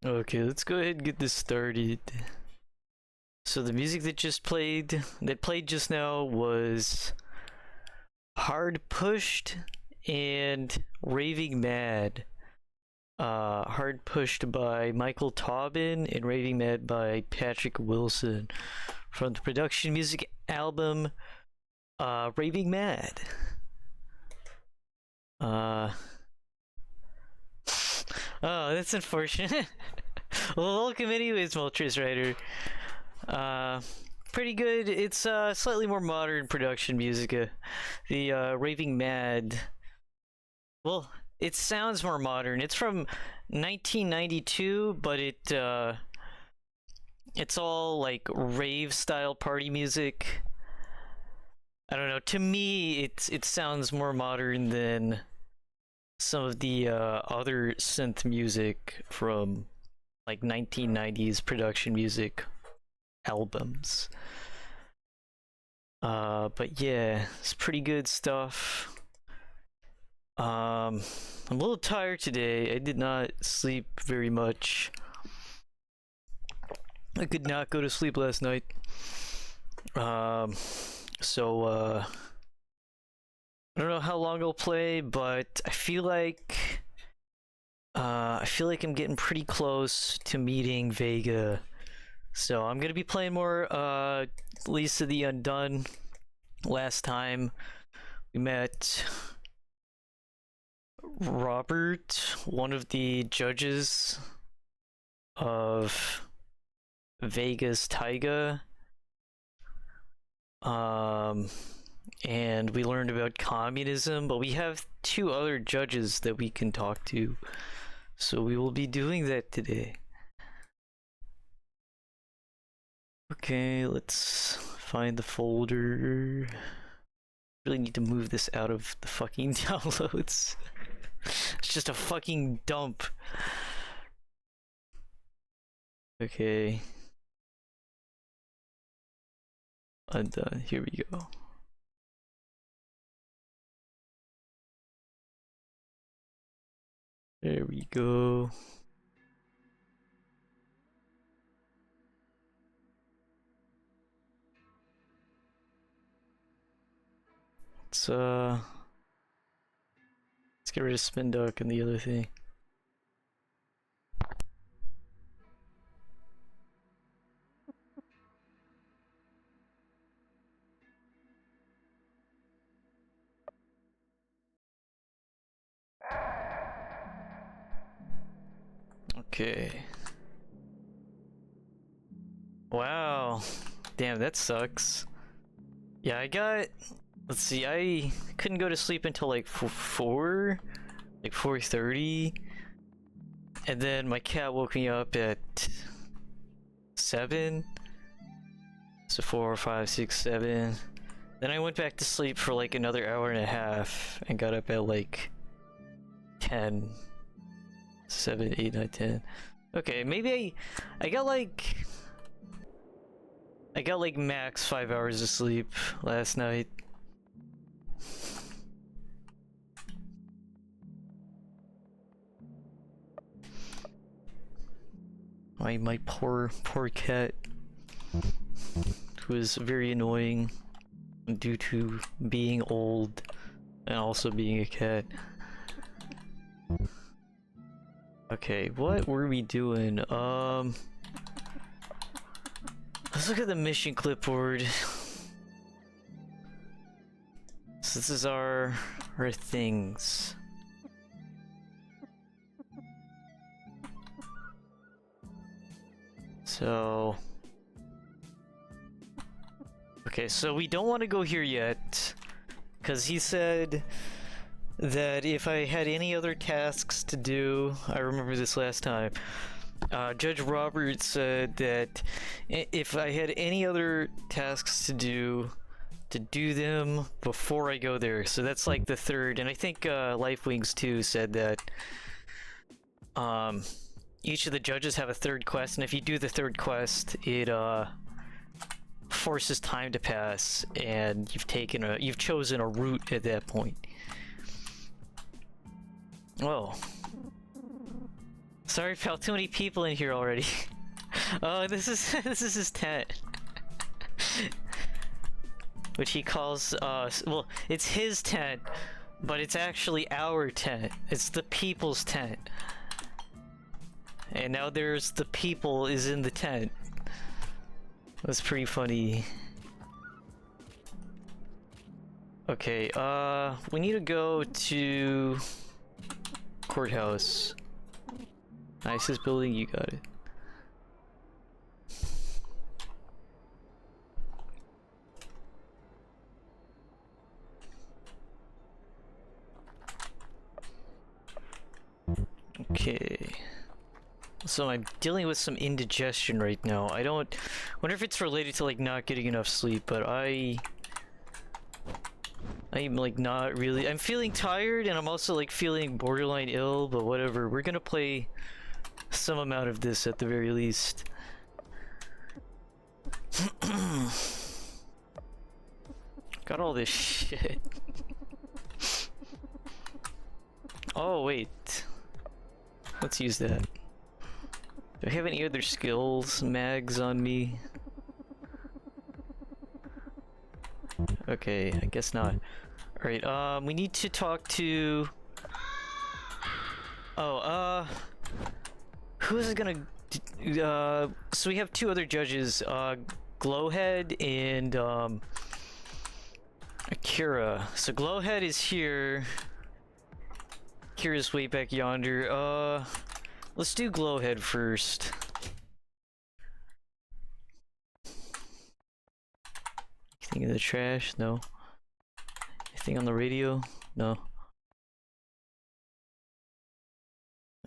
Okay, let's go ahead and get this started. So the music that played just now was Hard Pushed and Raving Mad. Hard Pushed by Michael Taubin and Raving Mad by Patrick Wilson from the production music album Raving Mad. Oh, that's unfortunate. Well, welcome anyways, Moltres Rider. Pretty good. It's slightly more modern production music. The Raving Mad. Well, it sounds more modern. It's from 1992, but it's all like rave style party music. I don't know. To me, it sounds more modern than some of the other synth music from like 1990s production music albums. But yeah, it's pretty good stuff. I'm a little tired today. I did not sleep very much. I could not go to sleep last night. So I don't know how long I'll play, but I feel like I'm getting pretty close to meeting Vega. So I'm gonna be playing more Lisa the Undone. Last time we met Robert, one of the judges of Vega's Taiga. And we learned about communism, but we have two other judges that we can talk to. So we will be doing that today. Okay, let's find the folder. Really need to move this out of the fucking downloads. It's just a fucking dump. Okay. Undone. Here we go. There we go. Let's get rid of Spin Duck and the other thing. Okay. Wow. Damn, that sucks. Yeah, let's see, I couldn't go to sleep until like 4:30. And then my cat woke me up at 7. So 4, 5, 6, 7. Then I went back to sleep for like another hour and a half and got up at like 10. 7, 8, 9, 10. Okay, maybe I got like max 5 hours of sleep last night. My poor cat, who is very annoying due to being old and also being a cat. Okay, what were we doing? Let's look at the mission clipboard. So this is our things. So okay, so we don't want to go here yet, because he said that if I had any other tasks to do, I remember this last time, Judge Robert said that if I had any other tasks to do them before I go there. So that's like the third, and I think Lifewings too said that each of the judges have a third quest, and if you do the third quest, it forces time to pass, and you've chosen a route at that point. Well, Sorry, pal. Too many people in here already. Oh, this is his tent, which he calls well, it's his tent, but it's actually our tent. It's the people's tent, and now there's the people is in the tent. That's pretty funny. Okay, we need to go to courthouse. Nicest building, you got it. Okay. So I'm dealing with some indigestion right now. I wonder if it's related to like not getting enough sleep, but I'm like not really. I'm feeling tired and I'm also like feeling borderline ill, but whatever. We're gonna play some amount of this at the very least. Got all this shit. Oh wait. Let's use that. Do I have any other skills, mags on me? Okay, I guess not. Alright, we need to talk to... Oh, who is gonna... so we have two other judges, Glowhead and, Akira. So Glowhead is here. Akira's way back yonder. Let's do Glowhead first. Anything in the trash? No. Anything on the radio? No.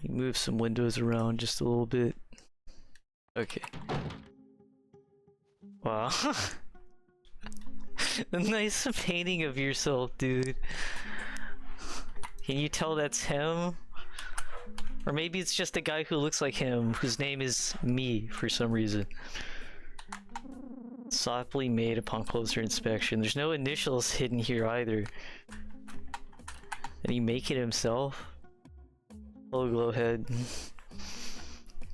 Move some windows around just a little bit. Okay. Wow. A nice painting of yourself, dude. Can you tell that's him? Or maybe it's just a guy who looks like him, whose name is me for some reason. Softly made upon closer inspection. There's no initials hidden here either. Did he make it himself? Hello, Glowhead.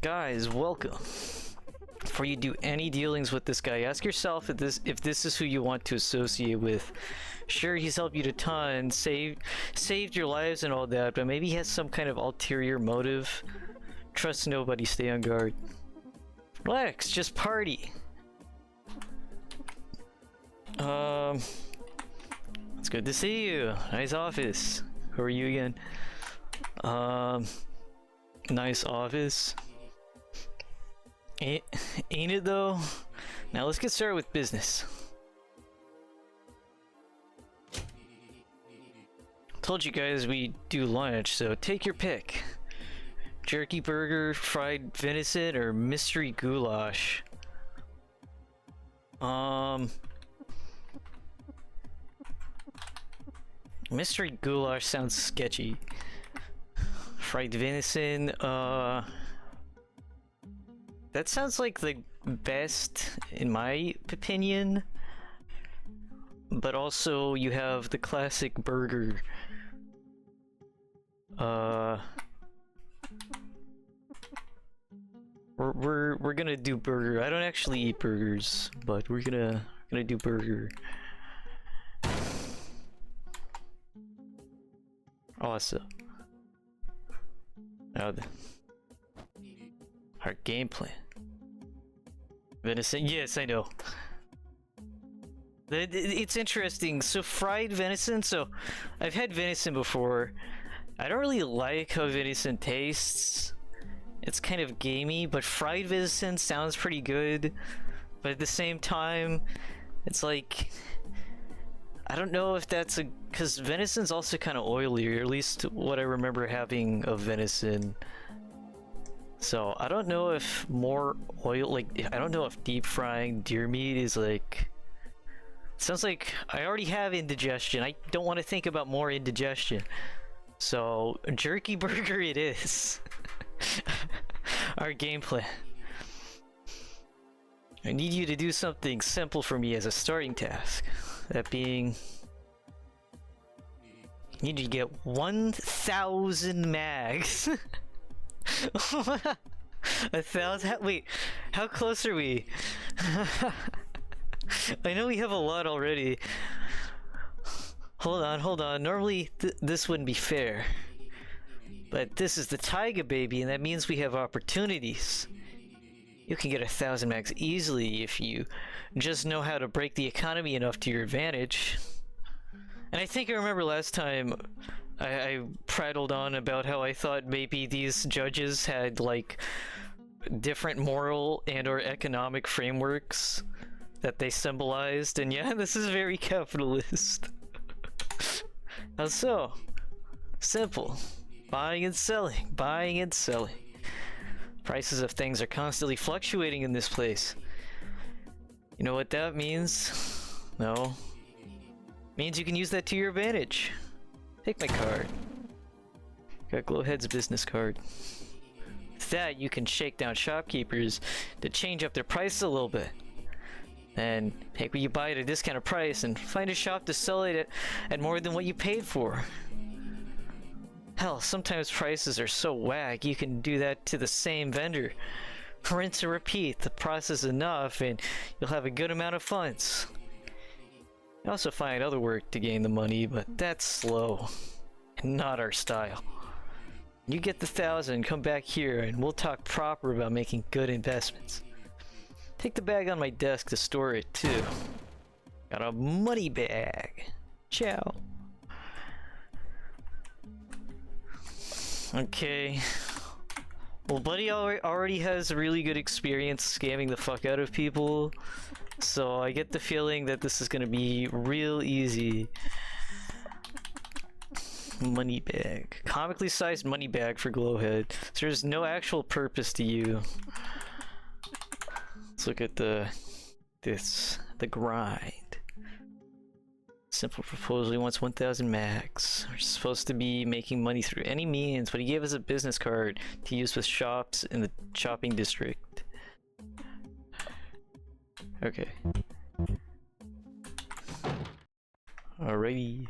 Guys, welcome. Before you do any dealings with this guy, ask yourself if this is who you want to associate with. Sure, he's helped you a ton, saved your lives and all that, but maybe he has some kind of ulterior motive. Trust nobody, stay on guard. Relax, just party. It's good to see you. Nice office. Who are you again? Nice office. Ain't it though? Now let's get started with business. Told you guys we do lunch, so take your pick. Jerky burger, fried venison, or mystery goulash. Mystery goulash sounds sketchy. Fried venison, that sounds like the best in my opinion. But also you have the classic burger. We're gonna do burger. I don't actually eat burgers, but we're gonna do burger. Awesome. Now our game plan. Venison, yes, I know. It's interesting. So fried venison. So I've had venison before. I don't really like how venison tastes. It's kind of gamey, but fried venison sounds pretty good. But at the same time, it's like, I don't know if that's because venison's also kind of oily, or at least what I remember having of venison. So I don't know if more oil, like, I don't know if deep frying deer meat is like, sounds like I already have indigestion. I don't want to think about more indigestion. So jerky burger it is. Our game plan. I need you to do something simple for me as a starting task. That being, you need to get 1,000 mags. 1,000? Wait, how close are we? I know we have a lot already. Hold on, hold on. Normally, this wouldn't be fair. But this is the Taiga baby, and that means we have opportunities. You can get 1,000 max easily if you just know how to break the economy enough to your advantage. And I think I remember last time I prattled on about how I thought maybe these judges had like different moral and or economic frameworks that they symbolized, and yeah, this is very capitalist. How so? Simple. Buying and selling, buying and selling. Prices of things are constantly fluctuating in this place. You know what that means? No. Means you can use that to your advantage. Take my card. Got Glowhead's business card. With that, you can shake down shopkeepers to change up their price a little bit. And make what you buy at a discounted price and find a shop to sell it at more than what you paid for. Hell, sometimes prices are so whack you can do that to the same vendor. Rinse and repeat, the process enough and you'll have a good amount of funds. You also find other work to gain the money, but that's slow and not our style. You get the 1,000, come back here and we'll talk proper about making good investments. Take the bag on my desk to store it too. Got a money bag. Ciao. Okay. Well, Buddy already has a really good experience scamming the fuck out of people, so I get the feeling that this is gonna be real easy. Money bag. Comically sized money bag for Glowhead. So there's no actual purpose to you. Let's look at the grind. Simple proposal, he wants 1,000 max. We're supposed to be making money through any means, but he gave us a business card to use with shops in the shopping district. Okay. Alrighty.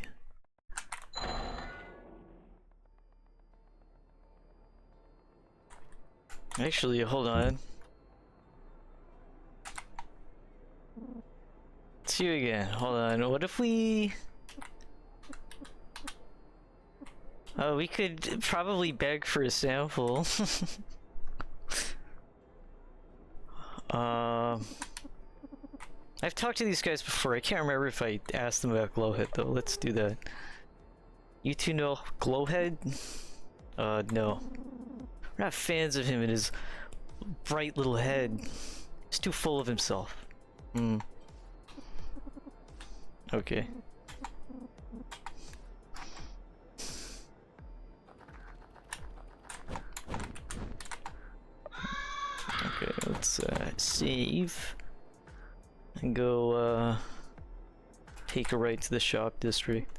Actually, hold on. It's you again. Hold on. What if we... Oh, we could probably beg for a sample. I've talked to these guys before. I can't remember if I asked them about Glowhead though. Let's do that. You two know Glowhead? No. We're not fans of him and his bright little head. He's too full of himself. Okay. Okay, let's save and go take a right to the shop district.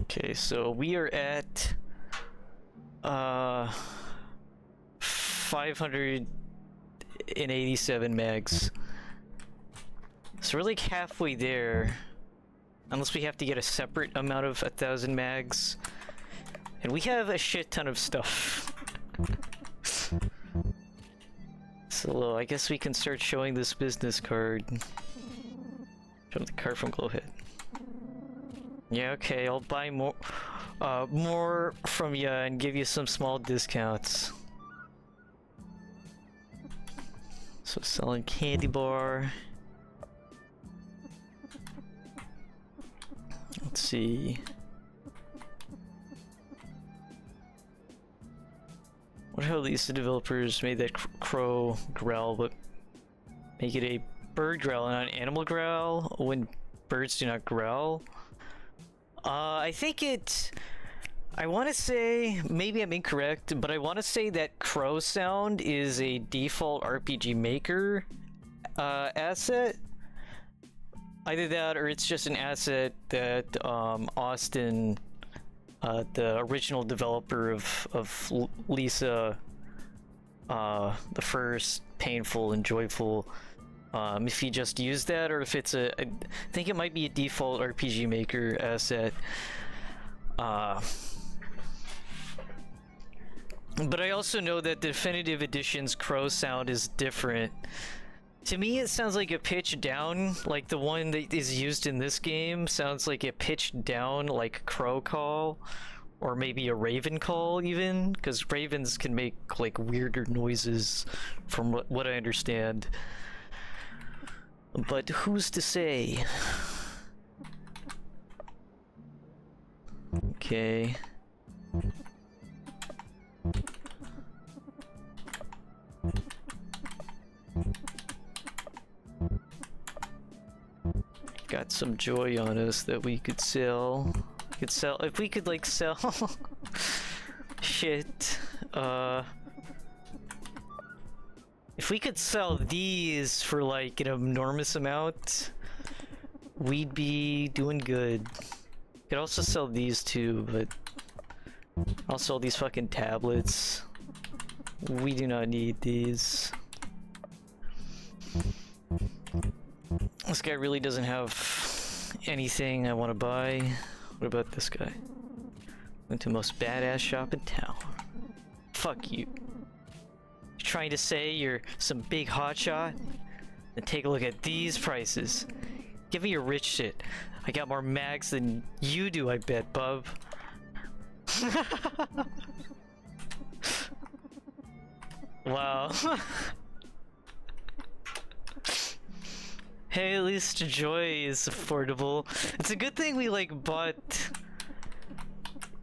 Okay, so we are at 587 megs. So we're like halfway there. Unless we have to get a separate amount of 1,000 mags. And we have a shit ton of stuff. So I guess we can start showing this business card. Show the card from Glowhead. Yeah, okay, I'll buy more from you and give you some small discounts. So selling candy bar. Let's see. What how these developers made that crow growl, but make it a bird growl, not an animal growl when birds do not growl? I think it... I want to say, maybe I'm incorrect, but I want to say that crow sound is a default RPG Maker asset. Either that or it's just an asset that Austin, the original developer of Lisa, the first painful and joyful If you just use that, or if it's I think it might be a default RPG Maker asset. But I also know that the Definitive Edition's crow sound is different. To me, it sounds like a pitch down, like the one that is used in this game sounds like a pitch down, like crow call, or maybe a raven call even, because ravens can make like weirder noises from what I understand. But who's to say? Okay. Got some joy on us that we could sell. If we could like sell shit. If we could sell these for like an enormous amount, we'd be doing good. Could also sell these too, but I'll sell these fucking tablets. We do not need these. This guy really doesn't have anything I want to buy. What about this guy? Went to the most badass shop in town. Fuck you. You're trying to say you're some big hotshot? Then take a look at these prices. Give me your rich shit. I got more mags than you do, I bet, bub. Wow. Hey, at least joy is affordable. It's a good thing we like bought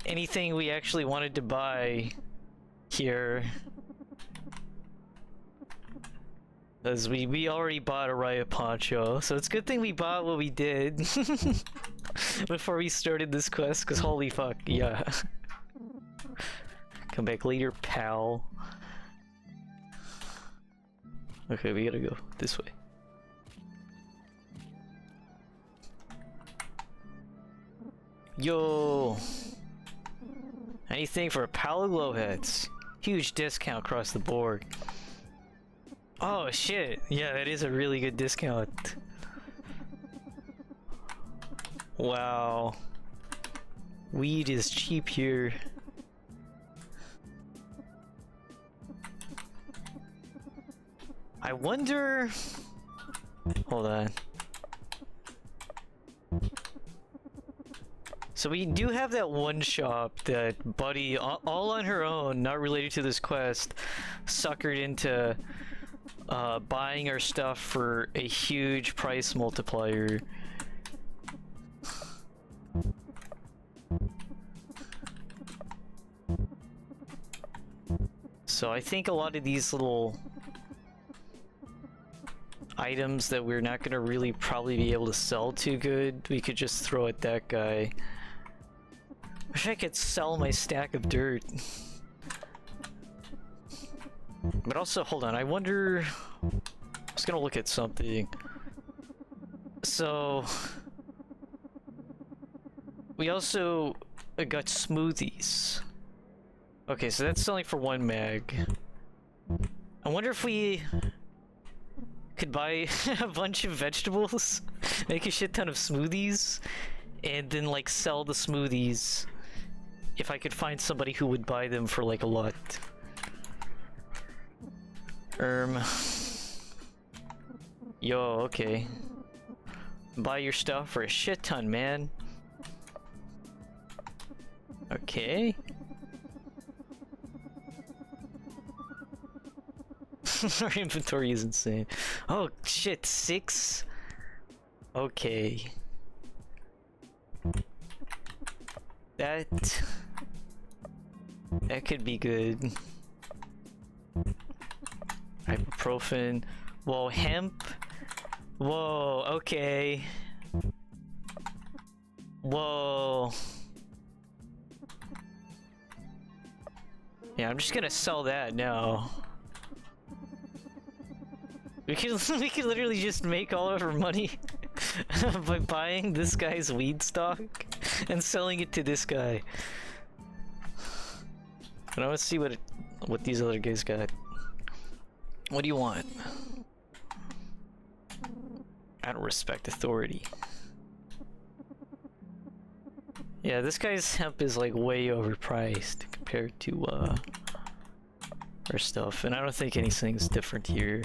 anything we actually wanted to buy here. As we already bought a riot poncho, so it's a good thing we bought what we did before we started this quest, cause holy fuck, yeah. Come back later, pal. Okay, we gotta go this way. Yo! Anything for a pile of glow heads. Huge discount across the board. Oh shit, yeah, that is a really good discount. Wow. Weed is cheap here. I wonder... Hold on. So we do have that one shop that Buddy, all on her own, not related to this quest, suckered into buying our stuff for a huge price multiplier. So I think a lot of these little items that we're not gonna really probably be able to sell too good, we could just throw at that guy. Wish I could sell my stack of dirt. But also, hold on, I wonder... I was gonna look at something. So... we also got smoothies. Okay, so that's selling for 1 mag. I wonder if we could buy a bunch of vegetables, make a shit ton of smoothies, and then like sell the smoothies if I could find somebody who would buy them for like a lot. Yo, okay. Buy your stuff for a shit ton, man. Okay. Our inventory is insane. Oh shit, 6? Okay. That could be good. Ibuprofen. Whoa, hemp. Whoa, okay. Whoa. Yeah, I'm just gonna sell that now. We could literally just make all of our money by buying this guy's weed stock and selling it to this guy. But I want to see what these other guys got. What do you want? I don't respect authority. Yeah, this guy's hemp is like way overpriced compared to our stuff, and I don't think anything's different here.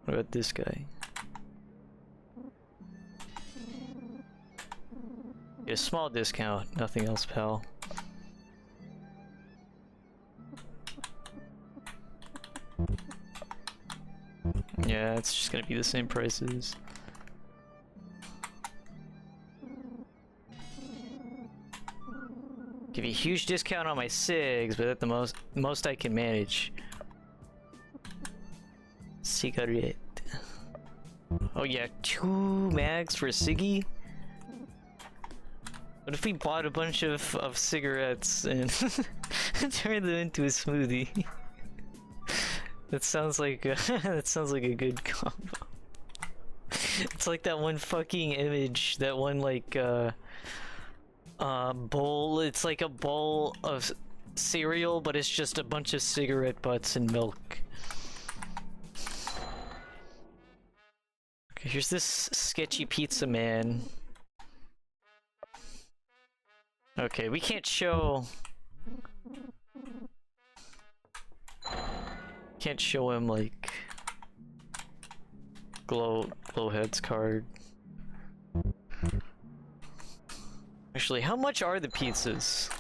What about this guy? Get a small discount, nothing else, pal. Yeah, it's just gonna be the same prices. Give you a huge discount on my cigs, but at the most I can manage. Cigarette. Oh yeah, 2 mags for a ciggy? What if we bought a bunch of cigarettes and turned them into a smoothie? That sounds like that sounds like a good combo. It's like that one fucking image, that one like bowl. It's like a bowl of cereal, but it's just a bunch of cigarette butts and milk. Okay, here's this sketchy pizza man. Okay, we can't show... Can't show him, like... Glowhead's card. Actually, how much are the pizzas?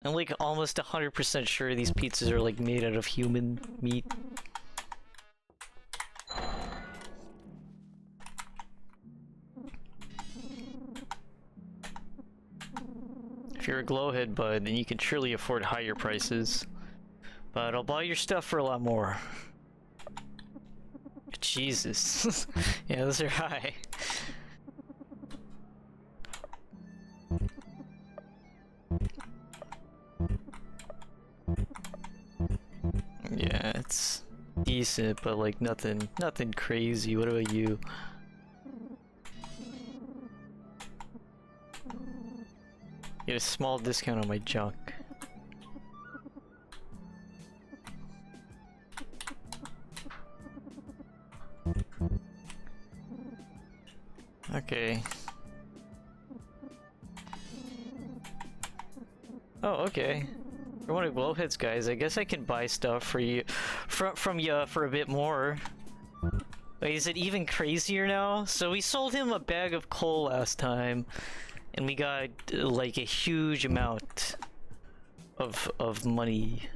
I'm like almost 100% sure these pizzas are like made out of human meat. If you're a glowhead bud, then you can surely afford higher prices. But I'll buy your stuff for a lot more. Jesus. Yeah, those are high. Yeah, it's decent, but like nothing crazy. What about you? Get a small discount on my junk. Okay. Oh, okay. For one of Glowhead's guys, I guess I can buy stuff for you, from you for a bit more. Wait, is it even crazier now? So we sold him a bag of coal last time, and we got like a huge amount of money.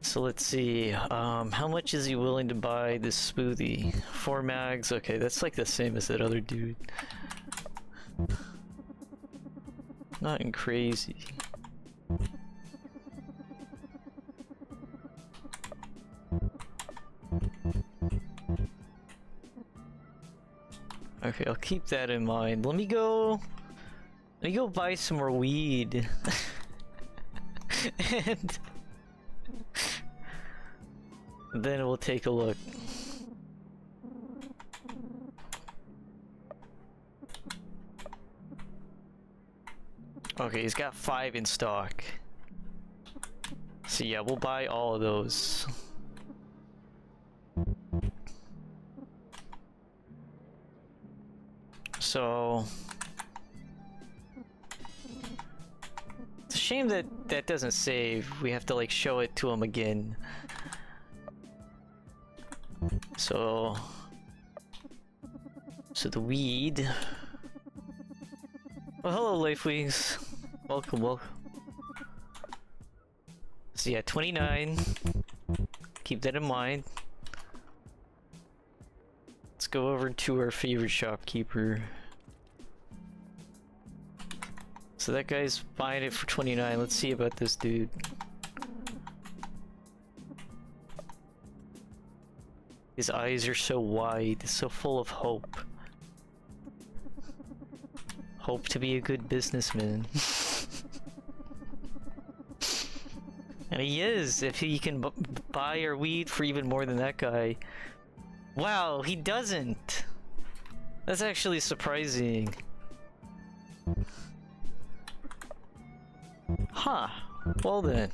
So let's see, how much is he willing to buy this smoothie? 4 mags? Okay, that's like the same as that other dude. Nothing crazy. Okay, I'll keep that in mind. Let me go buy some more weed. And then we'll take a look. Okay, he's got 5 in stock. So yeah, we'll buy all of those. So it's a shame that that doesn't save. We have to like show it to him again. So the weed. Well, hello, Lifewings. Welcome, welcome. So yeah, 29. Keep that in mind. Let's go over to our favorite shopkeeper. So that guy's buying it for 29. Let's see about this dude. His eyes are so wide, so full of hope. Hope to be a good businessman. And he is, if he can buy our weed for even more than that guy. Wow, he doesn't! That's actually surprising. Huh. Well then.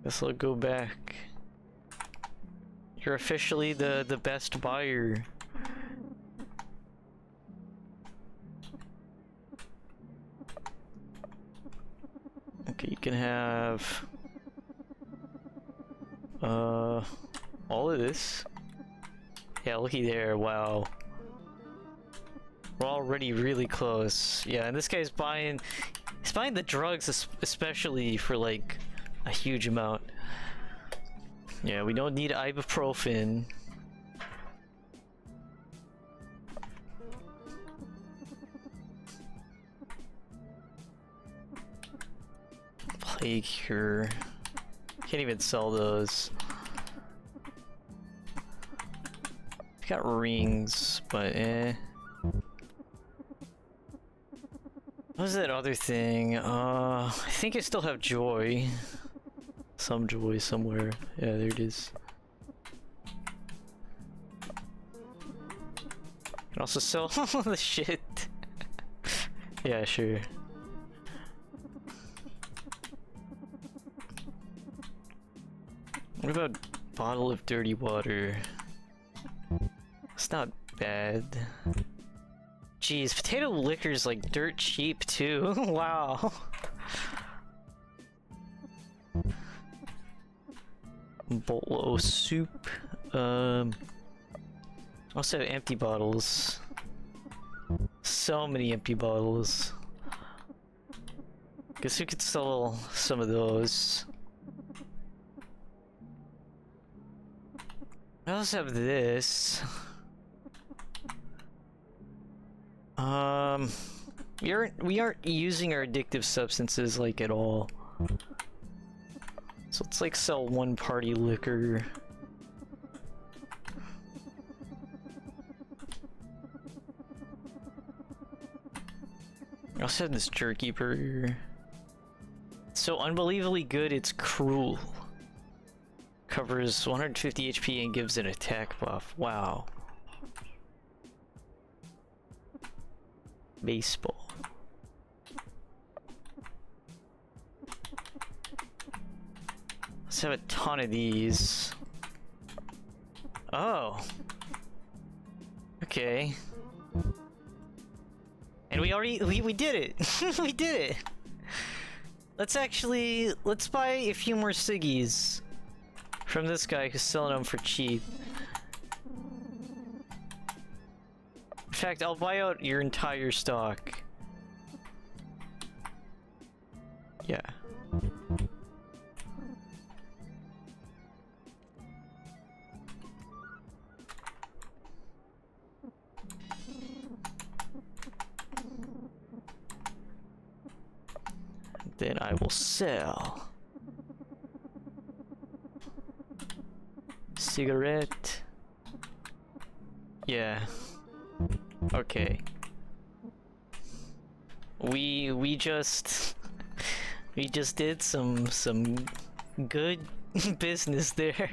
Guess I'll go back. You're officially the best buyer. Okay, you can have all of this. Yeah, looky there, wow. We're already really close. Yeah, and this guy's buying the drugs especially for like a huge amount. Yeah, we don't need ibuprofen. Plague cure. Can't even sell those. Got rings, but eh. What was that other thing? I think I still have joy. Some joy somewhere. Yeah, there it is. Can also sell all the shit. Yeah, sure. What about bottle of dirty water? It's not bad. Jeez, potato liquor's like dirt cheap too. Wow. Bowl of soup. Also empty bottles. So many empty bottles. Guess we could sell some of those. I also have this. We aren't using our addictive substances like at all. So let's like sell one party liquor. I also have this jerky burger. It's so unbelievably good, it's cruel. Covers 150 HP and gives an attack buff. Wow. Baseball. Let's have a ton of these. Oh. Okay. And we did it. We did it. Let's buy a few more ciggies from this guy who's selling them for cheap. In fact, I'll buy out your entire stock. Yeah. Then I will sell. Cigarette. Yeah. Okay. We just did some good business there.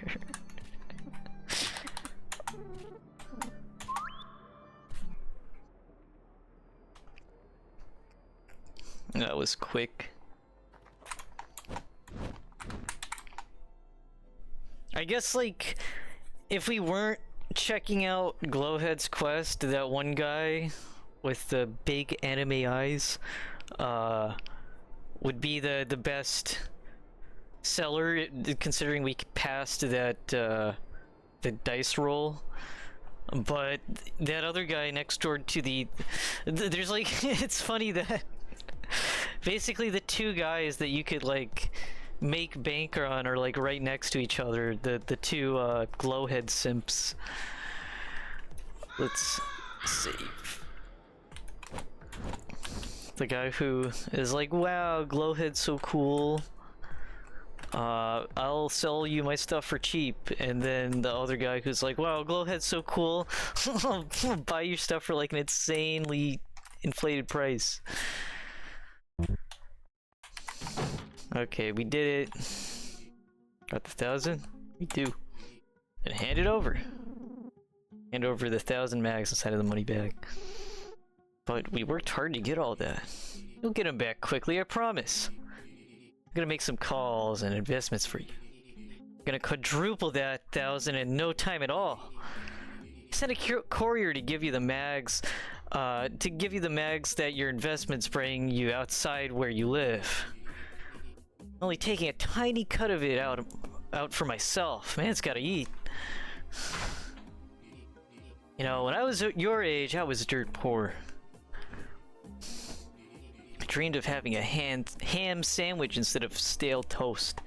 That was quick. I guess, like, if we weren't checking out Glowhead's quest, that one guy with the big anime eyes, would be the best seller, considering we passed that, the dice roll. But that other guy next door to there's like, it's funny that basically the two guys that you could, like, make bank on are like right next to each other. The two Glowhead simps. Let's save. The guy who is like, wow, Glowhead's so cool. I'll sell you my stuff for cheap. And then the other guy who's like, wow, Glowhead's so cool. I'll buy your stuff for like an insanely inflated price. Okay, we did it. Got the 1,000? We do. And hand it over. Hand over the 1,000 mags inside of the money bag. But we worked hard to get all that. You'll get them back quickly, I promise. I'm gonna make some calls and investments for you. I'm gonna quadruple that 1,000 in no time at all. Send a courier to give you the mags, that your investments bring you outside where you live. Only taking a tiny cut of it out for myself. Man's gotta eat. You know, when I was your age, I was dirt poor. I dreamed of having a ham sandwich instead of stale toast.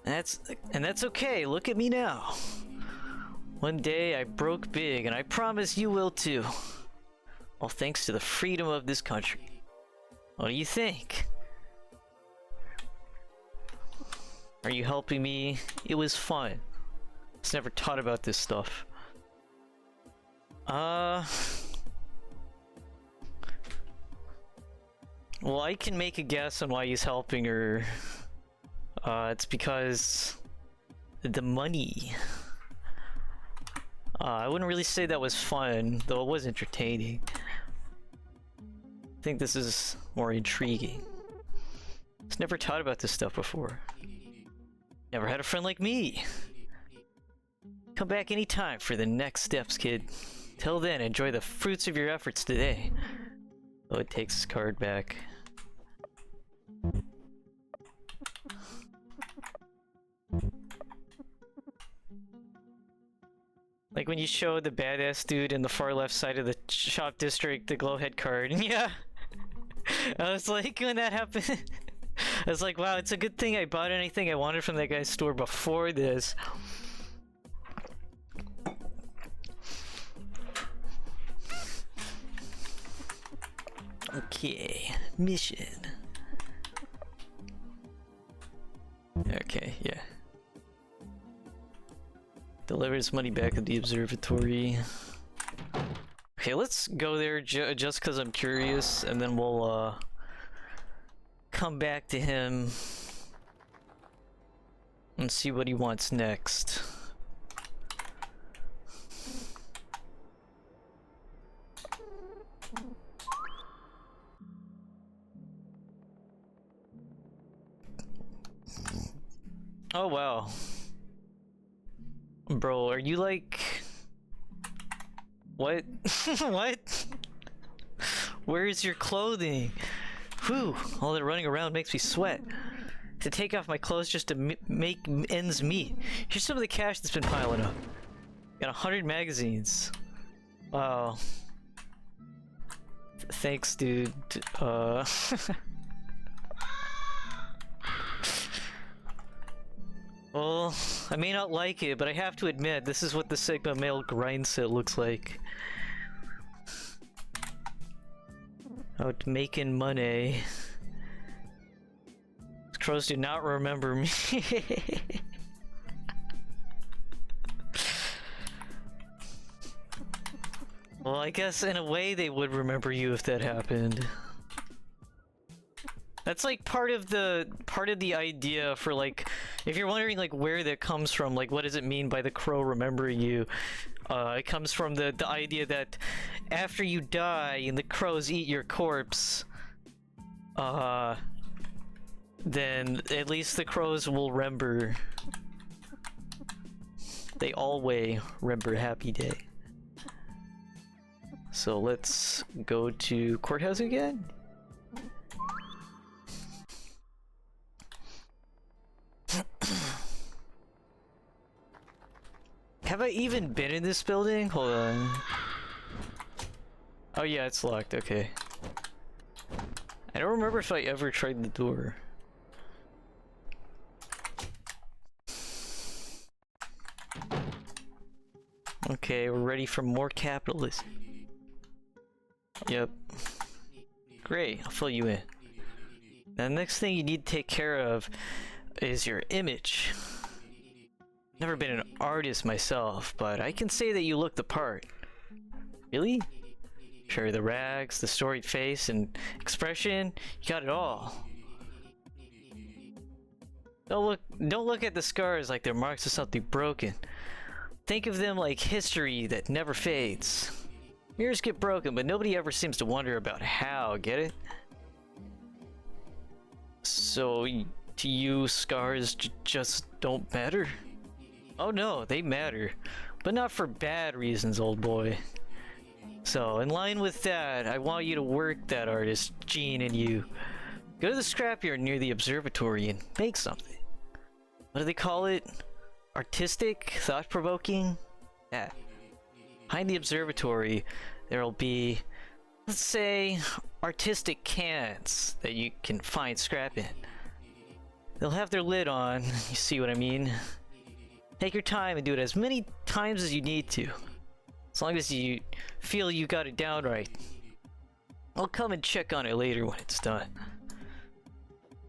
And that's okay. Look at me now. One day I broke big, and I promise you will too. All thanks to the freedom of this country. What do you think? Are you helping me? It was fun. I was never taught about this stuff. Well, I can make a guess on why he's helping her. It's because the money. I wouldn't really say that was fun, though it was entertaining. I think this is more intriguing. I was never taught about this stuff before. Never had a friend like me. Come back anytime for the next steps, kid. Till then, enjoy the fruits of your efforts today. Oh, it takes his card back. Like when you show the badass dude in the far left side of the shop district the glowhead card. Yeah. I was like, when that happened, I was like, wow, it's a good thing I bought anything I wanted from that guy's store before this. Okay, mission. Okay, yeah. Delivers money back at the observatory. Okay, let's go there just because I'm curious, and then we'll come back to him and see what he wants next. Oh wow. Bro, are you like... What? What? Where's your clothing? Whew, all that running around makes me sweat. To take off my clothes just to make ends meet. Here's some of the cash that's been piling up. Got 100 magazines. Wow. Thanks, dude. Well, I may not like it, but I have to admit, this is what the Sigma male grind set looks like. Out making money. Crows do not remember me. Well, I guess in a way they would remember you if that happened. That's like part of the idea for, like, if you're wondering like where that comes from, like what does it mean by the crow remembering you? It comes from the idea that after you die and the crows eat your corpse, then at least the crows will remember. They always remember Happy Day. So let's go to courthouse again. Have I even been in this building? Hold on. Oh yeah, it's locked, okay. I don't remember if I ever tried the door. Okay, we're ready for more capitalism. Yep. Great, I'll fill you in. Now, the next thing you need to take care of is your image. Never been an artist myself, but I can say that you look the part. Really? Sure, the rags, the storied face, and expression, you got it all. Don't look at the scars like they're marks of something broken. Think of them like history that never fades. Mirrors get broken, but nobody ever seems to wonder about how, get it? So, to you, scars just don't matter? Oh no, they matter. But not for bad reasons, old boy. So, in line with that, I want you to work that artist gene in you. Go to the scrapyard near the observatory and make something. What do they call it? Artistic? Thought-provoking? Yeah. Behind the observatory, there'll be, let's say, artistic cans that you can find scrap in. They'll have their lid on, you see what I mean? Take your time and do it as many times as you need to. As long as you feel you got it down right. I'll come and check on it later when it's done.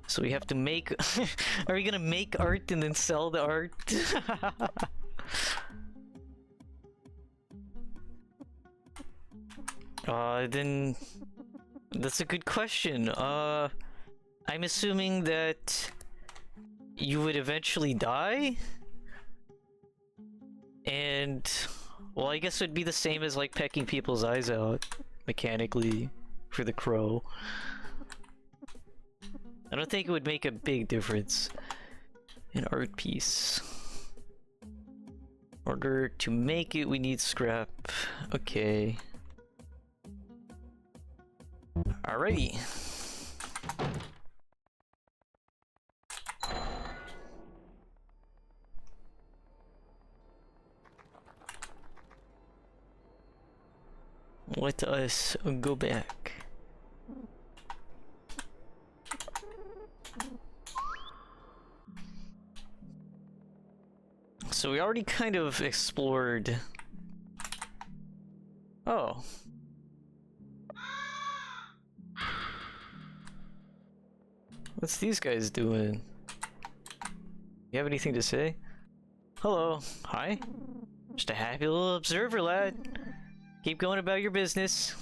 So we have to make... Are we gonna make art and then sell the art? Then... That's a good question. I'm assuming that... you would eventually die? And... well, I guess it would be the same as, like, pecking people's eyes out, mechanically, for the crow. I don't think it would make a big difference. An art piece. In order to make it, we need scrap. Okay. Alrighty. Let us go back. So we already kind of explored... Oh. What's these guys doing? You have anything to say? Hello. Hi. Just a happy little observer, lad. Keep going about your business.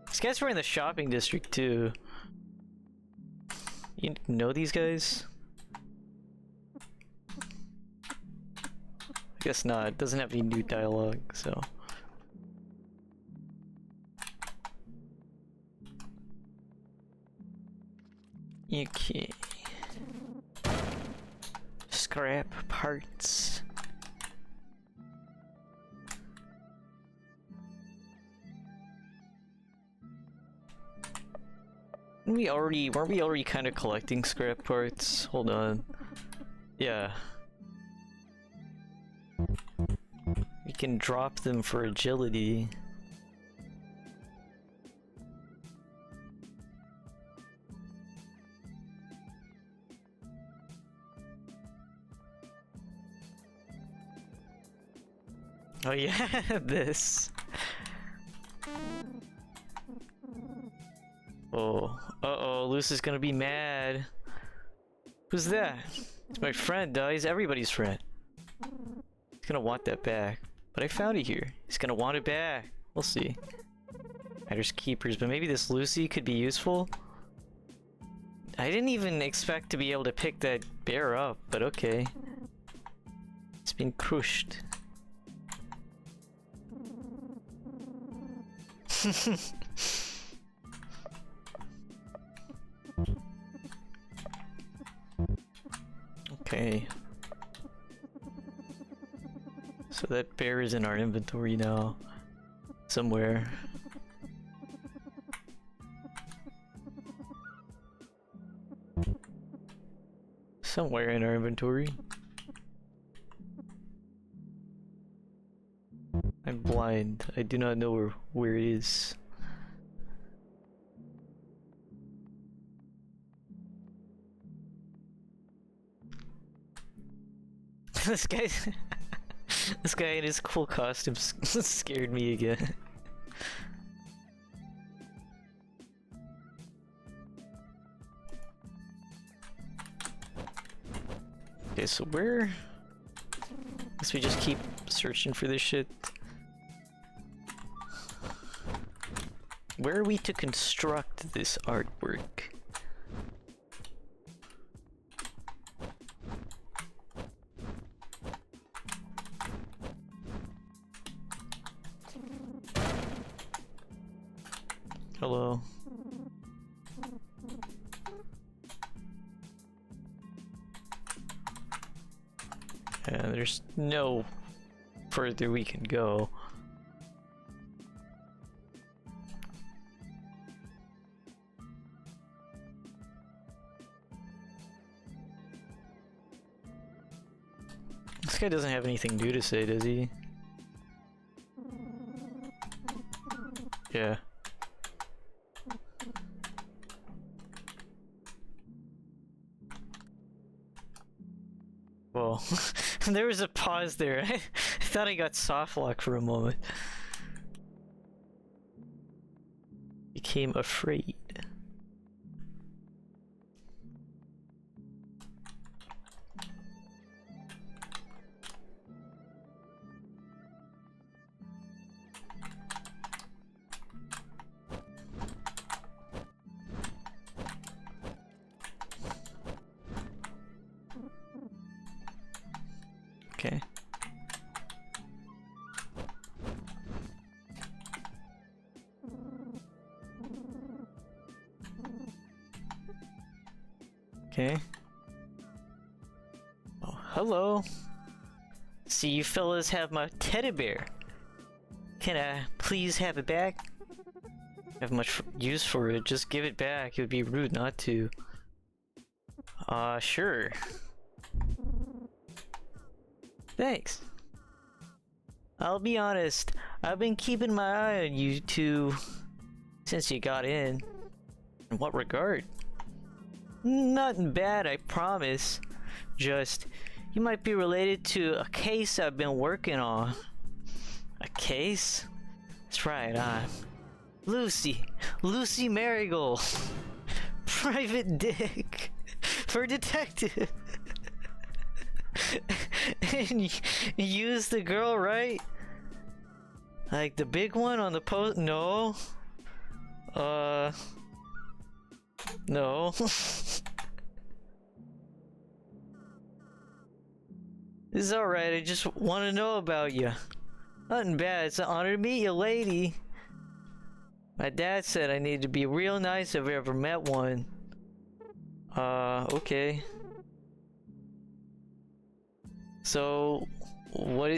These guys were in the shopping district, too. You know these guys? I guess not. It doesn't have any new dialogue, so... Okay. Scrap parts. Weren't we already kind of collecting scrap parts? Hold on. Yeah. We can drop them for agility. Oh yeah, this. Oh, uh-oh, Luce is gonna be mad. Who's that? It's my friend, he's everybody's friend. He's gonna want that back. But I found it here. He's gonna want it back. We'll see. There's keepers, but maybe this Lucy could be useful? I didn't even expect to be able to pick that bear up, but okay. It's been crushed. Okay. So that bear is in our inventory now. Somewhere. Somewhere in our inventory. I'm blind. I do not know where it is. This guy this guy in his cool costume scared me again. Okay, so where... guess we just keep searching for this shit. Where are we to construct this artwork? Hello. And there's no further we can go. This guy doesn't have anything new to say, does he? Yeah. Well, there was a pause there. I thought I got soft lock for a moment. Became afraid. Okay. Okay. Oh, hello. See, you fellas have my teddy bear. Can I please have it back? I have much use for it. Just give it back. It would be rude not to. Sure. Thanks. I'll be honest, I've been keeping my eye on you two since you got in. In what regard? Nothing bad, I promise. Just, you might be related to a case I've been working on. A case? That's right, I'm Lucy Marigold. Private Dick for detective. And use the girl, right? Like the big one on the post? No. No. This is alright, I just want to know about you. Nothing bad, it's an honor to meet you, lady. My dad said I need to be real nice if I ever met one. Okay. So, what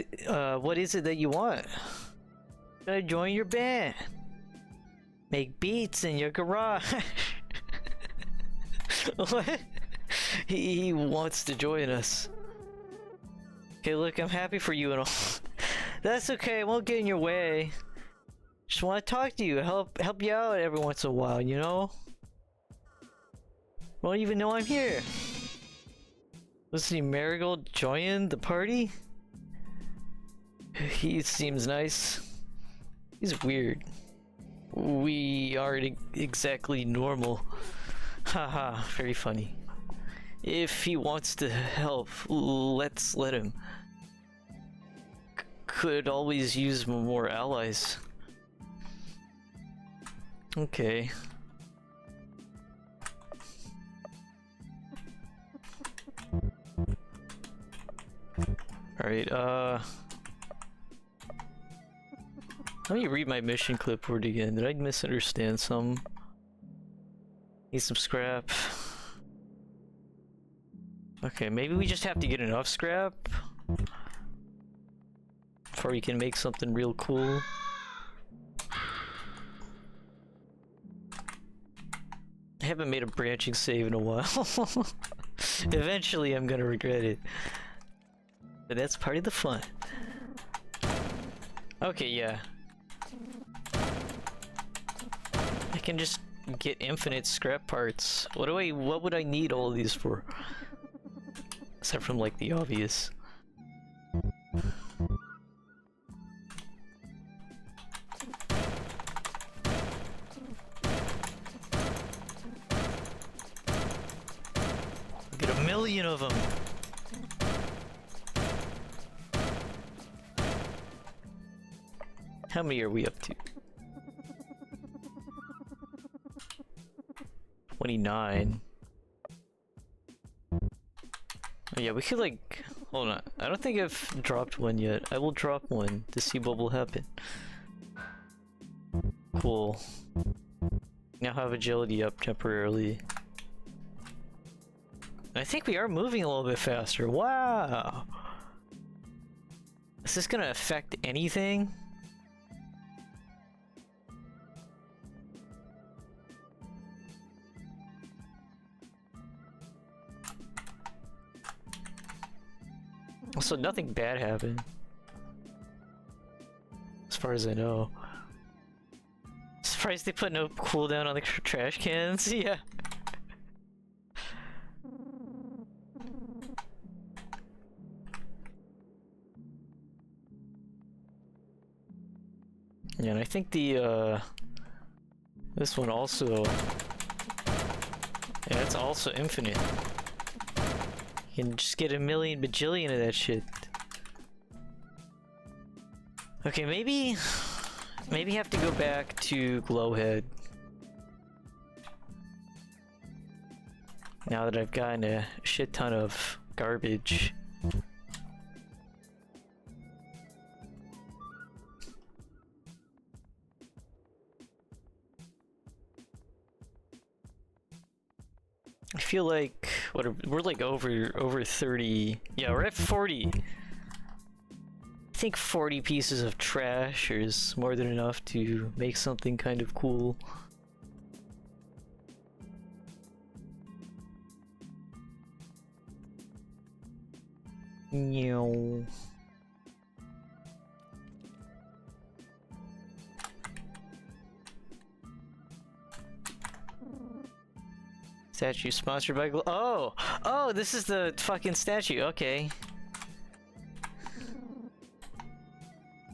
is it that you want? Can I join your band? Make beats in your garage. What? He wants to join us. Okay, look, I'm happy for you and all. That's okay, I won't get in your way. Just want to talk to you, help you out every once in a while, you know? Won't even know I'm here. Listening Marigold join the party? He seems nice. He's weird. We aren't exactly normal. Haha, very funny. If he wants to help, let's let him. Could always use more allies. Okay. Alright, let me read my mission clipboard again. Did I misunderstand some? Need some scrap. Okay, maybe we just have to get enough scrap before we can make something real cool. I haven't made a branching save in a while. Eventually I'm gonna regret it. But that's part of the fun. Okay, yeah. I can just get infinite scrap parts. What would I need all of these for? Aside from like the obvious. Get a million of them. How many are we up to? 29. Oh, yeah, we could like... Hold on. I don't think I've dropped one yet. I will drop one to see what will happen. Cool. Now have agility up temporarily. I think we are moving a little bit faster. Wow! Is this gonna affect anything? Also, nothing bad happened. As far as I know. Surprised they put no cooldown on the trash cans. Yeah. Yeah, and I think the this one also, yeah, it's also infinite. You can just get a million bajillion of that shit. Okay, maybe have to go back to Glowhead. Now that I've gotten a shit ton of garbage. I feel like we're like over 30. Yeah, we're at 40. I think 40 pieces of trash is more than enough to make something kind of cool. Meow. Statue sponsored by Oh, this is the fucking statue. Okay.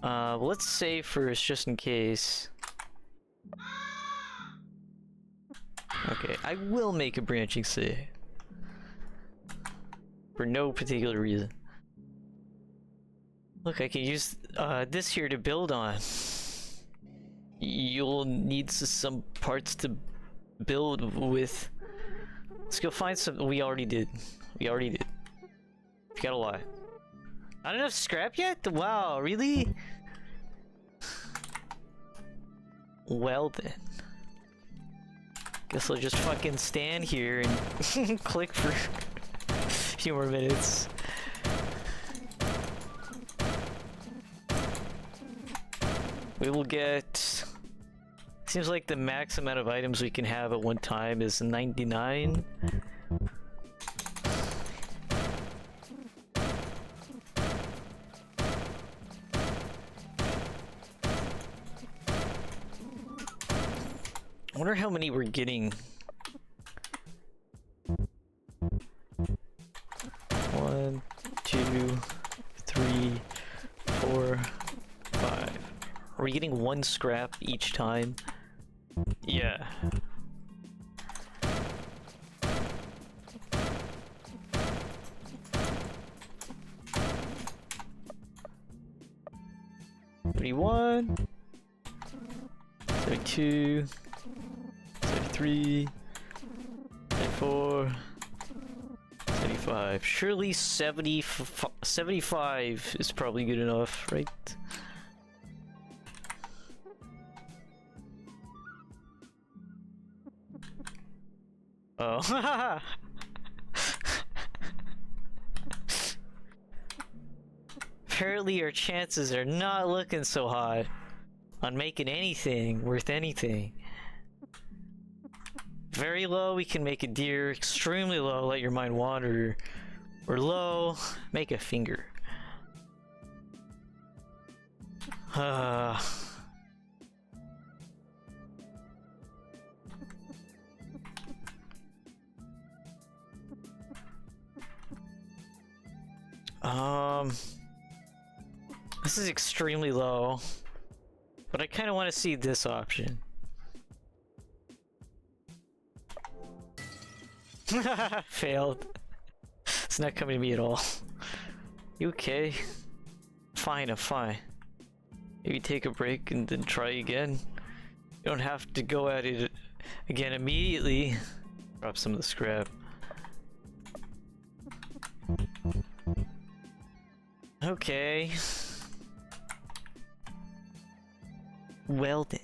Let's save first, just in case. Okay, I will make a branching save. For no particular reason. Look, I can use this here to build on. You'll need some parts to build with. Let's go find some. We already did. We got a lot. Not enough scrap yet? Wow, really? Well then. Guess I'll just fucking stand here and click for a few more minutes. We will get... Seems like the max amount of items we can have at one time is 99. I wonder how many we're getting. 1, 2, 3, 4, 5. Are we getting 1 scrap each time? Yeah. $31, 32, 33, 34, 75. Surely 75 is probably good enough, right? Oh. Apparently our chances are not looking so hot on making anything worth anything. Very low, we can make a deer. Extremely low, let your mind wander. Or low, make a finger. This is extremely low, but I kind of want to see this option. Failed. It's not coming to me at all. You okay? Fine, I'm fine. Maybe take a break and then try again. You don't have to go at it again immediately. Drop some of the scrap. Okay. Well then.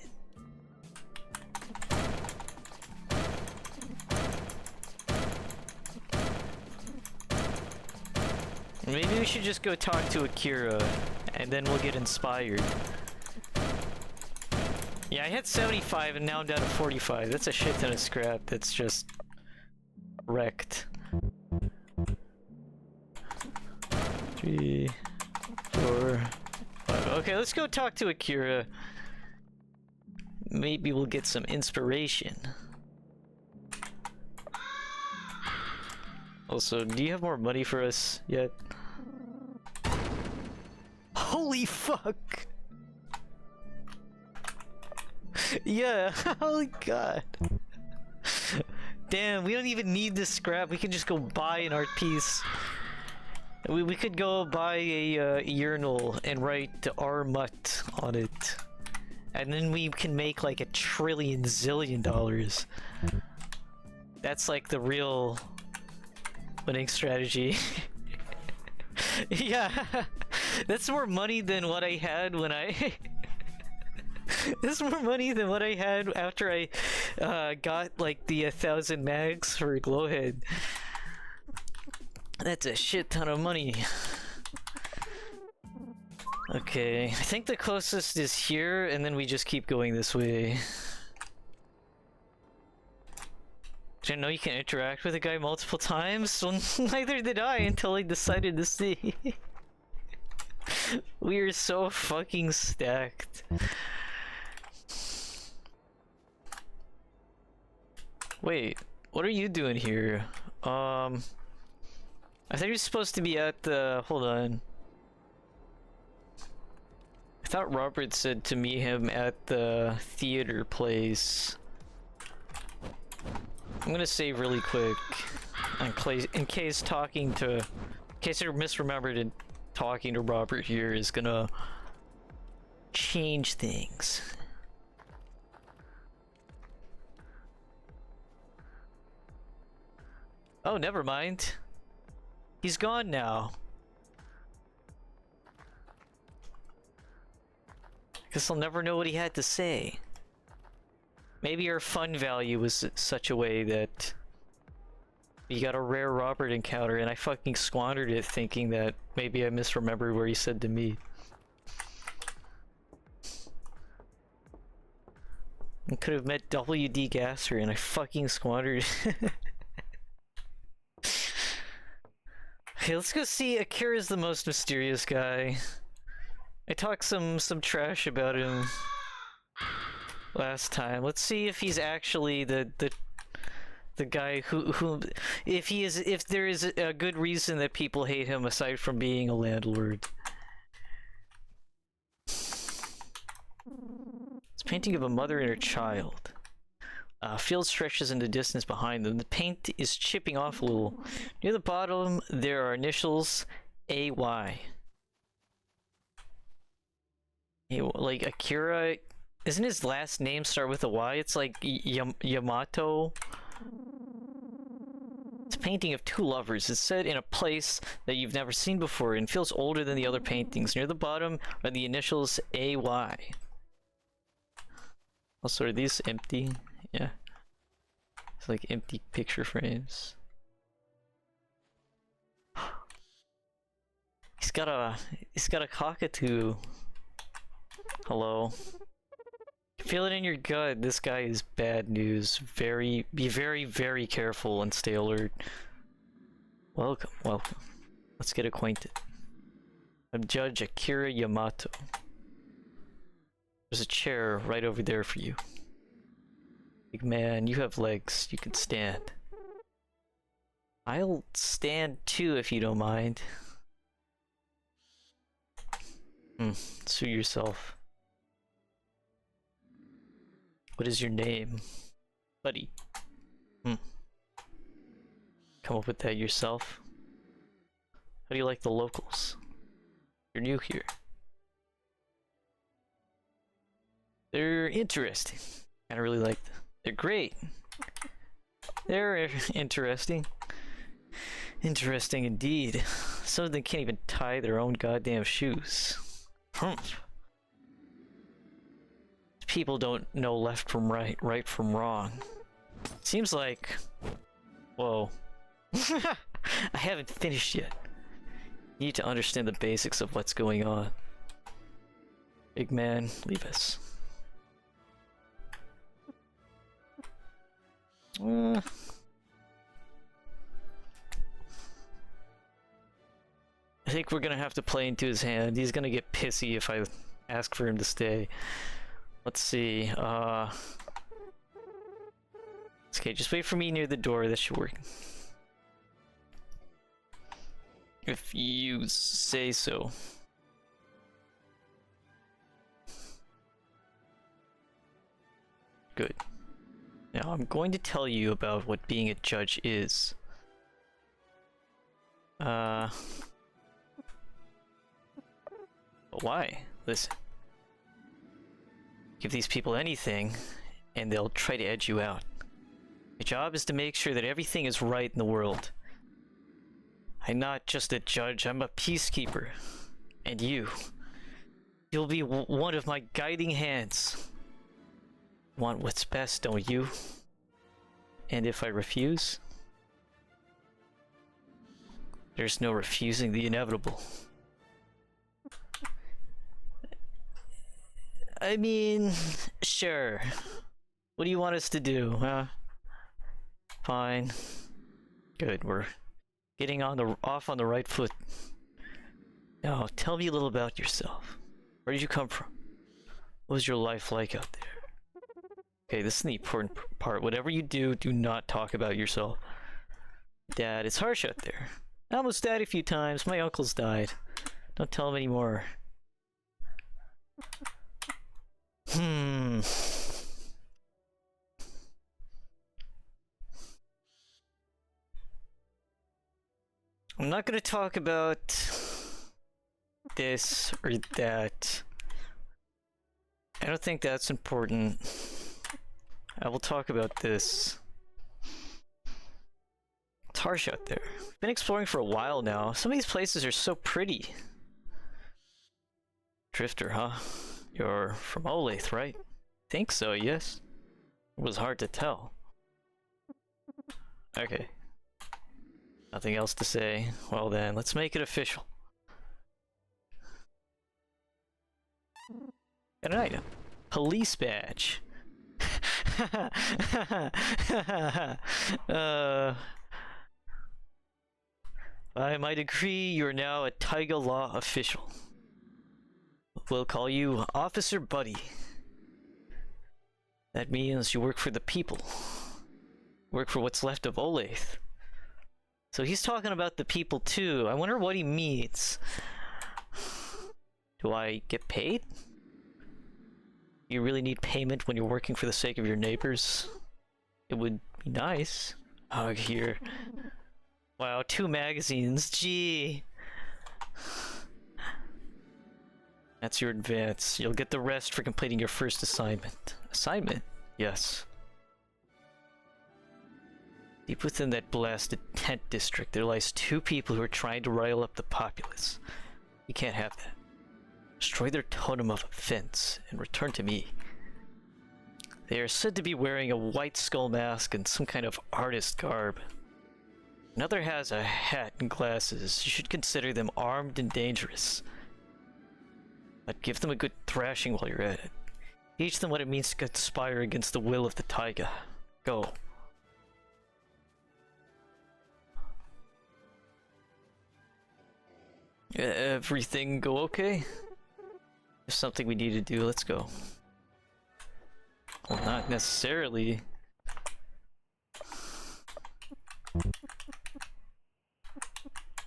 Maybe we should just go talk to Akira, and then we'll get inspired. Yeah, I had 75 and now I'm down to 45. That's a shit ton of scrap that's just wrecked. 3, 4, 5. Okay, let's go talk to Akira. Maybe we'll get some inspiration. Also, do you have more money for us yet? Holy fuck! Yeah, holy god. Damn, we don't even need this scrap. We can just go buy an art piece. We could go buy a urinal and write our mutt on it. And then we can make like $1 trillion zillion. That's like the real winning strategy. Yeah, that's more money than what I had when I... This is more money than what I had after I got like the 1,000 mags for Glowhead. That's a shit ton of money. Okay, I think the closest is here, and then we just keep going this way. Didn't know you can interact with a guy multiple times? Well, neither did I until I decided to see. We are so fucking stacked. Wait, what are you doing here? I thought you were supposed to be at the... Hold on. I thought Robert said to meet him at the theater place. I'm gonna save really quick in case talking to... In case I misremembered and talking to Robert here is gonna change things. Oh, never mind. He's gone now. Guess I'll never know what he had to say. Maybe our fun value was such a way that you got a rare Robert encounter and I fucking squandered it thinking that maybe I misremembered where he said to meet. I could have met WD Gasser and I fucking squandered it. Okay, let's go see. Akira's the most mysterious guy. I talked some trash about him last time. Let's see if he's actually the guy who if there is a good reason that people hate him aside from being a landlord. It's a painting of a mother and her child. Field stretches in the distance behind them. The paint is chipping off a little. Near the bottom, there are initials AY. Like Akira, isn't his last name start with a Y? It's like Yamato. It's a painting of two lovers. It's set in a place that you've never seen before and feels older than the other paintings. Near the bottom are the initials AY. Also, are these empty? Yeah. It's like empty picture frames. He's got a cockatoo. Hello. Feel it in your gut. This guy is bad news. Be very, very careful and stay alert. Welcome, welcome. Let's get acquainted. I'm Judge Akira Yamato. There's a chair right over there for you. Big man, you have legs. You can stand. I'll stand too if you don't mind. Suit yourself. What is your name? Buddy. Come up with that yourself. How do you like the locals? You're new here. They're interesting. I really like them. They're great. They're interesting. Interesting indeed. Some of them can't even tie their own goddamn shoes. People don't know left from right, right from wrong. Seems like... Whoa. I haven't finished yet. You need to understand the basics of what's going on. Big man, leave us. I think we're gonna have to play into his hand. He's gonna get pissy if I ask for him to stay. Let's see, okay, just wait for me near the door, that should work. If you say so. Good. Now I'm going to tell you about what being a judge is. But why? Listen. Give these people anything, and they'll try to edge you out. My job is to make sure that everything is right in the world. I'm not just a judge, I'm a peacekeeper. And you'll be one of my guiding hands. Want what's best, don't you? And if I refuse? There's no refusing the inevitable. I mean, sure. What do you want us to do, huh? Fine. Good, we're getting off on the right foot. Now, tell me a little about yourself. Where did you come from? What was your life like out there? Okay, this is the important part. Whatever you do, do not talk about yourself. Dad, it's harsh out there. I almost died a few times. My uncle's died. Don't tell him anymore. I'm not gonna talk about this or that. I don't think that's important. I will talk about this. It's harsh out there. I've been exploring for a while now. Some of these places are so pretty. Drifter, huh? You're from Olathe, right? Think so, yes. It was hard to tell. Okay. Nothing else to say. Well then, let's make it official. Got an item. Police badge. By my decree, you're now a Taiga Law official. We'll call you Officer Buddy. That means you work for the people. Work for what's left of Olathe. So he's talking about the people too. I wonder what he means. Do I get paid? You really need payment when you're working for the sake of your neighbors? It would be nice. Oh, here. Wow, 2 magazines. Gee. That's your advance. You'll get the rest for completing your first assignment. Assignment? Yes. Deep within that blasted tent district, there lies 2 people who are trying to rile up the populace. You can't have that. Destroy their totem of offense and return to me. They are said to be wearing a white skull mask and some kind of artist garb. Another has a hat and glasses. You should consider them armed and dangerous. But give them a good thrashing while you're at it. Teach them what it means to conspire against the will of the Taiga. Go. Everything go okay? There's something we need to do, let's go. Well, not necessarily.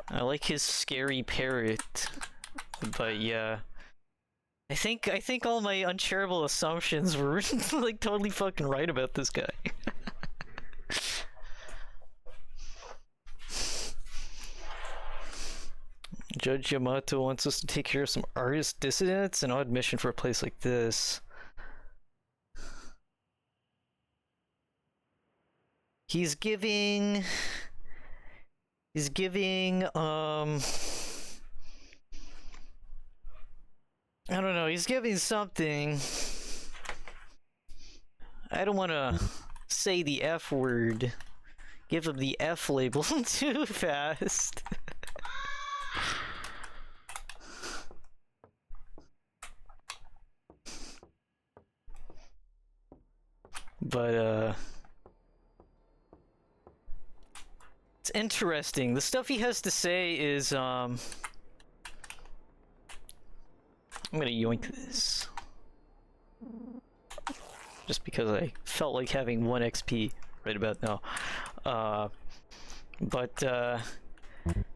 I like his scary parrot, but yeah. I think all my uncharitable assumptions were like totally fucking right about this guy. Judge Yamato wants us to take care of some artist dissidents. An odd mission for a place like this. He's giving, I don't know, he's giving something. I don't want to say the F word. Give him the F label too fast. but it's interesting. The stuff he has to say is I'm gonna yoink this just because I felt like having 1 XP right about now. But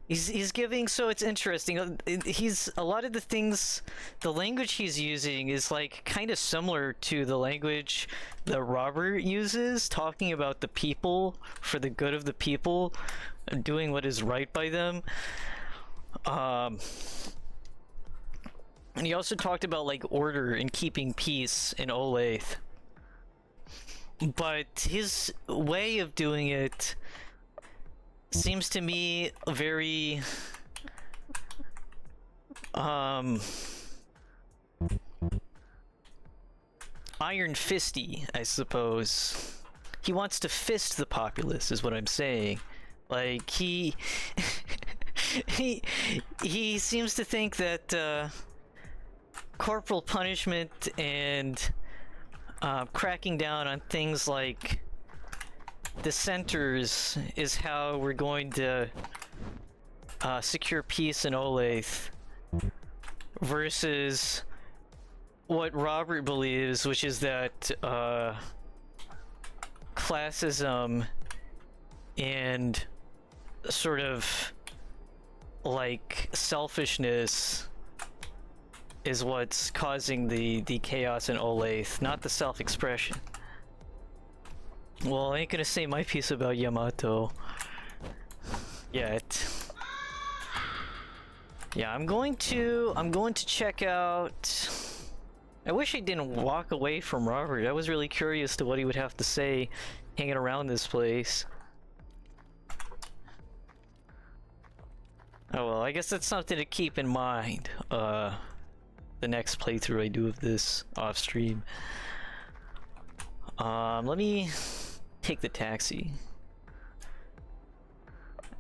he's giving, so it's interesting. He's a lot of the things, the language he's using is like kind of similar to the language that Robert uses, talking about the people for the good of the people, and doing what is right by them. And he also talked about like order and keeping peace in Olathe. But his way of doing it seems to me very iron fisty, I suppose. He wants to fist the populace, is what I'm saying. Like he seems to think that corporal punishment and cracking down on things like dissenters is how we're going to secure peace in Olathe, versus what Robert believes, which is that classism and sort of like selfishness is what's causing the chaos in Olathe, not the self-expression. Well, I ain't gonna say my piece about Yamato yet. Yeah, I'm going to check out. I wish I didn't walk away from Robert. I was really curious to what he would have to say hanging around this place. Oh well, I guess that's something to keep in mind. The next playthrough I do of this off stream. Let me take the taxi.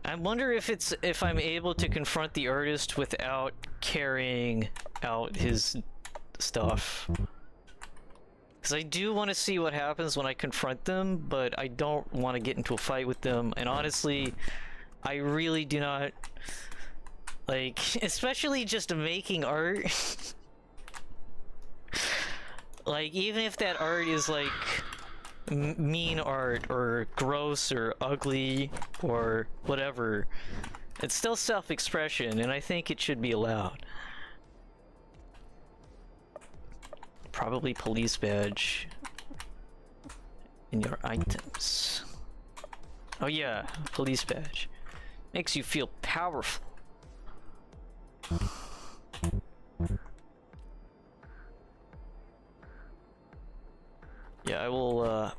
I wonder if I'm able to confront the artist without carrying out his stuff. Because I do want to see what happens when I confront them, but I don't want to get into a fight with them. And honestly, I really do not like, especially just making art. Like, even if that art is like mean art or gross or ugly or whatever, it's still self-expression, and I think it should be allowed. Probably police badge in your items. Oh yeah, police badge. Makes you feel powerful. Yeah, I will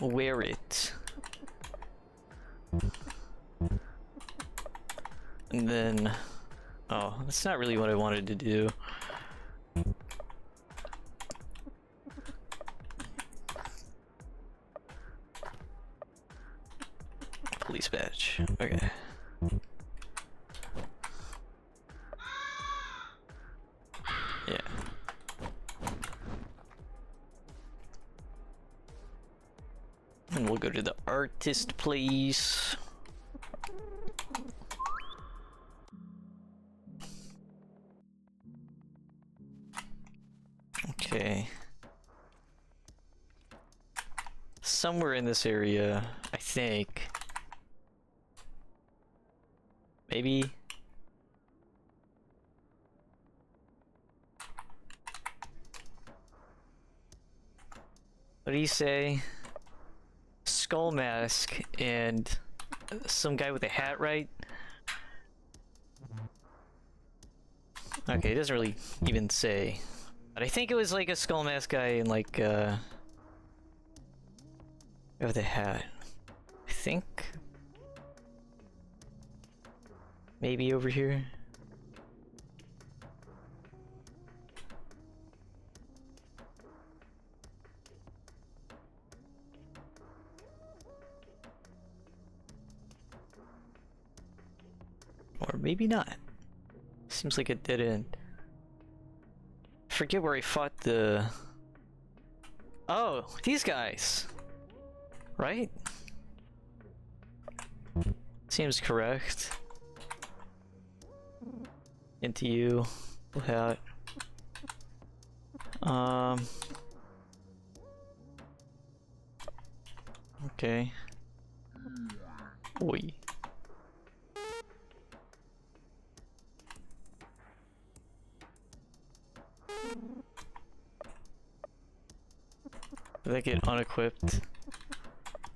wear it. And then... oh, that's not really what I wanted to do. Police badge. Okay. Yeah. And we'll go to the artist place. Okay. Somewhere in this area, I think. Maybe. What do you say? Skull mask and some guy with a hat, right? Okay, it doesn't really even say. But I think it was like a skull mask guy and like with a hat. I think. Maybe over here. Or maybe not. Seems like a dead end. Forget where I fought the... oh, these guys! Right? Seems correct. Into you. Hat. Okay. Oi. Did I get unequipped?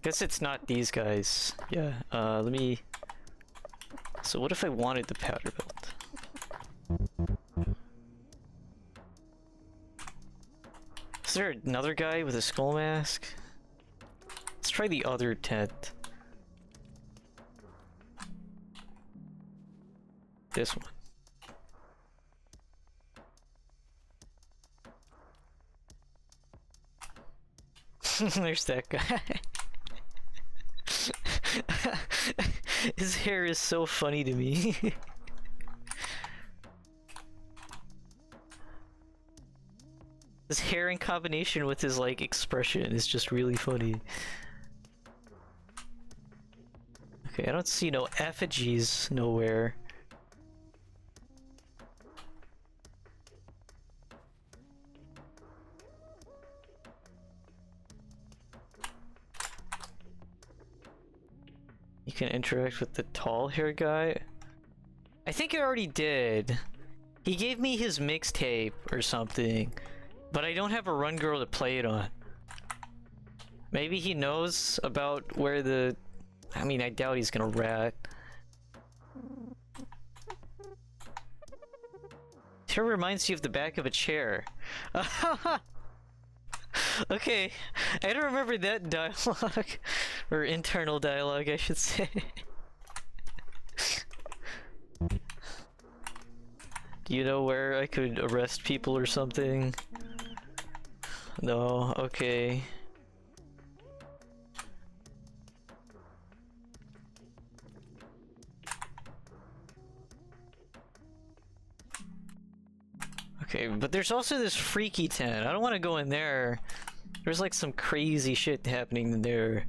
Guess it's not these guys. Yeah, let me... So what if I wanted the powder belt? Is there another guy with a skull mask? Let's try the other tent. This one. There's that guy. His hair is so funny to me. His hair in combination with his like expression is just really funny. Okay, I don't see no effigies nowhere. You can interact with the tall hair guy. I think I already did. He gave me his mixtape or something, but I don't have a run girl to play it on. Maybe he knows about where the... I mean, I doubt he's gonna rat. It reminds you of the back of a chair. Okay, I don't remember that dialogue. Or internal dialogue, I should say. Do you know where I could arrest people or something? No, okay. Okay, but there's also this freaky tent. I don't want to go in there. There's like some crazy shit happening in there.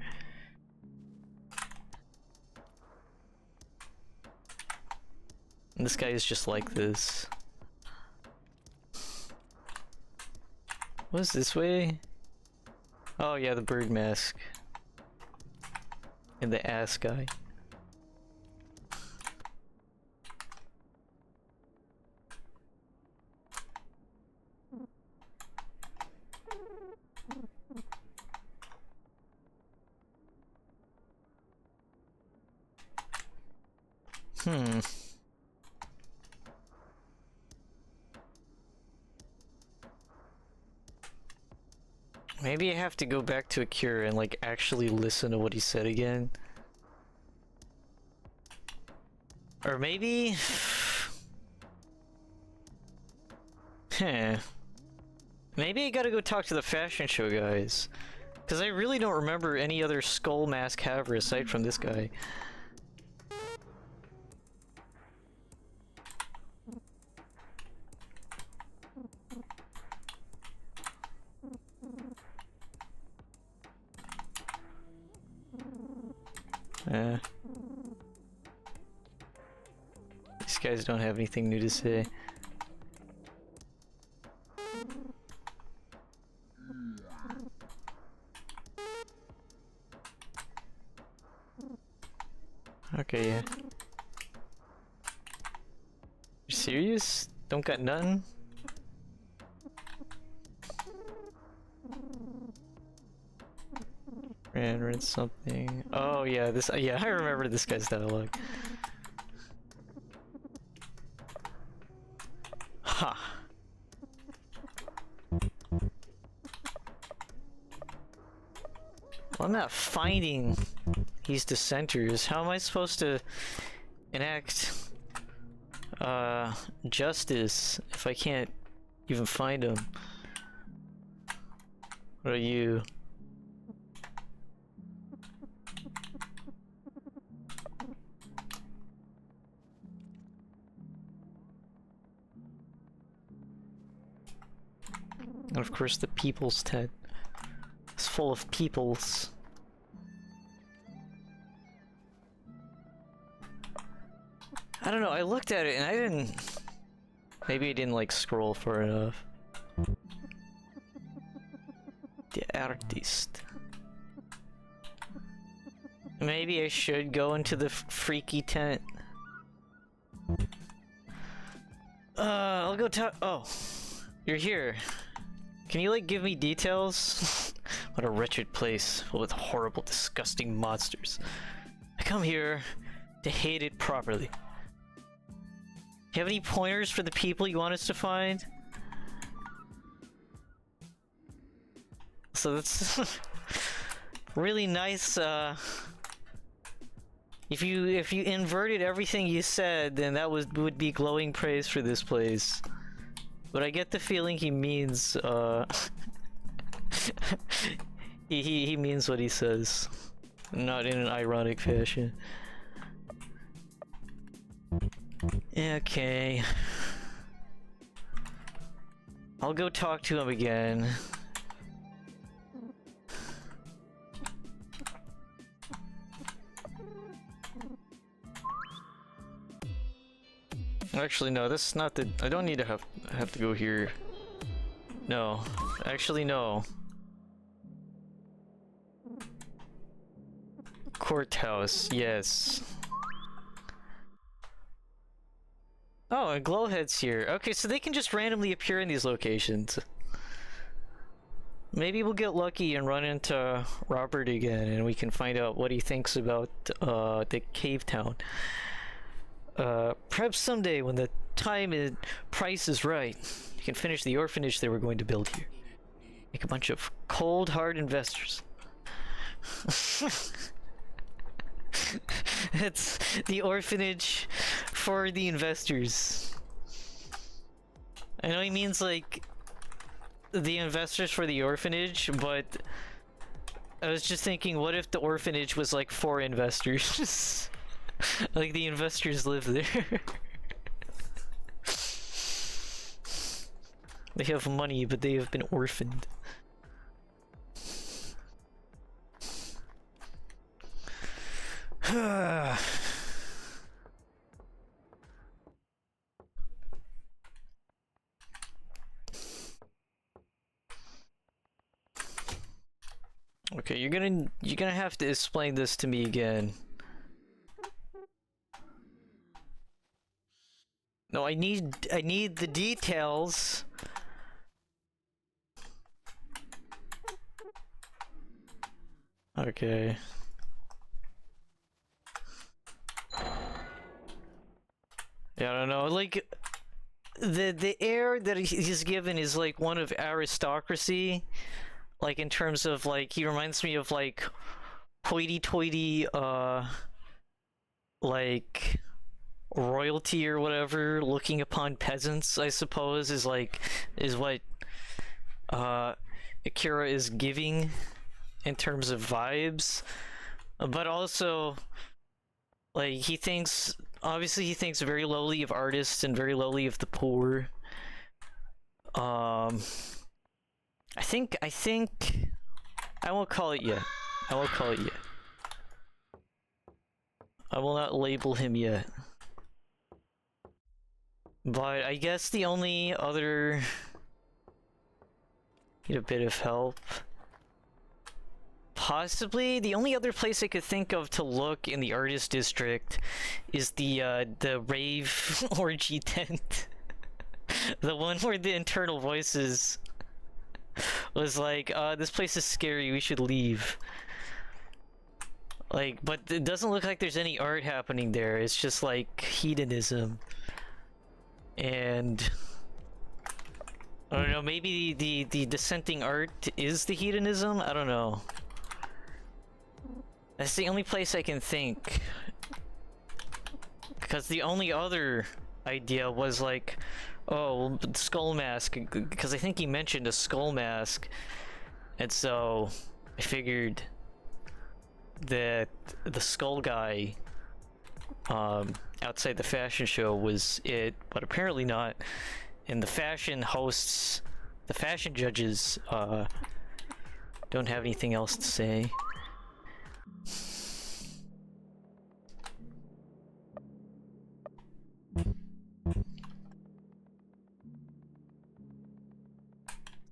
And this guy is just like this. What is this way? Oh yeah, the bird mask. And the ass guy. Maybe I have to go back to Akira and like actually listen to what he said again. Or maybe... Maybe I gotta go talk to the fashion show guys. Because I really don't remember any other skull mask haver aside from this guy. These guys don't have anything new to say. Okay, yeah. You serious? Don't got nothing? Read something. Oh yeah, this. Yeah, I remember this guy's dialogue. Ha. Well, I'm not finding these dissenters. How am I supposed to enact justice if I can't even find them? What are you? And of course the people's tent. It's full of peoples. I don't know, I looked at it and I didn't... Maybe I didn't like scroll far enough. The artist. Maybe I should go into the freaky tent. I'll go talk. Oh, you're here. Can you like give me details? What a wretched place filled with horrible, disgusting monsters. I come here to hate it properly. You have any pointers for the people you want us to find? So that's really nice. If you inverted everything you said, then that would be glowing praise for this place. But I get the feeling he means he means what he says, not in an ironic fashion. Okay. I'll go talk to him again. Actually, no, that's not the... I don't need to have to go here. No. Actually, no. Courthouse, yes. Oh, and Glowhead's here. Okay, so they can just randomly appear in these locations. Maybe we'll get lucky and run into Robert again, and we can find out what he thinks about the cave town. Perhaps someday when the time and price is right, you can finish the orphanage they were going to build here. Make a bunch of cold, hard investors. It's the orphanage for the investors. I know he means like the investors for the orphanage, but I was just thinking, what if the orphanage was like for investors? Like the investors live there. They have money, but they have been orphaned. Okay, you're gonna have to explain this to me again. No, I need the details. Okay. Yeah, I don't know, like the air that he's given is like one of aristocracy, like in terms of like he reminds me of like hoity-toity like royalty or whatever, looking upon peasants, I suppose, is what Akira is giving in terms of vibes. But also like he thinks very lowly of artists and very lowly of the poor. I think I won't call it yet. I won't call it yet. I will not label him yet. But I guess the only other... Need a bit of help. Possibly the only other place I could think of to look in the artist district is the rave orgy tent. The one where the internal voices was like, this place is scary, we should leave. Like, but it doesn't look like there's any art happening there. It's just like hedonism. And I don't know, maybe the dissenting art is the hedonism? I don't know. That's the only place I can think. Because the only other idea was like, oh, skull mask, because I think he mentioned a skull mask. And so I figured that the skull guy outside the fashion show was it, but apparently not. And the fashion hosts, the fashion judges, don't have anything else to say.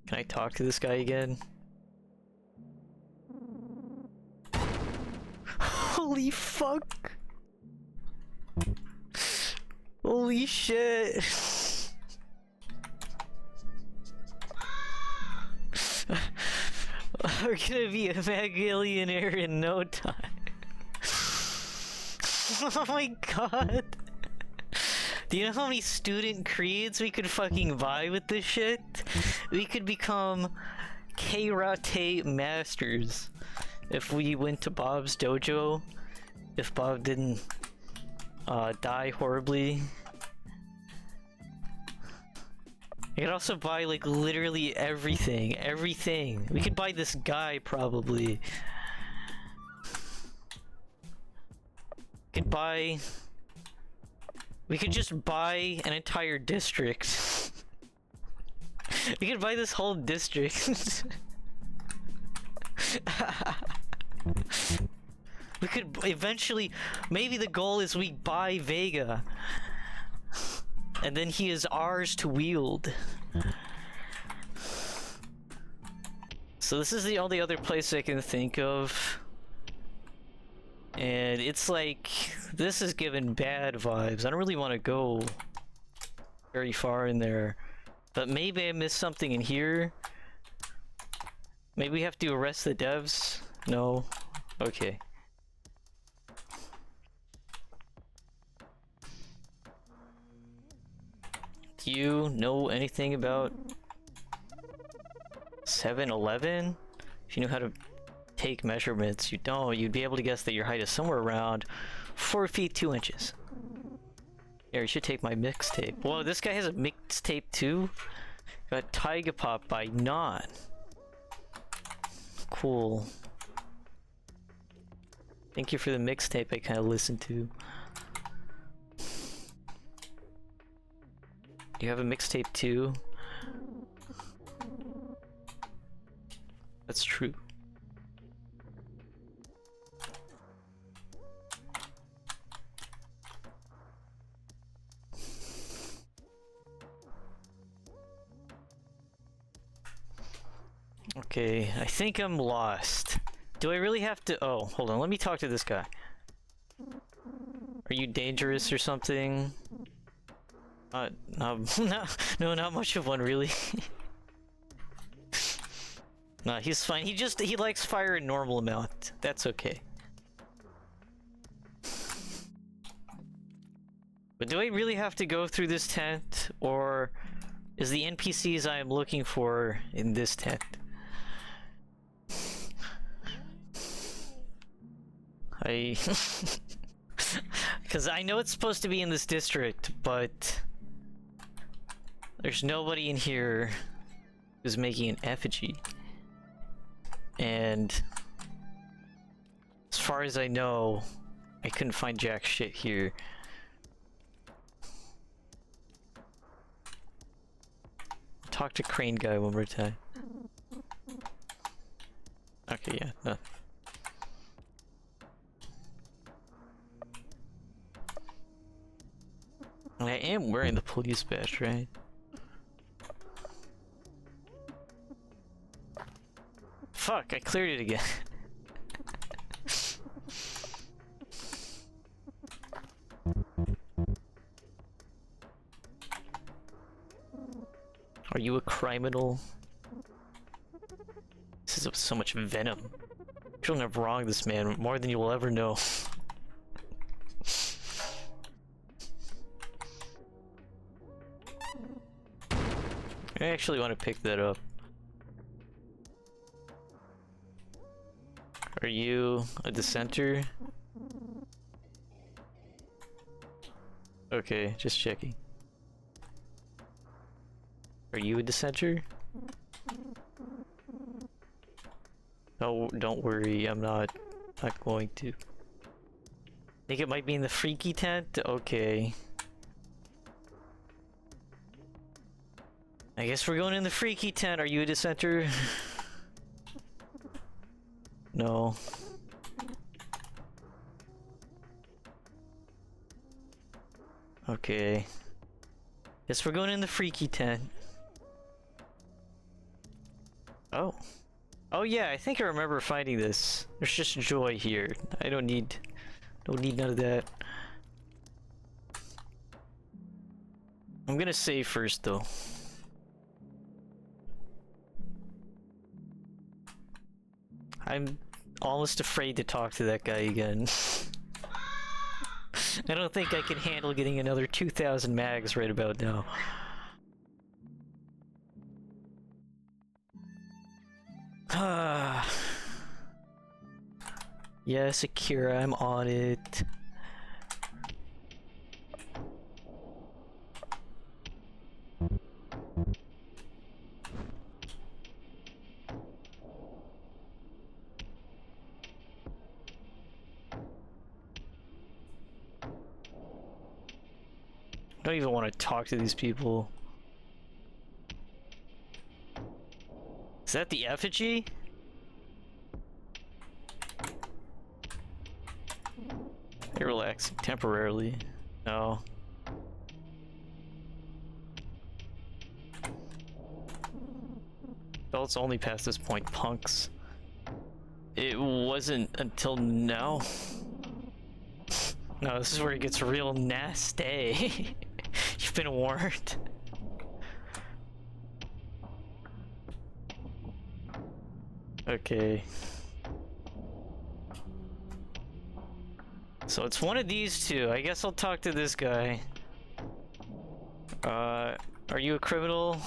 Can I talk to this guy again? Holy fuck! Holy shit! We're gonna be a megallionaire in no time. Oh my god! Do you know how many student creeds we could fucking buy with this shit? We could become karate masters if we went to Bob's dojo. If Bob didn't die horribly. We could also buy like literally everything. Everything. We could buy this guy probably. We could just buy an entire district. We could buy this whole district. We could eventually, maybe the goal is we buy Vega. And then he is ours to wield. So this is the only other place I can think of. And it's like, this is giving bad vibes. I don't really want to go very far in there. But maybe I missed something in here. Maybe we have to arrest the devs? No? Okay. Do you know anything about 7-Eleven? If you knew how to take measurements, you don't. You'd be able to guess that your height is somewhere around 4 feet 2 inches. Here, you should take my mixtape. Whoa, this guy has a mixtape too? Got Tiger Pop by Non. Cool. Thank you for the mixtape I kind of listened to. Do you have a mixtape too? That's true. Okay, I think I'm lost. Do I really have to— oh, hold on, let me talk to this guy. Are you dangerous or something? No, not much of one, really. Nah, he's fine. He likes fire a normal amount. That's okay. But do I really have to go through this tent? Or is the NPCs I am looking for in this tent? Because I know it's supposed to be in this district, but there's nobody in here who's making an effigy. And as far as I know, I couldn't find jack shit here. Talk to Crane Guy one more time. Okay, yeah, no. I am wearing the police badge, right? Fuck, I cleared it again. Are you a criminal? This is so much venom. Children have wronged this man more than you will ever know. I actually want to pick that up. Are you a dissenter? Okay, just checking. Are you a dissenter? No, don't worry, I'm not going to. Think it might be in the freaky tent? Okay. I guess we're going in the freaky tent. Are you a dissenter? No. Okay. Guess we're going in the freaky tent. Oh. Oh yeah, I think I remember finding this. There's just joy here. I don't need none of that. I'm gonna save first though. I'm almost afraid to talk to that guy again. I don't think I can handle getting another 2,000 mags right about now. Yes, Akira, I'm on it. I don't even want to talk to these people. Is that the effigy? They're relaxing temporarily. No. Adults only past this point, punks. It wasn't until now. No, this is where it gets real nasty. You've been warned. Okay. So it's one of these two. I guess I'll talk to this guy. Are you a criminal?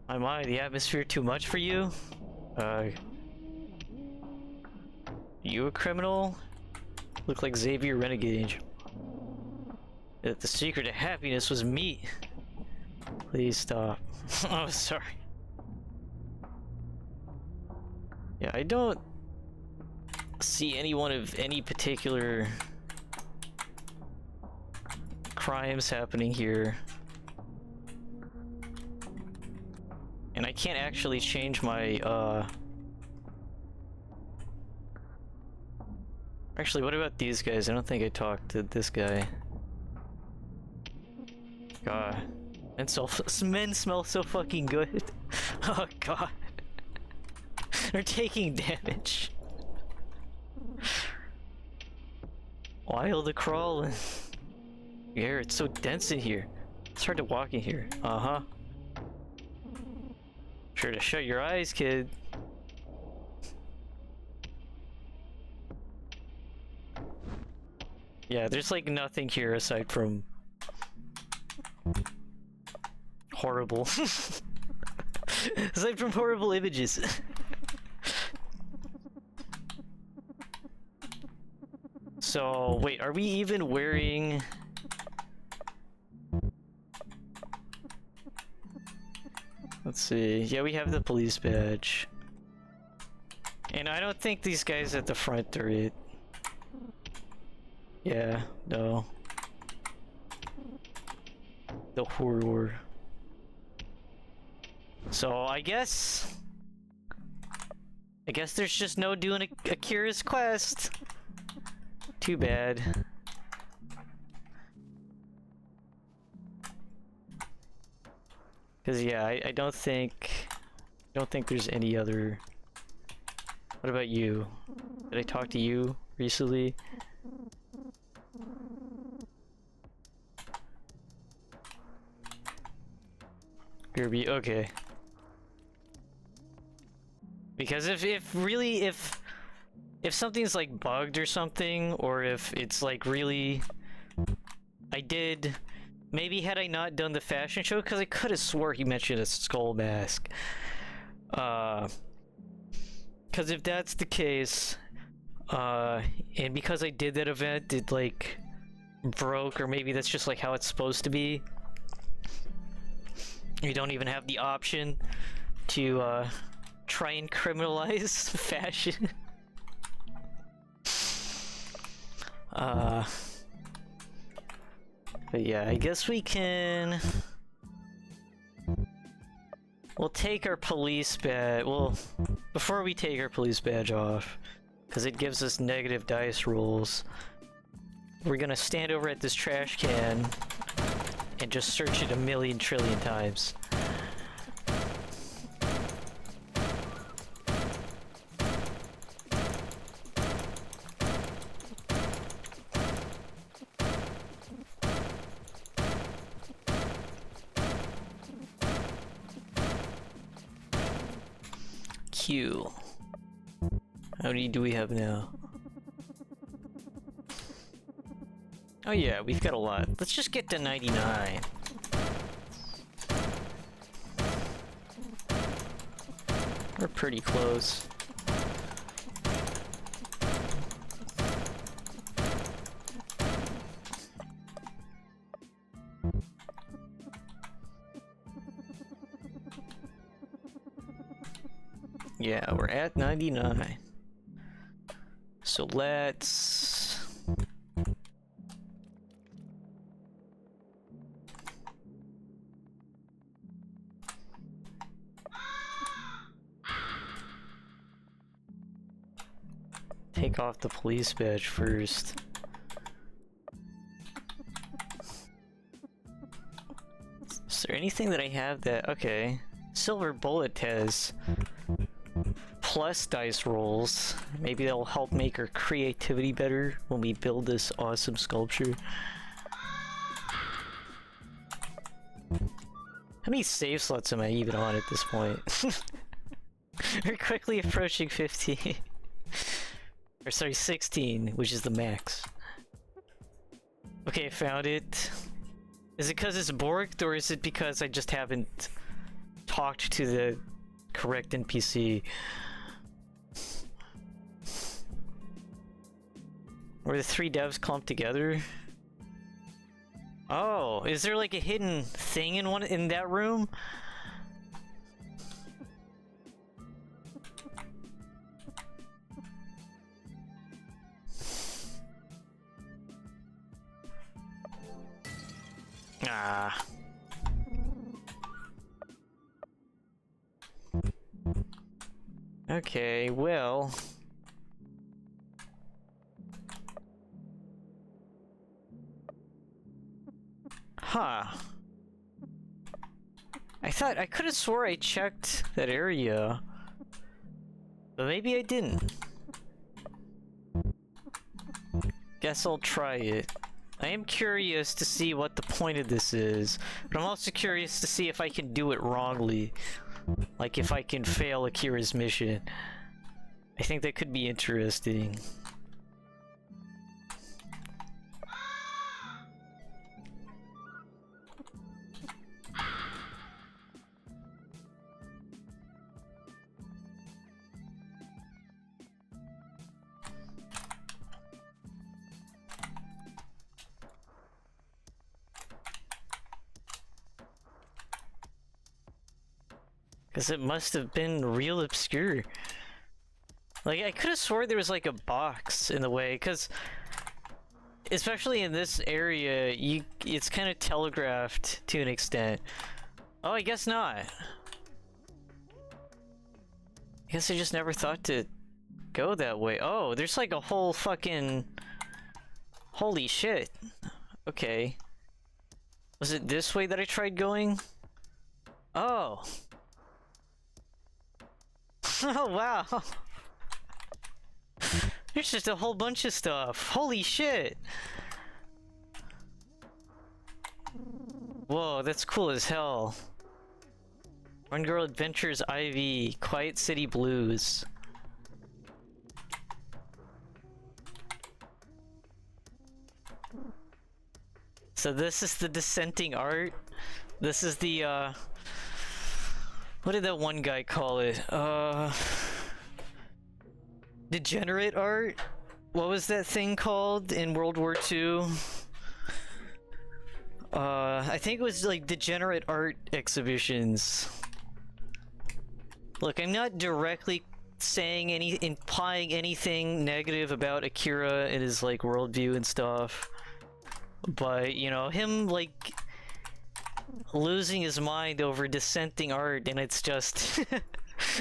Am I the atmosphere too much for you? You a criminal? Look like Xavier Renegade Angel. That the secret of happiness was meat. Please stop. Oh, sorry. Yeah, I don't see anyone of any particular crimes happening here. And I can't actually change my, Actually, what about these guys? I don't think I talked to this guy. God. Men smell so fucking good. Oh god. They're taking damage. Wild crawling. Air, it's so dense in here. It's hard to walk in here. Uh-huh. Sure to shut your eyes, kid. Yeah, there's like nothing here aside from horrible. Aside from horrible images. So, wait, are we even wearing... Let's see. Yeah, we have the police badge. And I don't think these guys at the front are it. Yeah, no. The horror. So I guess there's just no doing Akira's quest. Too bad. Cause yeah, I don't think there's any other. What about you? Did I talk to you recently? Kirby, okay. Because if something's like bugged or something, or if it's like really, maybe had I not done the fashion show, because I could have swore he mentioned a skull mask. Because if that's the case, and because I did that event, it like broke, or maybe that's just like how it's supposed to be. You don't even have the option to try and criminalize fashion. But yeah, I guess we can... We'll take our police badge... Well, before we take our police badge off, because it gives us negative dice rolls, we're gonna stand over at this trash can and just search it a million trillion times. Q. How many do we have now? Oh yeah, we've got a lot. Let's just get to 99. We're pretty close. Yeah, we're at 99. So let's... take off the police badge first. Is there anything that I have that... Okay. Silver Bullet has plus dice rolls. Maybe that'll help make our creativity better when we build this awesome sculpture. How many save slots am I even on at this point? We're quickly approaching 15. Or sorry, 16, which is the max. Okay, I found it. Is it because it's borked, or is it because I just haven't talked to the correct NPC? Were the three devs clumped together? Oh, is there like a hidden thing in that room? Ah. Okay, well... Huh. I could have swore I checked that area. But maybe I didn't. Guess I'll try it. I am curious to see what the point of this is, but I'm also curious to see if I can do it wrongly. Like if I can fail Akira's mission. I think that could be interesting. Because it must have been real obscure. Like, I could have swore there was like a box in the way, because especially in this area, it's kind of telegraphed to an extent. Oh, I guess not. I guess I just never thought to go that way. Oh, there's like a whole fucking... Holy shit. Okay. Was it this way that I tried going? Oh. Oh, wow. There's just a whole bunch of stuff. Holy shit. Whoa, that's cool as hell. One Girl Adventures IV, Quiet City Blues. So this is the dissenting art. This is the, what did that one guy call it? Degenerate art? What was that thing called in World War II? I think it was like degenerate art exhibitions. Look, I'm not directly saying implying anything negative about Akira and his like worldview and stuff. But, you know, him like losing his mind over dissenting art, and it's just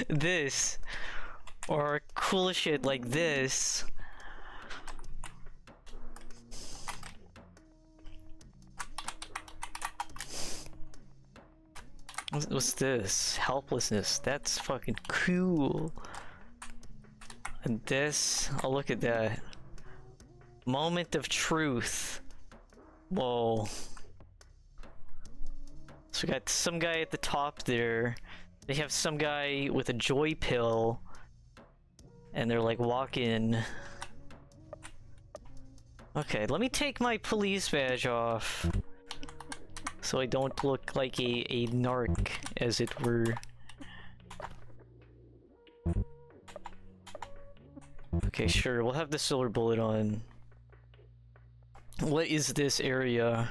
this, or cool shit like this. What's this? Helplessness. That's fucking cool. And this, oh, look at that. Moment of truth. Whoa. So we got some guy at the top there They have some guy with a joy pill, and they're like walking. Okay, let me take my police badge off, so I don't look like a narc, as it were. Okay, sure, we'll have the silver bullet on. What is this area?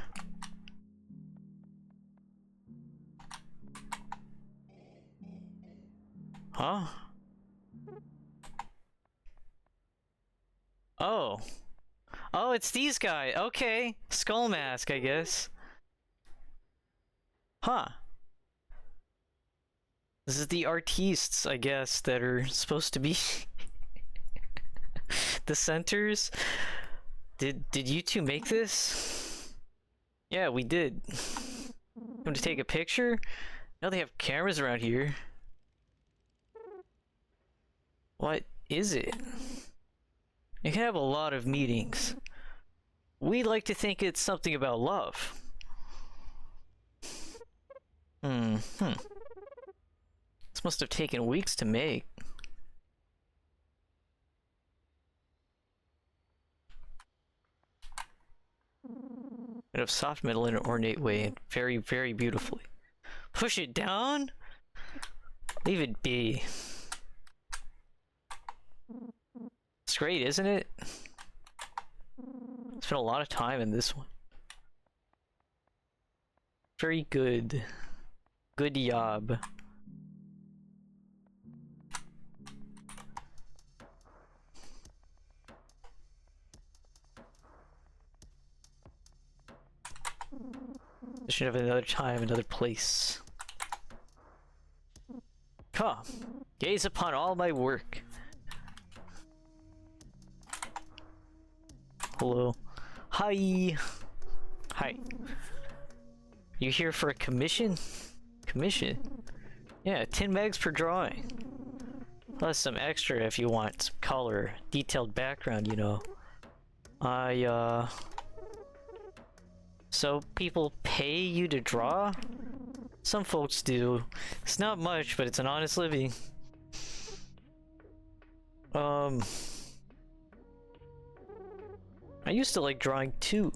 Huh? Oh. Oh, it's these guys. Okay. Skull mask, I guess. Huh. This is the artistes, I guess, that are supposed to be the centers. Did you two make this? Yeah, we did. Come to take a picture? No, they have cameras around here. What is it? You can have a lot of meetings. We like to think it's something about love. This must have taken weeks to make. Made of soft metal in an ornate way, and very, very beautifully. Push it down? Leave it be. It's great, isn't it? Spent a lot of time in this one. Very good. Good job. I should have another time, another place. Come, gaze upon all my work. Hello. Hi. Hi. You here for a commission? Commission? Yeah, 10 megs per drawing. Plus some extra if you want some color, detailed background, you know. So people pay you to draw? Some folks do. It's not much, but it's an honest living. I used to like drawing too.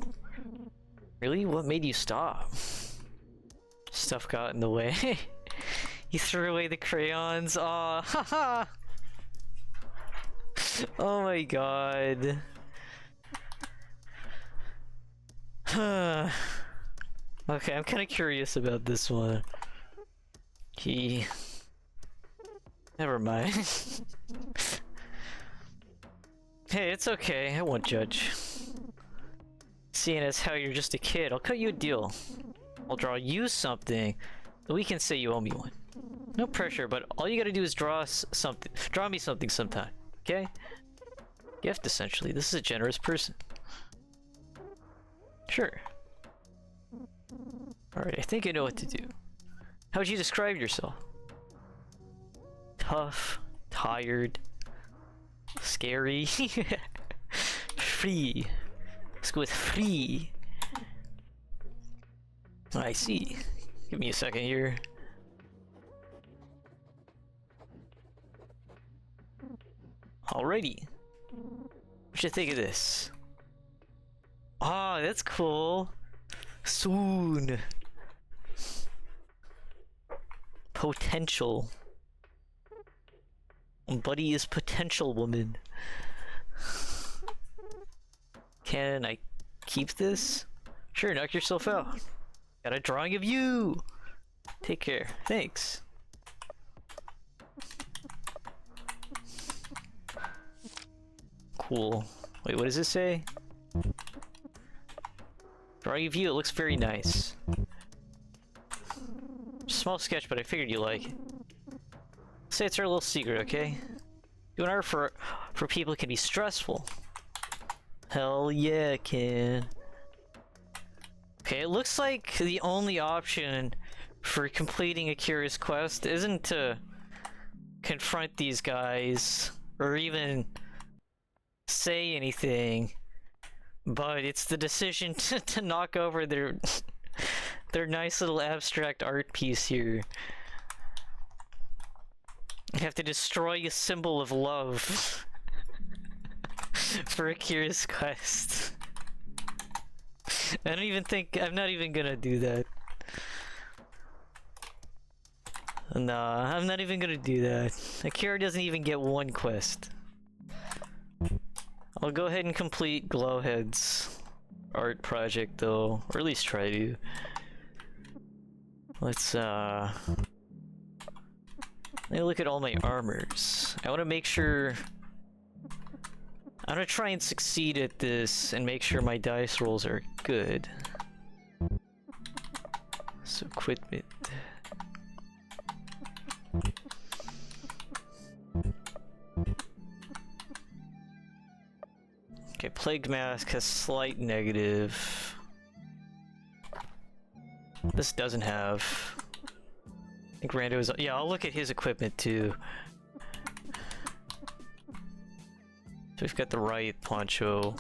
Really? What made you stop? Stuff got in the way. You threw away the crayons. Aw, haha. Oh my god. Okay, I'm kind of curious about this one. Never mind. Hey, it's okay. I won't judge. Seeing as how you're just a kid, I'll cut you a deal. I'll draw you something, we can say you owe me one. No pressure, but all you gotta do is draw something. Draw me something sometime, okay? Gift, essentially. This is a generous person. Sure. Alright, I think I know what to do. How would you describe yourself? Tough, tired, scary, free. Let's go with free. I see. Give me a second here. Alrighty. What you think of this? Ah, that's cool. Soon. Potential. Buddy is potential woman. Can I keep this? Sure, knock yourself out. Got a drawing of you. Take care. Thanks. Cool. Wait, what does this say? Drawing of you, it looks very nice. Small sketch, but I figured you like it. Say it's our little secret, okay? Doing art for people can be stressful. Hell yeah, it can. Okay, it looks like the only option for completing a curious quest isn't to confront these guys or even say anything, but it's the decision to knock over their nice little abstract art piece here. I have to destroy a symbol of love for Akira's quest. I don't even think, I'm not even gonna do that. Nah, I'm not even gonna do that. Akira doesn't even get one quest. I'll go ahead and complete Glowhead's art project though, or at least try to. Let's let me look at all my armors. I want to make sure, I'm gonna try and succeed at this and make sure my dice rolls are good. So equipment. Okay, Plague Mask has slight negative. This doesn't have. I think Rando is. Yeah, I'll look at his equipment too. So we've got the right poncho.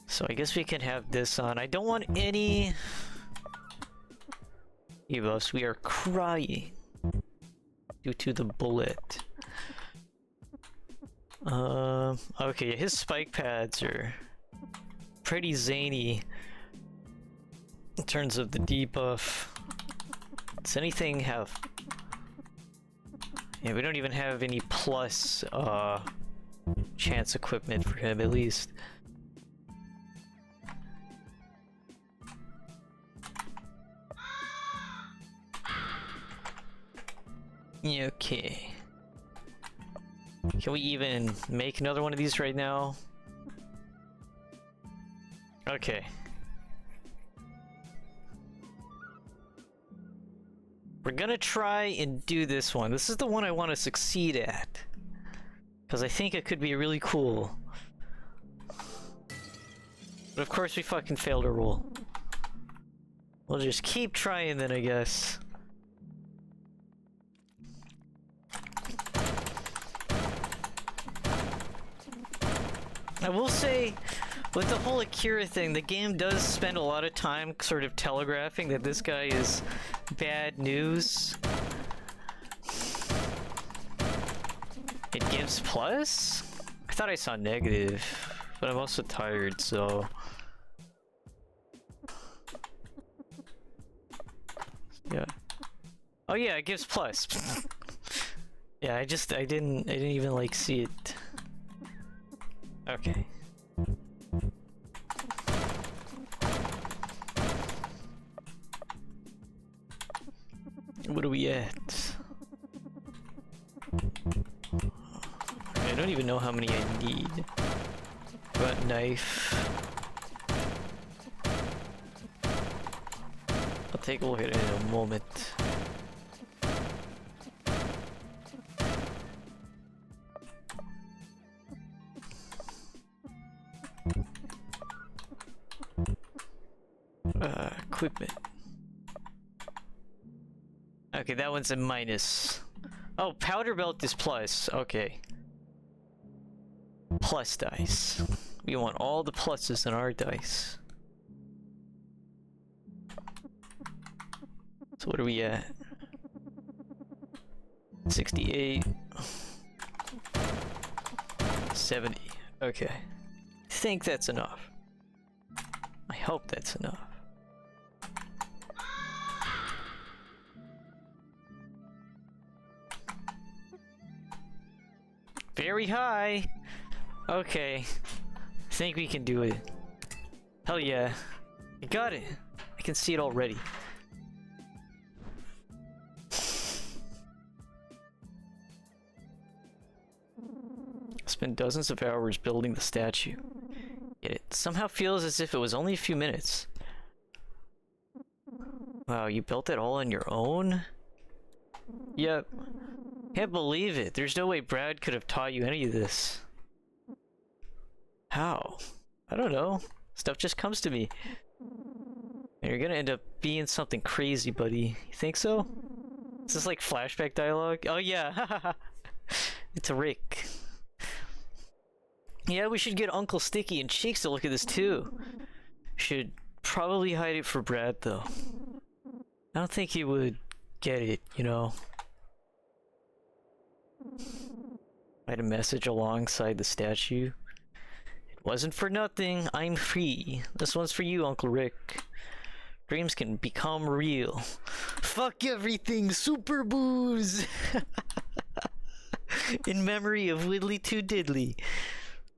So I guess we can have this on. I don't want any debuffs. We are crying due to the bullet. Okay, his spike pads are pretty zany in terms of the debuff. Does anything have... Yeah, we don't even have any plus chance equipment for him, at least. Okay. Can we even make another one of these right now? Okay. We're gonna try and do this one. This is the one I want to succeed at, because I think it could be really cool. But of course we fucking failed to roll. We'll just keep trying then, I guess. I will say, with the whole Akira thing, the game does spend a lot of time sort of telegraphing that this guy is bad news. It gives plus? I thought I saw negative, but I'm also tired, so... Yeah. Oh yeah, it gives plus. Yeah, I didn't even like see it. Okay. What are we at? I don't even know how many I need. Got knife. I'll take a look at it in a moment. Equipment. Okay, that one's a minus. Oh, powder belt is plus. Okay. Plus dice. We want all the pluses in our dice. So what are we at? 68. 70. Okay. I think that's enough. I hope that's enough. Very high! Okay. I think we can do it. Hell yeah. I got it! I can see it already. Spent dozens of hours building the statue. Yet it somehow feels as if it was only a few minutes. Wow, you built it all on your own? Yep. Can't believe it. There's no way Brad could have taught you any of this. How? I don't know. Stuff just comes to me. And you're gonna end up being something crazy, buddy. You think so? Is this like flashback dialogue? Oh yeah, it's a Rick. Yeah, we should get Uncle Sticky and Cheeks to look at this too. Should probably hide it for Brad though. I don't think he would get it, you know. Write a message alongside the statue. It wasn't for nothing, I'm free. This one's for you, Uncle Rick. Dreams can become real. Fuck everything, super booze! In memory of Widdly Too Diddly.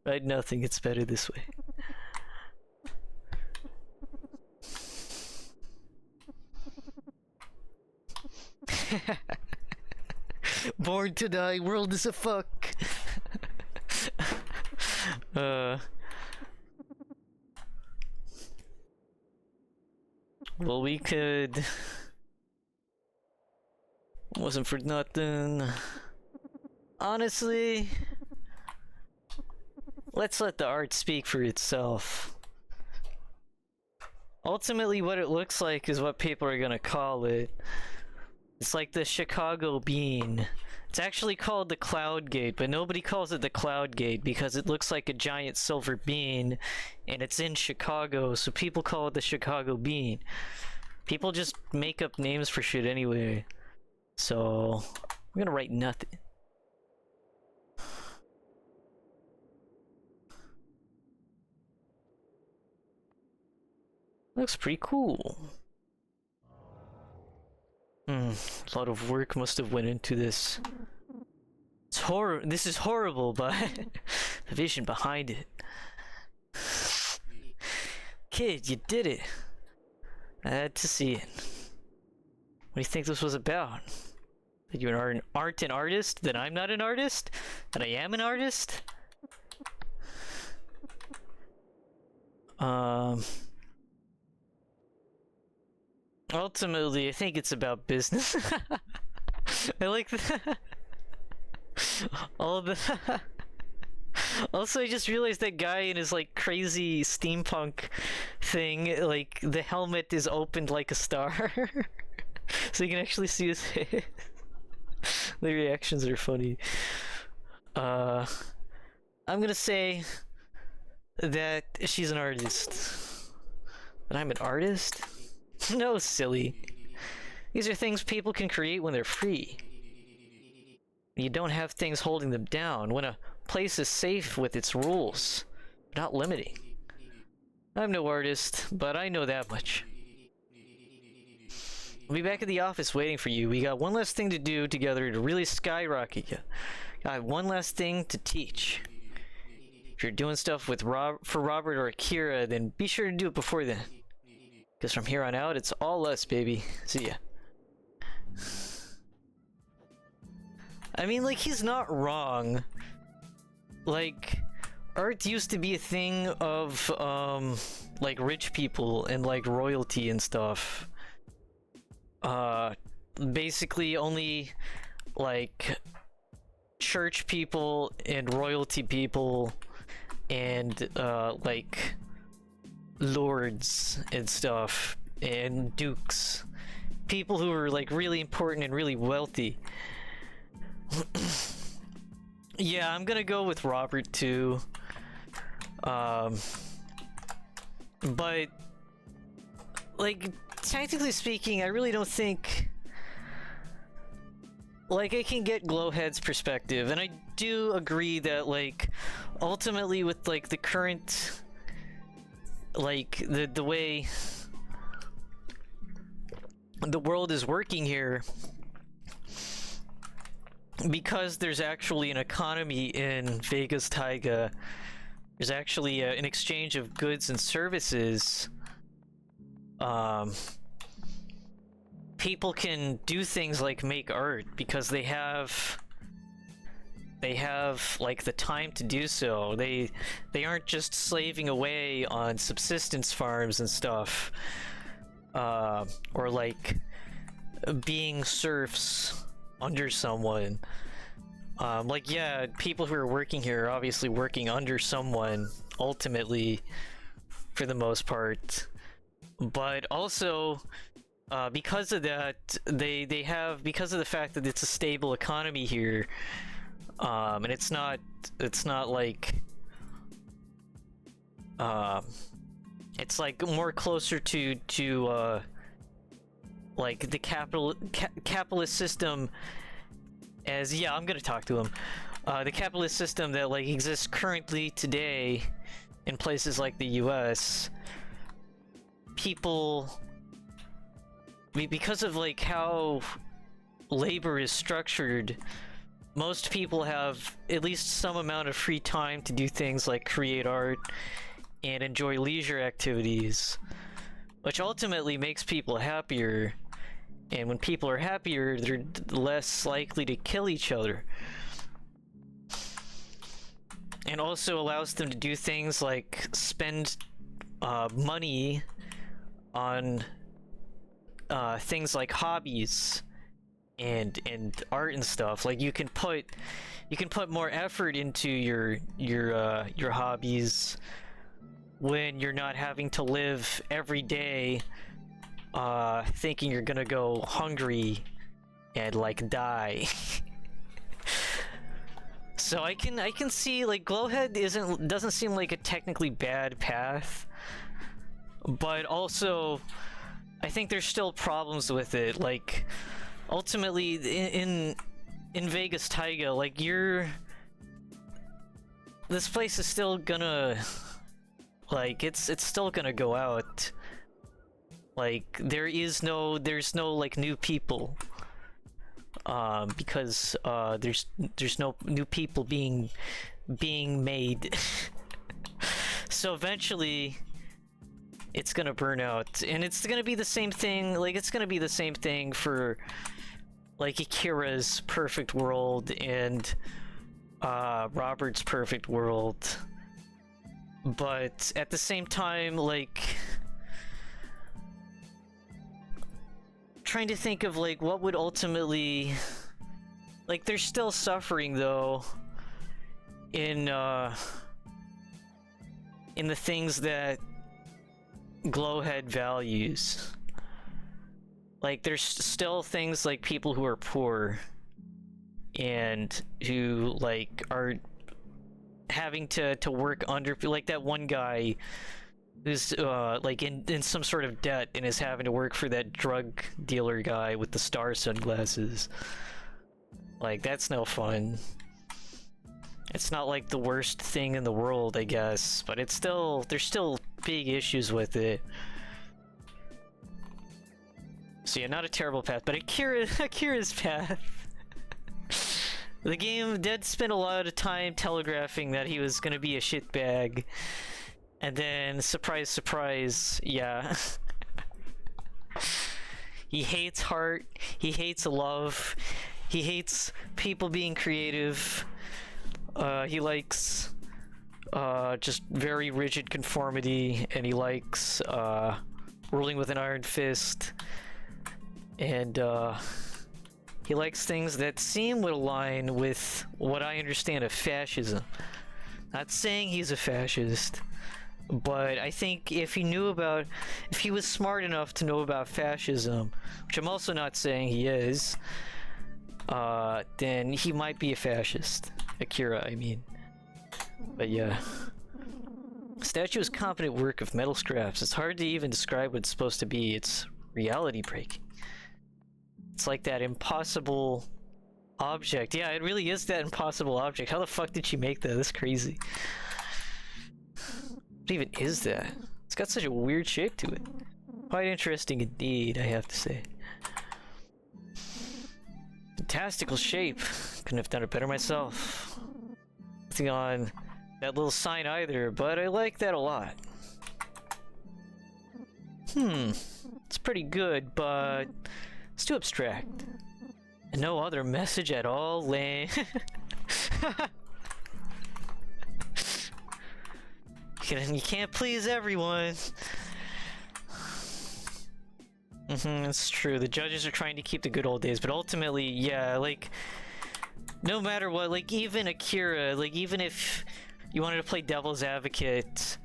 Right, nothing, it's better this way. Born to die, world is a fuck. Well, we could... Wasn't for nothing. Honestly, let's let the art speak for itself. Ultimately, what it looks like is what people are gonna call it. It's like the Chicago bean. It's actually called the Cloud Gate, but nobody calls it the Cloud Gate because it looks like a giant silver bean, and it's in Chicago, so people call it the Chicago bean. People just make up names for shit anyway. So, I'm gonna write nothing. Looks pretty cool. A lot of work must have went into this. This is horrible, but the vision behind it. Kid, you did it. I had to see it. What do you think this was about? That you aren't an artist? That I'm not an artist? That I am an artist? Ultimately, I think it's about business. I like that. All of the... Also, I just realized that guy in his, like, crazy steampunk thing, like, the helmet is opened like a star. So you can actually see his face. The reactions are funny. I'm gonna say that she's an artist. That I'm an artist? No, silly. These are things people can create when they're free. You don't have things holding them down. When a place is safe with its rules, not limiting. I'm no artist, but I know that much. I'll be back at the office waiting for you. We got one last thing to do together to really skyrocket you. Got one last thing to teach. If you're doing stuff with for Robert or Akira, then be sure to do it before then. Because from here on out, it's all us, baby. See ya. I mean, like, he's not wrong. Like, art used to be a thing of, like, rich people and, like, royalty and stuff. Basically only, like, church people and royalty people and, like, lords and stuff, and dukes. People who were, like, really important and really wealthy. Yeah, I'm gonna go with Robert too. But like, technically speaking, I really don't think, like, I can get Glowhead's perspective, and I do agree that, like, ultimately with, like, the current, like, the way the world is working here, because there's actually an economy in Vegas Taiga, there's actually an exchange of goods and services. People can do things like make art because they have like the time to do so. They aren't just slaving away on subsistence farms and stuff, or like being serfs under someone. Like, yeah, people who are working here are obviously working under someone, ultimately, for the most part. But also, because of that, they have, because of the fact that it's a stable economy here, and it's not like, It's like more closer to like the capitalist system as, yeah, I'm gonna talk to him. The capitalist system that like exists currently today in places like the US. People, because of like how labor is structured, most people have at least some amount of free time to do things like create art and enjoy leisure activities, which ultimately makes people happier. And when people are happier, they're less likely to kill each other. And also allows them to do things like spend money on things like hobbies and art and stuff. Like you can put more effort into your hobbies when you're not having to live every day thinking you're gonna go hungry and like die. So I can see like Glowhead doesn't seem like a technically bad path, but also I think there's still problems with it. Like ultimately in Vegas Taiga, like this place is still gonna, like, it's still gonna go out. Like there's no like new people, because there's no new people being made. So eventually it's gonna burn out, and it's gonna be the same thing. Like it's gonna be the same thing for like Akira's Perfect World and Robert's Perfect World. But at the same time, like, trying to think of like what would ultimately, like, they're still suffering though in the things that Glowhead values. Like there's still things like people who are poor and who like are having to work under, like that one guy who's like in some sort of debt and is having to work for that drug dealer guy with the star sunglasses. Like that's no fun. It's not like the worst thing in the world, I guess, but it's still, there's still big issues with it. So yeah, not a terrible path, but Akira's path. The game did spend a lot of time telegraphing that he was gonna be a shitbag. And then, surprise, surprise, yeah. He hates heart, he hates love, he hates people being creative. He likes just very rigid conformity, and he likes ruling with an iron fist. And he likes things that seem to align with what I understand of fascism. Not saying he's a fascist, but I think if he was smart enough to know about fascism, which I'm also not saying he is, then he might be a fascist. Akira, I mean. But yeah. Statue is competent work of metal scraps. It's hard to even describe what it's supposed to be. It's reality breaking. It's like that impossible object. Yeah, it really is that impossible object. How the fuck did she make that? That's crazy. What even is that? It's got such a weird shape to it. Quite interesting indeed, I have to say. Fantastical shape. Couldn't have done it better myself. Nothing on that little sign either, but I like that a lot. It's pretty good, but it's too abstract. And no other message at all, lame. You can't please everyone. That's true. The judges are trying to keep the good old days, but ultimately, yeah, like, no matter what, like, even Akira, like, even if you wanted to play devil's advocate,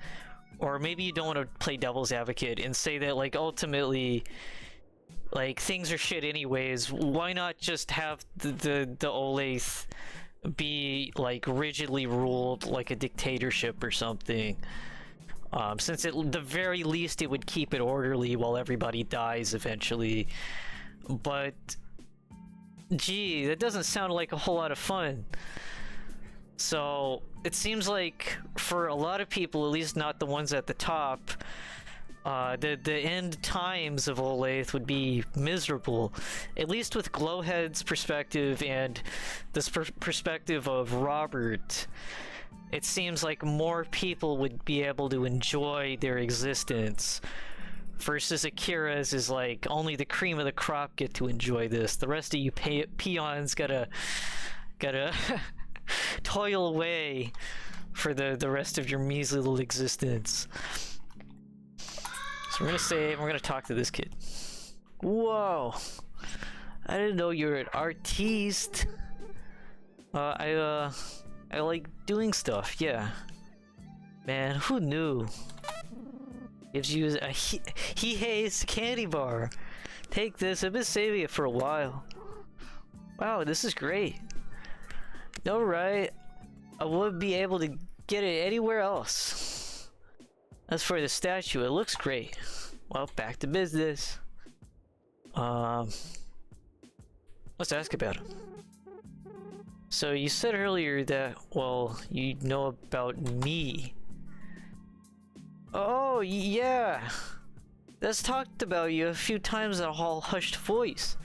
or maybe you don't want to play devil's advocate and say that, like, ultimately, like, things are shit anyways, why not just have the Olathe be, like, rigidly ruled like a dictatorship or something? Since at the very least it would keep it orderly while everybody dies eventually. But, gee, that doesn't sound like a whole lot of fun. So, it seems like for a lot of people, at least not the ones at the top, the end times of Olathe would be miserable. At least with Glowhead's perspective and this perspective of Robert, it seems like more people would be able to enjoy their existence. Versus Akira's is like, only the cream of the crop get to enjoy this. The rest of you peons gotta toil away for the rest of your measly little existence. So we're gonna save, we're gonna talk to this kid. Whoa! I didn't know you're an artiste. I like doing stuff, yeah. Man, who knew? Gives you a he hates candy bar. Take this, I've been saving it for a while. Wow, this is great. No, right? I wouldn't be able to get it anywhere else. As for the statue, it looks great. Well, back to business. Let's ask about him. So you said earlier that, well, you know about me. Oh, yeah. That's talked about you a few times in a all hushed voice.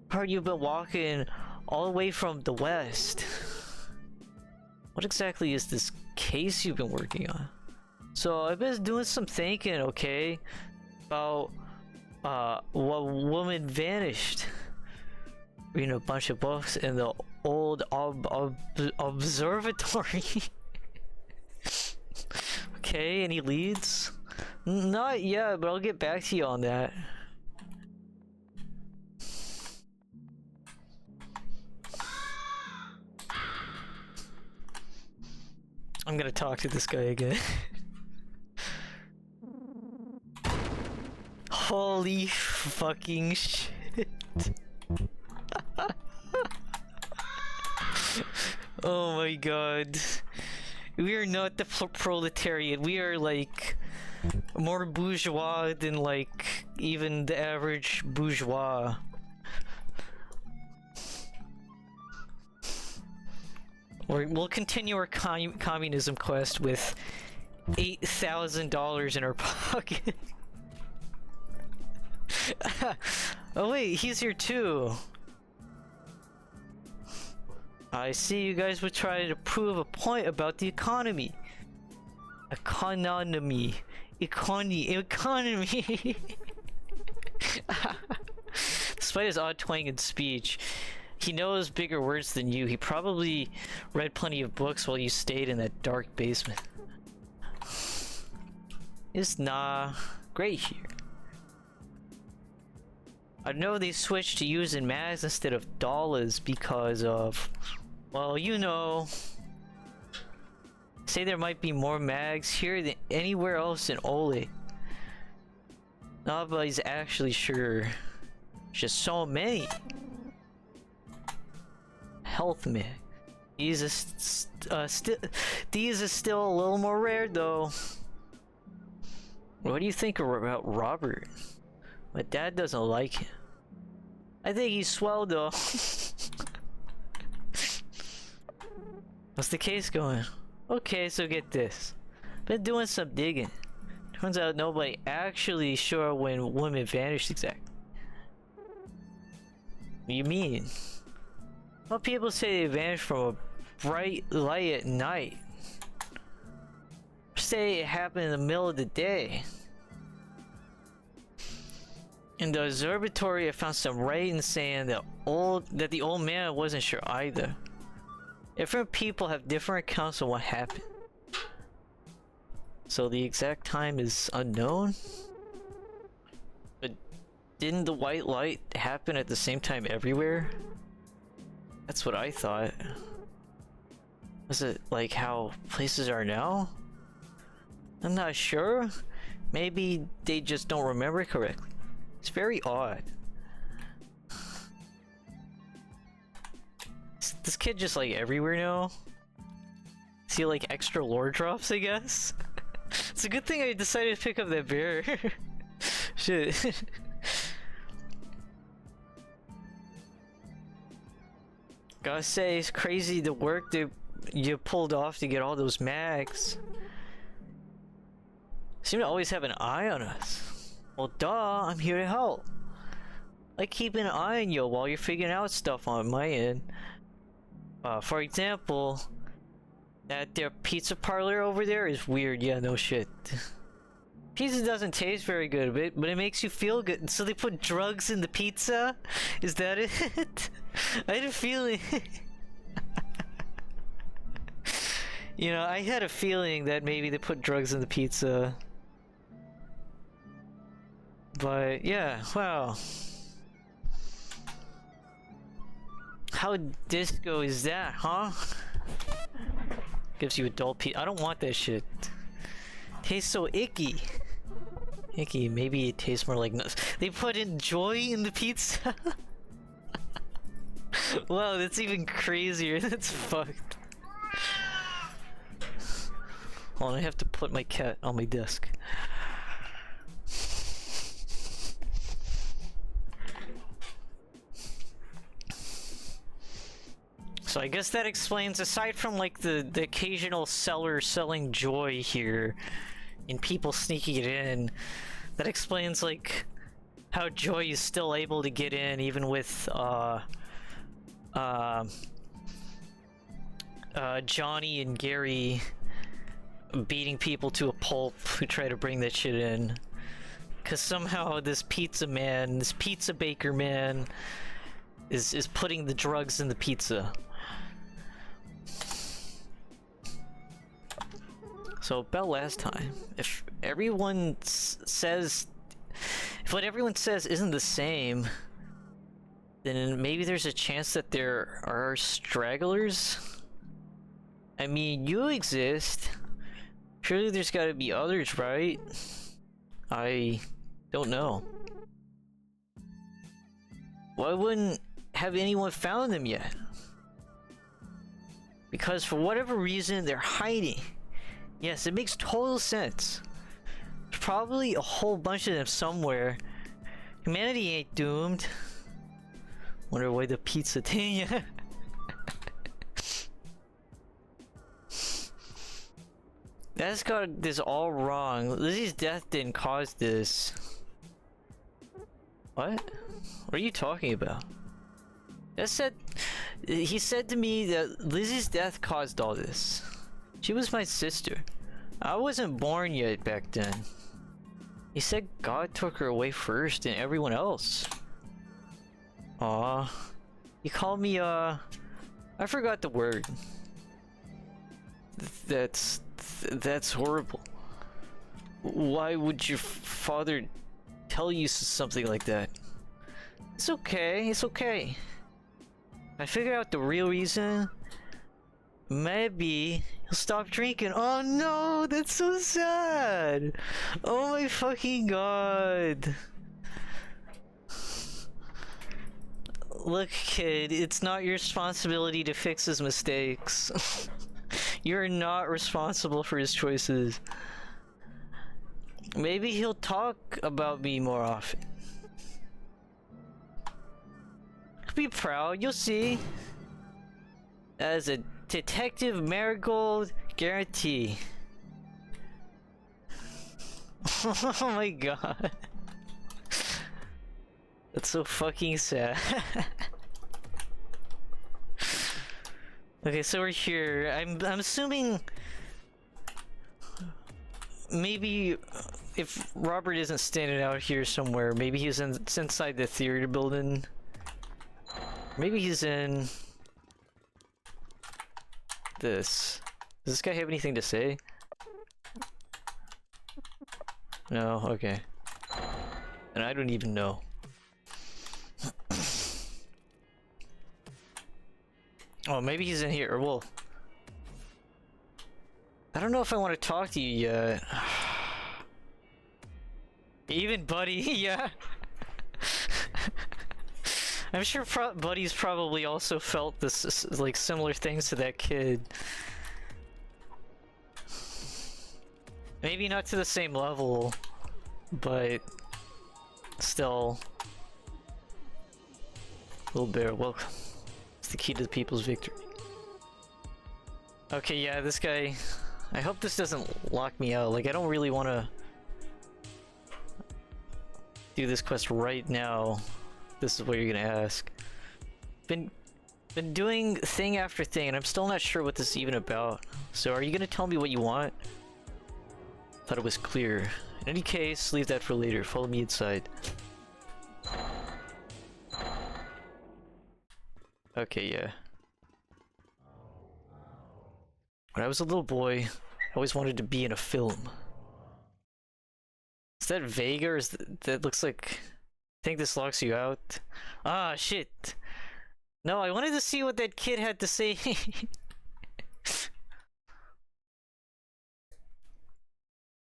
Heard you've been walking all the way from the west. What exactly is this case you've been working on? So I've been doing some thinking, okay, about what woman vanished. Reading a bunch of books in the old observatory. Okay, any leads? Not yet, but I'll get back to you on that. I'm gonna talk to this guy again. Holy fucking shit. Oh my god. We are not the proletariat. We are like more bourgeois than like even the average bourgeois. We'll continue our communism quest with $8,000 in our pocket. Oh wait, he's here too. I see you guys were trying to prove a point about the economy. Economy. Despite his odd twang in speech, he knows bigger words than you. He probably read plenty of books while you stayed in that dark basement. It's great here. I know they switched to using mags instead of dollars because of, well, you know, say there might be more mags here than anywhere else in Ole. Nobody's actually sure. Just so many. Health mag. These are still a little more rare though. What do you think about Robert? My dad doesn't like him. I think he's swell though. What's the case going? Okay, so get this. Been doing some digging. Turns out nobody actually sure when women vanished exactly. What do you mean? Well, people say they vanished from a bright light at night. Say it happened in the middle of the day. In the observatory, I found some writing saying that the old man wasn't sure either. Different people have different accounts of what happened. So the exact time is unknown? But didn't the white light happen at the same time everywhere? That's what I thought. Was it like how places are now? I'm not sure. Maybe they just don't remember correctly. It's very odd. Is this kid just like everywhere now? Is he like extra lore drops, I guess? It's a good thing I decided to pick up that bear. Shit. Gotta say, it's crazy the work that you pulled off to get all those mags. Seem to always have an eye on us. Well, duh, I'm here to help. I keep an eye on you while you're figuring out stuff on my end. For example, that their pizza parlor over there is weird. Yeah, no shit. Pizza doesn't taste very good, but it makes you feel good. So they put drugs in the pizza? Is that it? I had a feeling. You know, I had a feeling that maybe they put drugs in the pizza. But yeah, wow. How disco is that, huh? Gives you adult pizza. I don't want that shit. Tastes so icky. Icky, maybe it tastes more like nuts. They put in joy in the pizza? Wow, that's even crazier. That's fucked. Hold on, I have to put my cat on my desk. So I guess that explains, aside from like the occasional seller selling joy here and people sneaking it in, that explains like how Joy is still able to get in even with Johnny and Gary beating people to a pulp who try to bring that shit in. Cause somehow this pizza man, this pizza baker man is putting the drugs in the pizza. So about last time, if everyone says, if what everyone says isn't the same, then maybe there's a chance that there are stragglers. I mean, you exist. Surely there's got to be others, right? I don't know. Why wouldn't have anyone found them yet? Because for whatever reason, they're hiding. Yes, it makes total sense. There's probably a whole bunch of them somewhere. Humanity ain't doomed. Wonder why the pizza thing, yeah. That's got this all wrong. Lizzie's death didn't cause this. What? What are you talking about? He said to me that Lizzie's death caused all this. She was my sister. I wasn't born yet back then. He said God took her away first and everyone else. Aw. He called me, I forgot the word. That's horrible. Why would your father tell you something like that? It's okay, it's okay. I figured out the real reason. Maybe he'll stop drinking. Oh no, that's so sad. Oh my fucking god. Look, kid, it's not your responsibility to fix his mistakes. You're not responsible for his choices. Maybe he'll talk about me more often. Be proud, you'll see. As a Detective Marigold guarantee. Oh my god. That's so fucking sad. Okay, so we're here. I'm assuming maybe if Robert isn't standing out here somewhere, maybe he's inside the theater building. Maybe he's in this. Does this guy have anything to say? No, okay. And I don't even know. Oh, maybe he's in here, or well... I don't know if I want to talk to you yet. Even Buddy, yeah. I'm sure Buddy's probably also felt this, like, similar things to that kid. Maybe not to the same level, but still. Little bear, welcome. It's the key to the people's victory. Okay, yeah, this guy... I hope this doesn't lock me out. Like, I don't really want to do this quest right now. This is what you're gonna ask. Been doing thing after thing, and I'm still not sure what this is even about. So are you gonna tell me what you want? Thought it was clear. In any case, leave that for later. Follow me inside. Okay, yeah. When I was a little boy, I always wanted to be in a film. Is that Vega, or is that looks like... I think this locks you out. Ah, shit! No, I wanted to see what that kid had to say.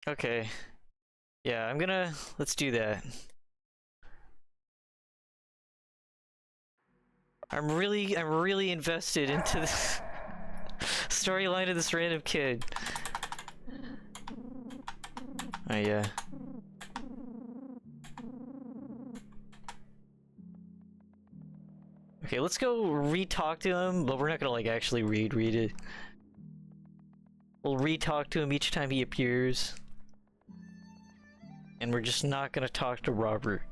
Okay. Yeah, let's do that. I'm really invested into this storyline of this random kid. Oh yeah. Okay, let's go re-talk to him, but we're not gonna like actually read it. We'll re-talk to him each time he appears. And we're just not gonna talk to Robert.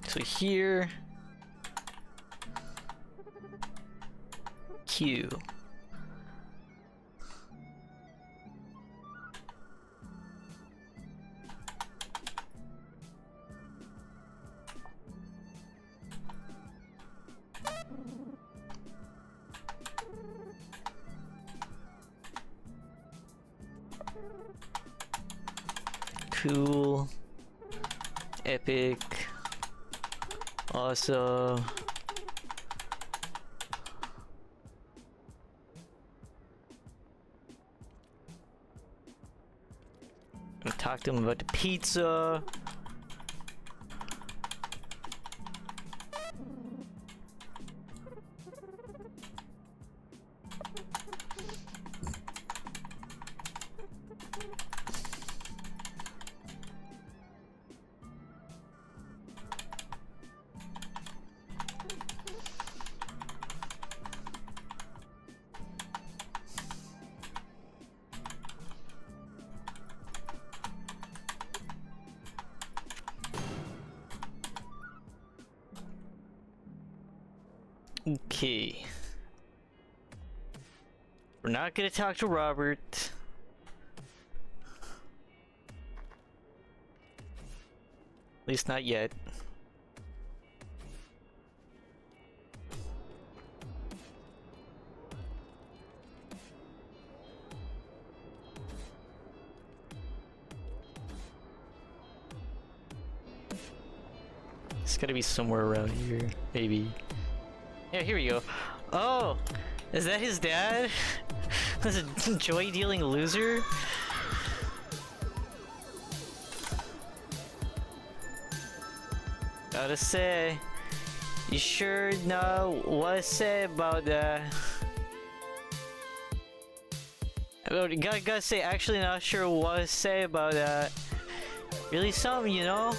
So here... Q. Cool. Epic. Awesome. I'm gonna talk to him about the pizza. Okay. We're not gonna talk to Robert. At least not yet. It's gotta be somewhere around here, maybe. Yeah, here we go. Oh! Is that his dad? That's a joy-dealing loser? Gotta say, you sure know what to say about that. Gotta say, actually not sure what to say about that. Really something, you know?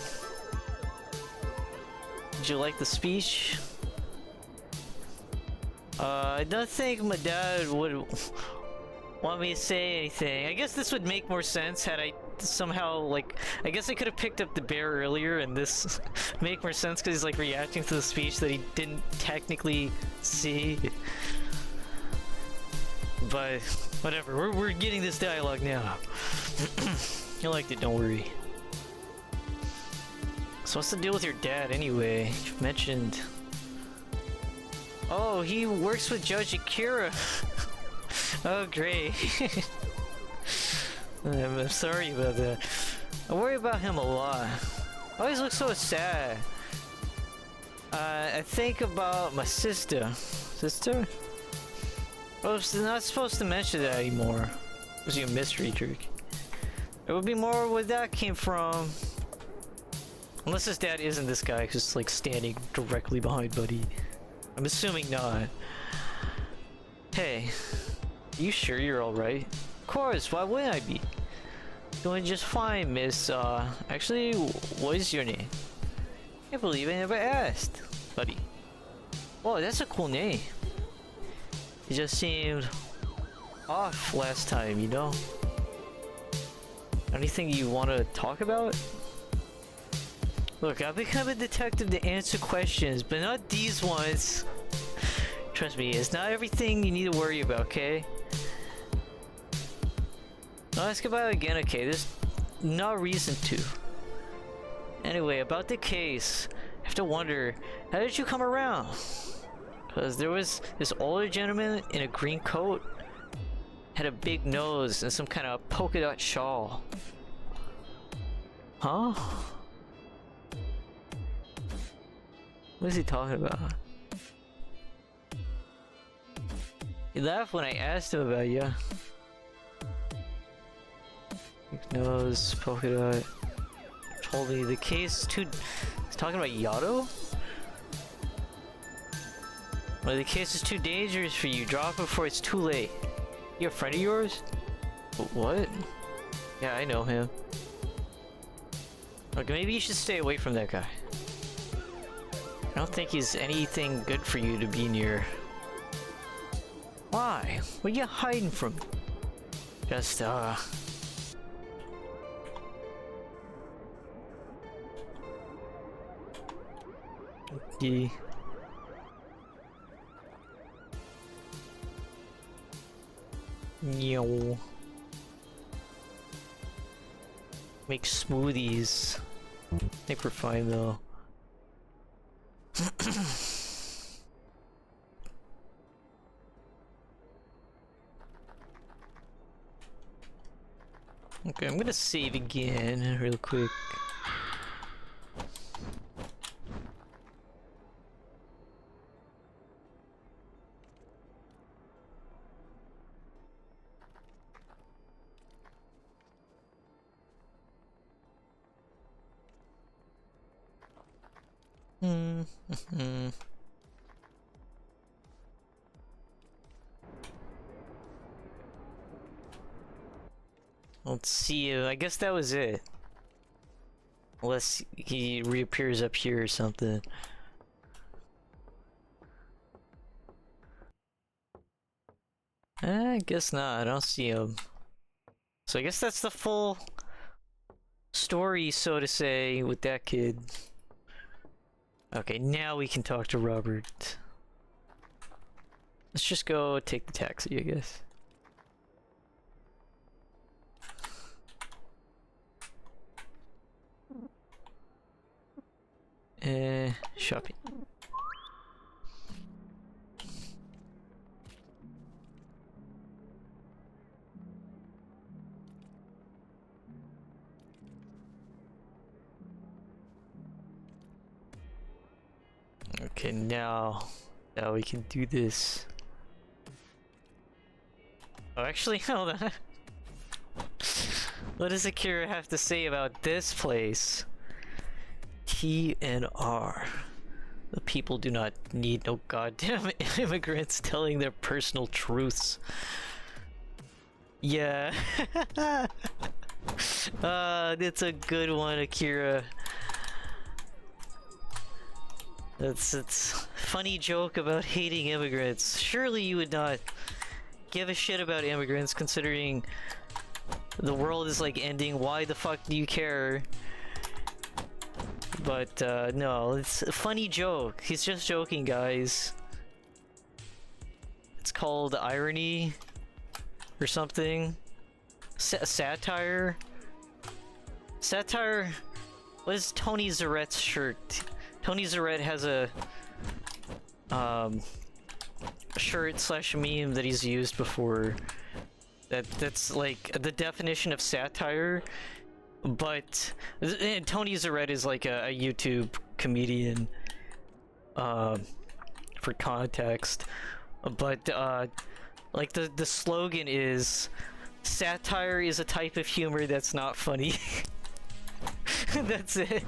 Did you like the speech? I don't think my dad would want me to say anything. I guess this would make more sense had I somehow, like... I guess I could have picked up the bear earlier and this make more sense because he's like reacting to the speech that he didn't technically see. But, whatever. We're getting this dialogue now. You liked it, don't worry. So what's the deal with your dad anyway? You've mentioned... Oh, he works with Judge Akira. Oh, great. I'm sorry about that. I worry about him a lot. I always look so sad. I think about my sister. Sister? Oh, I'm not supposed to mention that anymore. Was he a mystery trick? There would be more where that came from. Unless his dad isn't this guy who's like standing directly behind Buddy. I'm assuming not. Hey, you sure you're alright? Of course, why wouldn't I be? Doing just fine, miss. Actually, what is your name? Can't believe I never asked, buddy. Whoa, that's a cool name. It just seemed off last time, you know? Anything you want to talk about? Look, I've become a detective to answer questions, but not these ones. Trust me, it's not everything you need to worry about, okay? I'll ask about it again, okay? There's no reason to. Anyway, about the case, I have to wonder, how did you come around? Because there was this older gentleman in a green coat, had a big nose and some kind of polka dot shawl. Huh? What is he talking about? He laughed when I asked him about you. Big nose, polka dot. Told me the case is too... He's talking about Yato? Well, the case is too dangerous for you. Drop it before it's too late. You a friend of yours? What? Yeah, I know him. Look, maybe you should stay away from that guy. I don't think he's anything good for you to be near. Why? What are you hiding from? Just, Okay. Yo. Make smoothies. I think we're fine though. Okay, I'm gonna save again real quick. Let's see. I guess that was it. Unless he reappears up here or something. I guess not. I don't see him. So I guess that's the full story, so to say, with that kid. Okay, now we can talk to Robert. Let's just go take the taxi, I guess. Shopping. Okay, now we can do this. Oh, actually, hold on. What does Akira have to say about this place? TNR. The people do not need no goddamn immigrants telling their personal truths. Yeah. That's a good one, Akira. It's funny joke about hating immigrants. Surely you would not give a shit about immigrants considering the world is like ending. Why the fuck do you care? But no, it's a funny joke. He's just joking, guys. It's called irony or something. Satire. Satire. What is Tony Zaret's shirt? Tony Zaret has a shirt slash meme that he's used before. That's like the definition of satire. But Tony Zaret is like a YouTube comedian, for context. But like the slogan is, satire is a type of humor that's not funny. That's it.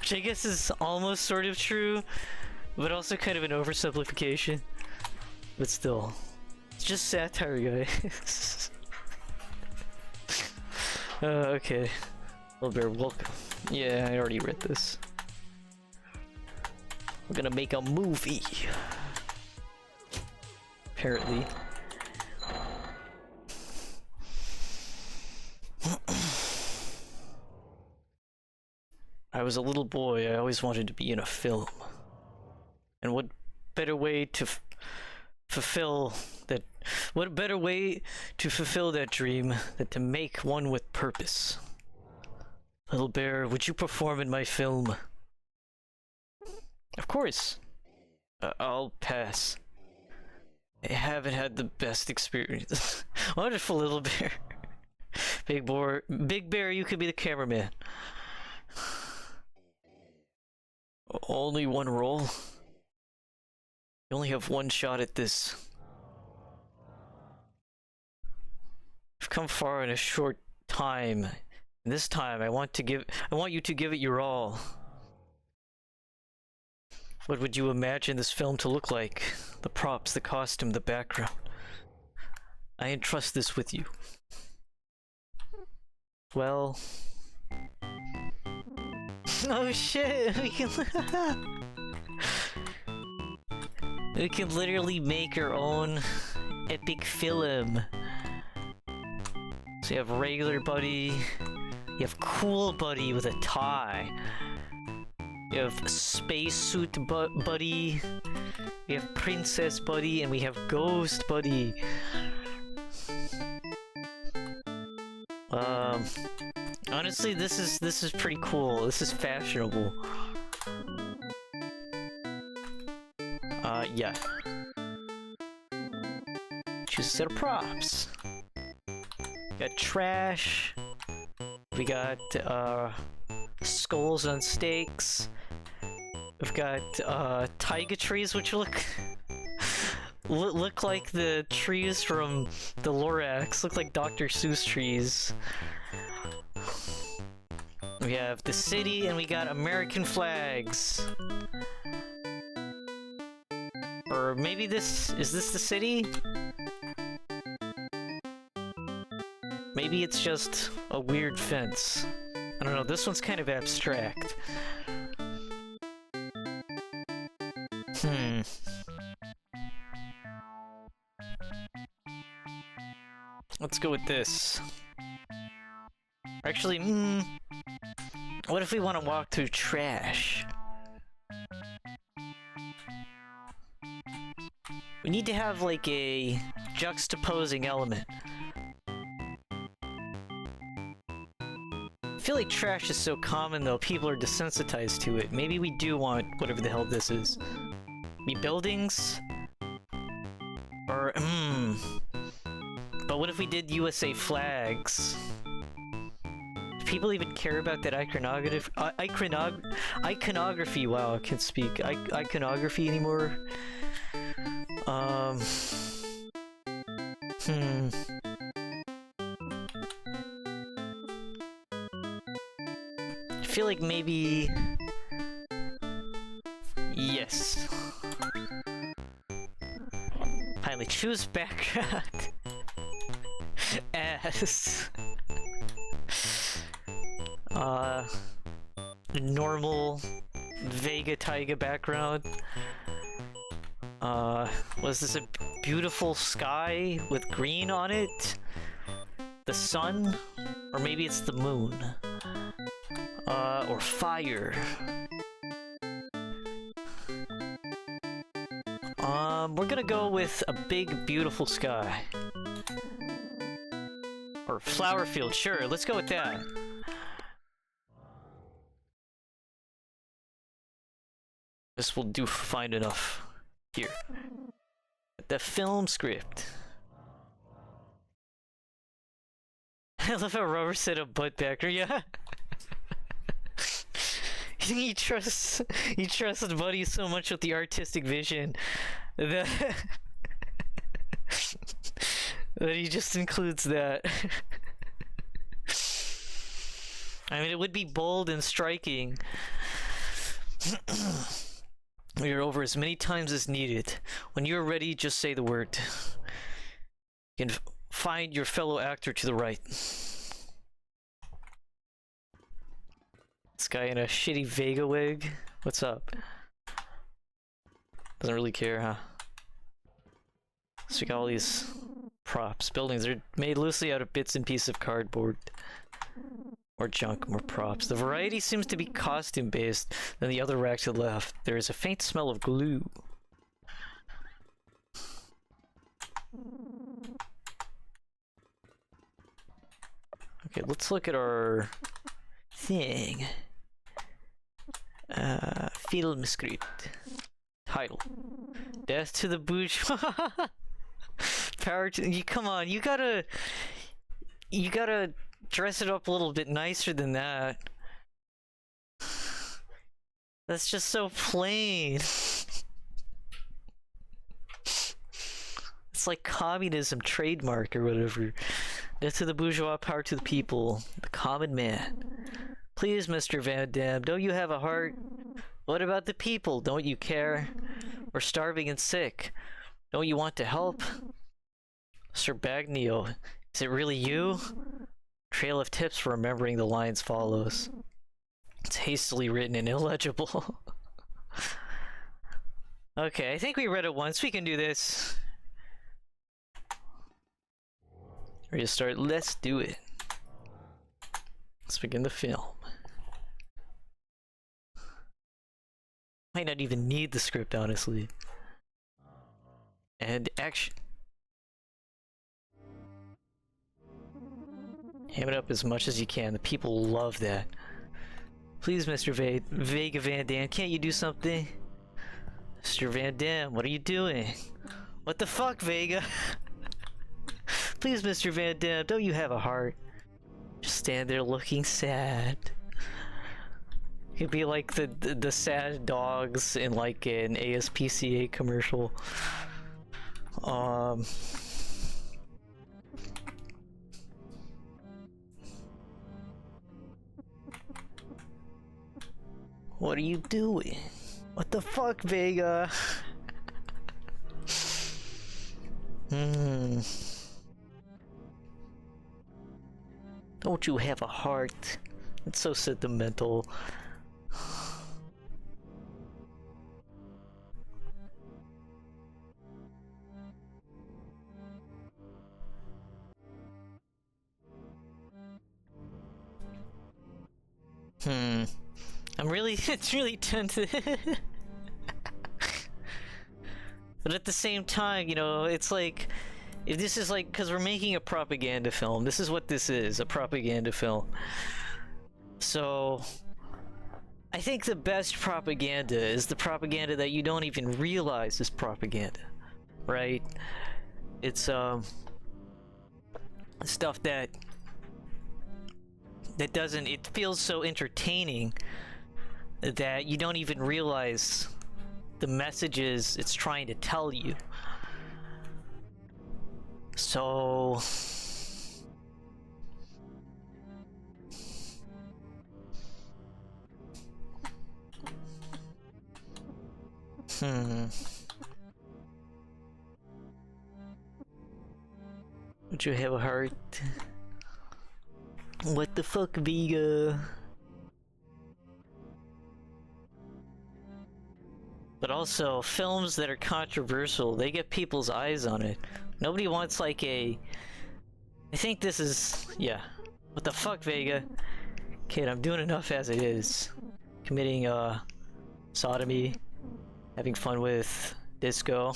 Which I guess is almost sort of true, but also kind of an oversimplification. but still. It's just satire, guys. Okay. Little Bear, welcome. Yeah, I already read this. We're gonna make a movie. Apparently. I was a little boy, I always wanted to be in a film. And what better way to fulfill that dream than to make one with purpose? Little Bear, would you perform in my film? Of course. I'll pass. I haven't had the best experience. Wonderful, Little Bear. Big Bear, you could be the cameraman. Only one role? You only have one shot at this. You've come far in a short time. And this time I want you to give it your all. What would you imagine this film to look like? The props, the costume, the background. I entrust this with you. Well... Oh shit! We can literally make our own epic film. So you have regular Buddy, you have cool Buddy with a tie, you have spacesuit Buddy, we have Princess Buddy, and we have Ghost Buddy. Honestly, this is pretty cool. This is fashionable. Yeah. Choose a set of props. Got trash. We got skulls on stakes. We've got taiga trees, which look like the trees from the Lorax. Look like Dr. Seuss trees. We have the city, and we got American flags. Or maybe is this the city? Maybe it's just a weird fence. I don't know, this one's kind of abstract. Let's go with this. Actually, what if we want to walk through trash? We need to have like a juxtaposing element. I feel like trash is so common though, people are desensitized to it. Maybe we do want whatever the hell this is. Maybe buildings? Or, But what if we did USA flags? Do people even care about that iconography? Iconography, wow, I can't speak. Iconography anymore? I feel like maybe... Yes. Finally, choose background. As... normal Vega Taiga background. Was this a beautiful sky with green on it? The sun? Or maybe it's the moon? Or fire? We're gonna go with a big, beautiful sky. Or flower field, sure, let's go with that. This will do fine enough. Here. The film script. I love how Robert said a butt backer, yeah. He trusts Buddy so much with the artistic vision that that he just includes that. I mean, it would be bold and striking. You're over as many times as needed. When you're ready, just say the word. You can find your fellow actor to the right. This guy in a shitty Vega wig. What's up? Doesn't really care, huh? So we got all these props. Buildings are made loosely out of bits and pieces of cardboard. More junk, more props. The variety seems to be costume based than the other rack to the left. There is a faint smell of glue. Okay, let's look at our thing. Film script. Title. Death to the bourgeois. Power to you. Come on, you gotta dress it up a little bit nicer than that. That's just so plain. It's like communism trademark or whatever. Death to the bourgeois, power to the people, the common man. Please, Mr. Van Damme, don't you have a heart? What about the people? Don't you care? We're starving and sick. Don't you want to help? Sir Bagnio, is it really you? Trail of tips for remembering the lines follows. It's hastily written and illegible. Okay, I think we read it once. We can do this. Ready to start? Let's do it. Let's begin the film. Might not even need the script, honestly. And action. Ham it up as much as you can. The people love that. Please, Mr. Vega Van Damme, can't you do something? Mr. Van Damme, what are you doing? What the fuck, Vega? Please, Mr. Van Damme, don't you have a heart? Just stand there looking sad. You'd be like the sad dogs in like an ASPCA commercial. What are you doing? What the fuck, Vega? Don't you have a heart? It's so sentimental. It's really tempted. But at the same time, you know, it's like, if this is like, because we're making a propaganda film, this is what this is, a propaganda film. So, I think the best propaganda is the propaganda that you don't even realize is propaganda, right? It's, stuff that doesn't, it feels so entertaining that you don't even realize the messages it's trying to tell you. So would you have a heart? What the fuck, Vega? But also, films that are controversial, they get people's eyes on it. Nobody wants like a... I think this is... yeah. What the fuck, Vega? Kid, I'm doing enough as it is. Committing, sodomy. Having fun with disco.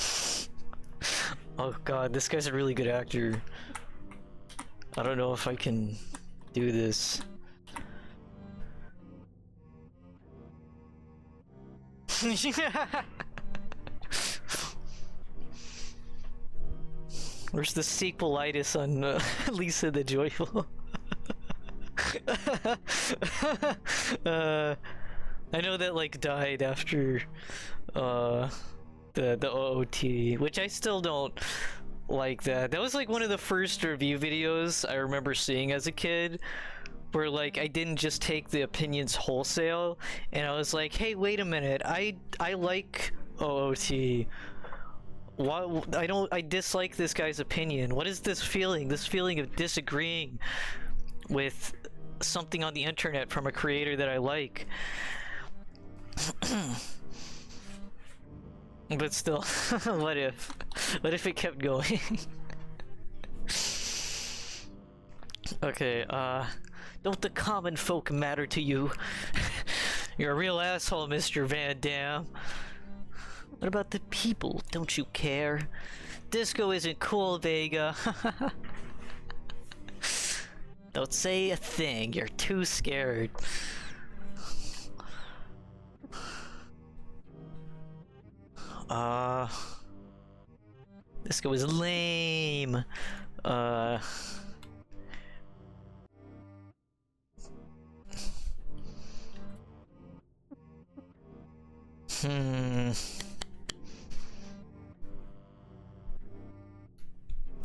Oh god, this guy's a really good actor. I don't know if I can do this. Where's the sequelitis on Lisa the Joyful? I know that like died after the OOT, which I still don't like that. That was like one of the first review videos I remember seeing as a kid, where like I didn't just take the opinions wholesale, and I was like, hey, wait a minute, I like OOT. What I dislike this guy's opinion. What is this feeling? This feeling of disagreeing with something on the internet from a creator that I like. But still, what if? What if it kept going? Okay, don't the common folk matter to you? You're a real asshole, Mr. Van Dam. What about the people? Don't you care? Disco isn't cool, Vega. Don't say a thing, you're too scared. Disco is lame.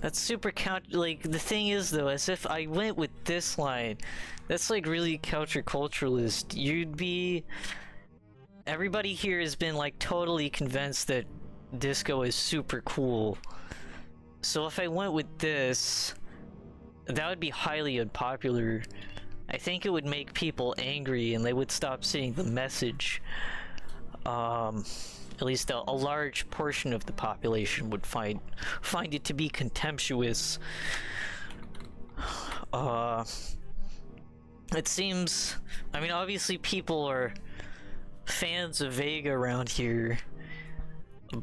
That's super like, the thing is though, as if I went with this line, that's like really counterculturalist. You'd be... Everybody here has been like totally convinced that disco is super cool. So if I went with this, that would be highly unpopular. I think it would make people angry and they would stop seeing the message. At least a large portion of the population would find it to be contemptuous. It seems, I mean, obviously people are fans of Vega around here,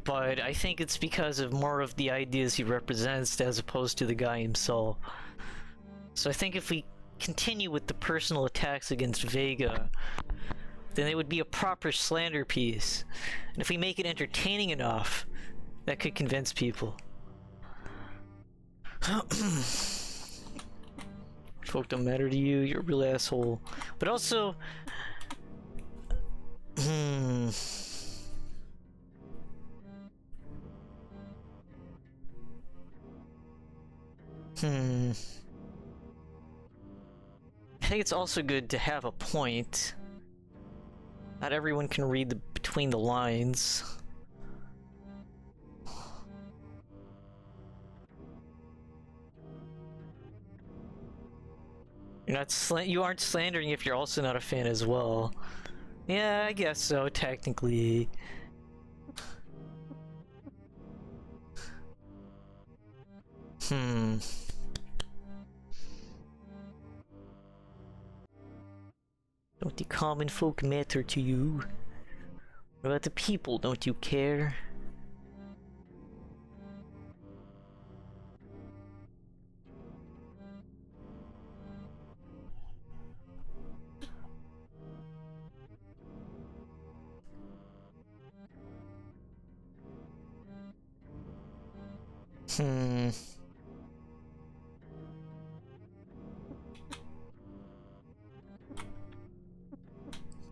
but I think it's because of more of the ideas he represents as opposed to the guy himself. So I think if we continue with the personal attacks against Vega, then it would be a proper slander piece. And if we make it entertaining enough, that could convince people. Folk don't matter to you, you're a real asshole. But also... I think it's also good to have a point. Not everyone can read between the lines. You aren't slandering if you're also not a fan as well. Yeah, I guess so, technically. Don't the common folk matter to you? What about the people? Don't you care?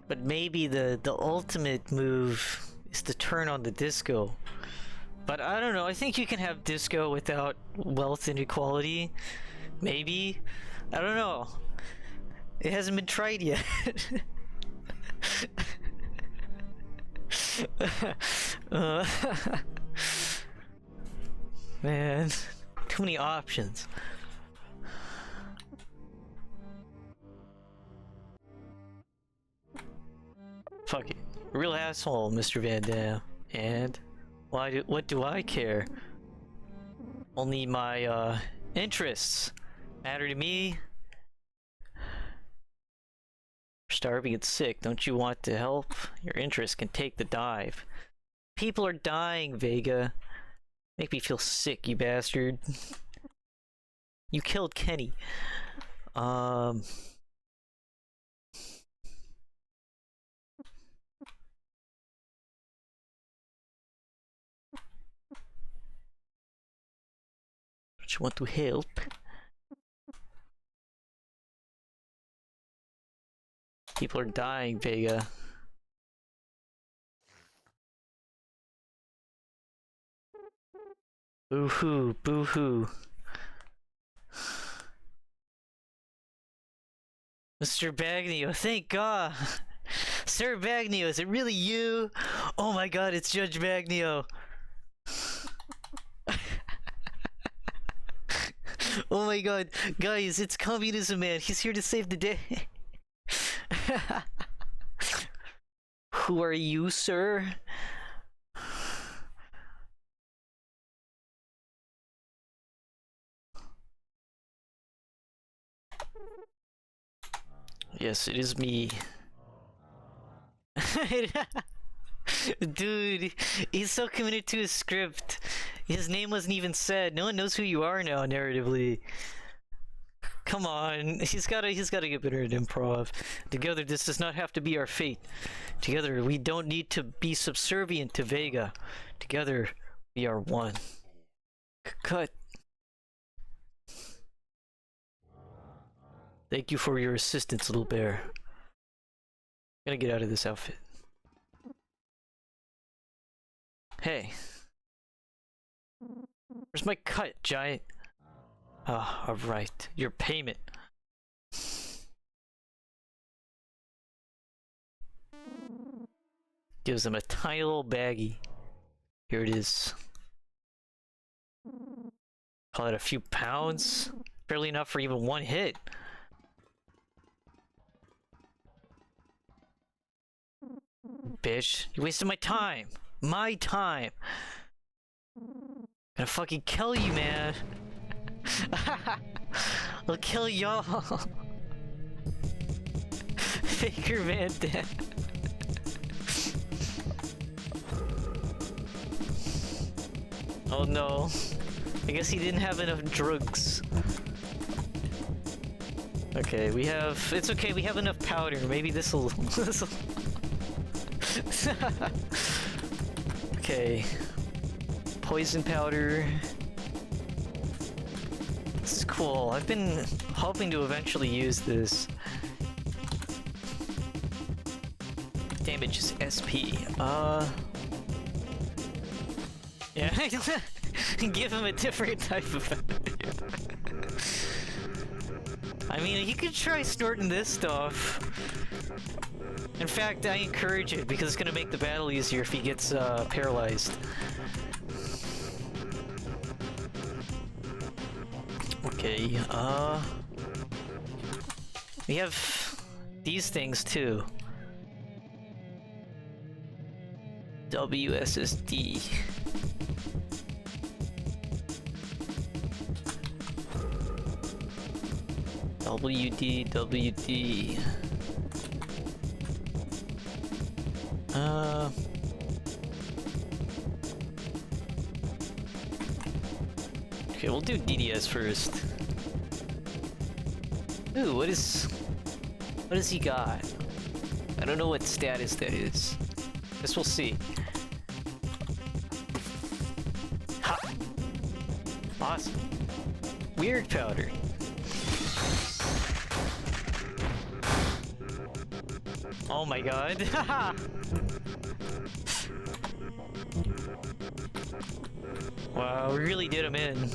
But maybe the ultimate move is to turn on the disco. But I don't know, I think you can have disco without wealth inequality. Maybe. I don't know. It hasn't been tried yet. Man, too many options. Fuck it. Real asshole, Mr. Van Dam. And what do I care? Only my interests matter to me. You're starving and sick. Don't you want to help? Your interests can take the dive. People are dying, Vega. Make me feel sick, you bastard. You killed Kenny. What you want to help? People are dying, Vega. Boo-hoo, boo-hoo. Mr. Bagnio, thank God. Sir Bagnio, is it really you? Oh my God, it's Judge Bagnio. Oh my God, guys, it's Communism Man. He's here to save the day. Who are you, sir? Yes, it is me. Dude, he's so committed to his script. His name wasn't even said. No one knows who you are now, narratively. Come on, he's gotta get better at improv. Together, this does not have to be our fate. Together, we don't need to be subservient to Vega. Together, we are one. Cut. Thank you for your assistance, little bear. I'm gonna get out of this outfit. Hey. Where's my cut, giant? Ah, alright. Your payment. Gives them a tiny little baggie. Here it is. Call it a few pounds. Barely enough for even one hit. Bitch, you wasted my time. My time. Gonna fucking kill you, man. I'll kill y'all. Faker man dead. Oh no. I guess he didn't have enough drugs. Okay, we have... It's okay, we have enough powder. Maybe this'll... this'll... Okay. Poison powder. This is cool. I've been hoping to eventually use this. Damage is SP. Yeah. Give him a different type of I mean, you could try snorting this stuff. In fact, I encourage it because it's gonna make the battle easier if he gets paralyzed. Okay, we have these things too. WSSD. WD. Okay, we'll do DDS first. Ooh, what does he got? I don't know what status that is. Guess we'll see. Ha! Awesome. Weird powder. Oh my god. Wow, we really did him in.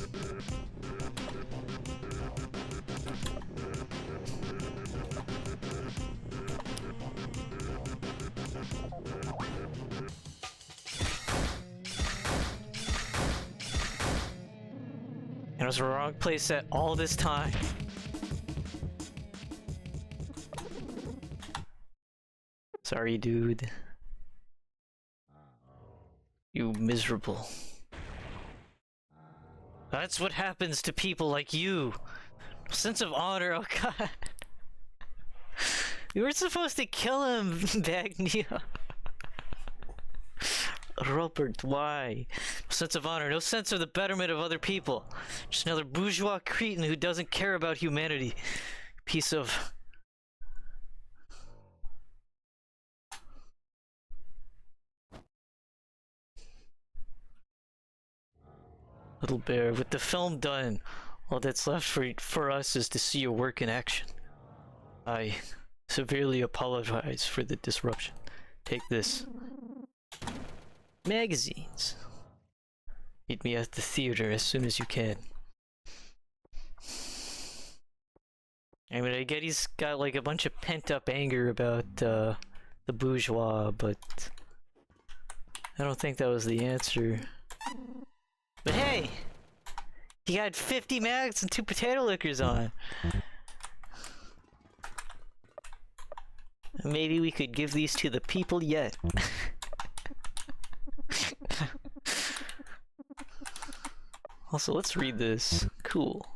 And it was the wrong place at all this time. Sorry, dude. You miserable. That's what happens to people like you. Sense of honor, oh god. You were supposed to kill him, Bagnio. Rupert, why? Sense of honor, no sense of the betterment of other people. Just another bourgeois cretin who doesn't care about humanity. Piece of... Little bear, with the film done, all that's left for us is to see your work in action. I severely apologize for the disruption. Take this. Magazines. Meet me at the theater as soon as you can. I mean, I get he's got like a bunch of pent-up anger about the bourgeois, but I don't think that was the answer. But hey! He got 50 mags and 2 potato lickers on. Maybe we could give these to the people yet. Also, let's read this. Cool.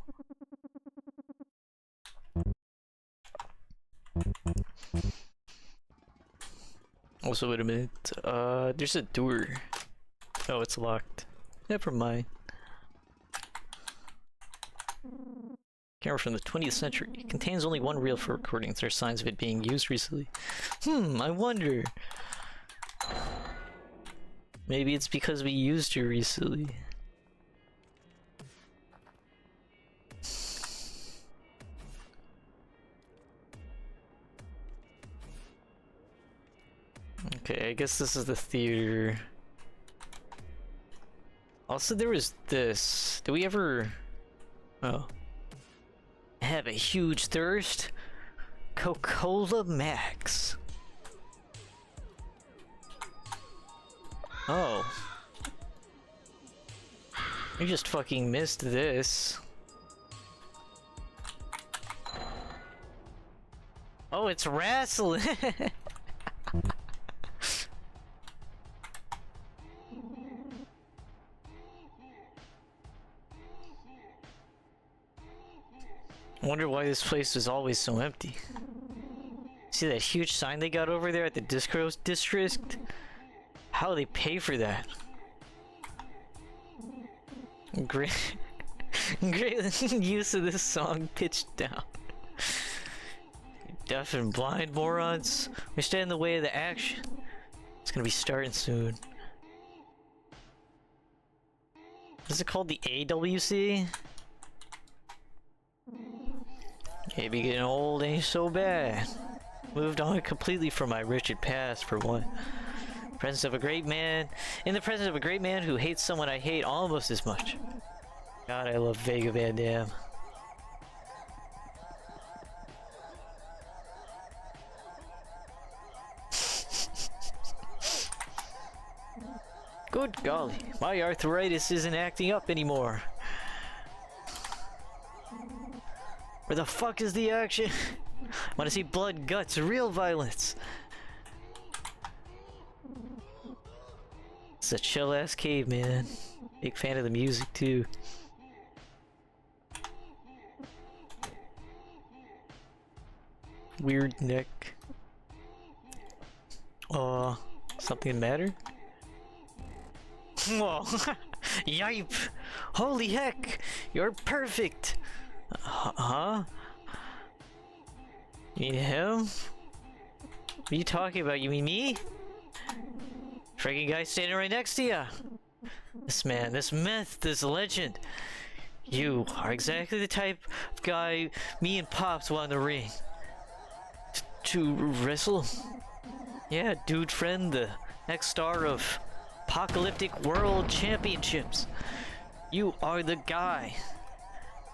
Also, wait a minute. There's a door. Oh, it's locked. Never mind. Camera from the 20th century. It contains only one reel for recordings. There are signs of it being used recently. I wonder. Maybe it's because we used it recently. Okay, I guess this is the theater. Also, there was this. Did we ever... Oh. Have a huge thirst? Coca-Cola Max. Oh. You just fucking missed this. Oh, it's wrestling! I wonder why this place is always so empty. See that huge sign they got over there at the disco district? How do they pay for that? Great, great use of this song pitched down. Deaf and blind morons, we stand in the way of the action. It's gonna be starting soon. Is it called the AWC? Maybe getting old ain't so bad. Moved on completely from my wretched past, for one. Presence of a great man. In the presence of a great man who hates someone I hate almost as much. God, I love Vega Van Dam. Good golly, my arthritis isn't acting up anymore. Where the fuck is the action? I want to see blood, guts, real violence. It's a chill ass cave, man. Big fan of the music too. Weird neck. Something matter? Whoa. Yipe! Holy heck! You're perfect! Huh? You mean him? What are you talking about? You mean me? Freaking guy standing right next to you! This man, this myth, this legend. You are exactly the type of guy me and Pops want in the ring. To wrestle? Yeah, dude friend, the next star of Apocalyptic World Championships. You are the guy.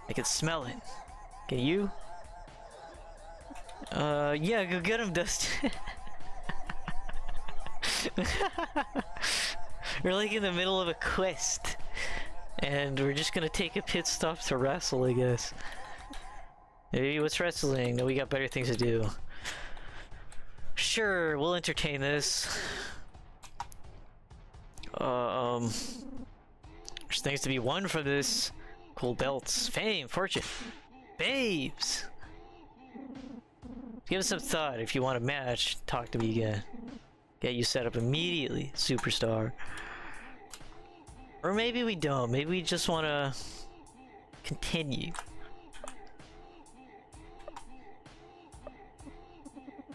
I can smell it. Can you? Yeah, go get him, Dustin. We're like in the middle of a quest. And we're just gonna take a pit stop to wrestle, I guess. Maybe what's wrestling? No, we got better things to do. Sure, we'll entertain this. There's things to be won from this. Cool belts, fame, fortune, babes. Give it some thought. If you want a match, talk to me again. Get you set up immediately, superstar. Or maybe we don't. Maybe we just want to continue.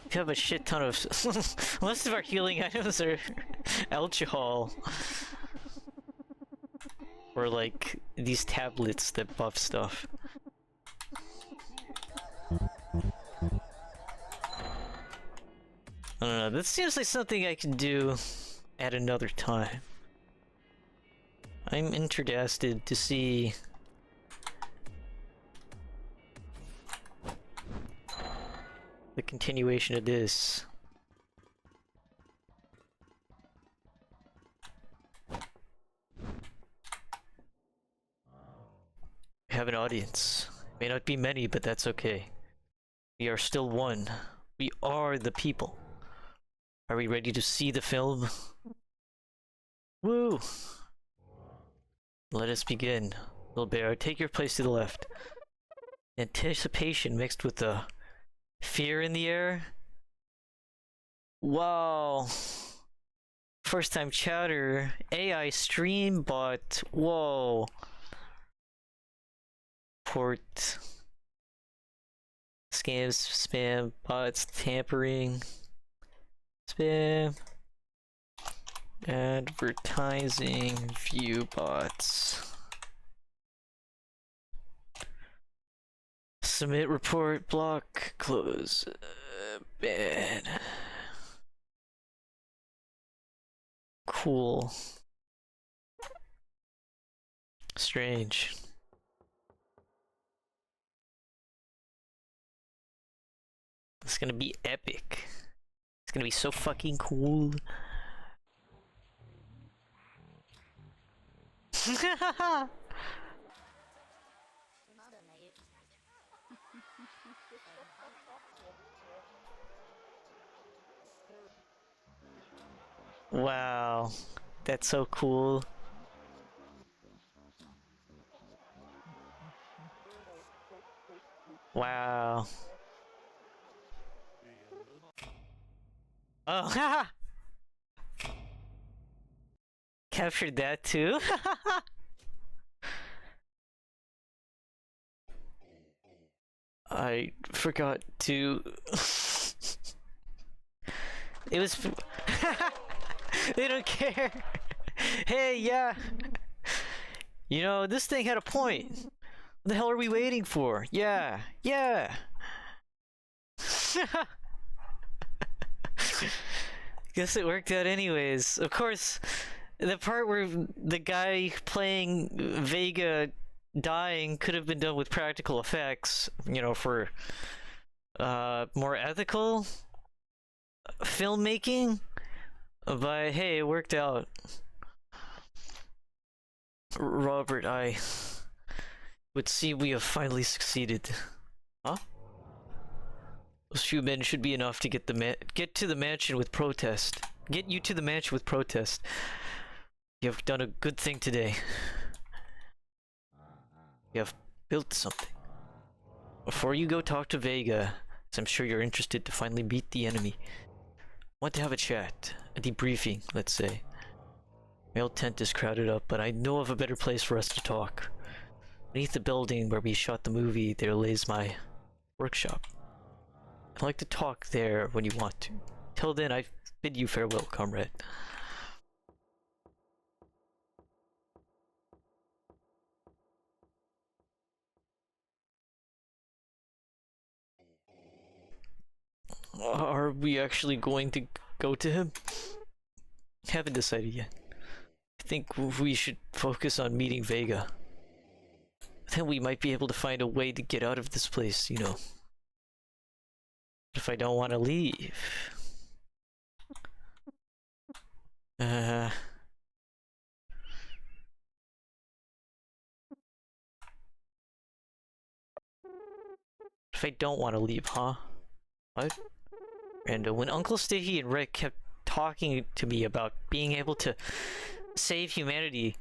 We have a shit ton of... Most of our healing items are alcohol. Or like these tablets that buff stuff. I don't know, this seems like something I can do at another time. I'm interested to see the continuation of this. We have an audience. May not be many, but that's okay. We are still one. We are the people. Are we ready to see the film? Woo! Let us begin. Little bear, take your place to the left. Anticipation mixed with the fear in the air. Wow. First time chatter. AI stream bot. Whoa. Port. Scams, spam, bots, tampering. Spam. Advertising, view bots. Submit report, block, close, ban. Cool. Strange. It's gonna be epic. It's gonna be so fucking cool. Wow, that's so cool. Wow. Oh, haha! Captured that too? I forgot to... It was... They don't care! Hey, yeah! You know, this thing had a point! What the hell are we waiting for? Yeah! Yeah! Guess it worked out anyways. Of course, the part where the guy playing Vega dying could have been done with practical effects, you know, for more ethical filmmaking, but hey, it worked out. Robert, I would see we have finally succeeded. Huh? Those few men should be enough to get to the mansion with protest. Get you to the mansion with protest. You have done a good thing today. You have built something. Before you go talk to Vega, as I'm sure you're interested to finally meet the enemy. Want to have a chat, a debriefing, let's say. My old tent is crowded up, but I know of a better place for us to talk. Beneath the building where we shot the movie, there lays my workshop. I'd like to talk there when you want to. Till then, I bid you farewell, comrade. Are we actually going to go to him? Haven't decided yet. I think we should focus on meeting Vega. Then we might be able to find a way to get out of this place, you know. If I don't want to leave. If I don't want to leave, huh? What? And when Uncle Sticky and Rick kept talking to me about being able to save humanity,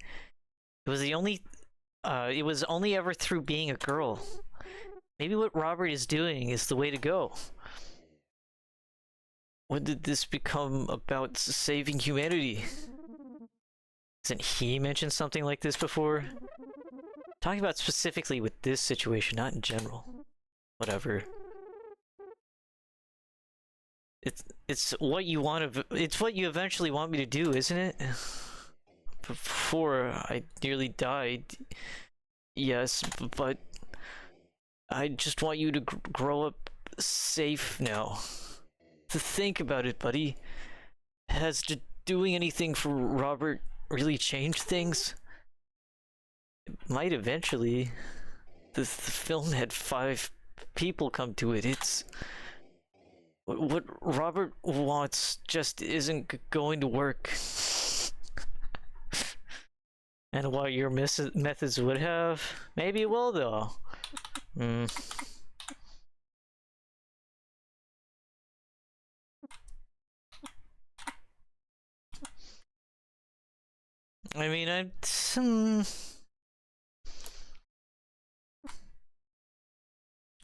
it was only ever through being a girl. Maybe what Robert is doing is the way to go. When did this become about saving humanity? Hasn't he mentioned something like this before? Talking about specifically with this situation, not in general. Whatever. It's what you want to. It's what you eventually want me to do, isn't it? Before I nearly died. Yes, but I just want you to grow up safe now. To think about it, buddy. Has doing anything for Robert really changed things? It might eventually. The film had 5 people come to it. It's What Robert wants just isn't going to work. And what your methods would have, maybe it will though. I mean,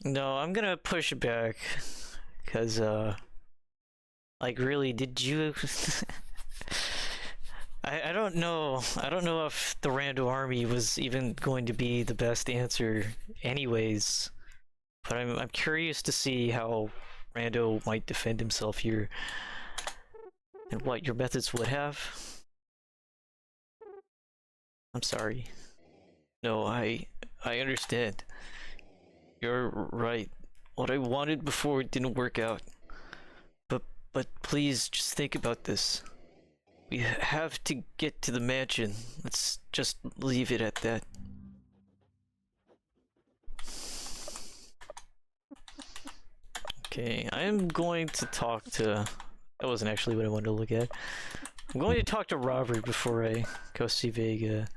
no, I'm gonna push it back, cause like really, did you? I don't know. I don't know if the Rando army was even going to be the best answer, anyways. But I'm curious to see how Rando might defend himself here, and what your methods would have. I'm sorry. No, I understand. You're right. What I wanted before didn't work out. But please just think about this. We have to get to the mansion. Let's just leave it at that. Okay, I am going to talk to... That wasn't actually what I wanted to look at. I'm going to talk to Robert before I go see Vega.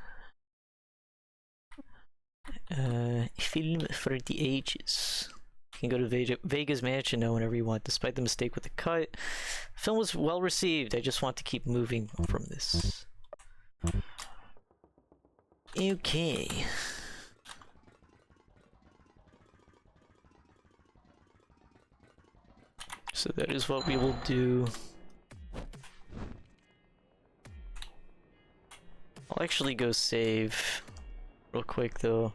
Film for the ages. You can go to Vega's mansion now whenever you want, despite the mistake with the cut. The film was well received. I just want to keep moving from this. Okay. So that is what we will do. I'll actually go save real quick though.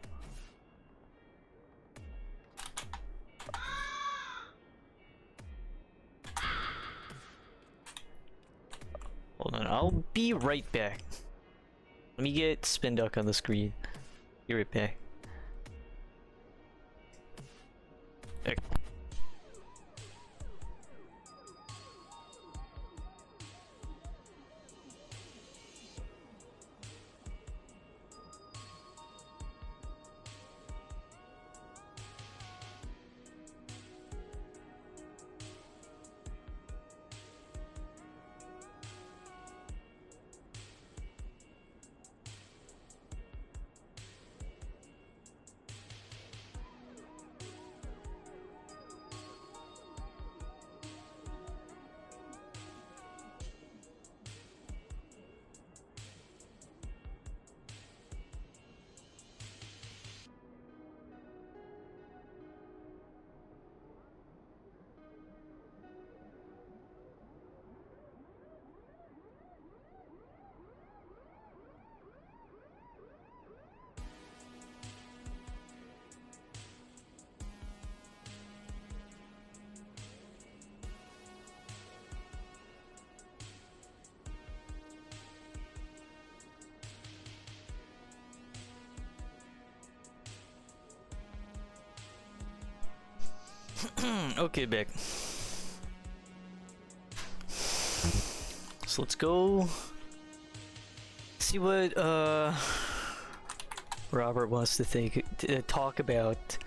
Hold on, I'll be right back. Let me get Spin Duck on the screen. Be right back. There. Okay, back. So let's go see what Robert wants to talk about.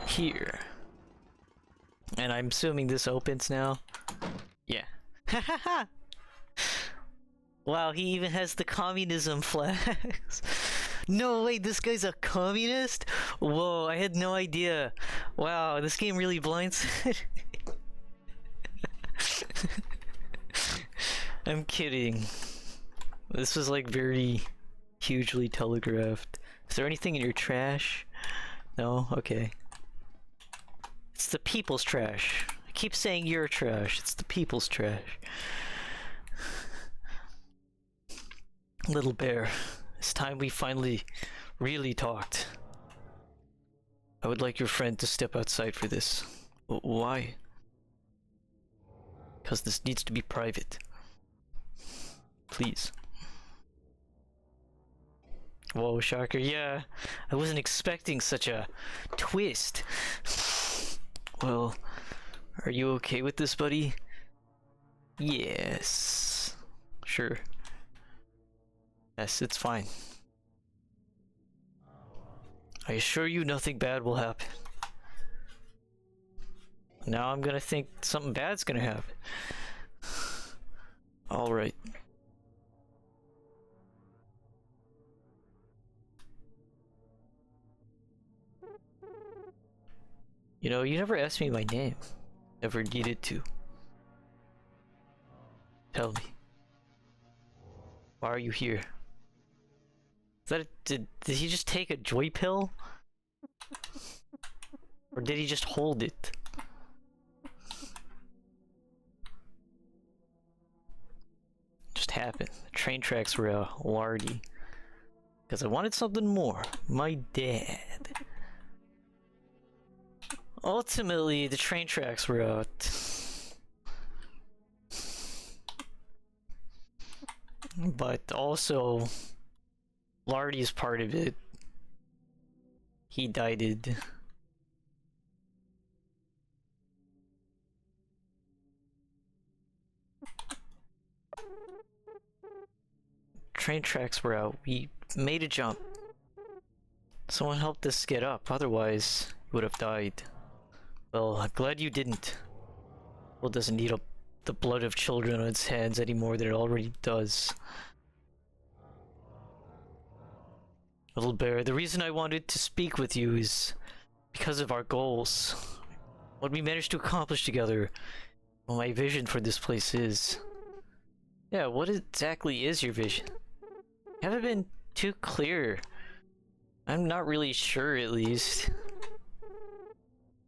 Here. And I'm assuming this opens now. Yeah. Wow, he even has the communism flags. No, wait, this guy's a communist? Whoa, I had no idea. Wow, this game really blindsided. I'm kidding. This was like very hugely telegraphed. Is there anything in your trash? No? Okay. It's the people's trash. I keep saying your trash. It's the people's trash. Little bear, it's time we finally really talked. I would like your friend to step outside for this. Why? Because this needs to be private. Please. Whoa, shocker. Yeah, I wasn't expecting such a twist. Well, are you okay with this, buddy? Yes. Sure. Yes, it's fine. I assure you nothing bad will happen. Now I'm gonna think something bad's gonna happen. Alright. You know, you never asked me my name. Never needed to. Tell me. Why are you here? Is that did he just take a joy pill? Or did he just hold it? Just happened. The train tracks were lardy. Because I wanted something more. My dad. Ultimately, the train tracks were out. But also, Lardy's part of it. He died. Train tracks were out. We made a jump. Someone helped us get up, otherwise, you would have died. Well, I'm glad you didn't. Well, doesn't need the blood of children on its hands any more than it already does. Little bear, the reason I wanted to speak with you is because of our goals. What we managed to accomplish together. What my vision for this place is. Yeah, what exactly is your vision? Haven't been too clear. I'm not really sure, at least.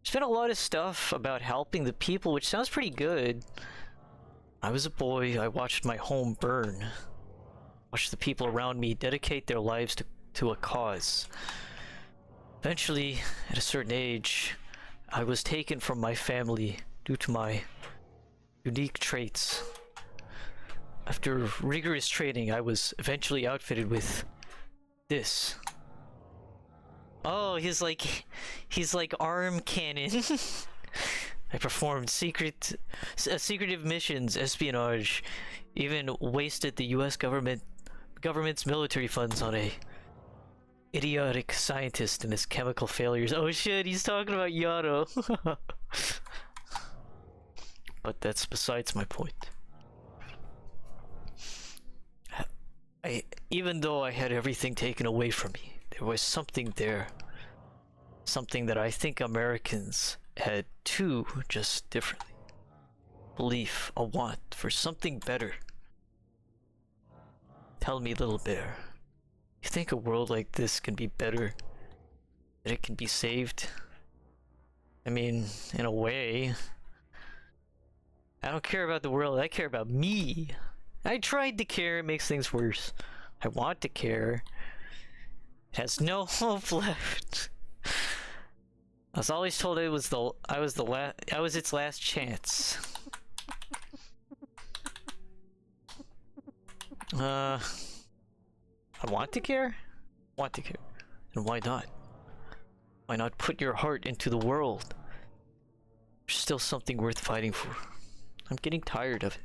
There's been a lot of stuff about helping the people, which sounds pretty good. I was a boy, I watched my home burn. Watched the people around me dedicate their lives to a cause. Eventually, at a certain age, I was taken from my family due to my unique traits. After rigorous training, I was eventually outfitted with this. Oh, he's like arm cannon. I performed secretive missions, espionage, even wasted the U.S. government's military funds on a idiotic scientist and his chemical failures. Oh shit, he's talking about Yano. But that's besides my point. Even though I had everything taken away from me, there was something there. Something that I think Americans had too, just differently. Belief, a want for something better. Tell me, little bear, you think a world like this can be better? That it can be saved? I mean, in a way. I don't care about the world, I care about me. I tried to care, it makes things worse. I want to care. It has no hope left. I was always told I was its last chance. I want to care? Want to care. And why not? Why not put your heart into the world? There's still something worth fighting for. I'm getting tired of it.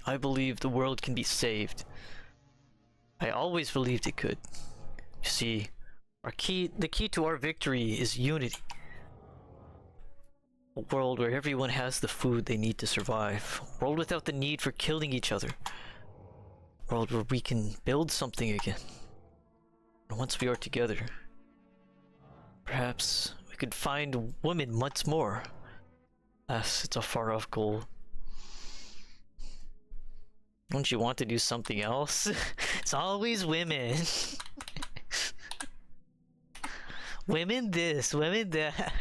I believe the world can be saved. I always believed it could. You see, the key to our victory is unity. A world where everyone has the food they need to survive. A world without the need for killing each other. A world where we can build something again. And once we are together, perhaps we could find women once more. Yes, it's a far-off goal. Don't you want to do something else? It's always women. Women this, women that.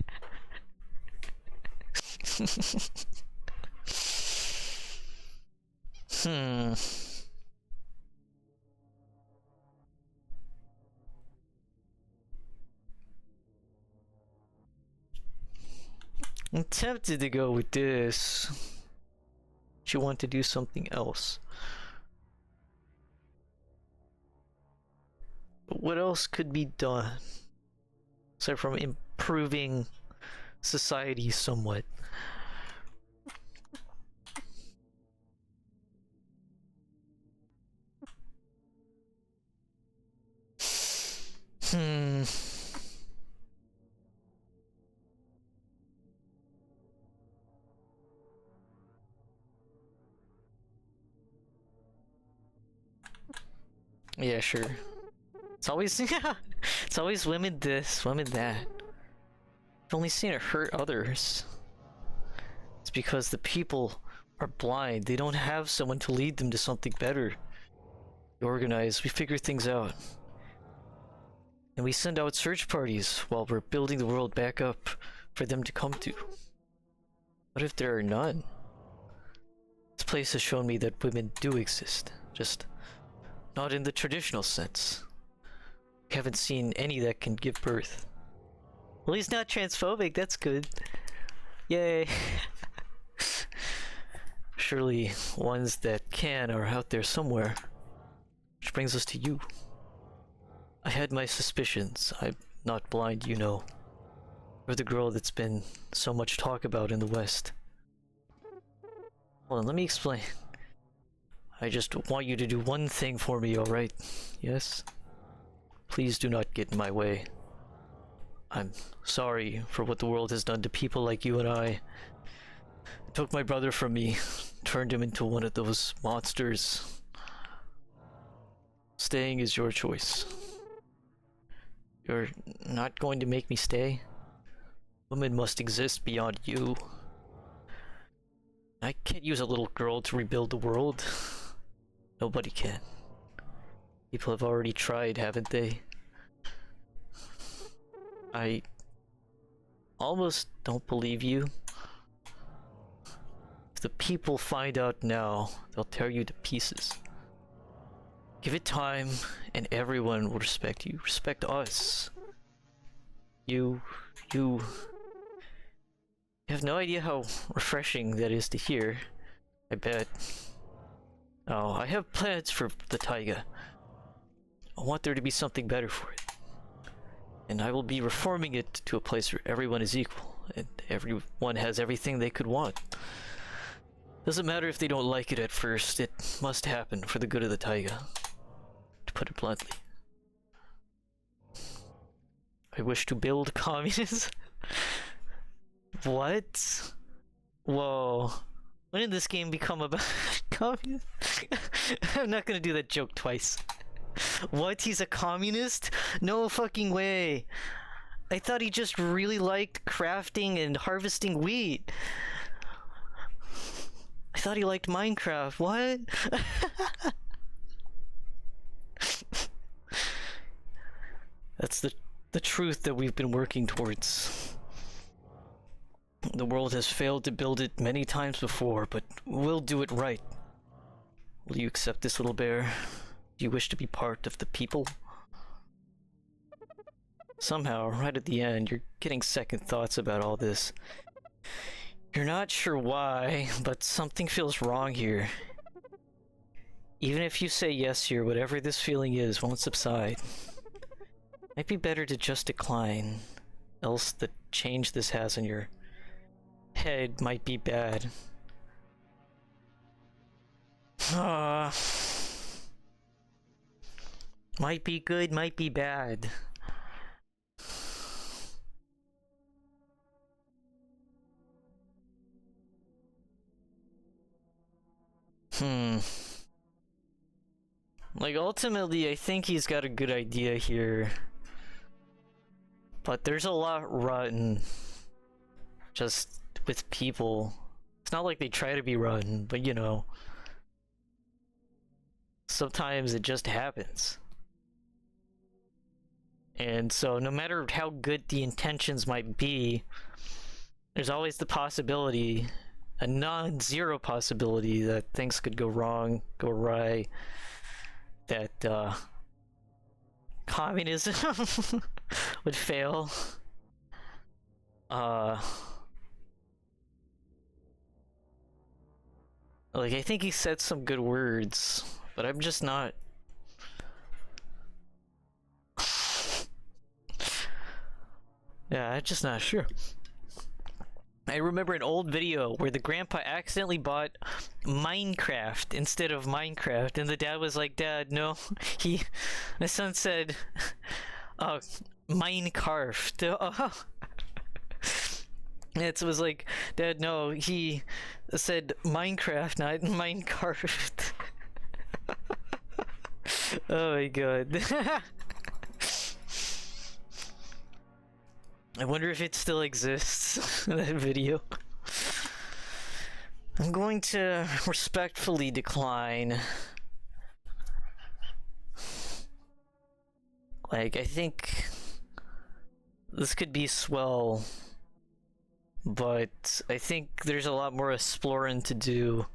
I'm tempted to go with this. But you want to do something else. But what else could be done? Aside from improving society somewhat. Yeah, sure. It's always yeah. It's always women this, women that. I've only seen it hurt others. It's because the people are blind. They don't have someone to lead them to something better. We organize, we figure things out. And we send out search parties while we're building the world back up for them to come to. What if there are none? This place has shown me that women do exist, just not in the traditional sense. We haven't seen any that can give birth. Well, he's not transphobic, that's good. Yay. Surely ones that can are out there somewhere. Which brings us to you. I had my suspicions. I'm not blind, you know. You're the girl that's been so much talk about in the West. Hold on, let me explain. I just want you to do one thing for me, alright? Yes? Please do not get in my way. I'm sorry for what the world has done to people like you and I. It took my brother from me, turned him into one of those monsters. Staying is your choice. You're not going to make me stay? Women must exist beyond you. I can't use a little girl to rebuild the world. Nobody can. People have already tried, haven't they? I almost don't believe you. If the people find out now, they'll tear you to pieces. Give it time, and everyone will respect you. Respect us. You have no idea how refreshing that is to hear. I bet. Oh, I have plans for the taiga. I want there to be something better for it. And I will be reforming it to a place where everyone is equal, and everyone has everything they could want. Doesn't matter if they don't like it at first, it must happen for the good of the taiga. To put it bluntly. I wish to build communism. What? Whoa. When did this game become about communism? I'm not gonna do that joke twice. What? He's a communist? No fucking way. I thought he just really liked crafting and harvesting wheat. I thought he liked Minecraft. What? That's the truth that we've been working towards. The world has failed to build it many times before, but we'll do it right. Will you accept this, little bear? Do you wish to be part of the people? Somehow, right at the end, you're getting second thoughts about all this. You're not sure why, but something feels wrong here. Even if you say yes here, whatever this feeling is won't subside. Might be better to just decline, else the change this has on your head might be bad. Might be good, might be bad. Like, ultimately, I think he's got a good idea here. But there's a lot rotten just with people. It's not like they try to be rotten, but you know. Sometimes it just happens. And so no matter how good the intentions might be, there's always the possibility, a non-zero possibility, that things could go wrong, go awry, that communism would fail. Like, I think he said some good words, but I'm just not... Yeah, I'm just not sure. I remember an old video where the grandpa accidentally bought Minecraft instead of Minecraft, and the dad was like, "Dad, no." The son said, Minecraft. Oh. It was like, "Dad, no." He said Minecraft, not Minecraft. Oh my god. I wonder if it still exists, that video. I'm going to respectfully decline. Like, I think this could be swell, but I think there's a lot more exploring to do.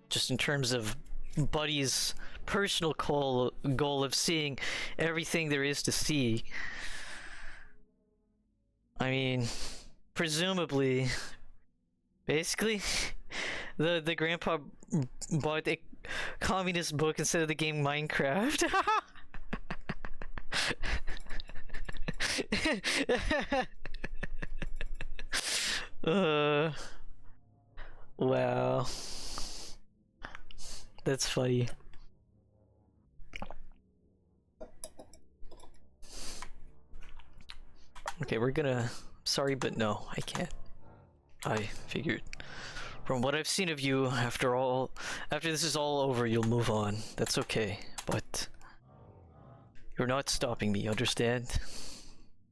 Just in terms of Buddy's personal goal of seeing everything there is to see. I mean, presumably, basically, the grandpa bought a communist book instead of the game Minecraft. Wow. That's funny. Okay, we're gonna... Sorry, but no, I can't. I figured. From what I've seen of you, after this is all over, you'll move on. That's okay, but... You're not stopping me, understand?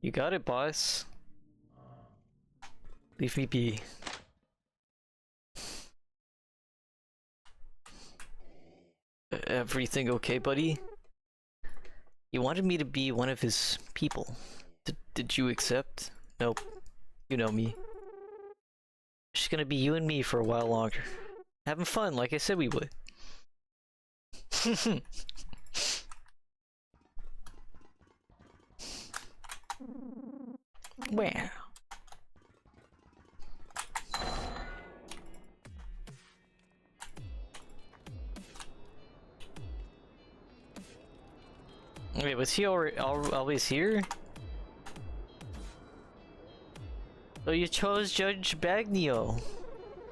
You got it, boss. Leave me be. Everything okay, buddy? He wanted me to be one of his people. Did you accept? Nope. You know me. It's just gonna be you and me for a while longer. Having fun, like I said we would. Wow. Wait, was he always here? So you chose Judge Bagnio.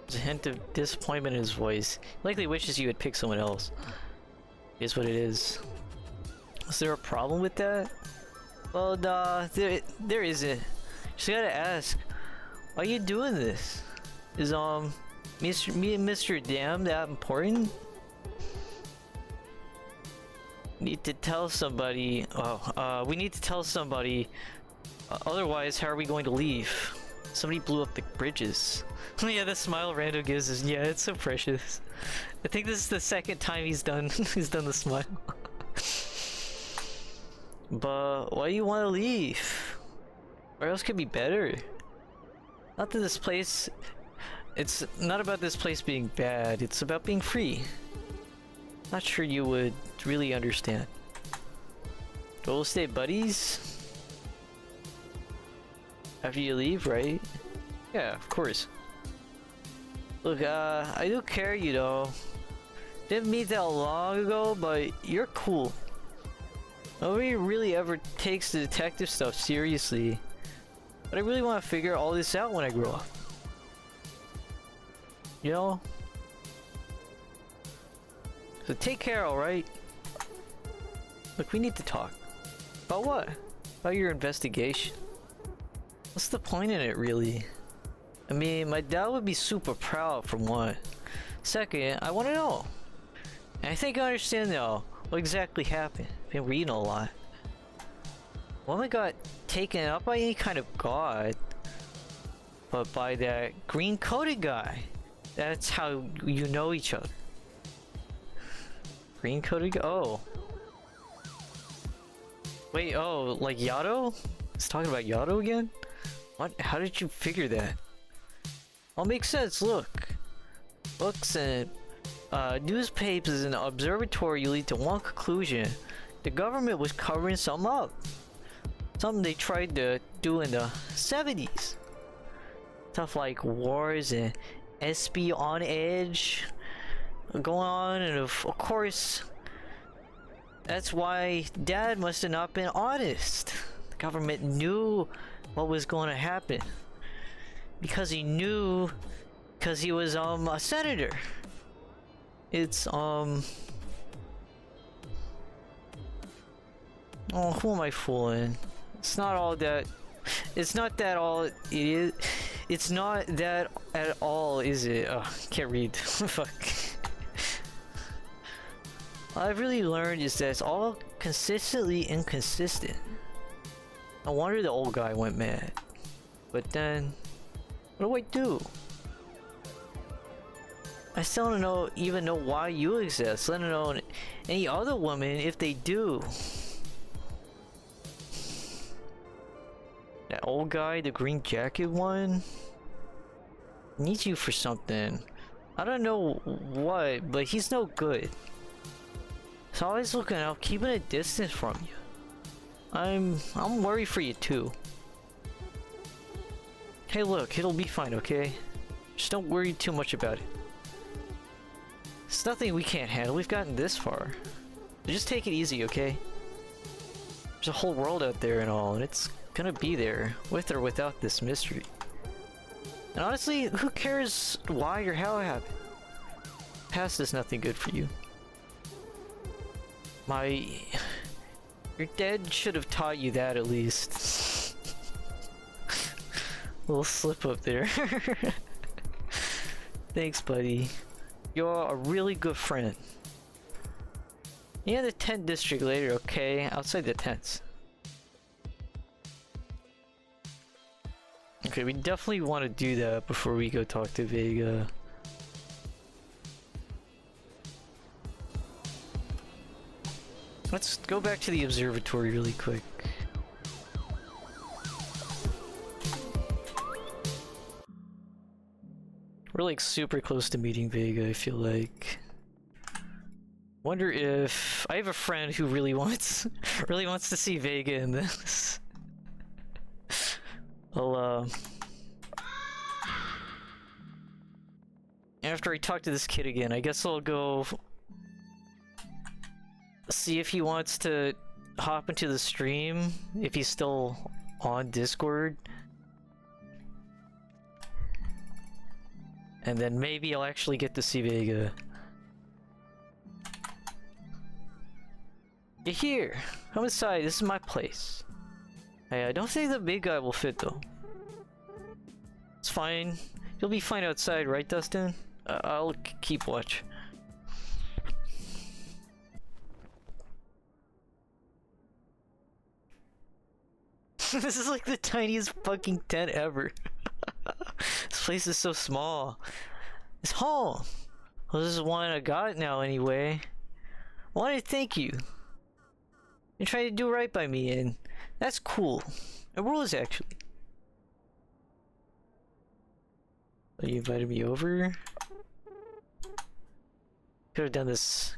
There's a hint of disappointment in his voice. He likely wishes you had picked someone else. Is what it is. Is there a problem with that? Well, nah, there isn't. Just gotta ask, why are you doing this? Is me and Mr. Damn that important? Need to tell somebody. Oh, we need to tell somebody. Otherwise, how are we going to leave? Somebody blew up the bridges. Yeah, the smile Rando gives is, yeah, it's so precious. I think this is the second time he's done the smile. But why do you want to leave? Where else could be better? Not that this place... It's not about this place being bad, it's about being free. Not sure you would really understand. We'll stay buddies? After you leave, right? Yeah, of course. Look, I do care, you know. Didn't meet that long ago, but you're cool. Nobody really ever takes the detective stuff seriously. But I really want to figure all this out when I grow up. You know? So take care, alright? Look, we need to talk. About what? About your investigation. What's the point in it, really? I mean, my dad would be super proud, for one. Second, I want to know. And I think I understand now what exactly happened. I've been reading a lot. Woman got taken up by any kind of god, but by that green-coated guy. That's how you know each other. Green-coated guy? Oh. Wait, oh, like Yato? He's talking about Yato again? What? How did you figure that? All makes sense, look. Books and newspapers and observatory lead to one conclusion. The government was covering something up. Something they tried to do in the 70s. Stuff like wars and espionage going on, and of course, that's why Dad must have not been honest. The government knew what was going to happen. Because he knew, because he was a senator. It's oh, who am I fooling? It's not all that. It's not that all it is. It's not that at all, is it? Oh, can't read. Fuck. All I've really learned is that it's all consistently inconsistent. No wonder the old guy went mad. But then, what do I do? I still don't even know why you exist, let alone any other woman if they do. That old guy, the green jacket one, needs you for something. I don't know what, but he's no good. He's always looking out, keeping a distance from you. I'm worried for you too. Hey look, it'll be fine, okay? Just don't worry too much about it. It's nothing we can't handle, we've gotten this far. So just take it easy, okay? There's a whole world out there and all, and it's gonna be there, with or without this mystery. And honestly, who cares why or how it happened? Past is nothing good for you. Your dad should have taught you that at least. Little slip up there. Thanks, buddy. You're a really good friend. Yeah, the tent district later, okay? Outside the tents. Okay, we definitely want to do that before we go talk to Vega. Let's go back to the observatory really quick. We're like super close to meeting Vega, I feel like. Wonder if I have a friend who really wants to see Vega in this. I'll after I talk to this kid again, I guess I'll go see if he wants to hop into the stream, if he's still on Discord. And then maybe I'll actually get to see Vega. You're here! Come inside, this is my place. Hey, I don't think the big guy will fit though. It's fine. You'll be fine outside, right, Dustin? I'll keep watch. This is like the tiniest fucking tent ever. This place is so small. It's home. Well, this is one I got now anyway. I wanted to thank you. You tried to do right by me, and that's cool. It was actually. Oh, you invited me over? Could have done this.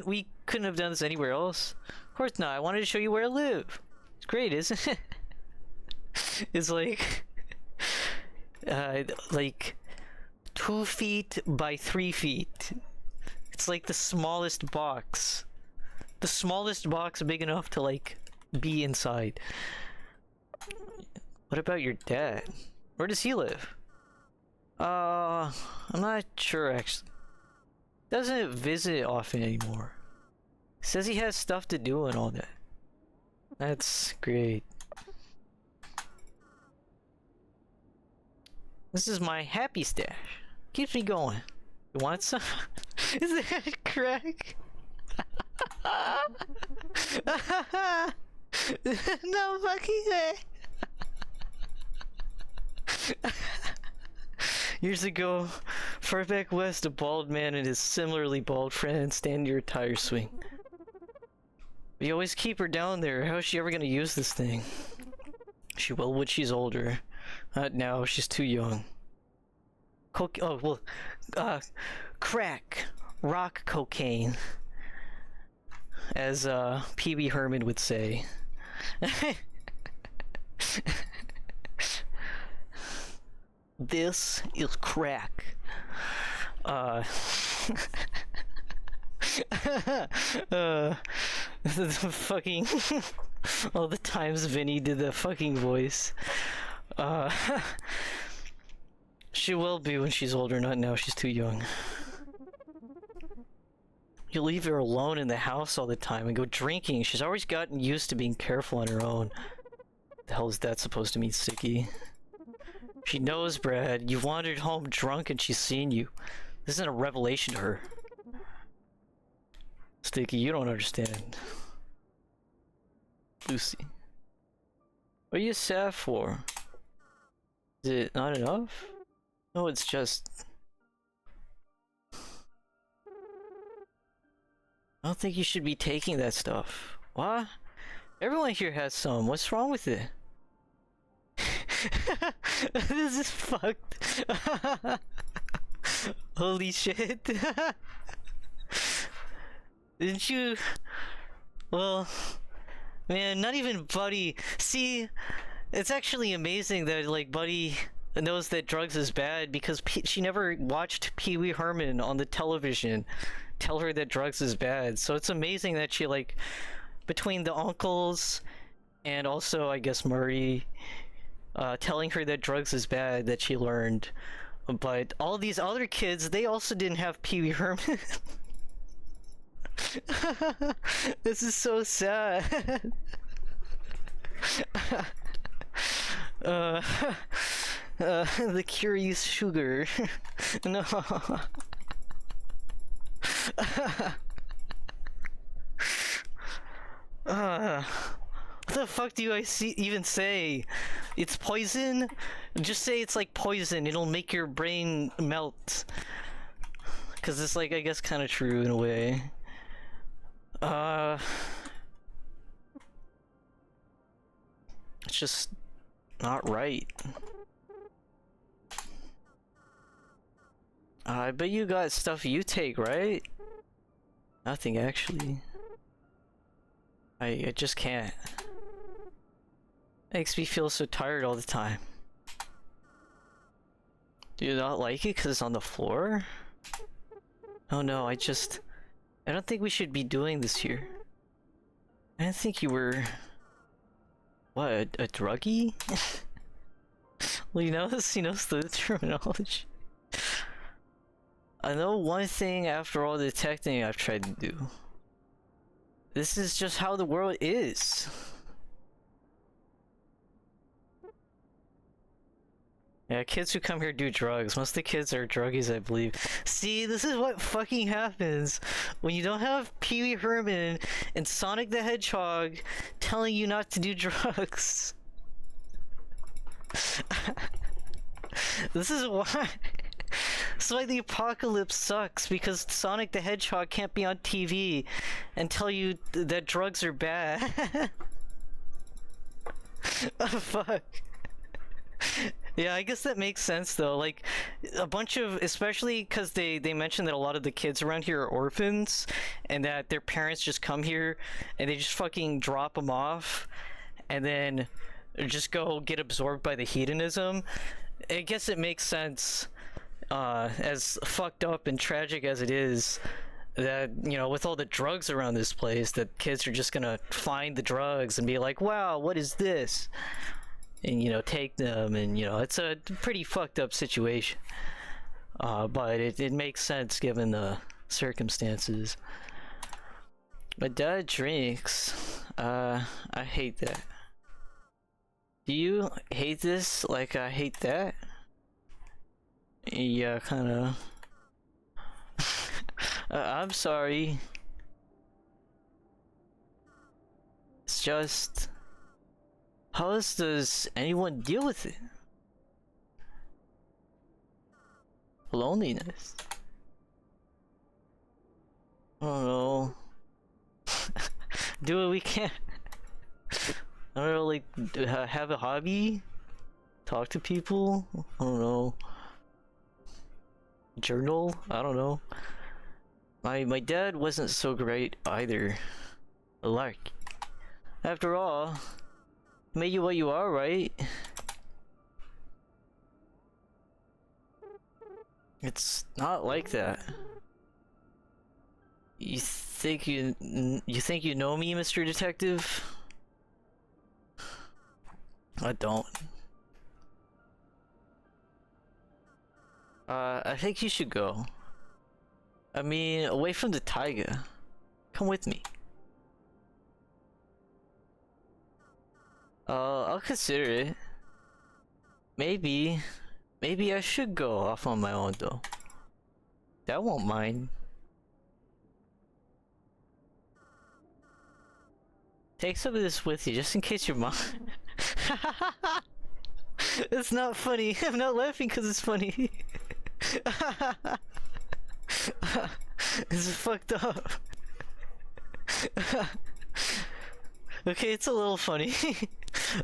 We couldn't have done this anywhere else? Of course not. I wanted to show you where I live. It's great, isn't it? It's like 2 feet by 3 feet. It's like the smallest box. The smallest box big enough to like be inside. What about your dad? Where does he live? I'm not sure actually. Doesn't visit often anymore. Says he has stuff to do and all that. That's great. This is my happy stash. Keeps me going. You want some? Is that crack? No fucking way. Years ago, far back west, a bald man and his similarly bald friend stand near a tire swing. We always keep her down there. How is she ever gonna use this thing? She will when she's older. Not now, she's too young. Crack. Rock cocaine. As, P.B. Herman would say. This is crack. The fucking all the times Vinny did the fucking voice. She will be when she's older, not now, she's too young. You leave her alone in the house all the time and go drinking. She's always gotten used to being careful on her own. The hell is that supposed to mean, Sicky? She knows, Brad. You've wandered home drunk and she's seen you. This isn't a revelation to her. Sticky, you don't understand. Lucy. What are you sad for? Is it not enough? No, it's just... I don't think you should be taking that stuff. What? Everyone here has some. What's wrong with it? This is fucked. Holy shit. Didn't you... Well... Man, not even Buddy. See, it's actually amazing that, like, Buddy knows that drugs is bad because she never watched Pee Wee Herman on the television tell her that drugs is bad. So it's amazing that she, like, between the uncles and also, I guess, Murray telling her that drugs is bad, that she learned. But all these other kids, they also didn't have Pee Wee Herman. This is so sad. The curious sugar. No. What the fuck do I even say? It's poison? Just say it's like poison. It'll make your brain melt. Cause it's like, I guess, kind of true in a way. It's just not right. I bet you got stuff you take, right? Nothing, actually. I just can't. Makes me feel so tired all the time. Do you not like it because it's on the floor? Oh no, I don't think we should be doing this here. I didn't think you were... What, a druggie? Well, he knows the terminology. I know one thing after all the detecting I've tried to do. This is just how the world is. Yeah, kids who come here do drugs. Most of the kids are druggies, I believe. See, this is what fucking happens when you don't have Pee Wee Herman and Sonic the Hedgehog telling you not to do drugs. This is why. This is why the apocalypse sucks, because Sonic the Hedgehog can't be on TV and tell you that drugs are bad. Oh, fuck. Yeah, I guess that makes sense though. Like, a bunch of, especially because they mentioned that a lot of the kids around here are orphans, and that their parents just come here and they just fucking drop them off, and then just go get absorbed by the hedonism. I guess it makes sense, as fucked up and tragic as it is, that, you know, with all the drugs around this place, that kids are just gonna find the drugs and be like, wow, what is this? And, you know, take them, and, you know, it's a pretty fucked up situation. But it makes sense given the circumstances. My dad drinks. I hate that. Do you hate this like I hate that? Yeah, kinda. I'm sorry. It's just... How else does anyone deal with it? Loneliness. I don't know. Do what we can. I don't know, like, have a hobby? Talk to people? I don't know. Journal? I don't know. My dad wasn't so great either. Like, after all, made you what you are, right? It's not like that. You think you know me, Mr. Detective? I don't. I think you should go. I mean, away from the taiga. Come with me. I'll consider it. Maybe I should go off on my own though. That won't mind. Take some of this with you, just in case your mom. It's not funny. I'm not laughing because it's funny. This is fucked up. Okay, it's a little funny,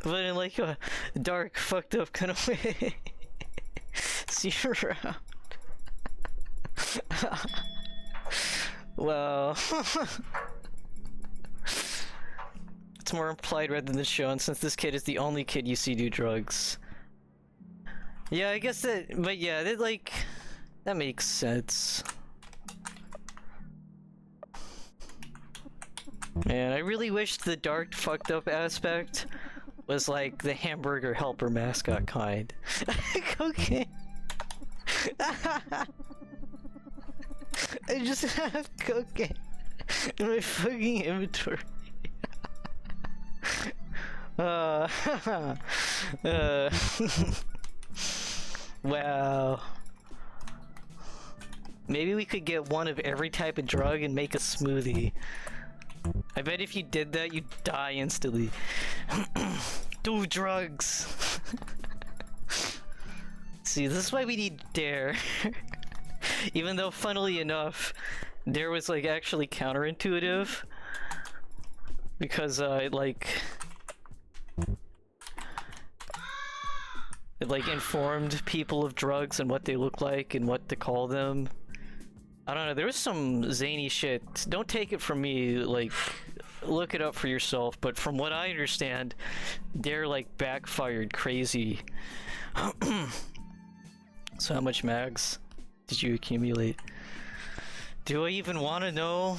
but in like a dark, fucked up kind of way. See you around. Wow. It's more implied rather than shown, since this kid is the only kid you see do drugs. Yeah, I guess that, but yeah, that like, that makes sense. Man, I really wish the dark, fucked up aspect was like the hamburger helper mascot kind. Okay. I just have cocaine in my fucking inventory. Wow. Maybe we could get one of every type of drug and make a smoothie. I bet if you did that, you'd die instantly. Do drugs! See, this is why we need Dare. Even though, funnily enough, Dare was like actually counterintuitive. Because, it like informed people of drugs and what they look like and what to call them. I don't know, there was some zany shit. Don't take it from me, like, look it up for yourself, but from what I understand, Dare like backfired crazy. So how much mags did you accumulate? Do I even want to know?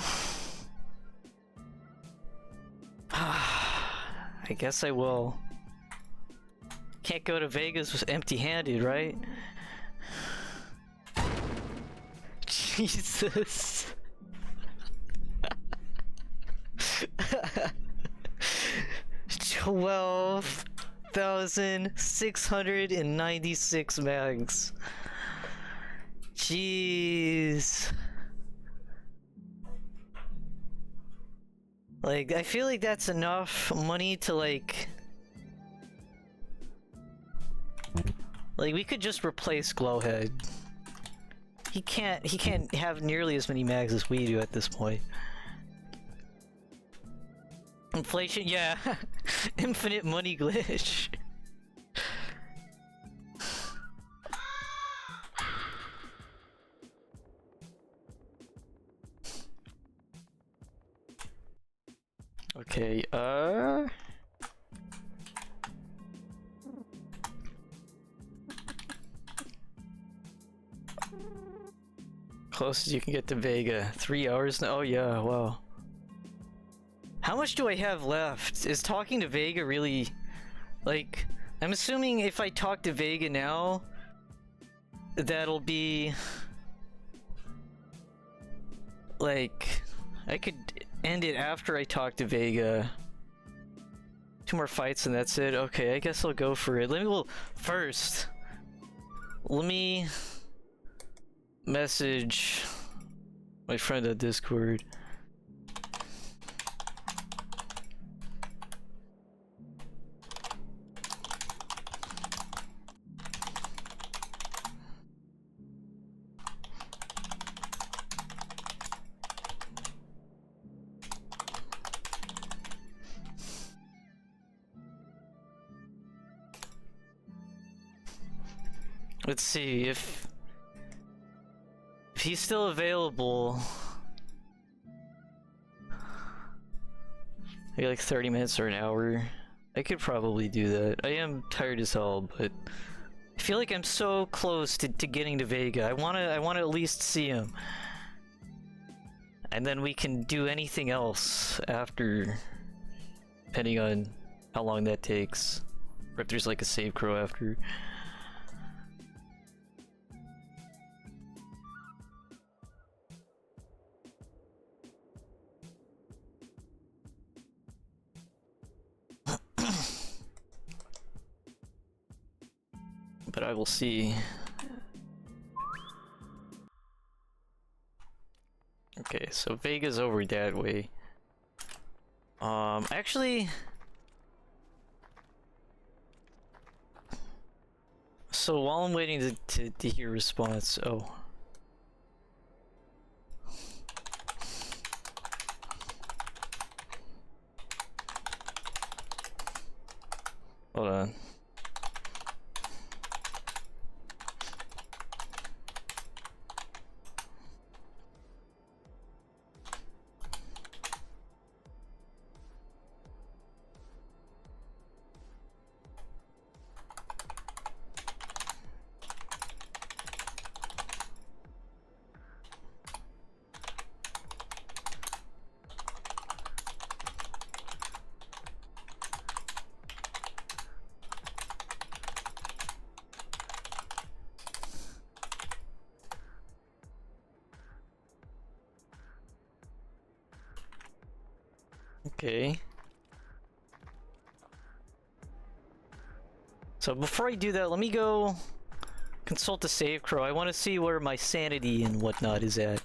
I guess I will. Can't go to Vegas empty-handed, right? Jesus. $12,696 mags. Jeez. Like, I feel like that's enough money to like, we could just replace Glowhead. He can't have nearly as many mags as we do at this point. Inflation, yeah. Infinite money glitch. Okay, closest you can get to Vega. 3 hours now? Oh yeah, wow. How much do I have left? Is talking to Vega really... like, I'm assuming if I talk to Vega now, that'll be... like, I could end it after I talk to Vega. 2 more fights and that's it. Okay, I guess I'll go for it. First, let me message my friend on Discord. Let's see if he's still available. Maybe like 30 minutes or an hour. I could probably do that. I am tired as hell, but I feel like I'm so close to getting to Vega. I wanna at least see him. And then we can do anything else after, depending on how long that takes. Or if there's like a save crow after. But I will see. Okay, so Vega's over that way. Actually... So while I'm waiting to hear a response, oh. Hold on. Okay. So before I do that, let me go consult the save crow. I want to see where my sanity and whatnot is at.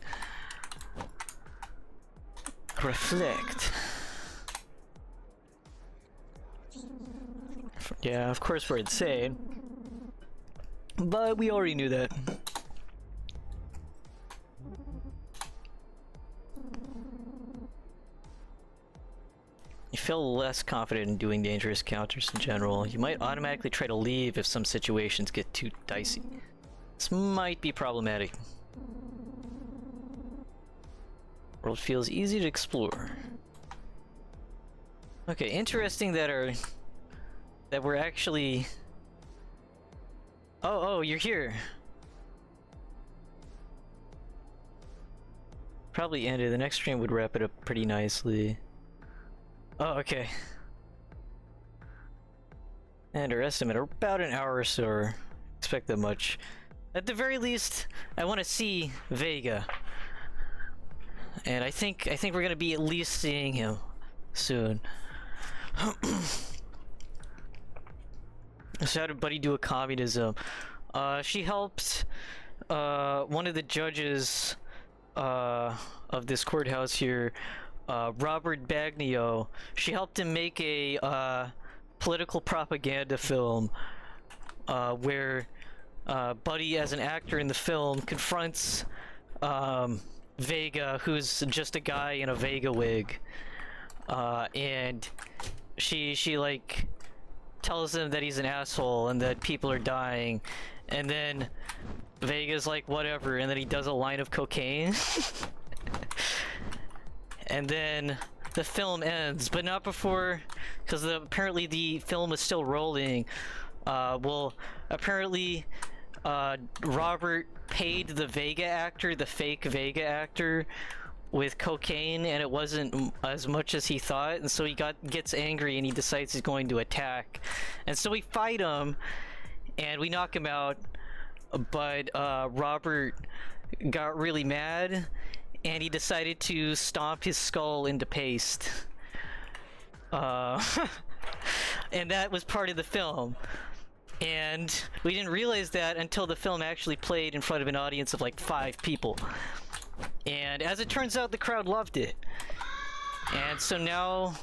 Reflect. Yeah, of course we're insane. But we already knew that. You feel less confident in doing dangerous counters in general. You might automatically try to leave if some situations get too dicey. This might be problematic. World feels easy to explore. Okay, interesting that we're actually... Oh, you're here. Probably ended. The next stream would wrap it up pretty nicely. Oh, okay. And our estimate, about an hour or so, or expect that much. At the very least, I want to see Vega. And I think we're gonna be at least seeing him soon. So how did Buddy do a communism? She helped one of the judges of this courthouse here, Robert Bagnio. She helped him make a political propaganda film where Buddy, as an actor in the film, confronts Vega, who's just a guy in a Vega wig, and she like tells him that he's an asshole and that people are dying, and then Vega's like whatever, and then he does a line of cocaine. And then the film ends, but not before, because apparently the film is still rolling. Well, apparently Robert paid the Vega actor, the fake Vega actor, with cocaine, and it wasn't as much as he thought, and so he gets angry and he decides he's going to attack. And so we fight him, and we knock him out, but Robert got really mad, and he decided to stomp his skull into paste. And that was part of the film. And we didn't realize that until the film actually played in front of an audience of like 5 people. And as it turns out, the crowd loved it. And so now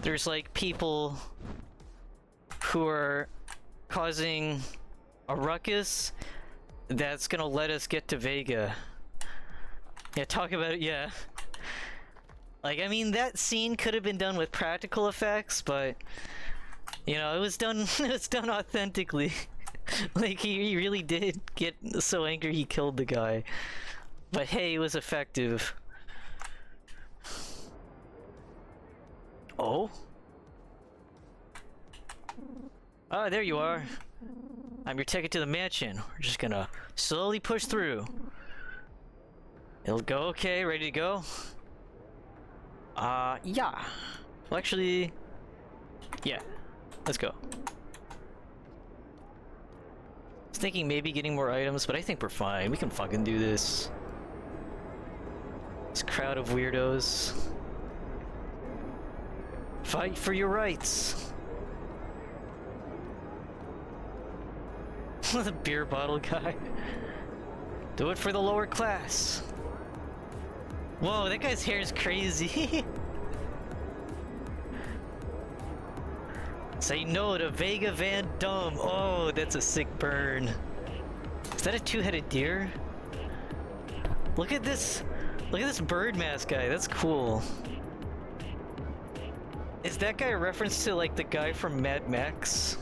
there's like people who are causing a ruckus that's gonna let us get to Vega. Yeah, talk about it, yeah. Like, I mean, that scene could have been done with practical effects, but, you know, it was done authentically. Like, he really did get so angry he killed the guy. But hey, it was effective. Oh? Oh, there you are. I'm your ticket to the mansion. We're just gonna slowly push through. It'll go okay, ready to go? Yeah. Well, actually, yeah. Let's go. I was thinking maybe getting more items, but I think we're fine. We can fucking do this. This crowd of weirdos. Fight for your rights. The beer bottle guy. Do it for the lower class. Whoa, that guy's hair is crazy. Say no to Vega Van Dum. Oh, that's a sick burn. Is that a two-headed deer? Look at this. Look at this bird mask guy. That's cool. Is that guy a reference to like the guy from Mad Max?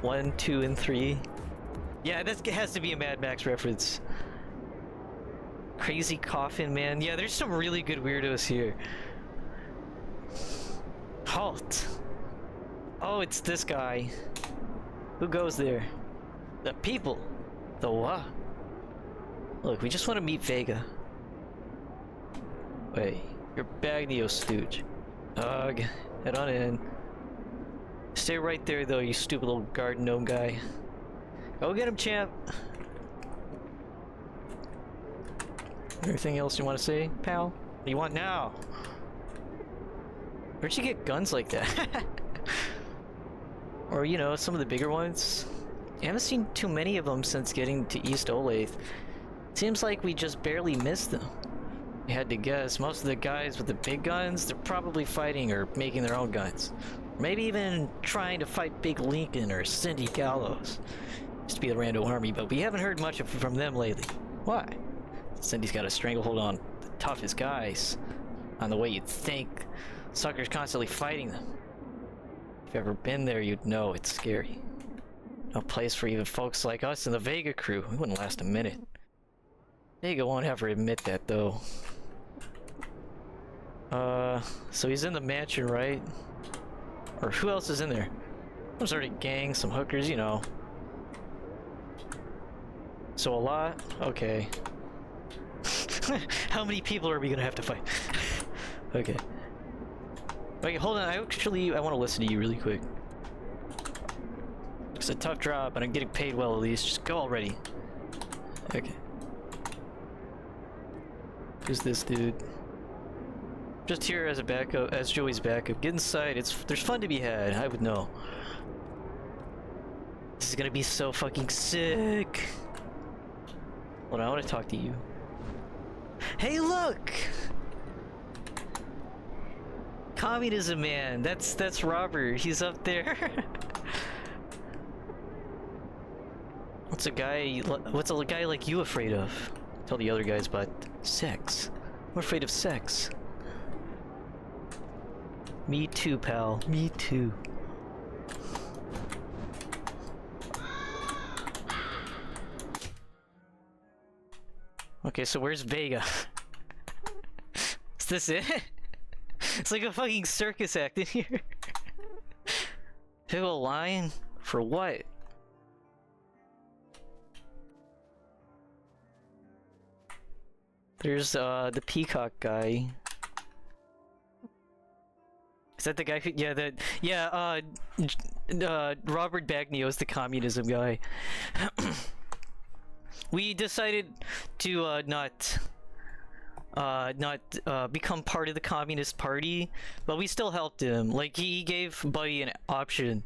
1, 2, and 3. Yeah, that has to be a Mad Max reference. Crazy Coffin Man. Yeah, there's some really good weirdos here. Halt. Oh, it's this guy. Who goes there? The people. The what? Look, we just want to meet Vega. Wait, you're Bagnio stooge. Ugh, head on in. Stay right there though, you stupid little garden gnome guy. Go get him, champ! Anything else you want to say, pal? What do you want now? Where'd you get guns like that? Or, you know, some of the bigger ones? I haven't seen too many of them since getting to East Olathe. Seems like we just barely missed them. I had to guess, most of the guys with the big guns, they're probably fighting or making their own guns. Maybe even trying to fight Big Lincoln or Cindy Gallows. Used to be the Rando Army, but we haven't heard much from them lately. Why? Cindy's got a stranglehold on the toughest guys. On the way you'd think. Suckers constantly fighting them. If you've ever been there, you'd know it's scary. No place for even folks like us in the Vega crew. We wouldn't last a minute. Vega won't ever admit that, though. So he's in the mansion, right? Or who else is in there? Some sort of gang, some hookers, you know. So a lot? Okay. How many people are we gonna have to fight? Okay. Wait, hold on. I want to listen to you really quick. It's a tough job, but I'm getting paid well at least. Just go already. Okay. Who's this dude? Just here as a backup, as Joey's backup. Get inside. There's fun to be had. I would know. This is gonna be so fucking sick. Hold on, I want to talk to you. Hey, look! Communism man. That's Robert. He's up there. What's a guy like you afraid of? Tell the other guys about sex. I'm afraid of sex. Me too, pal. Me too. Okay, so where's Vega? Is this it? It's like a fucking circus act in here. Pick a line? For what? There's the peacock guy. Is that the guy who? Yeah, Robert Bagnio is the communism guy. We decided to not become part of the Communist Party, but we still helped him. Like, he gave Buddy an option,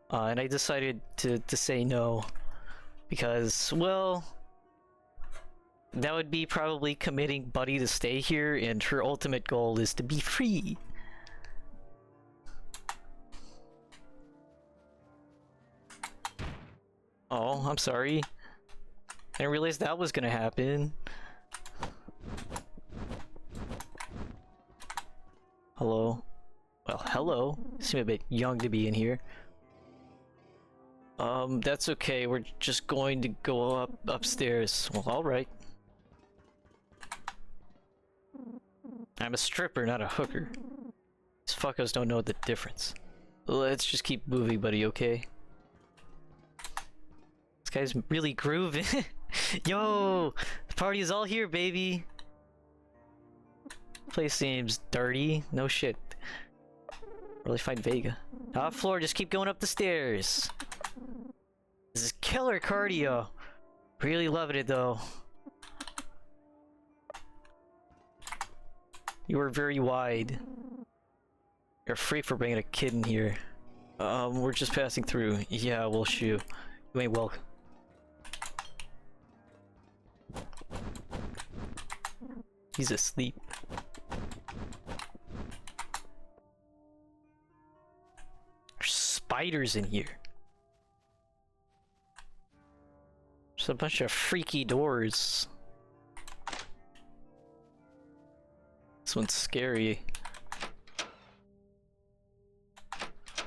and I decided to say no, because, well, that would be probably committing Buddy to stay here, and her ultimate goal is to be free. Oh, I'm sorry. I didn't realize that was gonna happen. Hello? Well, hello. You seem a bit young to be in here. That's okay. We're just going to go upstairs. Well, alright. I'm a stripper, not a hooker. These fuckers don't know the difference. Let's just keep moving, buddy, okay? This guy's really grooving. Yo! The party is all here, baby! Place seems dirty. No shit. Really find Vega. Top floor, just keep going up the stairs. This is killer cardio. Really loving it though. You are very wide. You're free for bringing a kid in here. We're just passing through. Yeah, well, shoot. You ain't welcome. He's asleep. spiders in here. There's a bunch of freaky doors. This one's scary.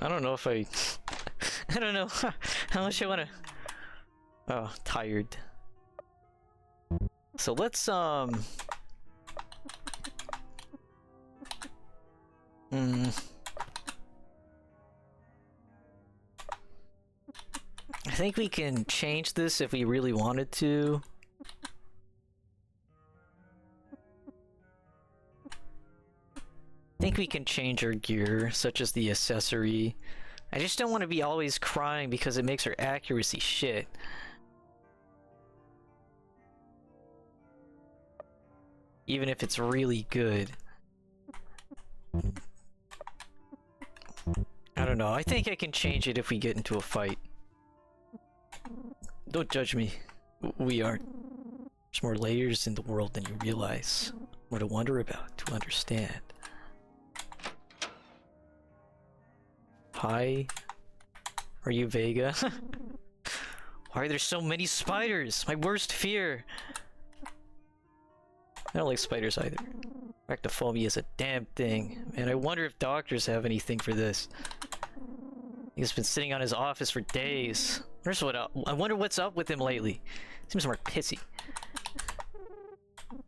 I don't know if I... I don't know how much I wanna... Oh, tired. So let's, I think we can change this if we really wanted to. I think we can change her gear, such as the accessory. I just don't want to be always crying because it makes her accuracy shit. Even if it's really good. I don't know, I think I can change it if we get into a fight. Don't judge me. We aren't. There's more layers in the world than you realize. More to wonder about, to understand. Hi. Are you Vega? Why are there so many spiders? My worst fear. I don't like spiders either. Arachnophobia is a damn thing. Man, I wonder if doctors have anything for this. He's been sitting on his office for days. I wonder what's up with him lately. Seems more pissy.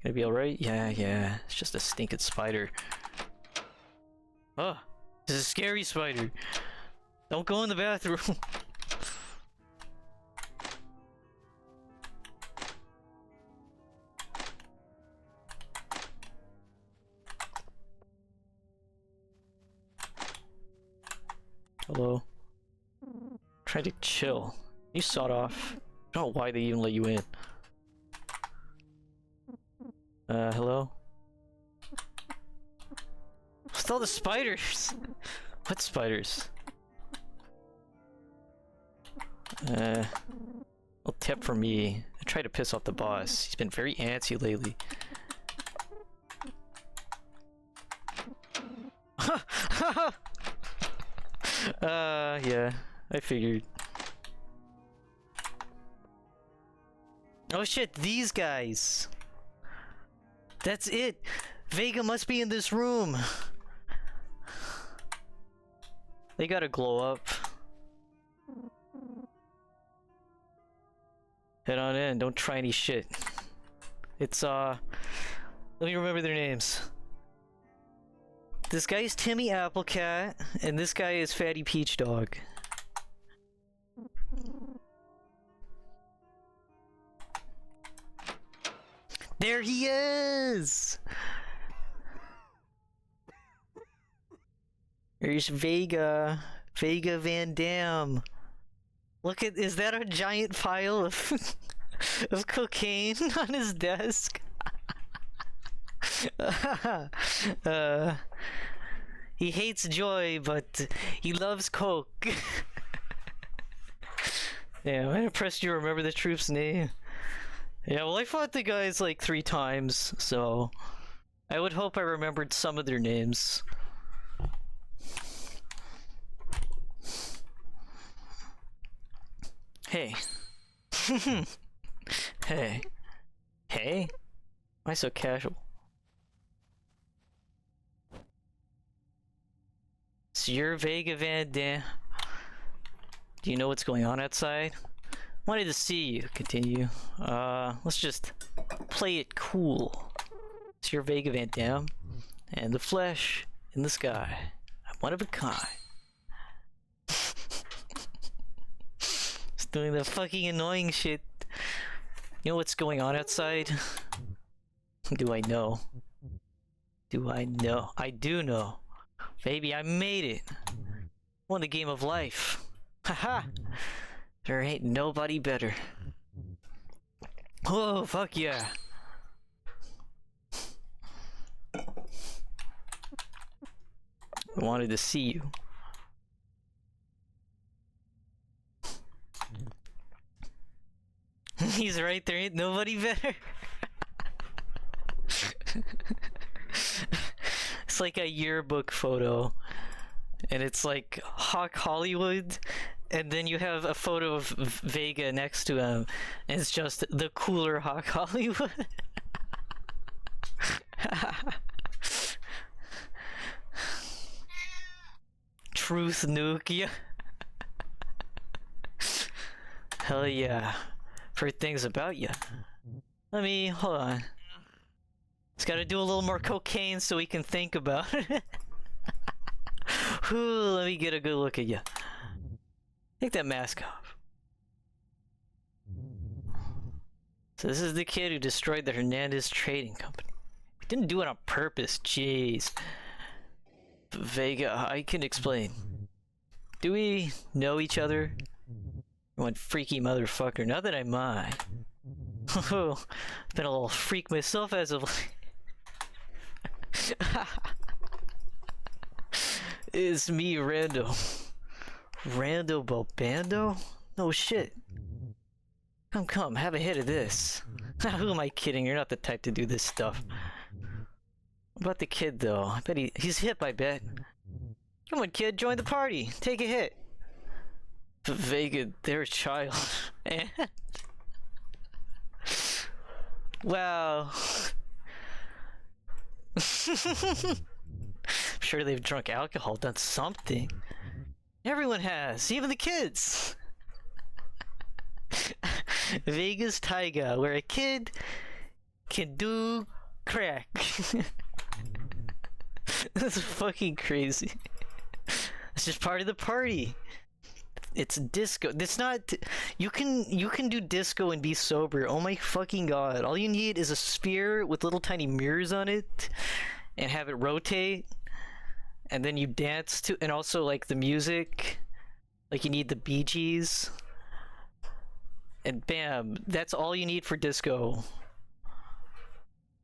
Gonna be alright? Yeah. It's just a stinking spider. Oh, this is a scary spider. Don't go in the bathroom. Hello. Try to chill. You sawed off. I don't know why they even let you in. Hello? What's all the spiders? What spiders? A tip for me. I try to piss off the boss. He's been very antsy lately. Yeah, I figured. Oh shit, these guys! That's it! Vega must be in this room! They gotta glow up. Head on in, don't try any shit. It's, let me remember their names. This guy is Timmy Applecat, and this guy is Fatty Peach Dog. There he is! There's Vega. Vega Van Dam. Look at, is that a giant pile of, of cocaine on his desk? He hates joy, but he loves coke. Yeah, I'm impressed you remember the troop's name. Yeah, well, I fought the guys like 3 times, so I would hope I remembered some of their names. Hey. Hey. Hey? Why so casual? So you're Vega Van Dam. Do you know what's going on outside? Wanted to see you. Continue. Let's just play it cool. So you're Vega Van Dam, and the flesh in the sky. I'm one of a kind. Just doing the fucking annoying shit. You know what's going on outside? Do I know? Do I know? I do know. Baby, I made it. Won the game of life. Haha. There ain't nobody better. Oh, fuck yeah. I wanted to see you. He's right, there ain't nobody better. It's like a yearbook photo. and it's like Hawk Hollywood, and then you have a photo of Vega next to him, and it's just the cooler Hawk Hollywood. Truth nuke, yeah. Hell yeah. Heard things about you. Hold on. Just gotta do a little more cocaine so we can think about it. Ooh, let me get a good look at you. Take that mask off. So this is the kid who destroyed the Hernandez Trading Company. We didn't do it on purpose, jeez. Vega, I can explain. Do we know each other? One freaky motherfucker, not that I mind. Oh, been a little freak myself as of late. It's me, Rando. Rando Balbando? No shit. Come, have a hit of this. Who am I kidding? You're not the type to do this stuff. What about the kid, though? I bet he's hip, I bet. Come on, kid, join the party. Take a hit. Vega, they're a child. Wow. I'm sure they've drunk alcohol, done something. Everyone has, even the kids. Vegas Taiga, where a kid can do crack. That's fucking crazy. It's just part of the party. It's disco. It's not. You can do disco and be sober. Oh my fucking god! All you need is a sphere with little tiny mirrors on it, and have it rotate, and then you dance to. And also like the music, like you need the Bee Gees, and bam, that's all you need for disco.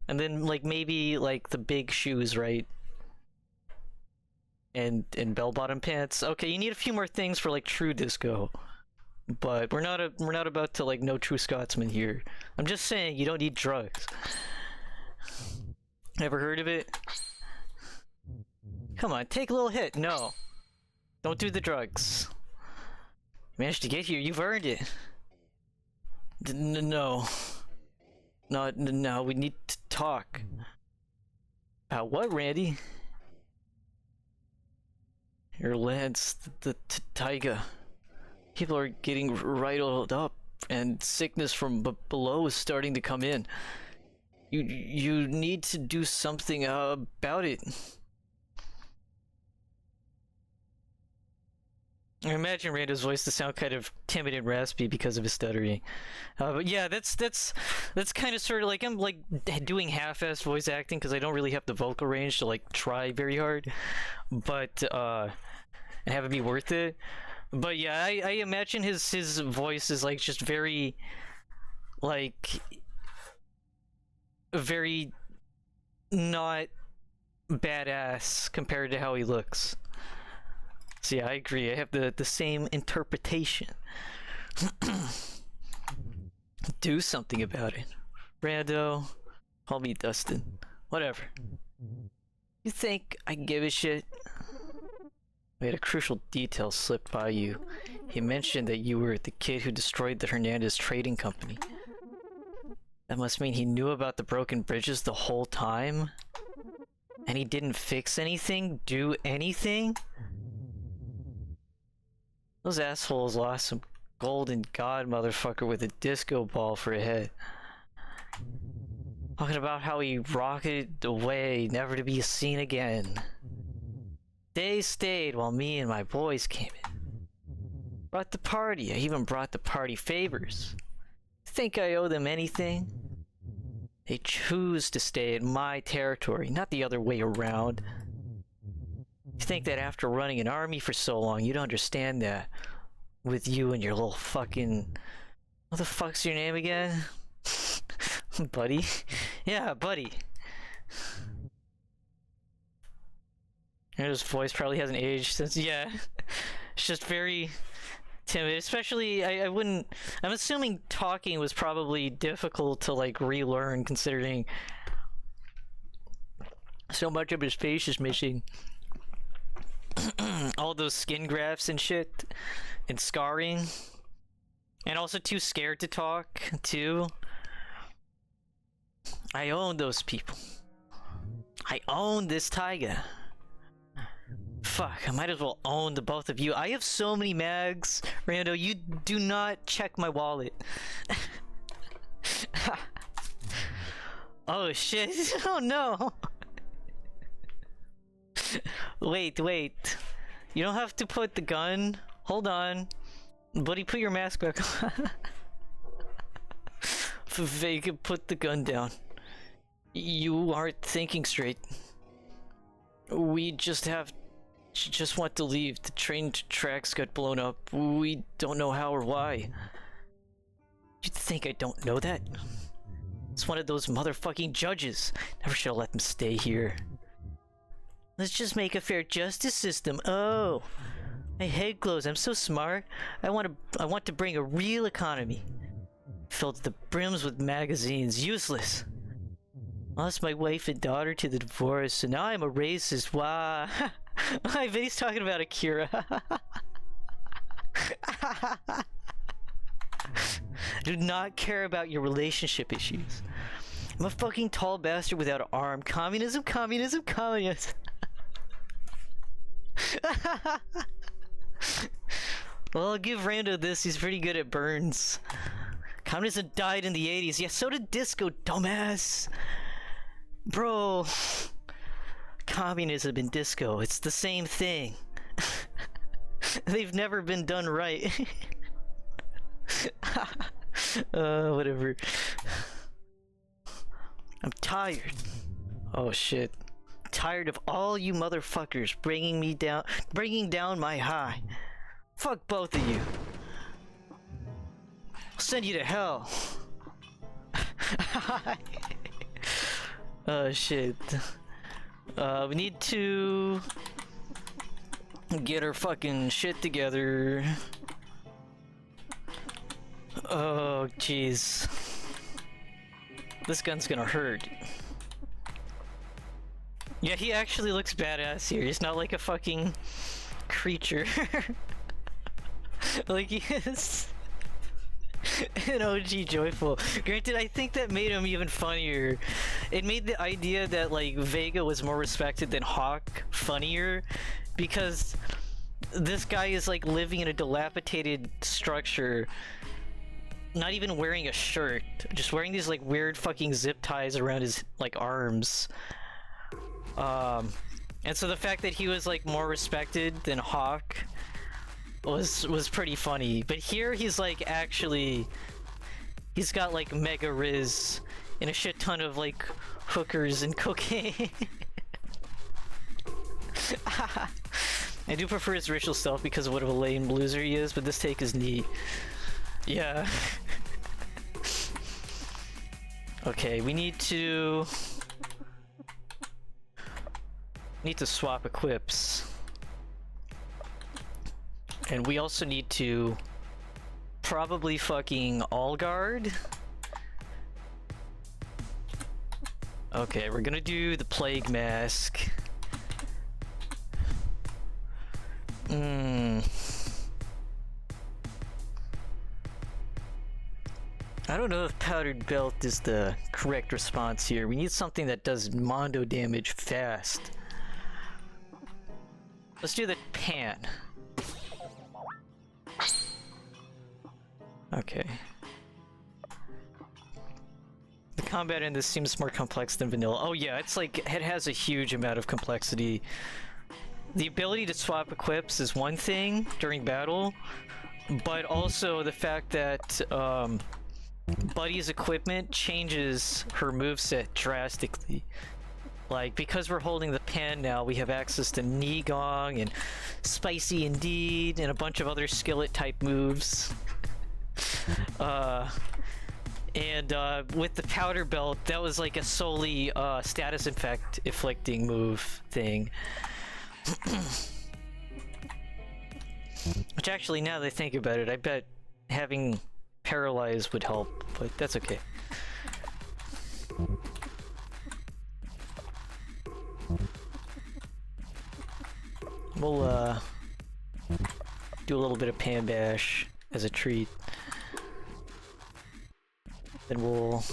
And then like maybe like the big shoes, right? And bell-bottom pants. Okay, you need a few more things for like true disco, but we're not about to like no true Scotsman here. I'm just saying you don't need drugs. Ever heard of it? Come on, take a little hit. No, don't do the drugs. You managed to get here. You've earned it. No, we need to talk. About what, Randy? Your lads, the taiga. People are getting riddled up, and sickness from below is starting to come in. You need to do something about it. I imagine Rando's voice to sound kind of timid and raspy because of his stuttering. But yeah, that's kind of sort of like I'm like doing half-assed voice acting because I don't really have the vocal range to like try very hard, but and have it be worth it. But yeah, I imagine his voice is like just very very not badass compared to how he looks. So yeah, I agree. I have the same interpretation. Do something about it. Rando, call me Dustin. Whatever. You think I give a shit? We had a crucial detail slip by you. He mentioned that you were the kid who destroyed the Hernandez Trading Company. That must mean he knew about the broken bridges the whole time? And he didn't fix anything? Do anything? Those assholes lost some golden god motherfucker with a disco ball for a head. Talking about how he rocketed away, never to be seen again. They stayed while me and my boys came in. Brought the party. I even brought the party favors. Think I owe them anything? They choose to stay in my territory, not the other way around. You think that after running an army for so long, you'd understand that with you and your little fucking... What the fuck's your name again? Buddy? Yeah, Buddy. His voice probably hasn't aged since... Yeah. It's just very timid. Especially, I wouldn't... I'm assuming talking was probably difficult to, like, relearn, considering so much of his face is missing. all those skin grafts and shit, and scarring, and also too scared to talk, too. I own those people. I own this taiga. Fuck, I might as well own the both of you. I have so many mags, Rando, you do not check my wallet. Oh shit, oh no! Wait. You don't have to put the gun. Hold on. Buddy, put your mask back on. Vega, put the gun down. You aren't thinking straight. We just want to leave. The train tracks got blown up. We don't know how or why. You think I don't know that? It's one of those motherfucking judges. Never should have let them stay here. Let's just make a fair justice system. Oh, my head glows. I'm so smart. I want to bring a real economy. Filled to the brims with magazines. Useless. Lost my wife and daughter to the divorce, and now I'm a racist. Wow. I bet he's talking about Akira. Do not care about your relationship issues. I'm a fucking tall bastard without an arm. Communism. Well, I'll give Rando this. He's pretty good at burns. Communism died in the 80s. Yeah, so did disco, dumbass. Bro. Communism and disco, it's the same thing. They've never been done right. Whatever. I'm tired. Oh shit. Tired of all you motherfuckers bringing down my high. Fuck both of you. I'll send you to hell. Oh shit. We need to get our fucking shit together. Oh jeez. This gun's gonna hurt. Yeah, he actually looks badass here. He's not like a fucking creature. Like he is an OG Joyful. Granted, I think that made him even funnier. It made the idea that like Vega was more respected than Hawk funnier, because this guy is like living in a dilapidated structure, not even wearing a shirt, just wearing these like weird fucking zip ties around his like arms. And so the fact that he was like more respected than Hawk was pretty funny. But here he's like actually, he's got like mega riz and a shit ton of like hookers and cocaine. I do prefer his racial self because of what a lame loser he is, but this take is neat. Yeah. Okay, we need to swap equips. And we also need to probably fucking all guard. Okay, we're gonna do the plague mask. I don't know if powdered belt is the correct response here. We need something that does mondo damage fast. Let's do the pan. Okay. The combat in this seems more complex than vanilla. Oh yeah, it's like, it has a huge amount of complexity. The ability to swap equips is one thing during battle, but also the fact that Buddy's equipment changes her moveset drastically. Like, because we're holding the pen now, we have access to knee gong and spicy indeed and a bunch of other skillet type moves. And with the powder belt, that was like a solely status inflicting move thing. Which actually, now that I think about it, I bet having paralyze would help, but that's okay. We'll do a little bit of pan bash as a treat. Then we'll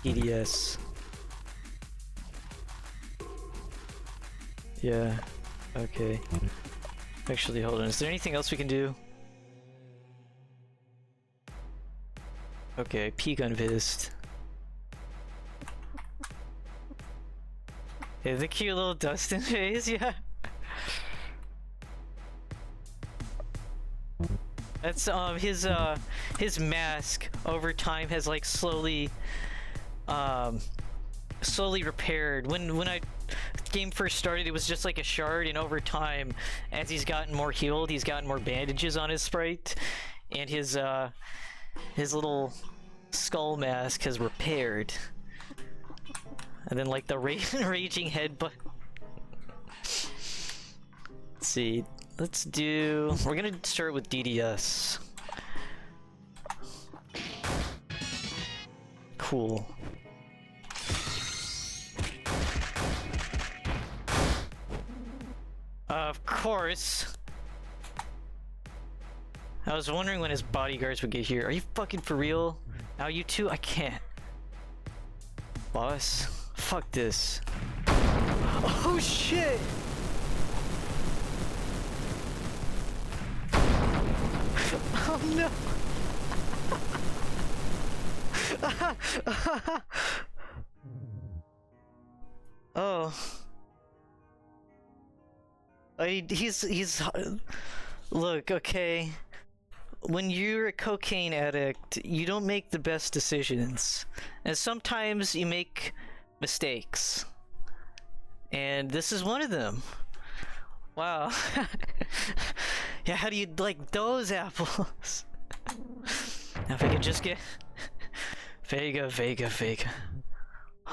EDS. Yeah, okay. Actually, hold on. Is there anything else we can do? Okay, peek on Vist. Yeah, the cute little Dustin face, yeah. That's his mask over time has like slowly repaired. When I game first started, it was just like a shard, and over time, as he's gotten more healed, he's gotten more bandages on his sprite, and his little skull mask has repaired. And then like the raging headbutt. Let's see. We're gonna start with DDS. Cool. Of course. I was wondering when his bodyguards would get here. Are you fucking for real? Now you two? I can't. Boss? Fuck this. Oh shit! Oh no! Oh. He's look, okay. When you're a cocaine addict, you don't make the best decisions. And sometimes you make mistakes. And this is one of them. Wow. Yeah, how do you like those apples? Now if I could just get Vega.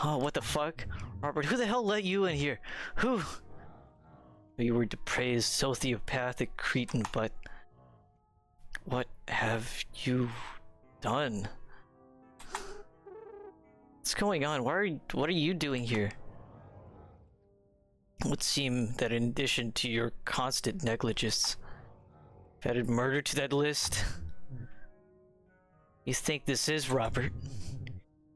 Oh, what the fuck? Robert, who the hell let you in here? Who? You were depraved, sociopathic cretin, but what have you done? What's going on? What are you doing here? It would seem that in addition to your constant negligence, you've added murder to that list. You think this is Robert?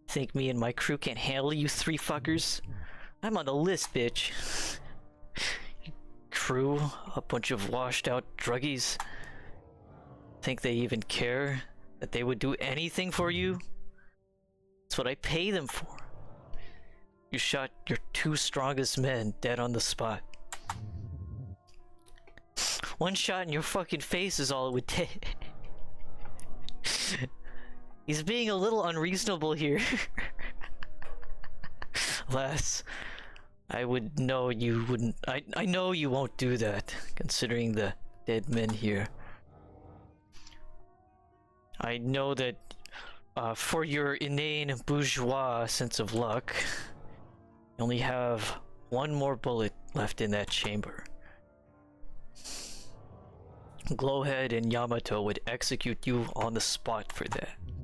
Think me and my crew can't handle you three fuckers? I'm on the list, bitch. Crew, a bunch of washed out druggies. Think they even care that they would do anything for you? That's what I pay them for. You shot your two strongest men dead on the spot. One shot in your fucking face is all it would take. He's being a little unreasonable here. Alas, I would know you wouldn't. I know you won't do that, considering the dead men here. I know that for your inane bourgeois sense of luck, you only have one more bullet left in that chamber. Glowhead and Yamato would execute you on the spot for that. You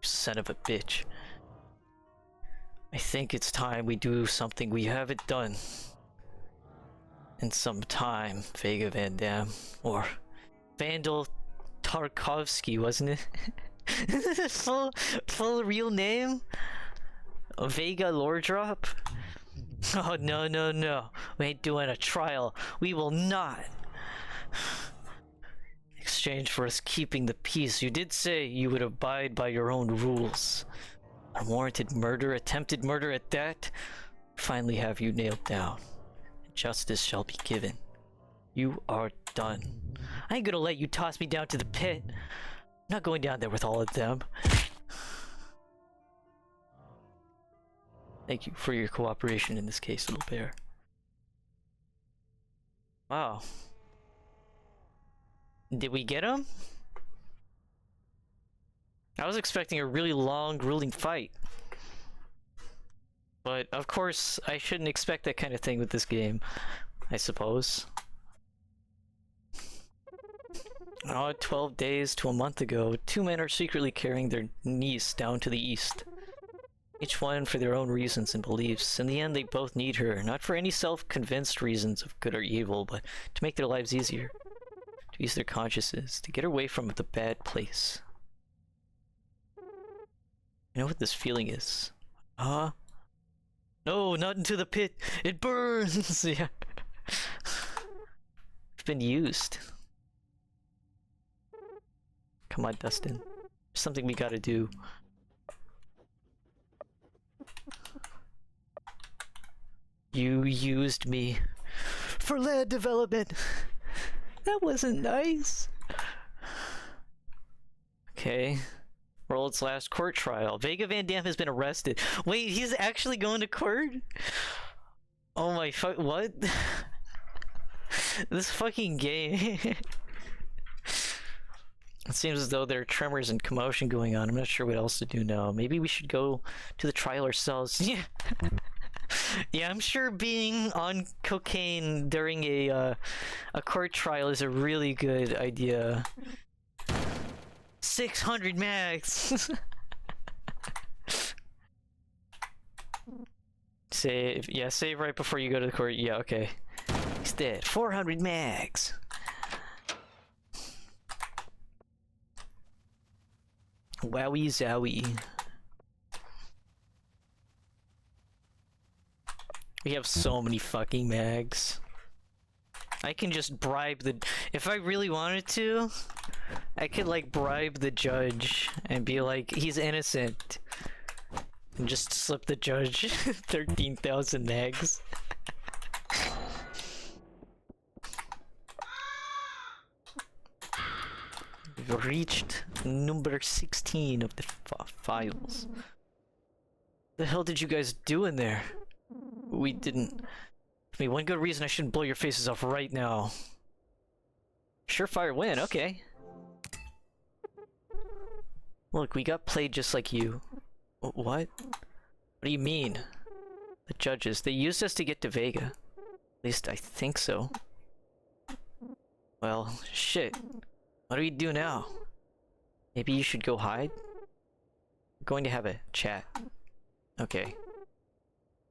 son of a bitch. I think it's time we do something we haven't done in some time, Vega Van Dam. Or Vandal Tarkovsky, wasn't it? full real name? Vega Lore Drop? Oh no. We ain't doing a trial. We will not. In exchange for us keeping the peace, you did say you would abide by your own rules. Unwarranted murder, attempted murder at that, finally have you nailed down. Justice shall be given. You are done. I ain't gonna let you toss me down to the pit. I'm not going down there with all of them. Thank you for your cooperation in this case, little bear. Wow. Did we get him? I was expecting a really long, grueling fight. But, of course, I shouldn't expect that kind of thing with this game, I suppose. Oh, 12 days to a month ago, two men are secretly carrying their niece down to the east. Each one for their own reasons and beliefs. In the end, they both need her, not for any self-convinced reasons of good or evil, but to make their lives easier. To ease their consciences, to get away from the bad place. You know what this feeling is? Huh? No, not into the pit! It burns! Yeah. It's been used. Come on, Dustin. There's something we gotta do. You used me for land development. That wasn't nice. Okay. World's last court trial. Vega Van Dam has been arrested. Wait, he's actually going to court? Oh my fuck, what? This fucking game. It seems as though there are tremors and commotion going on. I'm not sure what else to do now. Maybe we should go to the trial ourselves. Yeah. Yeah, I'm sure being on cocaine during a court trial is a really good idea. 600 max! Save. Yeah, save right before you go to the court. Yeah, okay. He's dead. 400 max! Wowie zowie. We have so many fucking mags. I can just bribe the... If I really wanted to, I could like bribe the judge and be like, he's innocent. And just slip the judge 13,000 mags. We've reached number 16 of the files. What the hell did you guys do in there? We didn't... I mean, one good reason I shouldn't blow your faces off right now. Surefire win, okay. Look, we got played just like you. What? What do you mean? The judges, they used us to get to Vega. At least I think so. Well, shit. What do we do now? Maybe you should go hide? We're going to have a chat. Okay.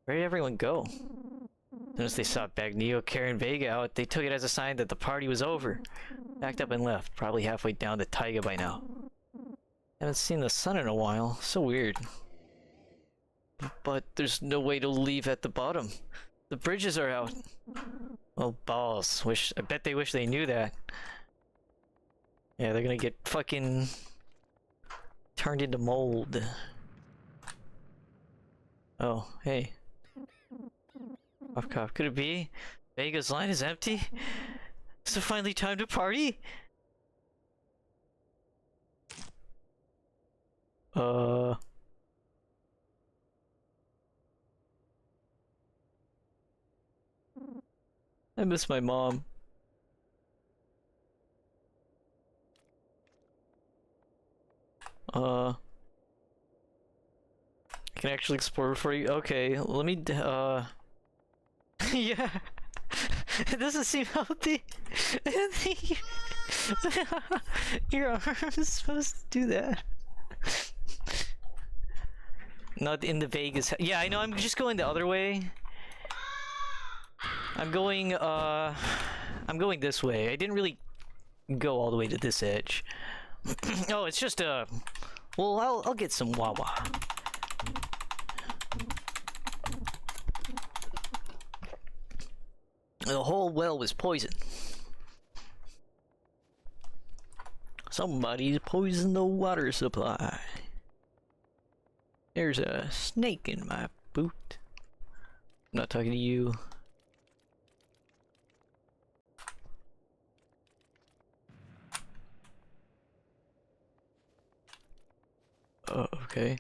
Where did everyone go? As soon as they saw Bagnio carrying Vega out, they took it as a sign that the party was over. Backed up and left, probably halfway down the taiga by now. Haven't seen the sun in a while, so weird. But there's no way to leave at the bottom. The bridges are out. Oh balls, I bet they wish they knew that. Yeah, they're gonna get fucking turned into mold. Oh, hey. Cough cough, could it be? Vega's line is empty? Is it finally time to party? I miss my mom. I can actually explore for you. Okay, let me, yeah. It doesn't seem healthy. Your arm is supposed to do that. Not in the Vegas. Yeah, I know, I'm just going the other way. I'm going this way. I didn't really go all the way to this edge. Oh, it's just well, I'll get some Wawa. The whole well was poisoned. Somebody poisoned the water supply. There's a snake in my boot. I'm not talking to you. Oh, okay.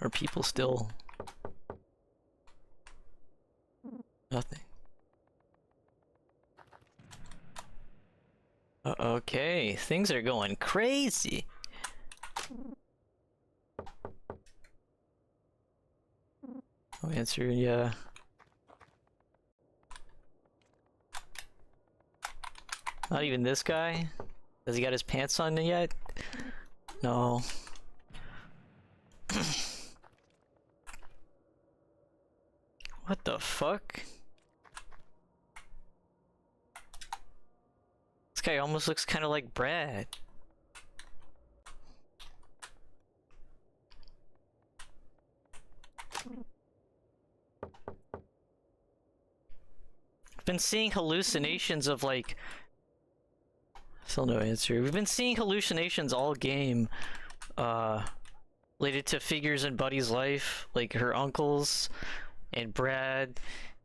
Are people still... Nothing. Okay, things are going crazy. I'll answer, yeah. Not even this guy? Has he got his pants on yet? No. What the fuck? This guy almost looks kind of like Brad. I've been seeing hallucinations of like... Still no answer. We've been seeing hallucinations all game, related to figures in Buddy's life, like her uncles and Brad,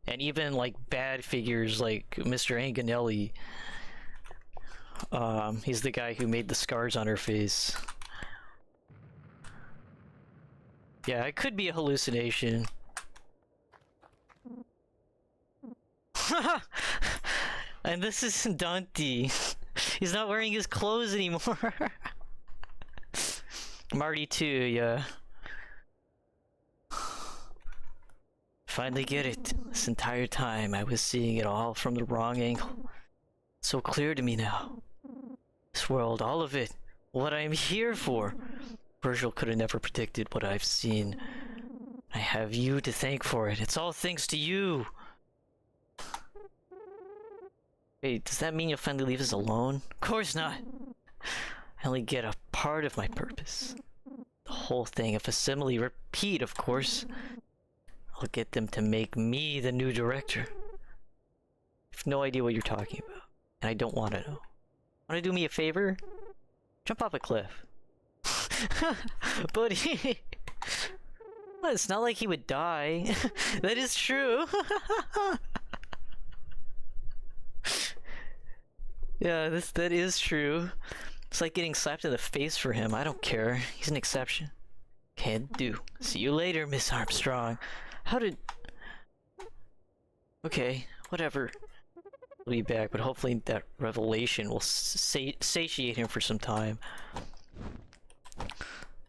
and even like bad figures like Mr. Anganelli. He's the guy who made the scars on her face. Yeah, it could be a hallucination. And this isn't Dante. He's not wearing his clothes anymore. Marty too, yeah. Finally get it. This entire time I was seeing it all from the wrong angle. It's so clear to me now. This world, all of it, what I'm here for. Virgil could have never predicted what I've seen. I have you to thank for it. It's all thanks to you. Hey, does that mean you'll finally leave us alone? Of course not. I only get a part of my purpose. The whole thing, a facsimile repeat, of course. I'll get them to make me the new director. I have no idea what you're talking about, and I don't want to know. Want to do me a favor? Jump off a cliff. Buddy! Well, it's not like he would die. That is true. Yeah, that is true. It's like getting slapped in the face for him. I don't care. He's an exception. Can't do. See you later, Miss Armstrong. How did... Okay, whatever. I'll be back, but hopefully that revelation will satiate him for some time.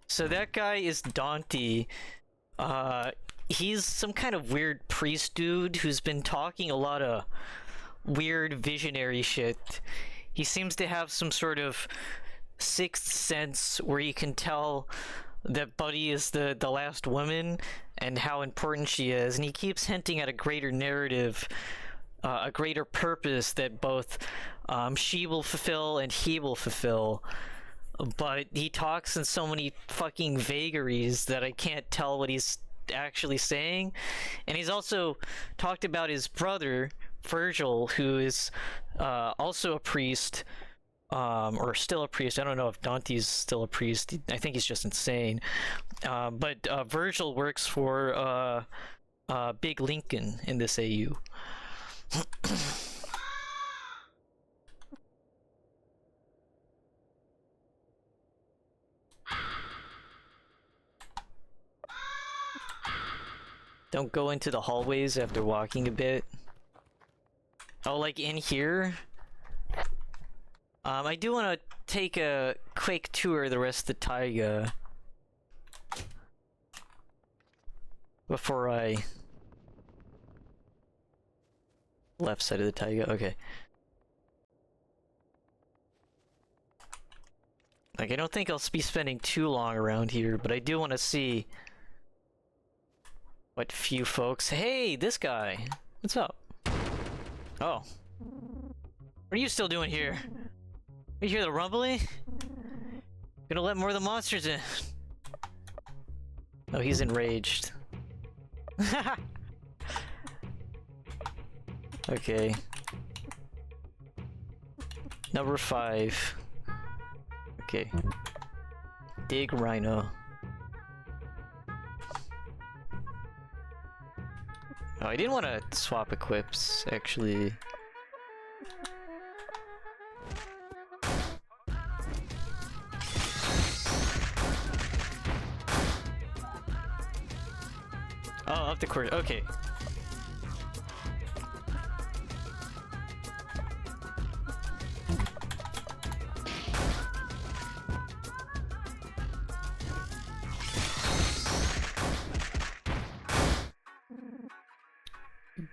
So that guy is Dante. He's some kind of weird priest dude who's been talking a lot of weird visionary shit. He seems to have some sort of sixth sense where he can tell that Buddy is the last woman and how important she is, and he keeps hinting at a greater narrative, a greater purpose that both she will fulfill and he will fulfill. But he talks in so many fucking vagaries that I can't tell what he's actually saying. And he's also talked about his brother Virgil, who is also a priest, or still a priest. I don't know if Dante's still a priest. I think he's just insane. But Virgil works for Big Lincoln in this AU. Don't go into the hallways after walking a bit. Oh, like in here? I do want to take a quick tour of the rest of the taiga before I... Left side of the taiga, okay. Like, I don't think I'll be spending too long around here, but I do want to see what few folks... Hey, this guy! What's up? Oh. What are you still doing here? You hear the rumbling? Gonna let more of the monsters in. Oh, he's enraged. Okay. Number 5. Okay. Dig Rhino. Oh, I didn't want to swap equips, actually. Oh, up the court. Okay.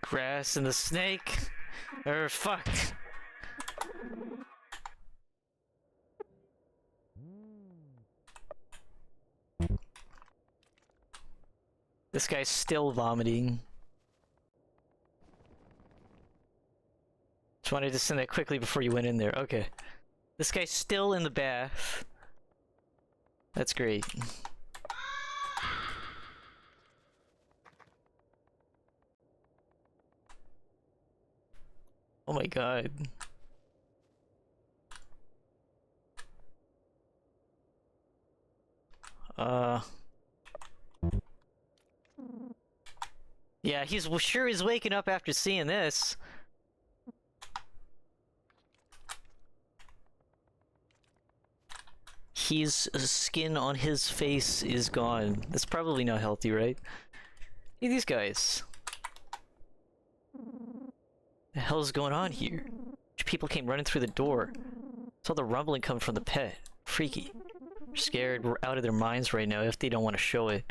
Grass and the snake. Fuck. This guy's still vomiting. Just wanted to send that quickly before you went in there. Okay. This guy's still in the bath. That's great. Oh my god. Yeah, he's sure is waking up after seeing this. His skin on his face is gone. That's probably not healthy, right? Hey, these guys. The hell's going on here? People came running through the door. Saw the rumbling coming from the pet. Freaky. They're scared. We're out of their minds right now if they don't want to show it.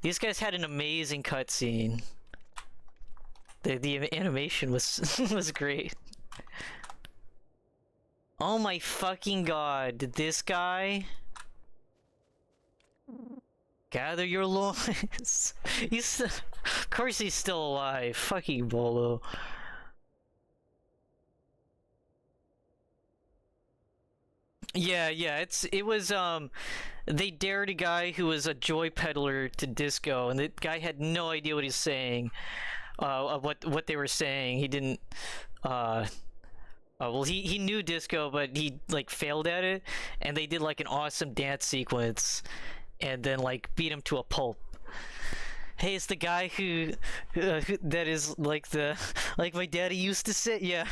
These guys had an amazing cutscene. The animation was was great. Oh my fucking god, this guy? Gather your loins. Of course he's still alive. Fucking Bolo. Yeah, it was they dared a guy who was a joy peddler to disco, and the guy had no idea what he's saying. What they were saying. He didn't well, he knew disco, but he like failed at it, and they did like an awesome dance sequence, and then like beat him to a pulp. Hey, it's the guy who that is like like my daddy used to say. Yeah.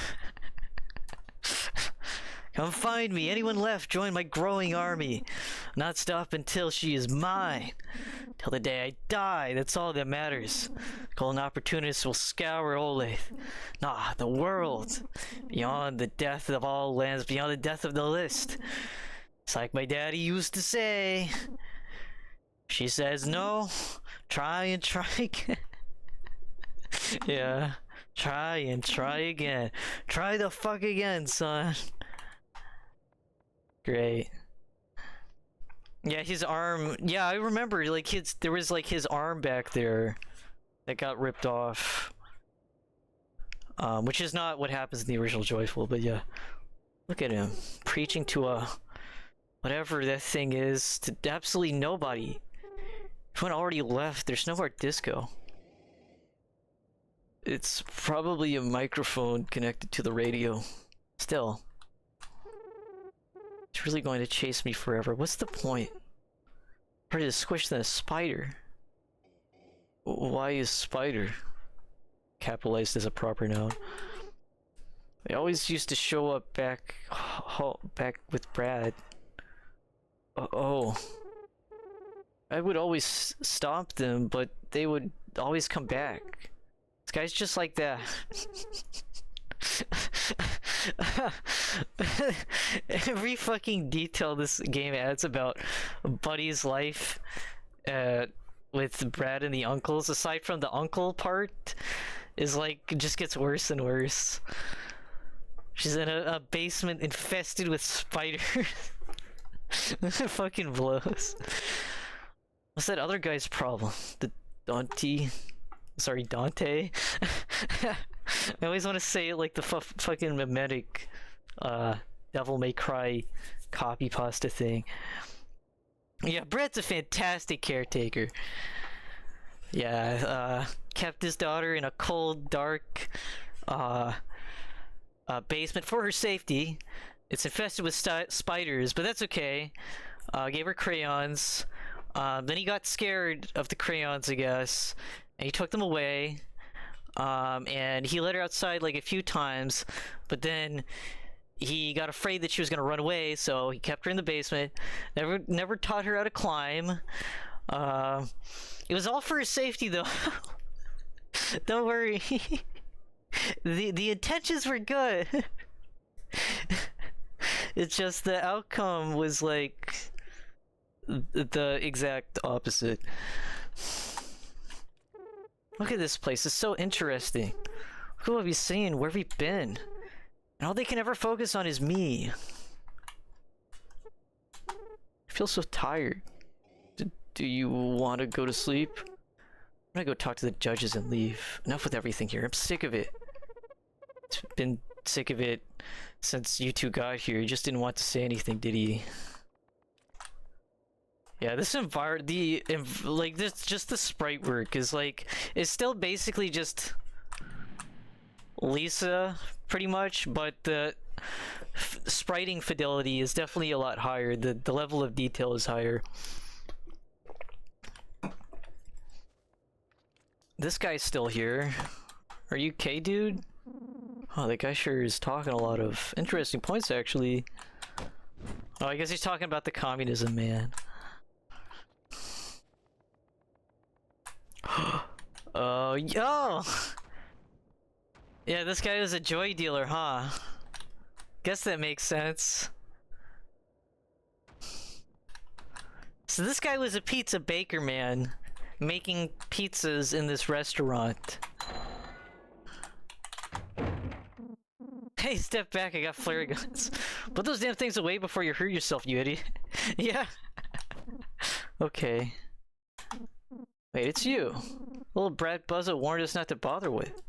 Come find me. Anyone left, join my growing army. Not stop until she is mine. Till the day I die, that's all that matters. Golden opportunists will scour Olathe. Nah, the world. Beyond the death of all lands, beyond the death of the list. It's like my daddy used to say. She says no. Try and try again. Yeah. Try and try again. Try the fuck again, son. Great. Yeah, his arm. Yeah, I remember. Like there was like his arm back there that got ripped off. Which is not what happens in the original Joyful, but yeah. Look at him preaching to a whatever that thing is to absolutely nobody. Everyone already left. There's no more disco. It's probably a microphone connected to the radio. Still. It's really going to chase me forever. What's the point? Harder to squish than a spider. Why is spider capitalized as a proper noun? They always used to show up back with Brad. Oh. I would always stop them, but they would always come back. This guy's just like that. Every fucking detail this game adds about Buddy's life with Brad and the uncles, aside from the uncle part, is like, just gets worse and worse. She's in a basement infested with spiders. Fucking blows. What's that other guy's problem? The Dante? I always want to say it like the fucking mimetic Devil May Cry copy pasta thing. Yeah, Brett's a fantastic caretaker. Yeah, kept his daughter in a cold, dark basement for her safety. It's infested with spiders, but that's okay. Gave her crayons. Then he got scared of the crayons, I guess, and he took them away. And he let her outside like a few times, but then he got afraid that she was gonna run away, so he kept her in the basement. Never taught her how to climb. It was all for her safety, though. Don't worry. The intentions were good. It's just the outcome was like the exact opposite. Look at this place, it's so interesting. Look at what we've seen, where we've been. And all they can ever focus on is me. I feel so tired. Do you want to go to sleep? gonna go talk to the judges and leave. Enough with everything here. I'm sick of it. It's been sick of it since you two got here. He just didn't want to say anything, did he? Yeah, this like this, just the sprite work is like, it's still basically just Lisa, pretty much, but the spriting fidelity is definitely a lot higher. The level of detail is higher. This guy's still here. Are you okay, dude? Oh, that guy sure is talking a lot of interesting points, actually. Oh, I guess he's talking about the communism, man. Oh, yo! Yeah, this guy was a joy dealer, huh? Guess that makes sense. So this guy was a pizza baker, man, making pizzas in this restaurant. Hey, step back, I got flare guns. Put those damn things away before you hurt yourself, you idiot. Yeah. Okay. Wait, it's you. Little Brad Buzzet warned us not to bother with.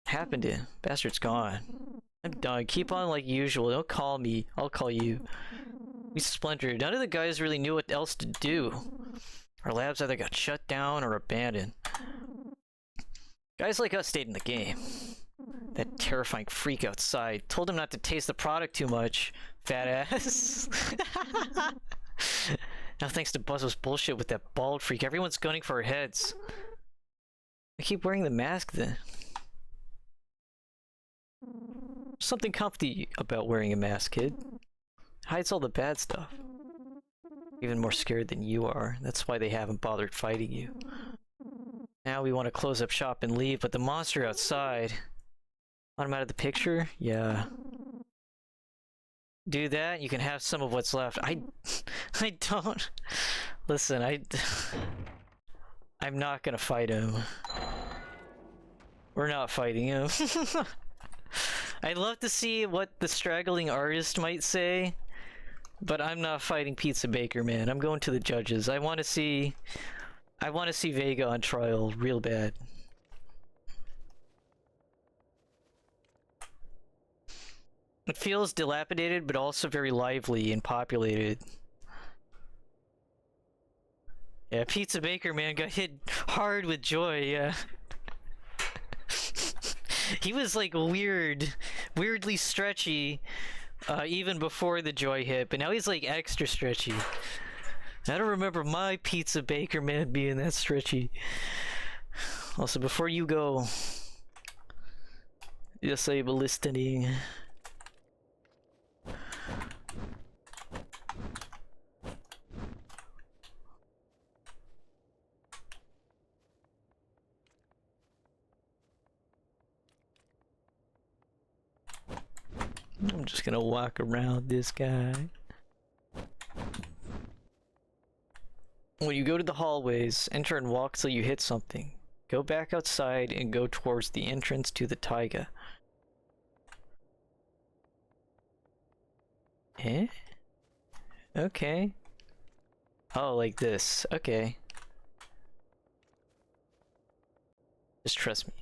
Happened to him. Bastard's gone. I'm done. Keep on like usual. Don't call me. I'll call you. We splintered. None of the guys really knew what else to do. Our labs either got shut down or abandoned. Guys like us stayed in the game. That terrifying freak outside told him not to taste the product too much. Fat ass. Now thanks to Buzzo's bullshit with that bald freak, everyone's gunning for our heads. I keep wearing the mask then. Something comfy about wearing a mask, kid. Hides all the bad stuff. Even more scared than you are. That's why they haven't bothered fighting you. Now we want to close up shop and leave, but the monster outside... Want him out of the picture? Yeah. Do that, you can have some of what's left. I don't... Listen, I'm not gonna fight him. We're not fighting him. I'd love to see what the straggling artist might say, but I'm not fighting Pizza Baker, man. I'm going to the judges. I want to see Vega on trial real bad. It feels dilapidated, but also very lively and populated. Yeah, Pizza Baker, man, got hit hard with joy, yeah. He was like weirdly stretchy, even before the joy hit, but now he's like extra stretchy. I don't remember my Pizza Baker, man, being that stretchy. Also, before you go, disable listening. I'm just gonna walk around this guy. When you go to the hallways, enter and walk till you hit something. Go back outside and go towards the entrance to the taiga. Eh? Okay. Oh, like this. Okay. Just trust me.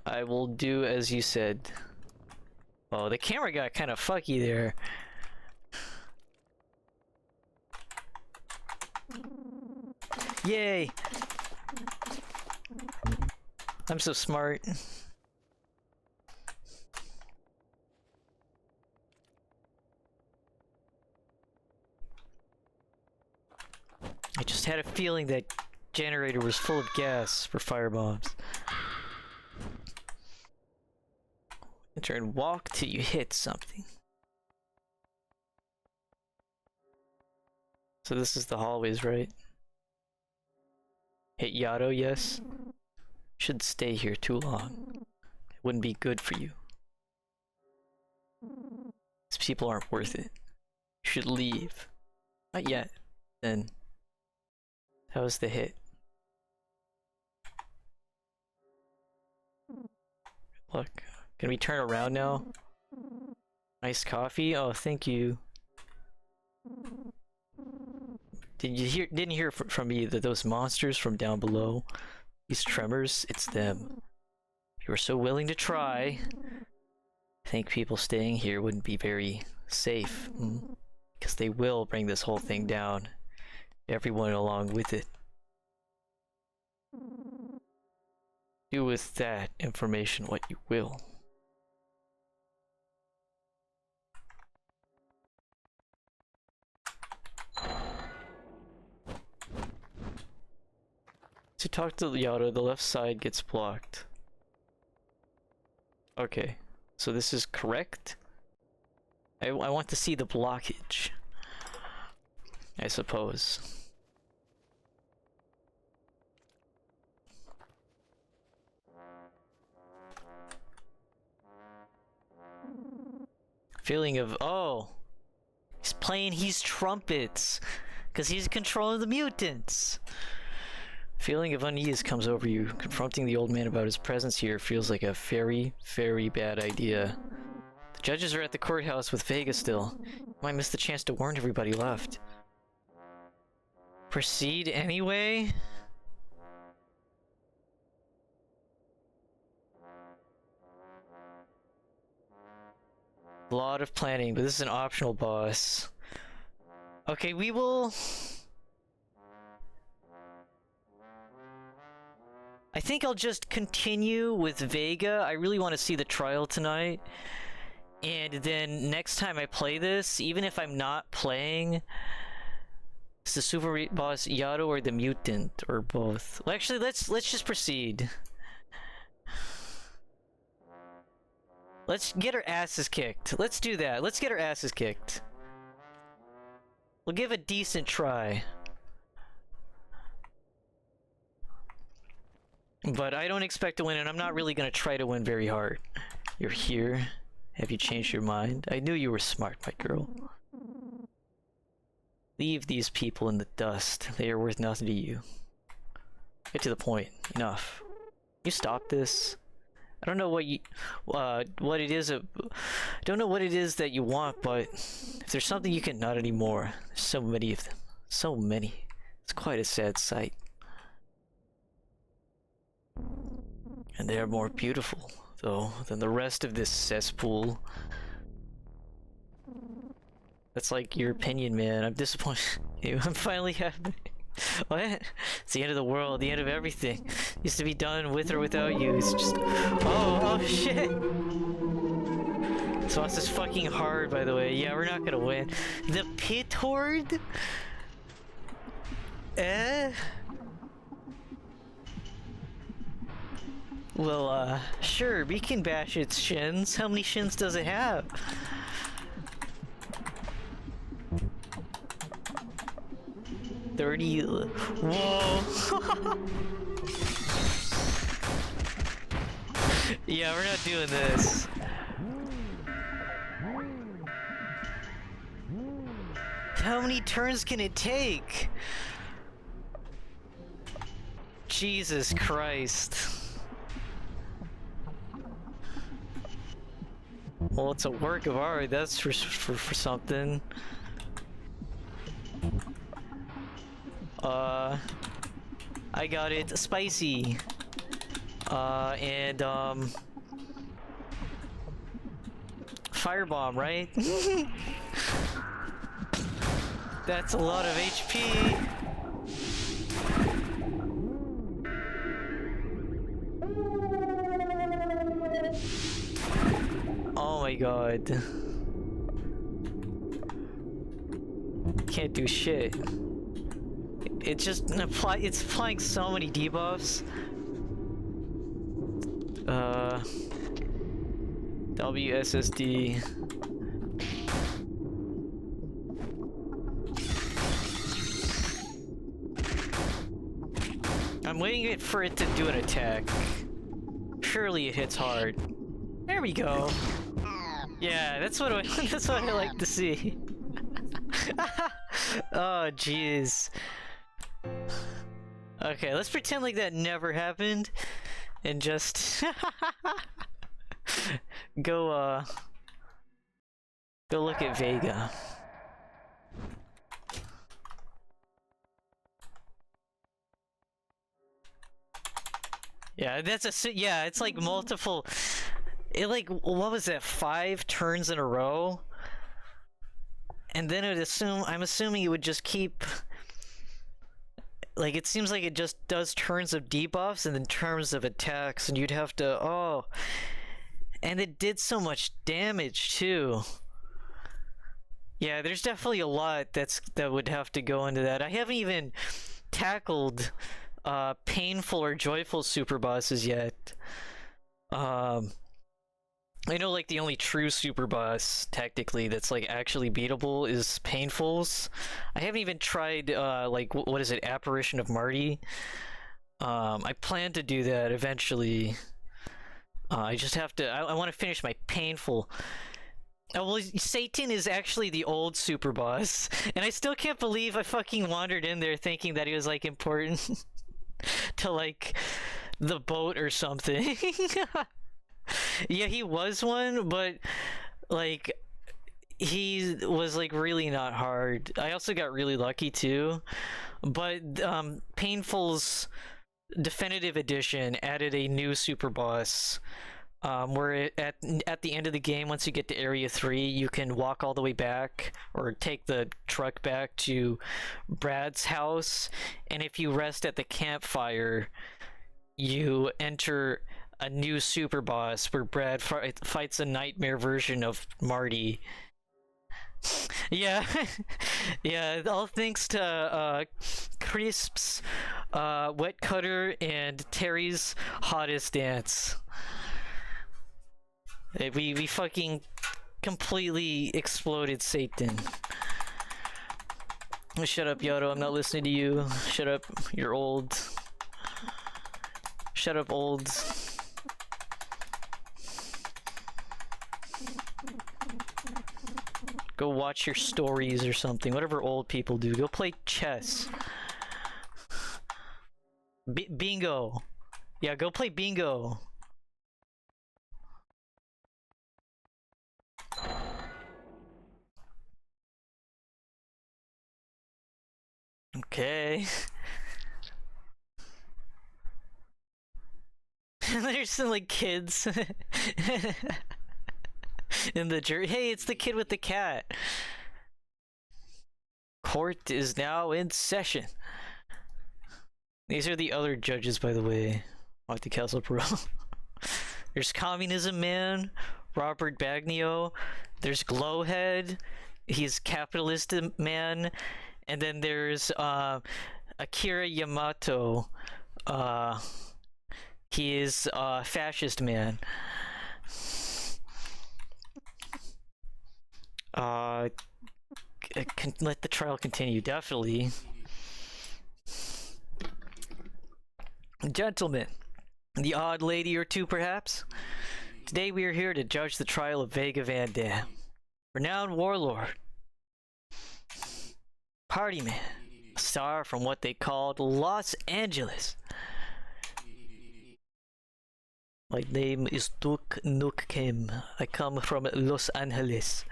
I will do as you said. Oh, the camera got kind of fucky there. Yay! I'm so smart. I just had a feeling that generator was full of gas for firebombs. Enter and walk till you hit something. So this is the hallways, right? Hit Yato, yes. Should stay here too long. It wouldn't be good for you. These people aren't worth it. You should leave. Not yet. Then. That was the hit. Look. Can we turn around now? Nice coffee? Oh, thank you. Didn't hear from me that those monsters from down below, these tremors, it's them. If you were so willing to try, I think people staying here wouldn't be very safe. Because they will bring this whole thing down. Everyone along with it. Do with that information what you will. To talk to Yato, the left side gets blocked. Okay, so this is correct? I want to see the blockage, I suppose. Feeling of, oh, he's playing his trumpets, because he's controlling the mutants. Feeling of unease comes over you. Confronting the old man about his presence here feels like a very, very bad idea. The judges are at the courthouse with Vega still. Might miss the chance to warn everybody left. Proceed anyway? A lot of planning, but this is an optional boss. Okay, we will... I think I'll just continue with Vega. I really want to see the trial tonight. And then next time I play this, even if I'm not playing, it's the super boss Yato or the mutant or both. Well, actually, let's just proceed. Let's get our asses kicked. Let's do that. Let's get our asses kicked. We'll give a decent try. But I don't expect to win, and I'm not really gonna try to win very hard. You're here. Have you changed your mind? I knew you were smart, my girl. Leave these people in the dust. They are worth nothing to you. Get to the point. Enough. You stop this. I don't know what it is. I don't know what it is that you want, but if there's something you can, not anymore. There's so many of them. So many. It's quite a sad sight. And they are more beautiful, though, than the rest of this cesspool. That's like your opinion, man. I'm disappointed. I'm finally happy. What? It's the end of the world, the end of everything. Used to be done with or without you. It's just... Oh shit! This boss is fucking hard, by the way. Yeah, we're not gonna win. The Pit Horde? Well, sure, we can bash its shins. How many shins does it have? Whoa! Yeah, we're not doing this. How many turns can it take? Jesus Christ. Well, it's a work of art, that's for something. I got it spicy. And firebomb, right? That's a lot of HP. Oh my god. Can't do shit. It's just it's applying so many debuffs. WSSD. I'm waiting for it to do an attack. Surely it hits hard. There we go. Yeah, that's what I like to see. Oh jeez. Okay, let's pretend like that never happened and just go look at Vega. Yeah, yeah, it's like multiple. It like what was that? 5 turns in a row, and then I'm assuming it would just keep. Like it seems like it just does turns of debuffs and then turns of attacks, and you'd have to and it did so much damage too. Yeah, there's definitely a lot that would have to go into that. I haven't even tackled painful or joyful super bosses yet. I know like the only true super boss technically that's like actually beatable is painfuls. I haven't even tried like what is it, Apparition of Marty. I plan to do that eventually. I just have to. I want to finish my painful. Oh, well, Satan is actually the old super boss, and I still can't believe I fucking wandered in there thinking that he was like important to like the boat or something. Yeah, he was one, but like he was like really not hard. I also got really lucky too, but Painful's definitive edition added a new super boss. Where at the end of the game, once you get to Area 3, you can walk all the way back or take the truck back to Brad's house, and if you rest at the campfire, you enter a new super boss where Brad fights a nightmare version of Marty. Yeah, yeah, all thanks to Crisp's Wet Cutter and Terry's Hottest Dance. We fucking completely exploded Satan. Shut up, Yodo. I'm not listening to you. Shut up. You're old. Shut up, old. Go watch your stories or something. Whatever old people do. Go play chess. Bingo. Yeah, go play bingo. Okay. There's some like kids in the jury. Hey, it's the kid with the cat. Court is now in session. These are the other judges, by the way. Off the Castle Pro. There's Communism Man, Robert Bagnio. There's Glowhead. He's Capitalist Man. And then there's Akira Yamato. He is Fascist Man. Let the trial continue, definitely. Gentlemen, the odd lady or two perhaps? Today we are here to judge the trial of Vega Van Dam, renowned warlord, party man, a star from what they called Los Angeles. My name is Duke Nukem. I come from Los Angeles.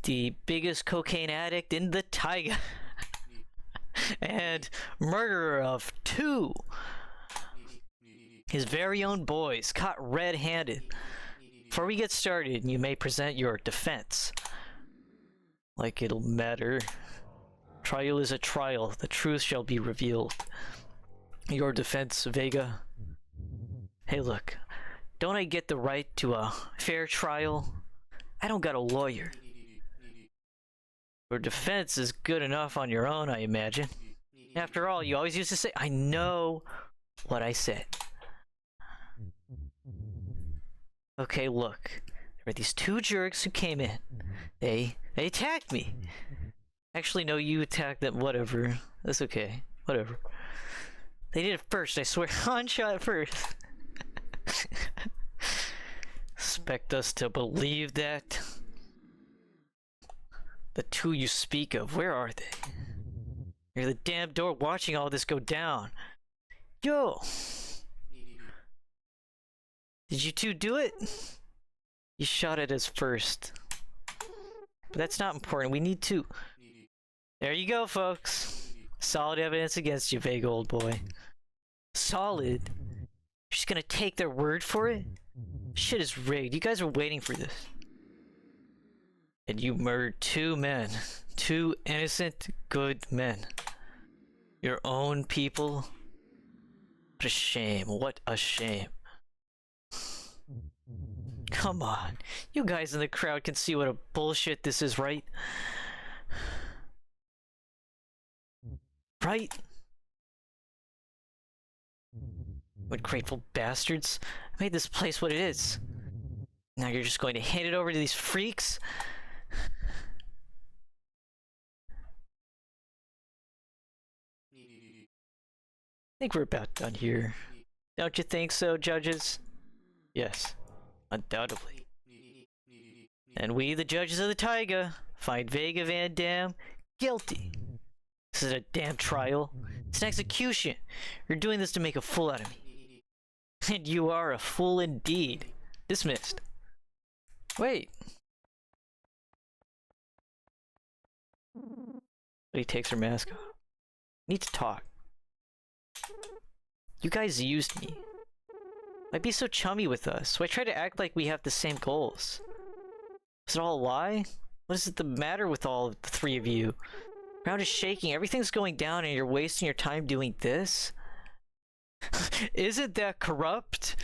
The biggest cocaine addict in the taiga. And murderer of 2. His very own boys caught red-handed. Before we get started, you may present your defense. Like it'll matter. Trial is a trial. The truth shall be revealed. Your defense, Vega. Hey look, don't I get the right to a fair trial? I don't got a lawyer. Your defense is good enough on your own, I imagine. After all, you always used to say, I know what I said. Okay, look. There were these 2 jerks who came in. They attacked me. Actually, no, you attacked them. Whatever. That's okay. Whatever. They did it first, I swear. One shot first. Expect us to believe that? The 2 you speak of, where are they? Near the damn door watching all this go down. Yo! Did you 2 do it? You shot at us first. But that's not important, we need to... There you go, folks. Solid evidence against you, vague old boy. Solid. You're just gonna take their word for it? Shit is rigged. You guys are waiting for this. And you murdered 2 men. 2 innocent, good men. Your own people. What a shame. What a shame. Come on. You guys in the crowd can see what a bullshit this is, right? Right? What grateful bastards. I made this place what it is. Now you're just going to hand it over to these freaks? I think we're about done here. Don't you think so, judges? Yes, undoubtedly. And we, the judges of the Taiga, find Vega Van Dam guilty. This is a damn trial. It's an execution. You're doing this to make a fool out of me. And you are a fool indeed. Dismissed. Wait. He takes her mask off. Need to talk. You guys used me. Why be so chummy with us? Why try to act like we have the same goals? Is it all a lie? What is it the matter with all of the 3 of you? Ground is shaking, everything's going down, and you're wasting your time doing this? Isn't that corrupt?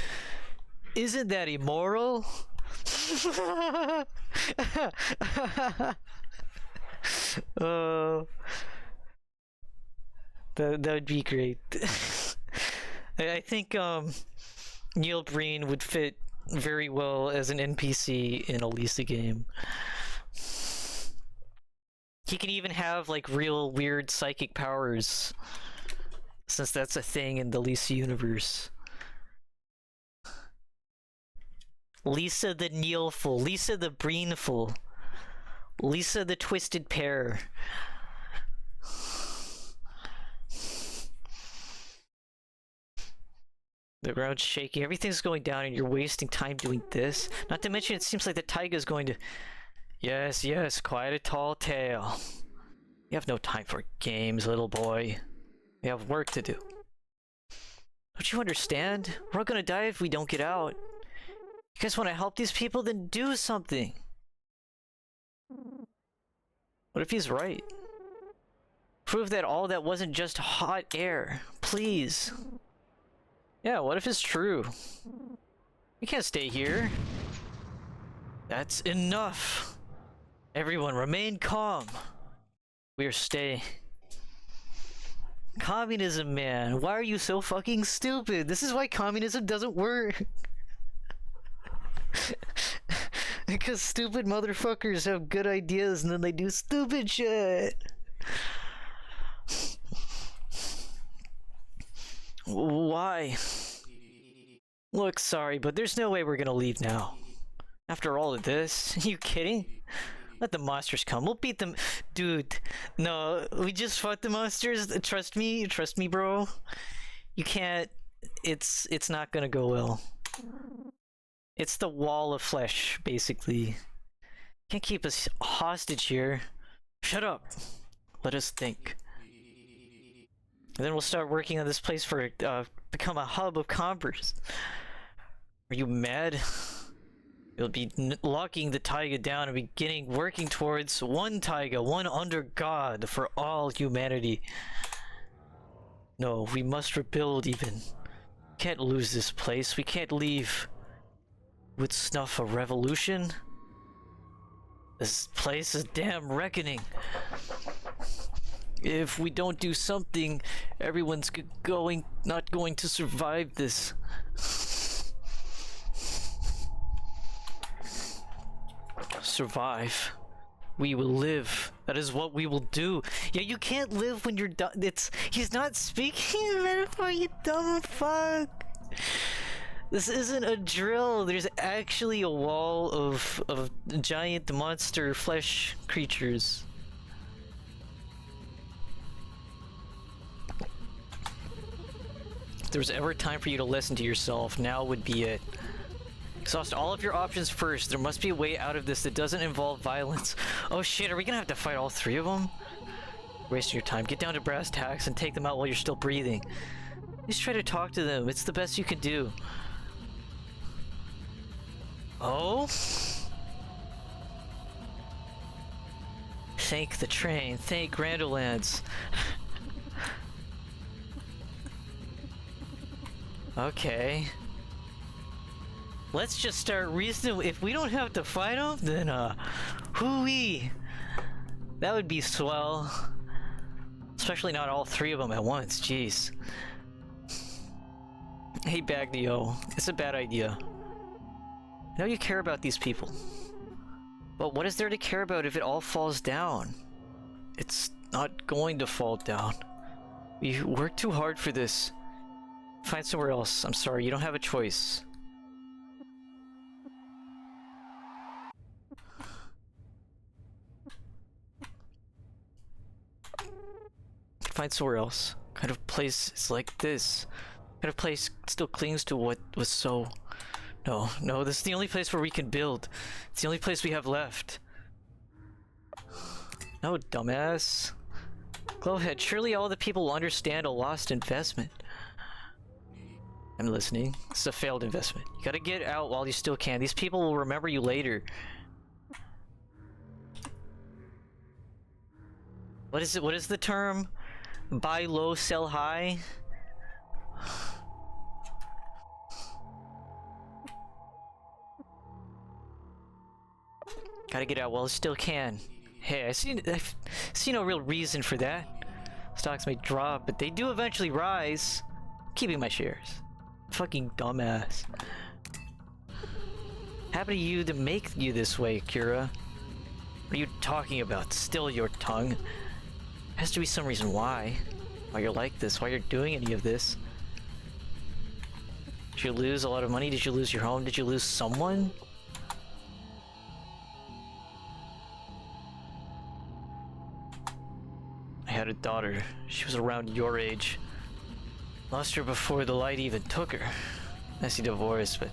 Isn't that immoral? Oh, that would be great. I think Neil Breen would fit very well as an NPC in a Lisa game. He can even have like real weird psychic powers, since that's a thing in the Lisa universe. Lisa the Neilful, Lisa the Breenful, Lisa the Twisted Pair. The ground's shaking, everything's going down, and you're wasting time doing this. Not to mention, it seems like the Taiga's going to... Yes, yes, quite a tall tale. You have no time for games, little boy. We have work to do. Don't you understand? We're all gonna die if we don't get out. You guys want to help these people? Then do something. What if he's right? Prove that all that wasn't just hot air. Please. Yeah, what if it's true? We can't stay here. That's enough. Everyone remain calm. We are staying. Communism, man. Why are you so fucking stupid? This is why communism doesn't work. Because stupid motherfuckers have good ideas and then they do stupid shit. Why? Look, sorry, but there's no way we're gonna leave now. After all of this, are you kidding? Let the monsters come. We'll beat them. Dude, no, we just fought the monsters. Trust me, bro. You can't. It's not gonna go well. It's the wall of flesh, basically. Can't keep us hostage here. Shut up. Let us think. And then we'll start working on this place for become a hub of commerce. Are you mad? You'll be locking the Taiga down and beginning working towards one Taiga, one under God for all humanity. No, we must rebuild even. Can't lose this place. We can't leave with snuff a revolution. This place is damn reckoning. If we don't do something, everyone's not going to survive this. Survive. We will live. That is what we will do. Yeah, you can't live when you're done. He's not speaking in metaphor, you dumb fuck. This isn't a drill. There's actually a wall of giant monster flesh creatures. If there was ever a time for you to listen to yourself, now would be it. Exhaust all of your options first. There must be a way out of this that doesn't involve violence. Oh shit, are we gonna have to fight all 3 of them? Wasting your time. Get down to brass tacks and take them out while you're still breathing. Just try to talk to them. It's the best you can do. Oh? Thank the train. Thank Grandolands. Okay. Let's just start reasoning. If we don't have to fight them, then hoo-wee. That would be swell. Especially not all three of them at once, jeez. Hey Bagnio, it's a bad idea. I know you care about these people. But what is there to care about if it all falls down? It's not going to fall down. We worked too hard for this. Find somewhere else. I'm sorry, you don't have a choice. Find somewhere else. What kind of place is like this? What kind of place still clings to what was so... No, this is the only place where we can build. It's the only place we have left. No, dumbass. Glowhead, surely all the people will understand a lost investment. I'm listening. This is a failed investment. You gotta get out while you still can. These people will remember you later. What is it? What is the term? Buy low, sell high? Gotta get out while I still can. Hey, I see no real reason for that. Stocks may drop, but they do eventually rise. Keeping my shares. Fucking dumbass. Happened to you to make you this way, Kira? What are you talking about? Still your tongue. Has to be some reason why you're like this, why you're doing any of this. Did you lose a lot of money? Did you lose your home? Did you lose someone? I had a daughter. She was around your age. Lost her before the light even took her. Messy divorce, but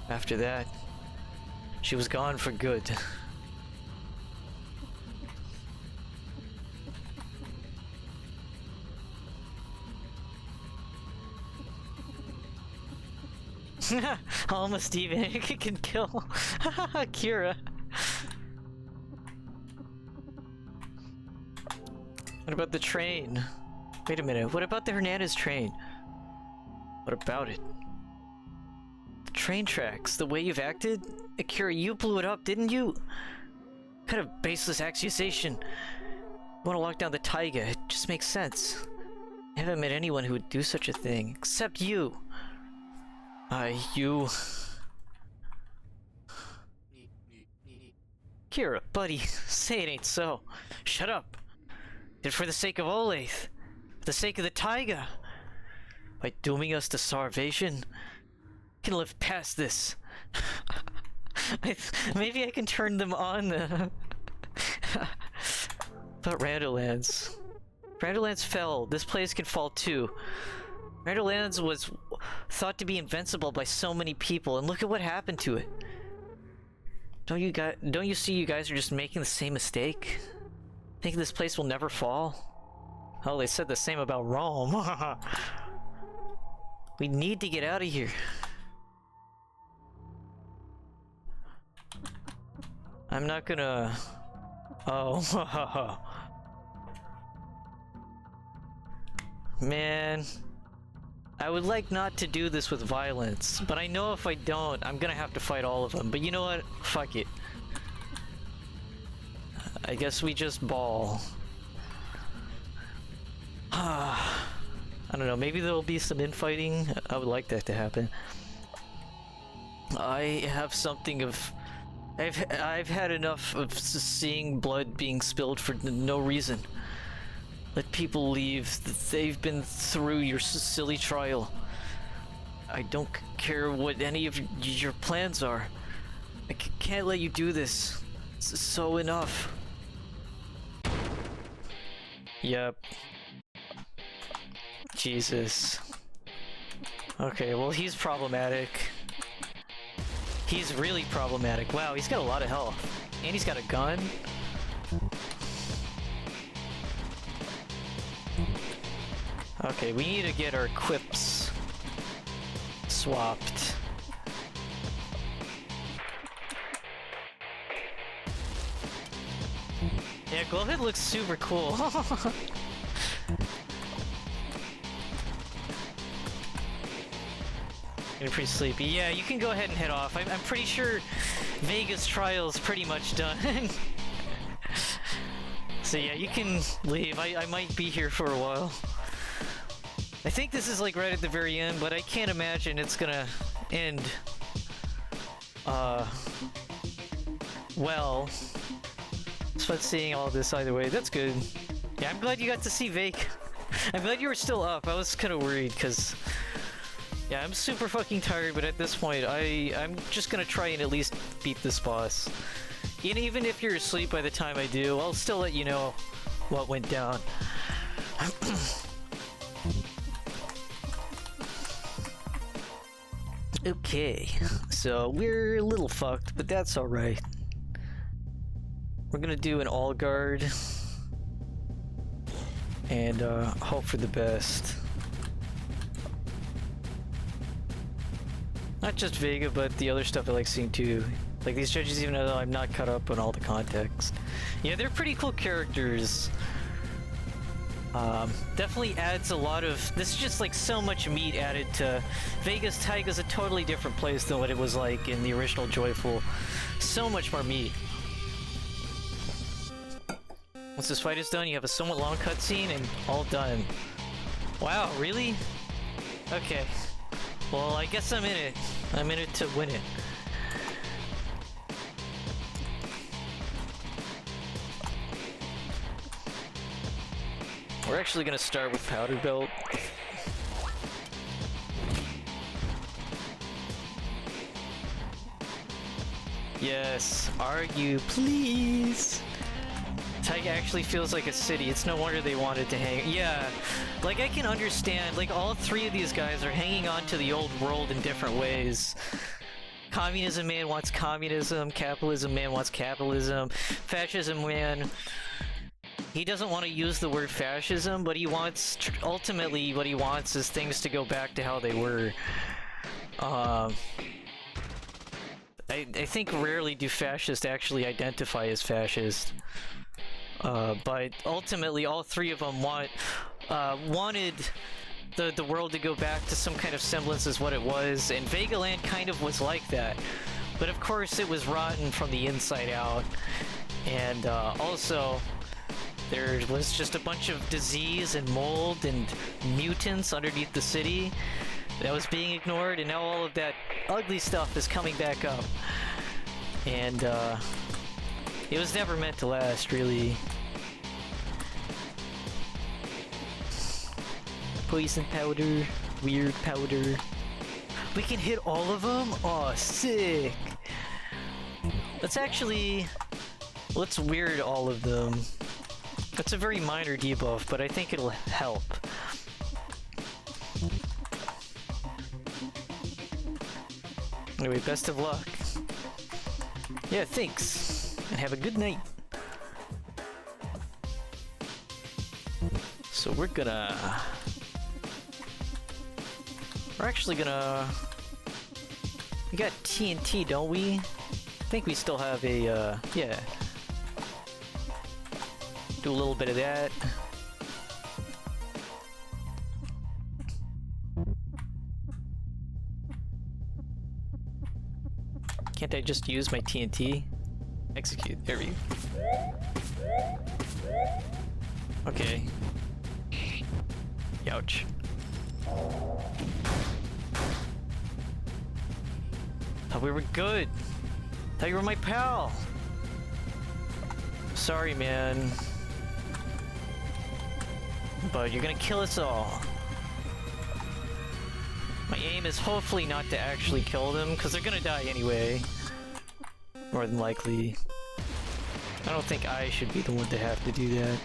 after that, she was gone for good. Almost even. It can kill Kira. What about the train? Wait a minute, what about the Hernandez train? What about it? The train tracks, the way you've acted? Akira, you blew it up, didn't you? What kind of baseless accusation? You want to lock down the taiga, it just makes sense. I haven't met anyone who would do such a thing, except you. You... Kira, buddy, say it ain't so. Shut up. Did it for the sake of Olathe. For the sake of the taiga. By dooming us to starvation. Can live past this. Maybe I can turn them on. But Randolands. Randolands fell. This place can fall too. Randolands was thought to be invincible by so many people, and look at what happened to it. Don't you see you guys are just making the same mistake? Think this place will never fall? Oh, they said the same about Rome. We need to get out of here. I'm not gonna... Oh. Man. I would like not to do this with violence, but I know if I don't, I'm gonna have to fight all of them. But you know what? Fuck it. I guess we just ball. I don't know, maybe there'll be some infighting. I would like that to happen. I have something of... I've had enough of seeing blood being spilled for no reason. Let people leave. They've been through your silly trial. I don't care what any of your plans are. I can't let you do this. So enough. Yep. Jesus. Okay, well, he's problematic. He's really problematic. Wow, he's got a lot of health. And he's got a gun. Okay, we need to get our quips swapped. Yeah, Glowhead looks super cool. Getting pretty sleepy. Yeah, you can go ahead and head off. I'm pretty sure Vegas trial's pretty much done. So yeah, you can leave. I might be here for a while. I think this is like right at the very end, but I can't imagine it's gonna end well. So let's seeing all this either way. That's good. Yeah, I'm glad you got to see Vake. I'm glad you were still up. I was kind of worried because yeah, I'm super fucking tired, but at this point I'm just gonna try and at least beat this boss. And even if you're asleep by the time I do, I'll still let you know what went down. Okay, so we're a little fucked, but that's alright. We're gonna do an all guard and hope for the best. Not just Vega, but the other stuff I like seeing too. Like these judges, even though I'm not caught up on all the context. Yeah, they're pretty cool characters. Definitely adds a lot of... This is just like so much meat added to... Vegas Taiga's a totally different place than what it was like in the original Joyful. So much more meat. Once this fight is done, you have a somewhat long cutscene and all done. Wow, really? Okay. Well, I guess I'm in it. I'm in it to win it. We're actually gonna start with Powder Belt. Yes, argue, please! Taiga actually feels like a city. It's no wonder they wanted to hang. Yeah, like I can understand, like all three of these guys are hanging on to the old world in different ways. Communism man wants communism, capitalism man wants capitalism, fascism man... He doesn't want to use the word fascism, but he wants, ultimately what he wants is things to go back to how they were. I think rarely do fascists actually identify as fascist. But ultimately all three of them wanted the world to go back to some kind of semblance as what it was, and Vegaland kind of was like that. But of course it was rotten from the inside out, and also... There was just a bunch of disease and mold and mutants underneath the city that was being ignored, and now all of that ugly stuff is coming back up. And it was never meant to last, really. Poison powder, weird powder. We can hit all of them? Aw, sick! Let's weird all of them. That's a very minor debuff, but I think it'll help. Anyway, best of luck. Yeah, thanks. And have a good night. So we're actually gonna... We got TNT, don't we? I think we still have a, yeah. Do a little bit of that. Can't I just use my TNT? Execute. There we go. Okay. Ouch. Thought we were good. Thought you were my pal. Sorry, man. But you're gonna kill us all. My aim is hopefully not to actually kill them, because they're gonna die anyway. More than likely. I don't think I should be the one to have to do that.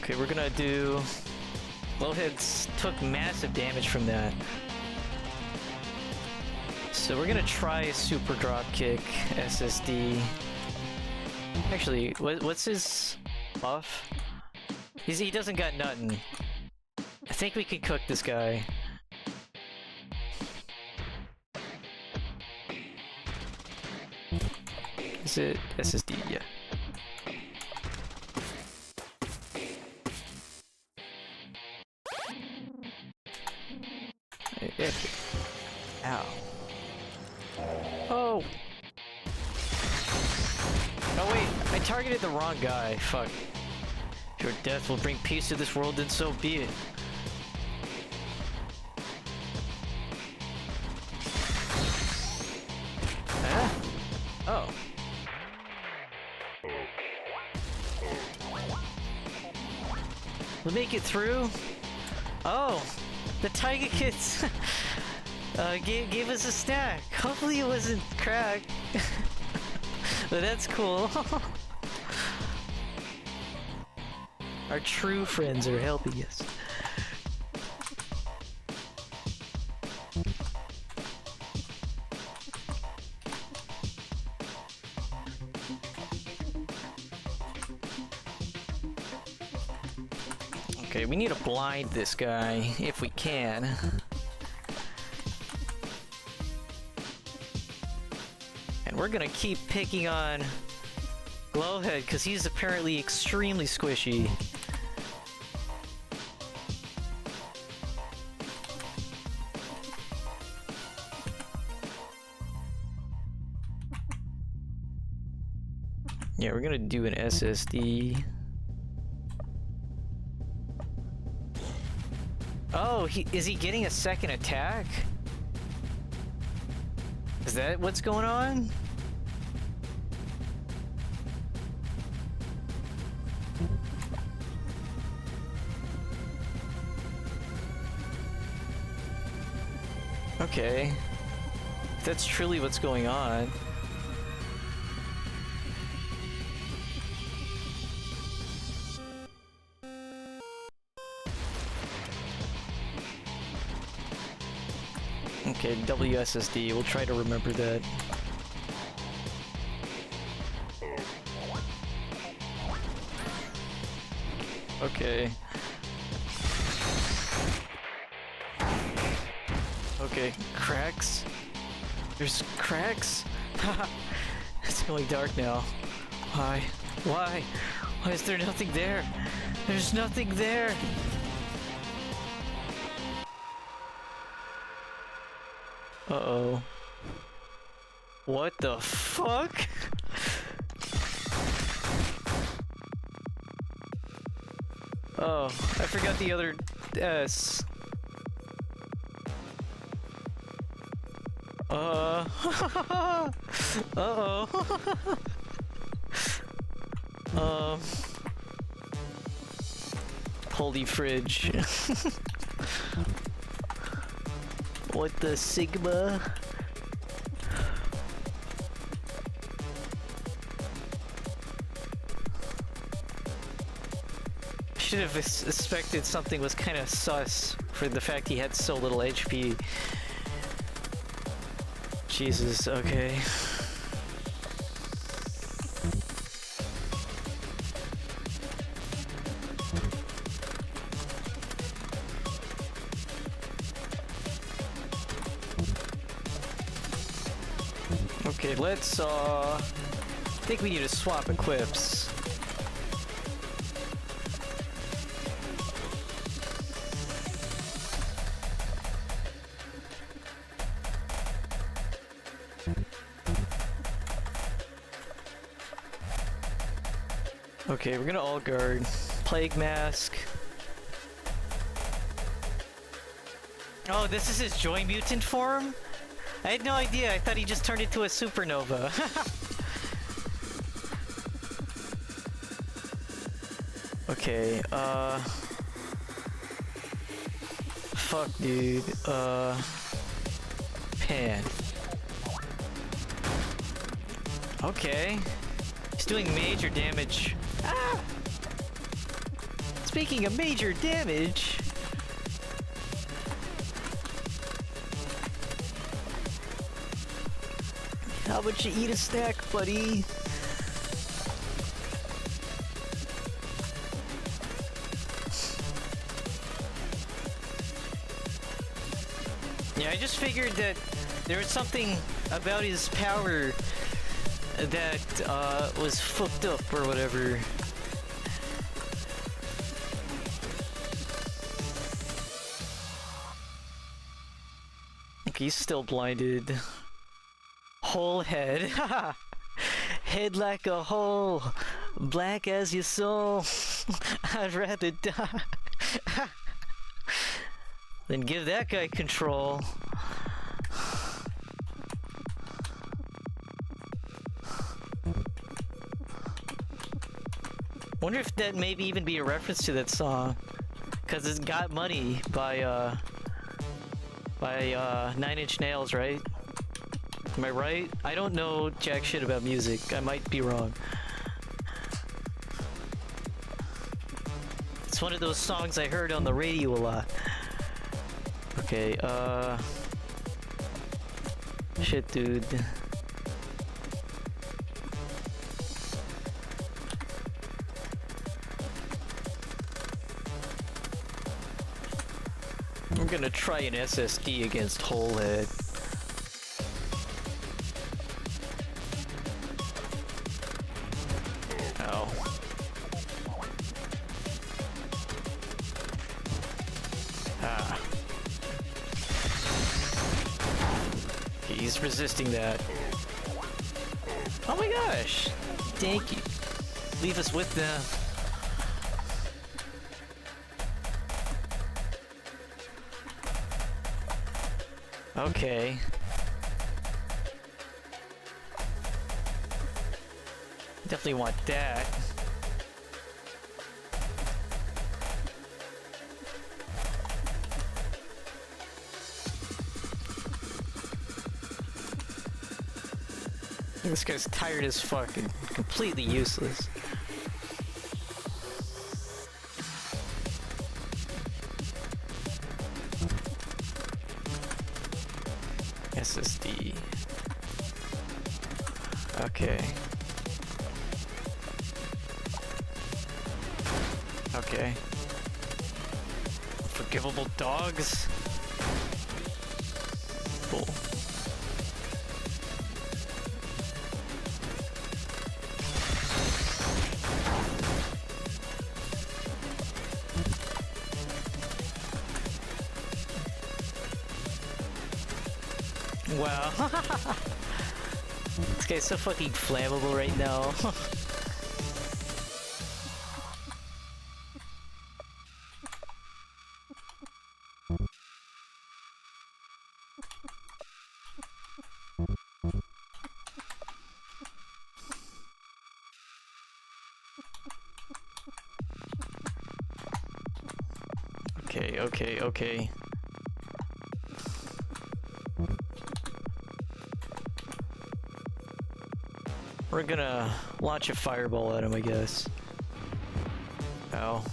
Okay, we're gonna do... Blowheads took massive damage from that. So we're gonna try a super drop kick SSD. Actually, what's his buff? He doesn't got nothing. I think we can cook this guy. Is it SSD? Yeah. Ow. Oh! Oh wait, I targeted the wrong guy. Fuck. Your death will bring peace to this world, and so be it. Huh? Oh. We'll make it through? Oh! The Tiger Kids gave us a snack. Hopefully it wasn't crack. But that's cool. Our true friends are helping us. Okay, we need to blind this guy if we can. And we're gonna keep picking on Glowhead because he's apparently extremely squishy. Yeah, we're gonna do an SSD. Oh, is he getting a second attack? Is that what's going on? Okay. If that's truly what's going on. Okay, WSSD, we'll try to remember that. Okay. Okay, cracks? There's cracks? Haha! It's going dark now. Why? Why? Why is there nothing there? There's nothing there! Uh-oh. What the fuck? Oh, I forgot the other S. Uh-oh. Holy fridge. What the Sigma? Should have expected something was kind of sus for the fact he had so little HP. Jesus, okay. Okay, let's, I think we need to swap equips. Okay, we're gonna all guard. Plague Mask. Oh, this is his Joy Mutant form? I had no idea, I thought he just turned into a supernova. Okay, fuck, dude. Pan. Okay. He's doing major damage. Ah! Speaking of major damage... How about you eat a snack, buddy? Yeah, I just figured that there was something about his power that was fucked up or whatever. Okay, he's still blinded. Whole head. Head like a hole. Black as your soul. I'd rather die. Then give that guy control. Wonder if that maybe even be a reference to that song. Cause it's Got Money by 9 Inch Nails, right? Am I right? I don't know jack shit about music. I might be wrong. It's one of those songs I heard on the radio a lot. Okay, shit, dude. I'm gonna try an SSD against Whole Head. Ow. Ah. He's resisting that. Oh my gosh! Thank you. Leave us with them. Okay. Definitely want that. This guy's tired as fuck and completely useless. SSD. Okay. Okay. Forgivable dogs? Cool. Wow. This guy's so fucking flammable right now. Okay. We're gonna launch a fireball at him, I guess. Ow.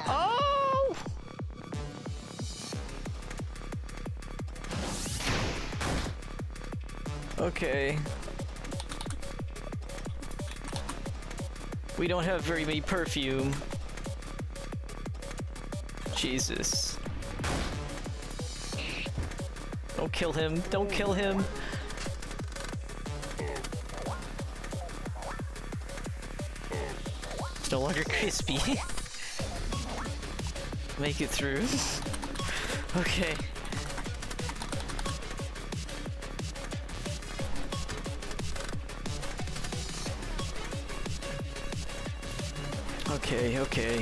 Oh! Okay. We don't have very many perfume. Jesus. Don't kill him. Don't kill him. It's no longer crispy. Make it through. Okay.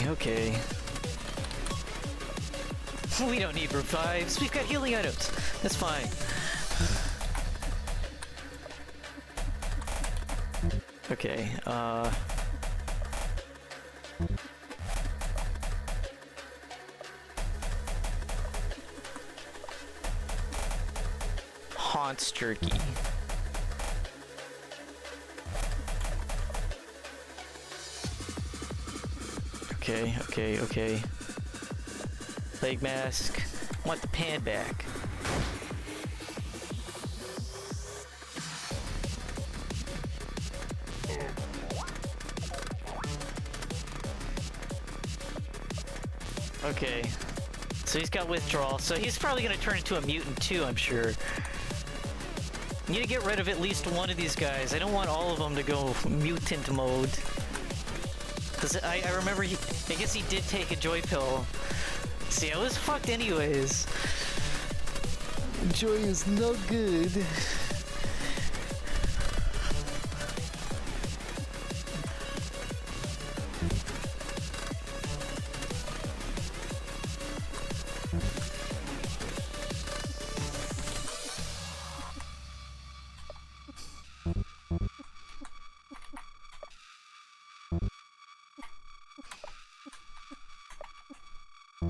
Okay. We don't need revives. We've got healing items. That's fine. Okay, Haunts Jerky. Okay. Leg mask. Want the pan back. Okay. So he's got withdrawal, so he's probably gonna turn into a mutant too, I'm sure. Need to get rid of at least one of these guys. I don't want all of them to go mutant mode. Cause I remember I guess he did take a joy pill. See, I was fucked anyways. Joy is no good.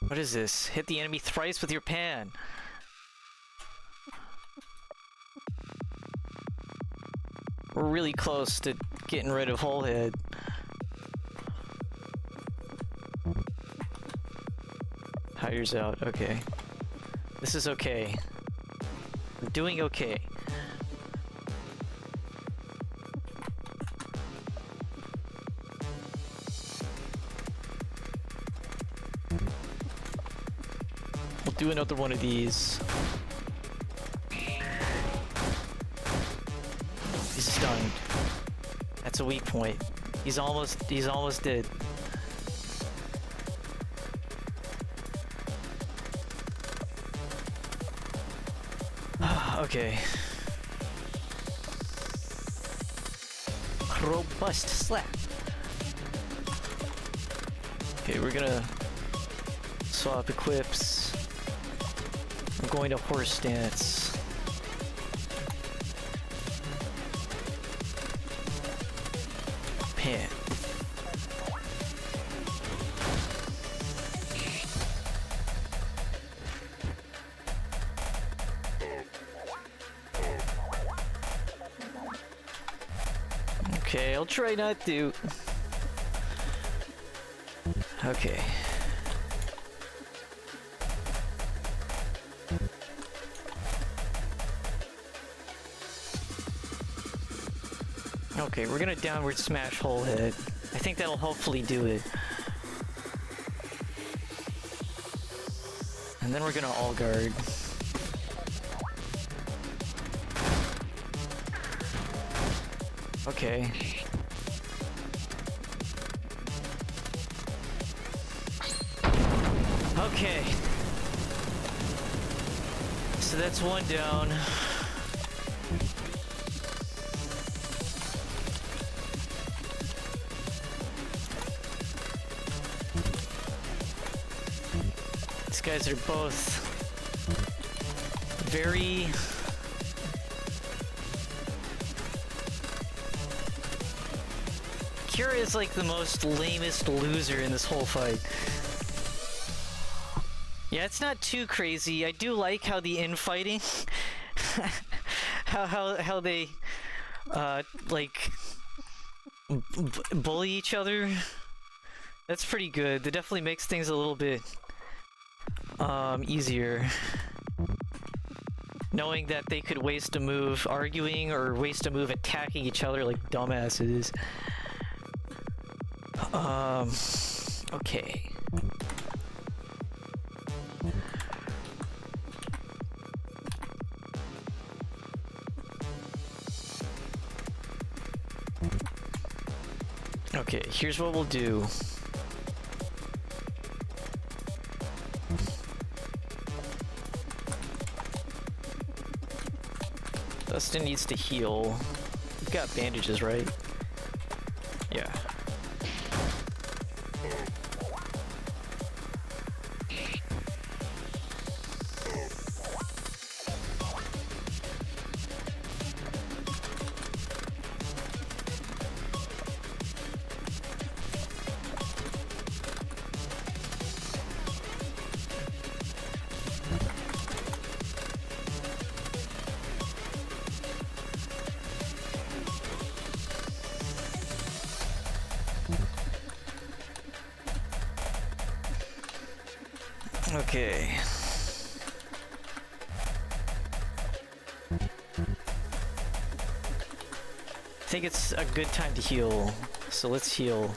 What is this? Hit the enemy thrice with your pan. We're really close to getting rid of Holehead. Hider's out, okay. This is okay. We're doing okay. We'll do another one of these. He's stunned. That's a weak point. He's almost dead. Okay. Robust slap. Okay, we're gonna swap equips. I'm going to horse stance. Pan. Okay, I'll try not to. Okay. Okay, we're gonna downward smash Holehead. I think that'll hopefully do it. And then we're gonna all guard. Okay. Okay. So that's one down. These guys are both very Kira is like the most lamest loser in this whole fight. Yeah, it's not too crazy. I do like how the infighting, how they, like, bully each other. That's pretty good. That definitely makes things a little bit, easier. Knowing that they could waste a move arguing or waste a move attacking each other like dumbasses. Okay. Okay, here's what we'll do. Dustin needs to heal. You've got bandages, right? Yeah. Okay. I think it's a good time to heal, so let's heal.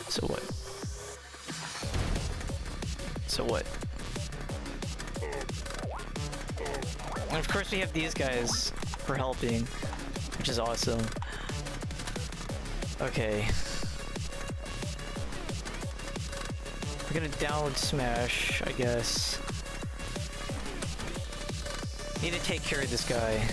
So what? So what? And of course we have these guys for helping, which is awesome. Okay. We're gonna download Smash, I guess. Need to take care of this guy.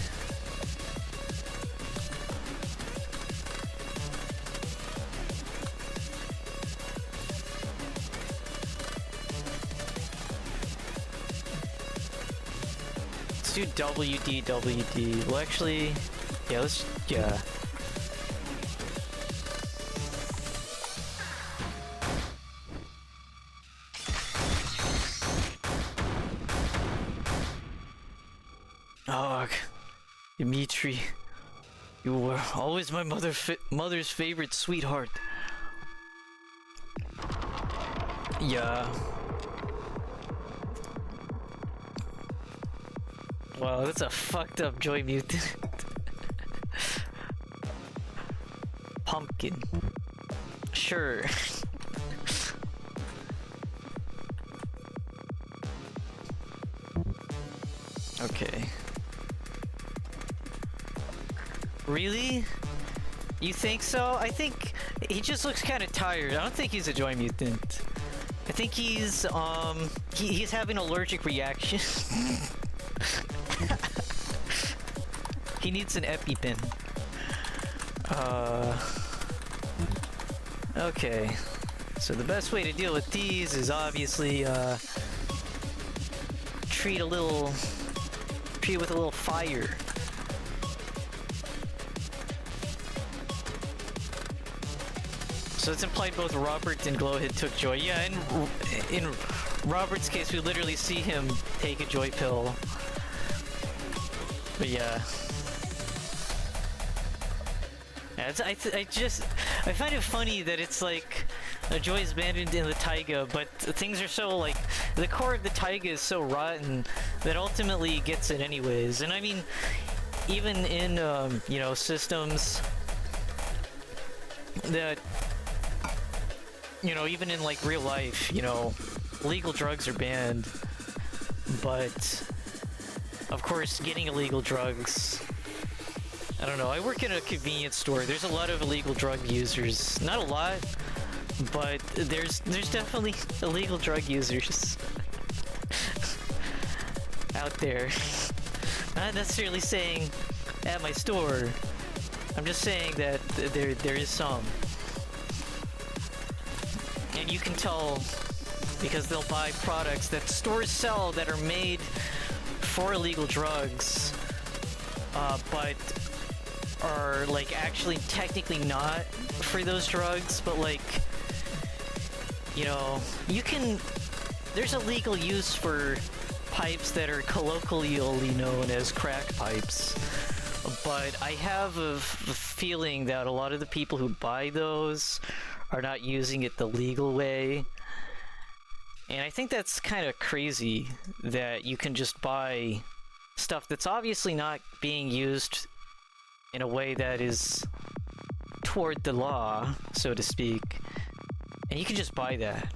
Let's do WD. Well, actually, yeah, yeah. Oh, Dimitri, you were always my mother's favorite sweetheart. Yeah. Wow, that's a fucked up Joy Mutant. Pumpkin. Sure. Okay. Really? You think so? I think he just looks kind of tired. I don't think he's a Joy Mutant. I think he's he's having an allergic reaction. He needs an EpiPen. Okay. So the best way to deal with these is obviously treat it with a little fire. So it's implied both Robert and Glowhead took Joy. Yeah, in Robert's case, we literally see him take a Joy pill. But yeah. Yeah, I find it funny that it's like Joy is abandoned in the taiga, but things are so like the core of the taiga is so rotten that ultimately gets it anyways. And I mean, even in you know, systems that, you know, even in like real life, you know, illegal drugs are banned, but of course getting illegal drugs, I don't know, I work in a convenience store. There's a lot of illegal drug users. Not a lot, but there's definitely illegal drug users out there. Not necessarily saying at my store. I'm just saying that there is some. And you can tell because they'll buy products that stores sell that are made for illegal drugs, but are like actually technically not for those drugs, but like, you know, there's a legal use for pipes that are colloquially known as crack pipes, but I have a feeling that a lot of the people who buy those are not using it the legal way. And I think that's kind of crazy that you can just buy stuff that's obviously not being used in a way that is toward the law, so to speak, and you can just buy that.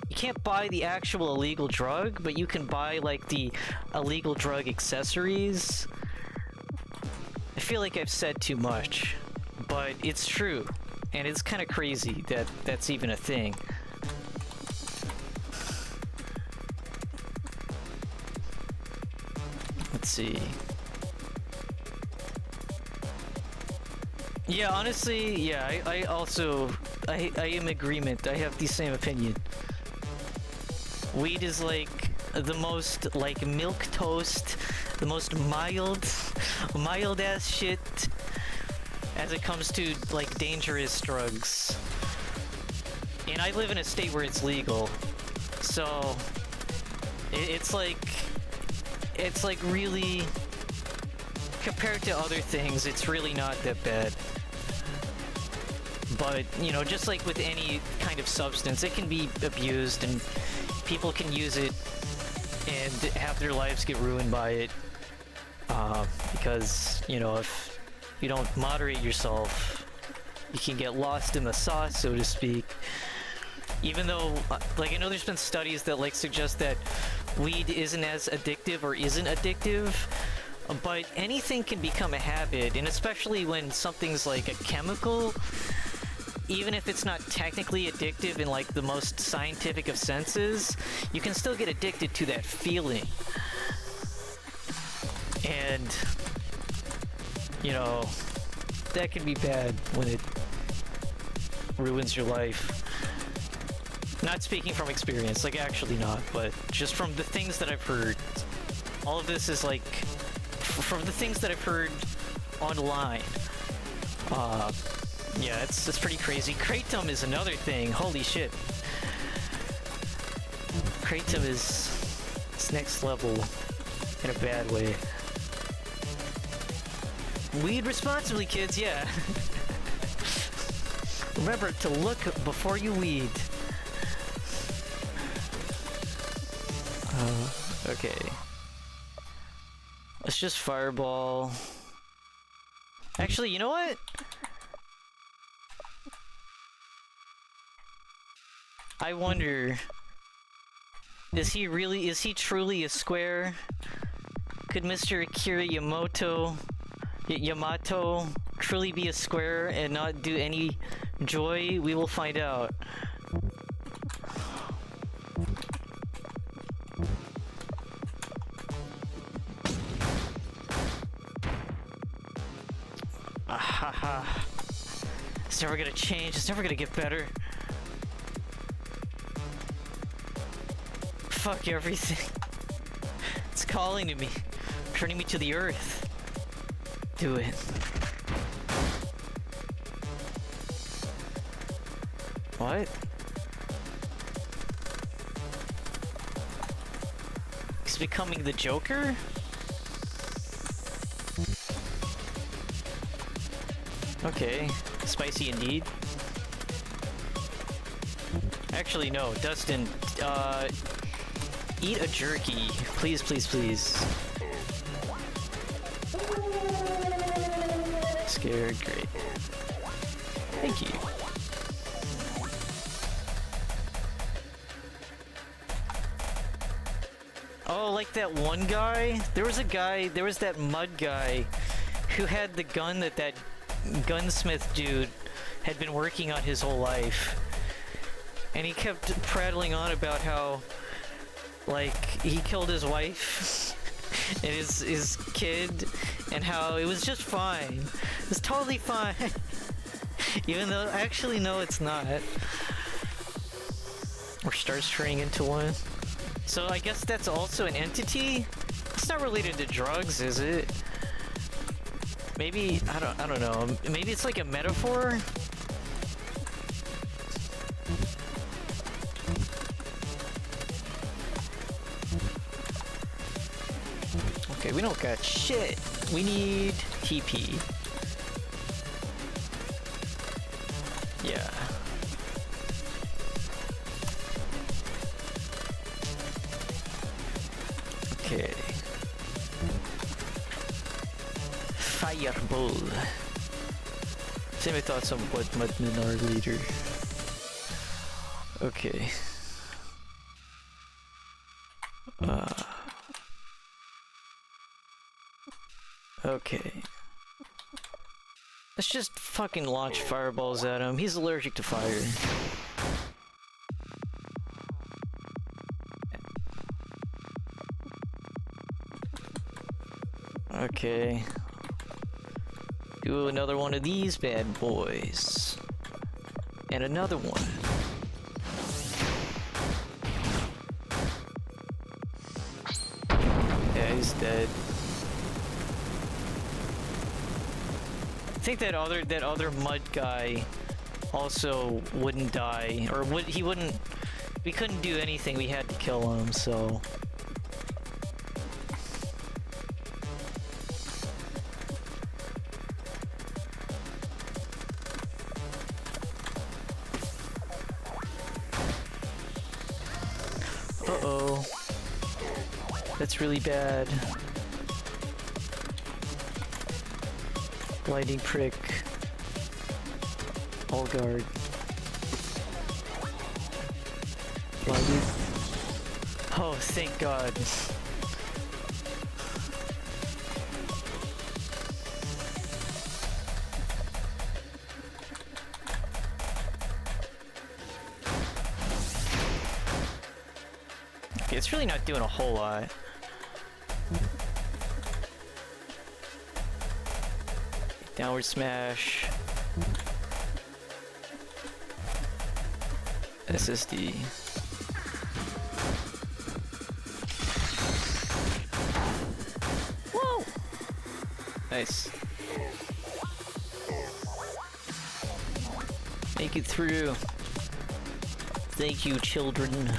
You can't buy the actual illegal drug, but you can buy like the illegal drug accessories. I feel like I've said too much, but it's true, and it's kind of crazy that that's even a thing. Let's see. Yeah, honestly, yeah, I also am in agreement. I have the same opinion. Weed is like the most like milk toast, the most mild ass shit as it comes to like dangerous drugs. And I live in a state where it's legal, so it's like it's like really, compared to other things, it's really not that bad. But, you know, just like with any kind of substance, it can be abused and people can use it and have their lives get ruined by it. Because, you know, if you don't moderate yourself, you can get lost in the sauce, so to speak. Even though, like, I know there's been studies that, like, suggest that weed isn't as addictive or isn't addictive, but anything can become a habit, and especially when something's like a chemical, even if it's not technically addictive in, like, the most scientific of senses, you can still get addicted to that feeling. And, you know, that can be bad when it ruins your life. Not speaking from experience, like, actually not, but just from the things that I've heard. All of this is, like, from the things that I've heard online. Yeah, it's pretty crazy. Kratom is another thing. Holy shit. Kratom is it's next level in a bad way. Weed responsibly, kids, yeah. Remember to look before you weed. Okay. Let's just fireball. Actually, you know what? I wonder, is he truly a square? Could Mr. Akira Yamato truly be a square and not do any joy? We will find out. Ahaha. It's never gonna change, it's never gonna get better. Fuck everything. It's calling to me, turning me to the earth. Do it. What? He's becoming the Joker? Okay, spicy indeed. Actually, no, Dustin, eat a jerky. Please, please, please. Scared, great. Thank you. Oh, like that one guy? There was that mud guy who had the gun that gunsmith dude had been working on his whole life. And he kept prattling on about how, like, he killed his wife and his kid, and how it was just fine. It was totally fine. Even though, actually, no, it's not. Or starts turning into one. So I guess that's also an entity? It's not related to drugs, is it? Maybe, I don't know. Maybe it's like a metaphor? Okay, we don't got shit. We need TP. Yeah. Okay. Fireball. Same thoughts on what Minar later. Okay. Okay. Let's just fucking launch fireballs at him. He's allergic to fire. Okay. Do another one of these bad boys. And another one. Yeah, he's dead. I think that other mud guy also wouldn't die, or he wouldn't. We couldn't do anything. We had to kill him. So That's really bad. Lightning prick. All guard. Blinded. Oh, thank God. Okay, it's really not doing a whole lot. Downward smash. SSD. Whoa! Nice. Make it through. Thank you, children.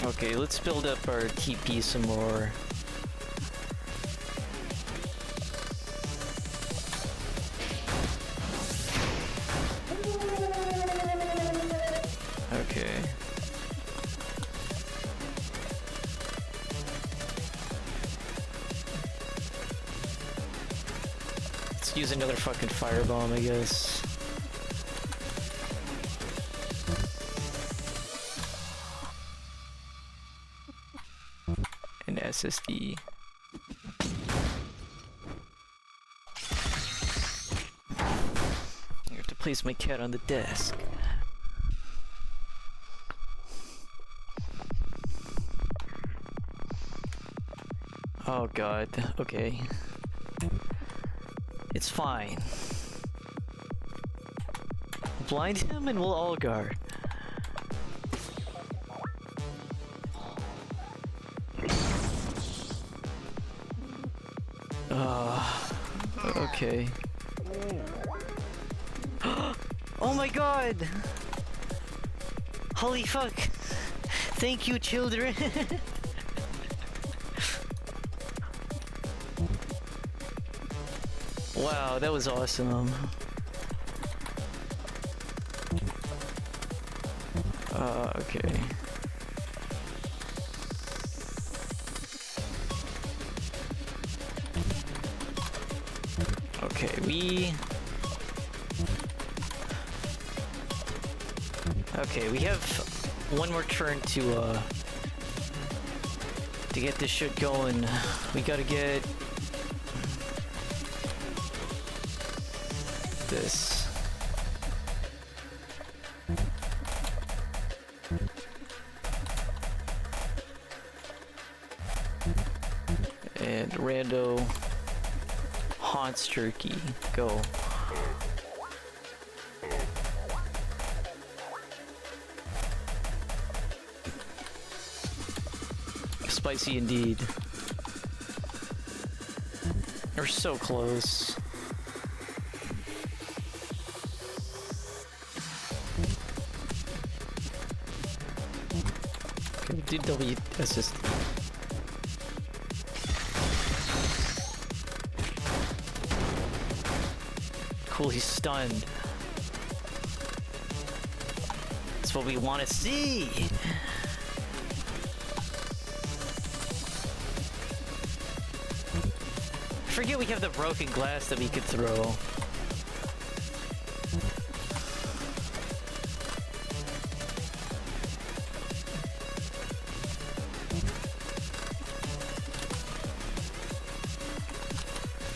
Okay, let's build up our TP some more. Okay. Let's use another fucking firebomb, I guess. An SSD. I have to place my cat on the desk. Oh God, okay. It's fine. Blind him and we'll all guard. Okay. Oh my God! Holy fuck! Thank you, children! Wow, that was awesome. Okay. Okay, we have one more turn to get this shit going. We gotta get this. And rando haunts turkey. Go. Spicy indeed. We're so close. Okay, do W assist. Cool, he's stunned. That's what we want to see. I forget we have the broken glass that we could throw.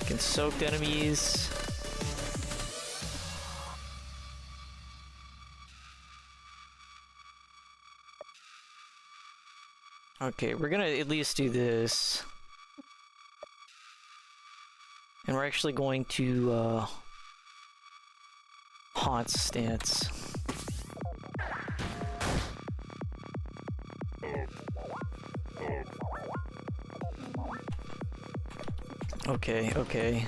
Can soak enemies. Okay, we're gonna at least do this. And we're actually going to, haunt stance. Okay, okay.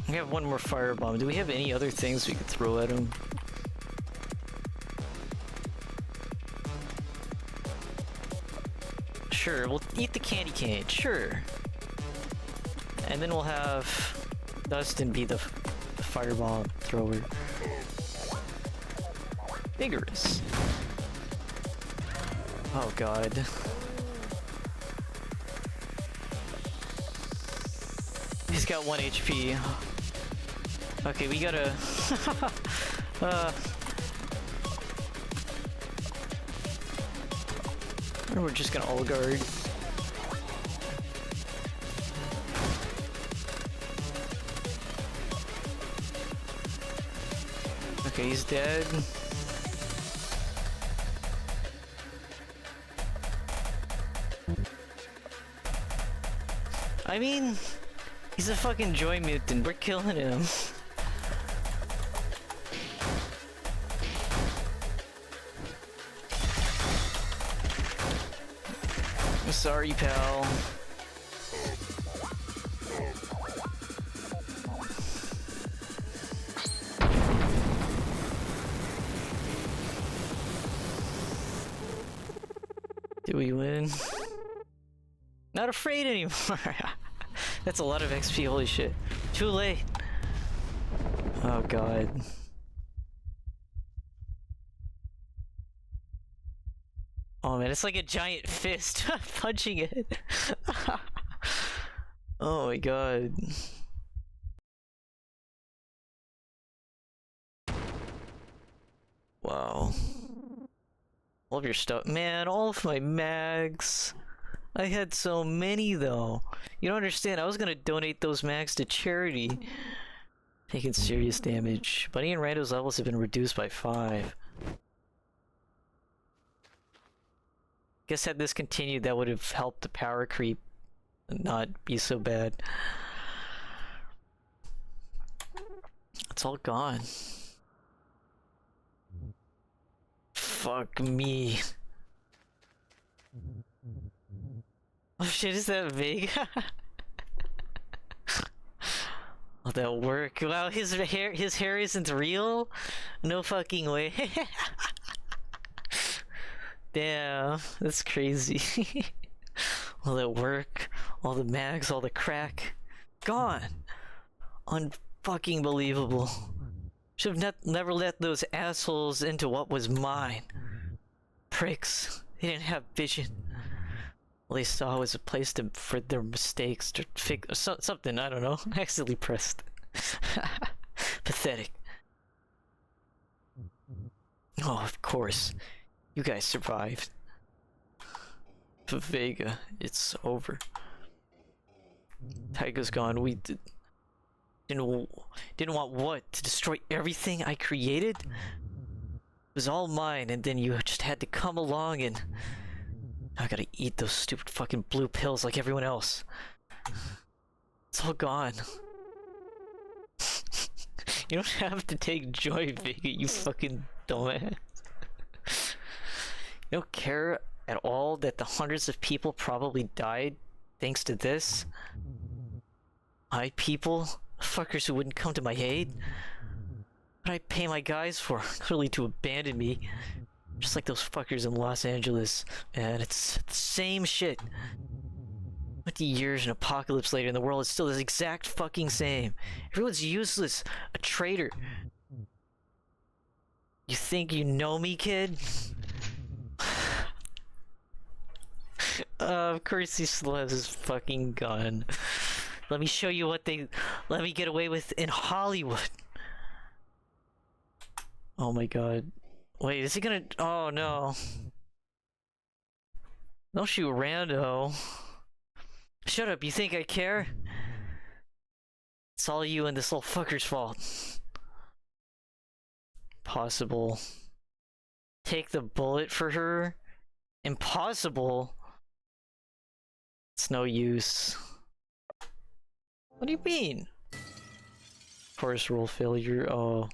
We have one more firebomb. Do we have any other things we could throw at him? Sure, we'll eat the candy cane, sure. And then we'll have Dustin be the fireball thrower. Vigorous. Oh god. He's got 1 HP. Okay, we gotta... we're just gonna all guard. Okay, he's dead. I mean, he's a fucking joy mutant. We're killing him. I'm sorry, pal. Do we win? Not afraid anymore. That's a lot of XP, holy shit. Too late. Oh god. Oh man, it's like a giant fist punching it. Oh my god. Wow. All of your stuff. Man, all of my mags. I had so many though. You don't understand, I was gonna donate those mags to charity. Taking serious damage. Bunny and Rando's levels have been reduced by 5. Guess had this continued, that would have helped the power creep not be so bad. It's all gone. Fuck me. Oh shit, is that Vega? Oh, that'll work. Wow, his hair isn't real? No fucking way. Damn, that's crazy. Will that work? All the mags, all the crack, gone. Unfucking believable. Should have never let those assholes into what was mine. Pricks. They didn't have vision. All they saw was a place for their mistakes to fix something. I don't know. I accidentally pressed. Pathetic. Oh, of course. You guys survived. But Vega, it's over. Taiga's gone. We didn't want what? To destroy everything I created? It was all mine, and then you just had to come along and... I gotta eat those stupid fucking blue pills like everyone else. It's all gone. You don't have to take joy, Vega, you fucking dumbass. You don't care at all that the hundreds of people probably died thanks to this? My people? Fuckers who wouldn't come to my aid? What I pay my guys for? Clearly to abandon me. Just like those fuckers in Los Angeles. And it's the same shit. 20 years and apocalypse later and the world is still the exact fucking same. Everyone's useless. A traitor. You think you know me, kid? Of course he still has his fucking gun. Let me show you what they let me get away with in Hollywood. Oh my god. Wait, is he gonna... Oh no. Don't shoot Rando. Shut up, you think I care? It's all you and this little fucker's fault. Possible. Take the bullet for her? Impossible. It's no use. What do you mean? Force roll failure. Oh.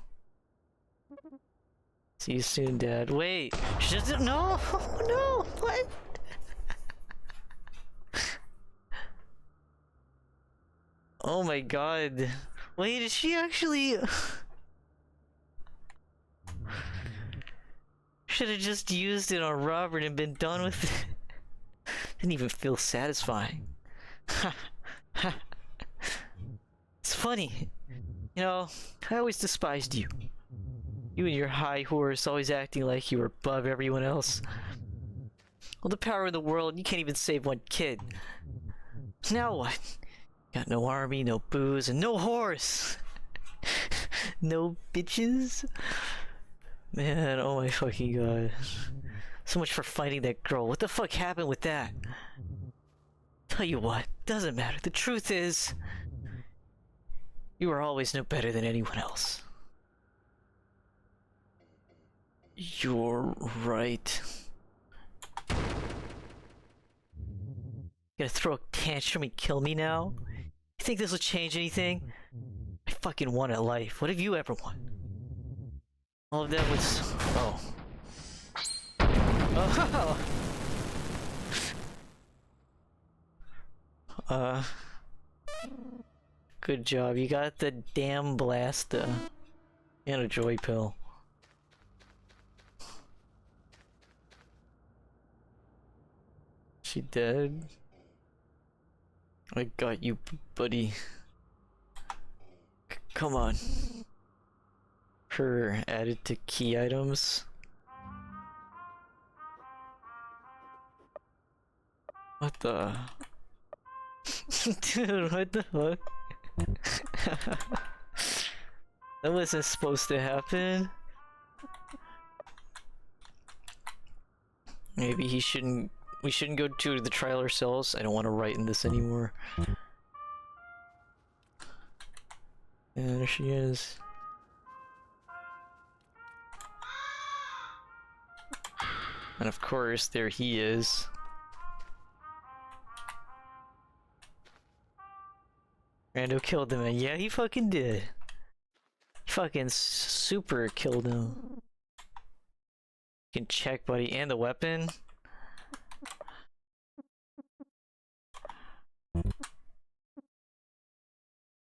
See you soon, Dad. Wait. She doesn't. No. No. What? Oh my god. Wait. Is she actually? Should have just used it on Robert and been done with it. Didn't even feel satisfying. It's funny. You know, I always despised you. You and your high horse always acting like you were above everyone else. All the power in the world, you can't even save one kid. Now what? Got no army, no booze, and no horse! No bitches? Man, oh my fucking god. So much for fighting that girl. What the fuck happened with that? Tell you what, doesn't matter. The truth is, you were always no better than anyone else. You're right. You gonna throw a tantrum and kill me now? You think this will change anything? I fucking won at life. What have you ever won? All of that was... oh. Oh! Good job. You got the damn blaster. And a joy pill. She dead? I got you, buddy. Come on. Her added to key items. What the? Dude, what the fuck? That wasn't supposed to happen. Maybe he shouldn't. We shouldn't go to the trial ourselves. I don't want to write in this anymore. And there she is. And of course, there he is. Rando killed him, and yeah, he fucking did. He fucking super killed him. You can check, buddy, and the weapon.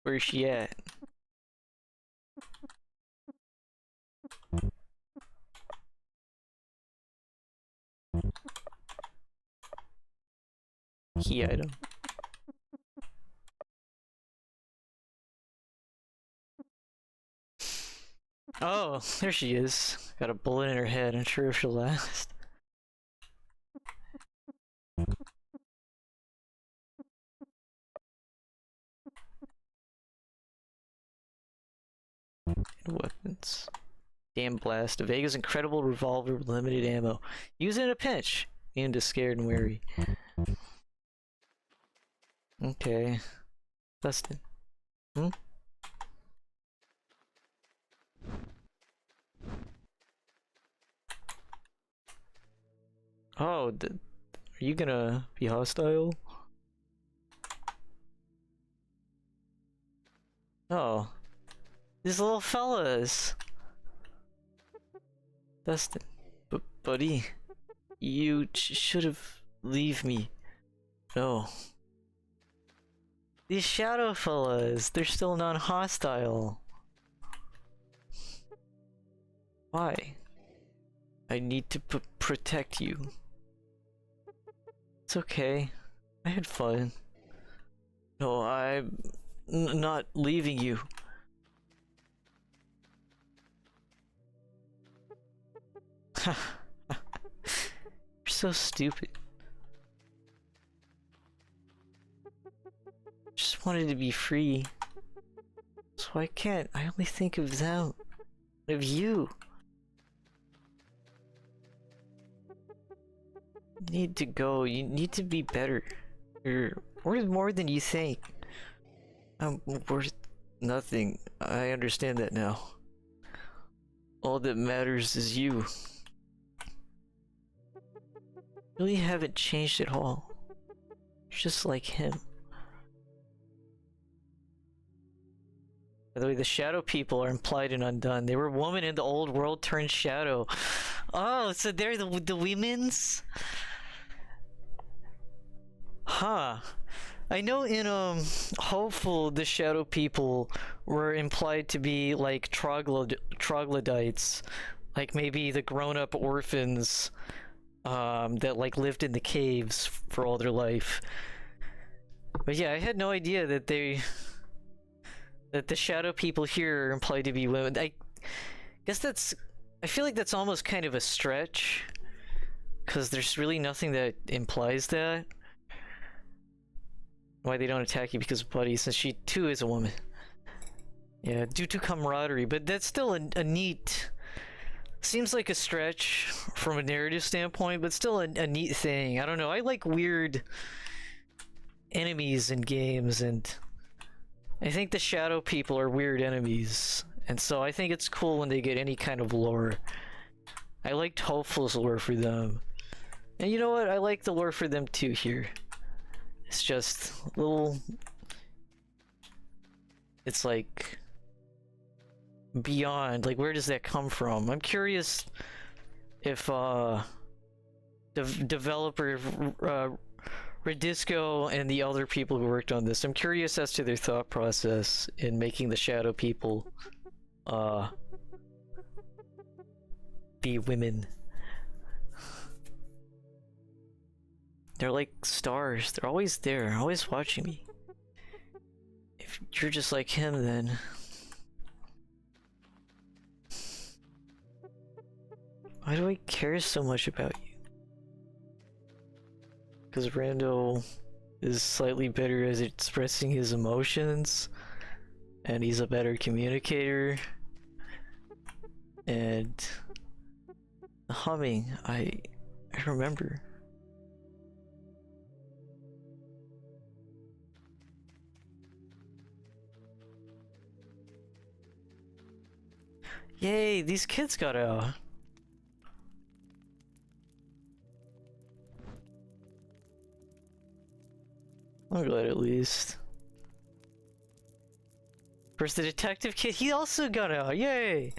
Where's she at? Key item. Oh, there she is. Got a bullet in her head. I'm sure if she'll last. Weapons. Damn blast. Vega's incredible revolver with limited ammo. Use it in a pinch. Into scared and wary. Okay. Dustin. Hmm? Oh, are you gonna be hostile? Oh. These little fellas. Dustin. Buddy. You should have leave me. No. These shadow fellas, they're still non-hostile. Why? I need to protect you. It's okay. I had fun. No, I'm not leaving you. You're so stupid. Just wanted to be free. So I can't. I only think of them. Of you. You need to go. You need to be better. You're worth more than you think. I'm worth nothing. I understand that now. All that matters is you. You really haven't changed at all. You're just like him. By the way, the shadow people are implied in Undone. They were woman in the old world turned shadow. Oh, so they're the women's? Huh. I know in Hopeful the shadow people were implied to be like troglodytes. Like maybe the grown-up orphans that like lived in the caves for all their life. But yeah, I had no idea that the shadow people here are implied to be women. I guess I feel like that's almost kind of a stretch, because there's really nothing that implies that. Why they don't attack you because of Buddy, since she too is a woman. Yeah, due to camaraderie, but that's still a neat... Seems like a stretch from a narrative standpoint, but still a neat thing. I don't know, I like weird enemies in games, and I think the shadow people are weird enemies, and so I think it's cool when they get any kind of lore. I liked Hopeful's lore for them. And you know what? I like the lore for them too here. It's just a little... It's like... beyond, like where does that come from? I'm curious if developer Redisco and the other people who worked on this, I'm curious as to their thought process in making the shadow people be women. They're like stars, they're always there, always watching me. If you're just like him, then why do I care so much about you? Because Rando is slightly better at expressing his emotions, and he's a better communicator. And the humming, I remember. Yay, these kids got out. I'm glad at least. First, the detective kid, he also got out. Yay!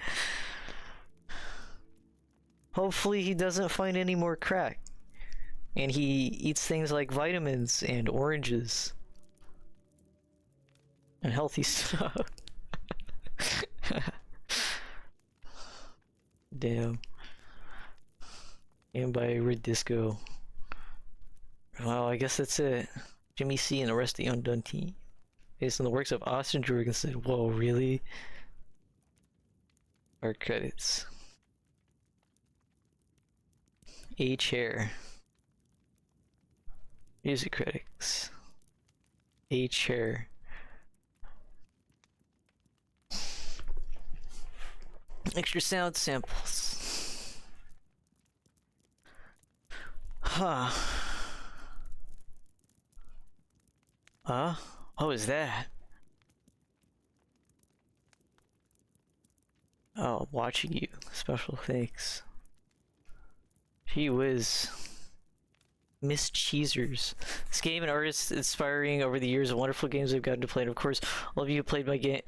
Hopefully he doesn't find any more crack. And he eats things like vitamins and oranges. And healthy stuff. Damn. And by Redisco. Well, I guess that's it. Jimmy C and the rest of the Undone team. Based on the works of Austin Jorgensen. Whoa, really? Art credits. A chair. Music critics. A chair. Extra sound samples. Huh. Huh? What was that? Oh, watching you. Special thanks. Gee whiz. Miss Cheesers. This game and artists inspiring over the years of wonderful games I've gotten to play, and of course, all of you played my game.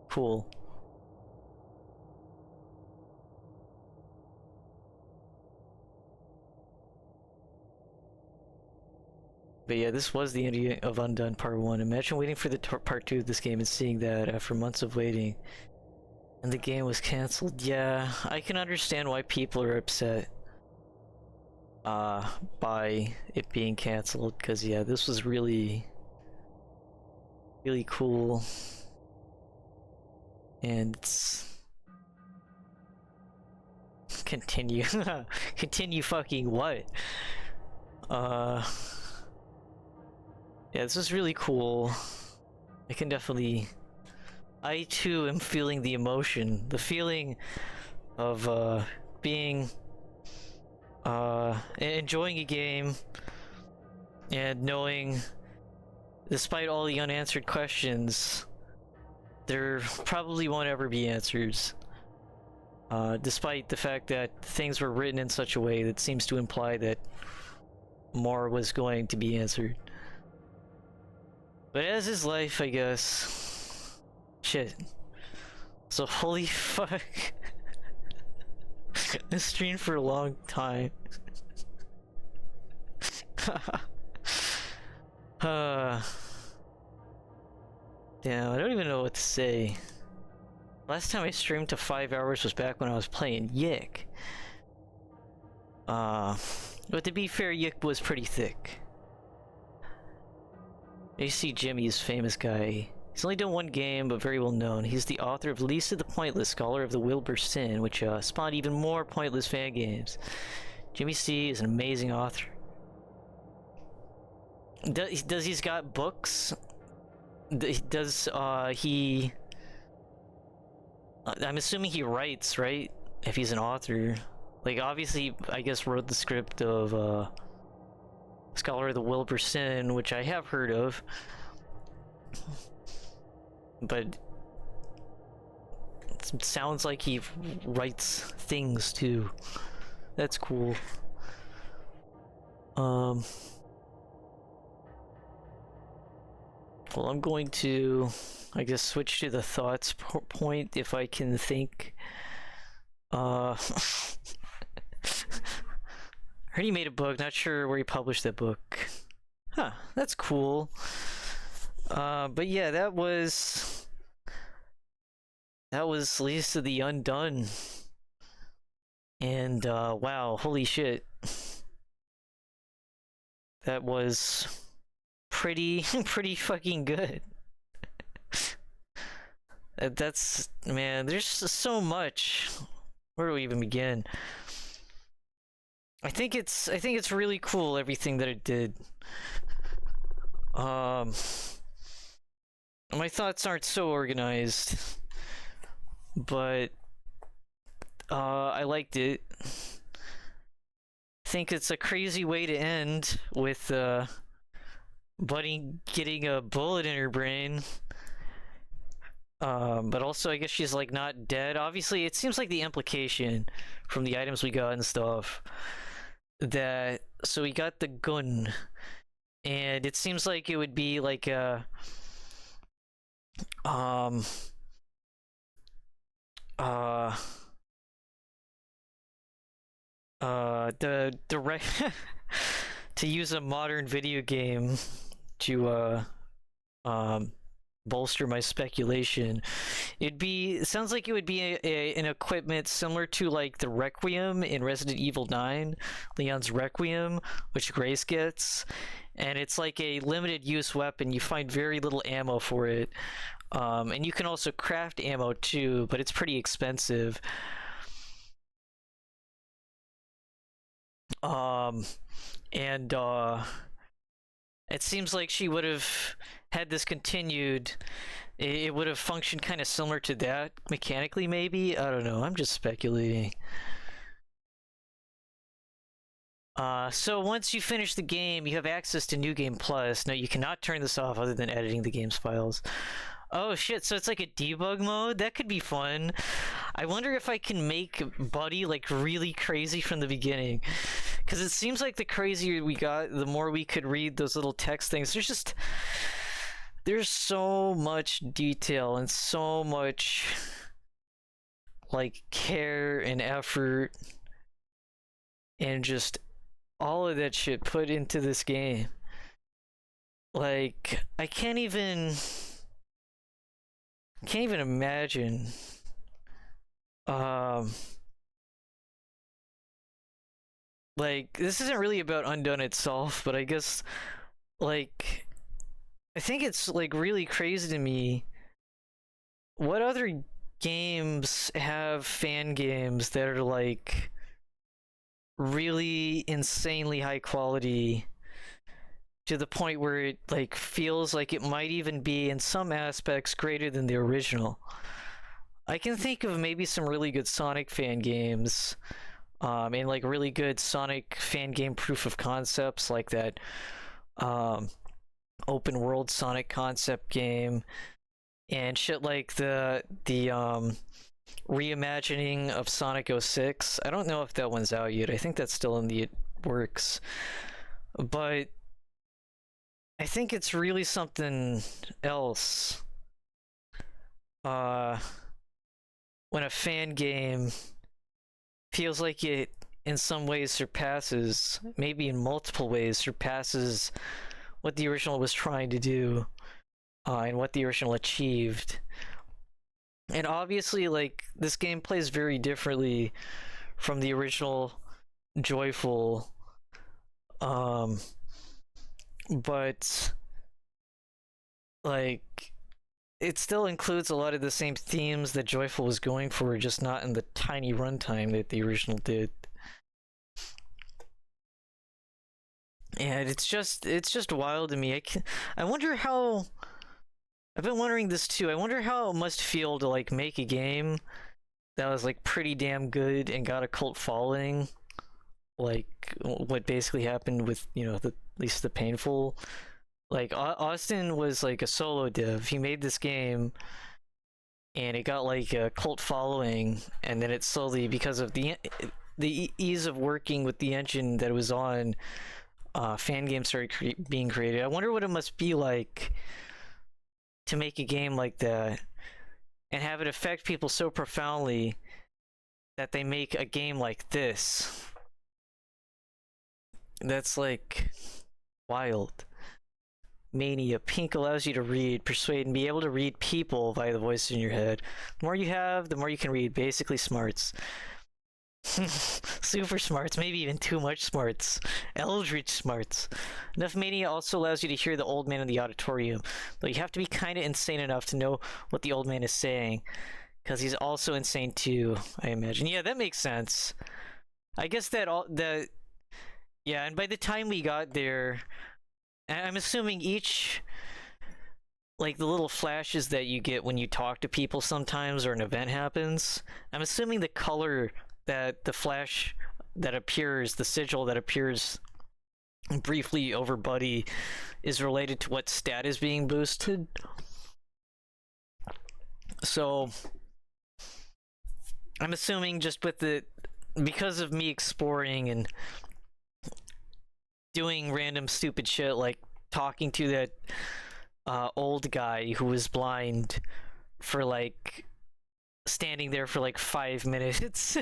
Cool. But yeah, this was the ending of Undone Part 1. Imagine waiting for the Part 2 of this game and seeing that after months of waiting. And the game was cancelled. Yeah, I can understand why people are upset by it being cancelled, because yeah, this was really cool. And it's... continue. Continue fucking what? Yeah, this is really cool. I can definitely... I too am feeling the emotion. The feeling of being... enjoying a game and knowing, despite all the unanswered questions, there probably won't ever be answers. Despite the fact that things were written in such a way that seems to imply that more was going to be answered. But as is life, I guess. Shit. So holy fuck. This streamed for a long time. Damn, I don't even know what to say. Last time I streamed to 5 hours was back when I was playing Yick. But to be fair, Yick was pretty thick. AC Jimmy's famous guy. He's only done one game, but very well known. He's the author of Least of the Pointless, Scholar of the Wilbur Sin, which spawned even more pointless fan games. Jimmy C is an amazing author. Does he's got books? Does he... I'm assuming he writes, right? If he's an author. Like, obviously, I guess wrote the script of, Scholar of the Wilbur Sin, which I have heard of. But... it sounds like he writes things, too. That's cool. Well, I'm going to, I guess, switch to the thoughts point if I can think. I heard he made a book, not sure where he published that book. Huh, that's cool. But yeah, that was Least of the Undone. And, wow, holy shit. That was pretty fucking good. That's, man, there's so much. Where do we even begin? I think it's really cool, everything that it did. My thoughts aren't so organized, but I liked it. I think it's a crazy way to end with Buddy getting a bullet in her brain. But also I guess she's like not dead. Obviously, it seems like the implication from the items we got and stuff that, so we got the gun, and it seems like it would be like a to use a modern video game to bolster my speculation, it sounds like it would be an equipment similar to like the Requiem in Resident Evil 9, Leon's Requiem, which Grace gets, and it's like a limited use weapon. You find very little ammo for it, and you can also craft ammo too, but it's pretty expensive. And it seems like she would have had this continued, it would have functioned kind of similar to that mechanically, maybe. I don't know, I'm just speculating. So once you finish the game, you have access to New Game Plus. Now, you cannot turn this off other than editing the game's files. Oh shit, so it's like a debug mode? That could be fun. I wonder if I can make Buddy like really crazy from the beginning. Because it seems like the crazier we got, the more we could read those little text things. There's so much detail and so much like care and effort and just all of that shit put into this game. Like, I can't even imagine. Like, this isn't really about Undone itself, but I guess, like, I think it's like really crazy to me. What other games have fan games that are like really insanely high quality to the point where it like feels like it might even be in some aspects greater than the original? I can think of maybe some really good Sonic fan games, and like really good Sonic fan game proof of concepts, like that open world Sonic concept game and shit, like the reimagining of Sonic 06. I don't know if that one's out yet. I think that's still in the works. But I think it's really something else when a fan game feels like it in some ways surpasses, maybe in multiple ways surpasses what the original was trying to do, and what the original achieved. And obviously, like, this game plays very differently from the original Joyful, um, but like it still includes a lot of the same themes that Joyful was going for, just not in the tiny runtime that the original did. And it's just wild to me. I wonder how. I've been wondering this too. I wonder how it must feel to like make a game that was like pretty damn good and got a cult following, like what basically happened with at least the Painful. Like Austin was like a solo dev. He made this game, and it got like a cult following, and then it slowly, because of the ease of working with the engine that it was on, fan games started being created. I wonder what it must be like to make a game like that and have it affect people so profoundly that they make a game like this. That's like wild. Mania. Pink allows you to read, persuade, and be able to read people via the voices in your head. The more you have, the more you can read. Basically smarts. Super smarts, maybe even too much smarts. Eldritch smarts. Enough Mania also allows you to hear the old man in the auditorium, though you have to be kind of insane enough to know what the old man is saying, because he's also insane too, I imagine. Yeah, that makes sense. I guess yeah, and by the time we got there, I'm assuming each, like, the little flashes that you get when you talk to people sometimes or an event happens, I'm assuming the color that the flash that appears, the sigil that appears briefly over Buddy, is related to what stat is being boosted. So I'm assuming just with because of me exploring and doing random stupid shit like talking to that old guy who was blind for like standing there for like 5 minutes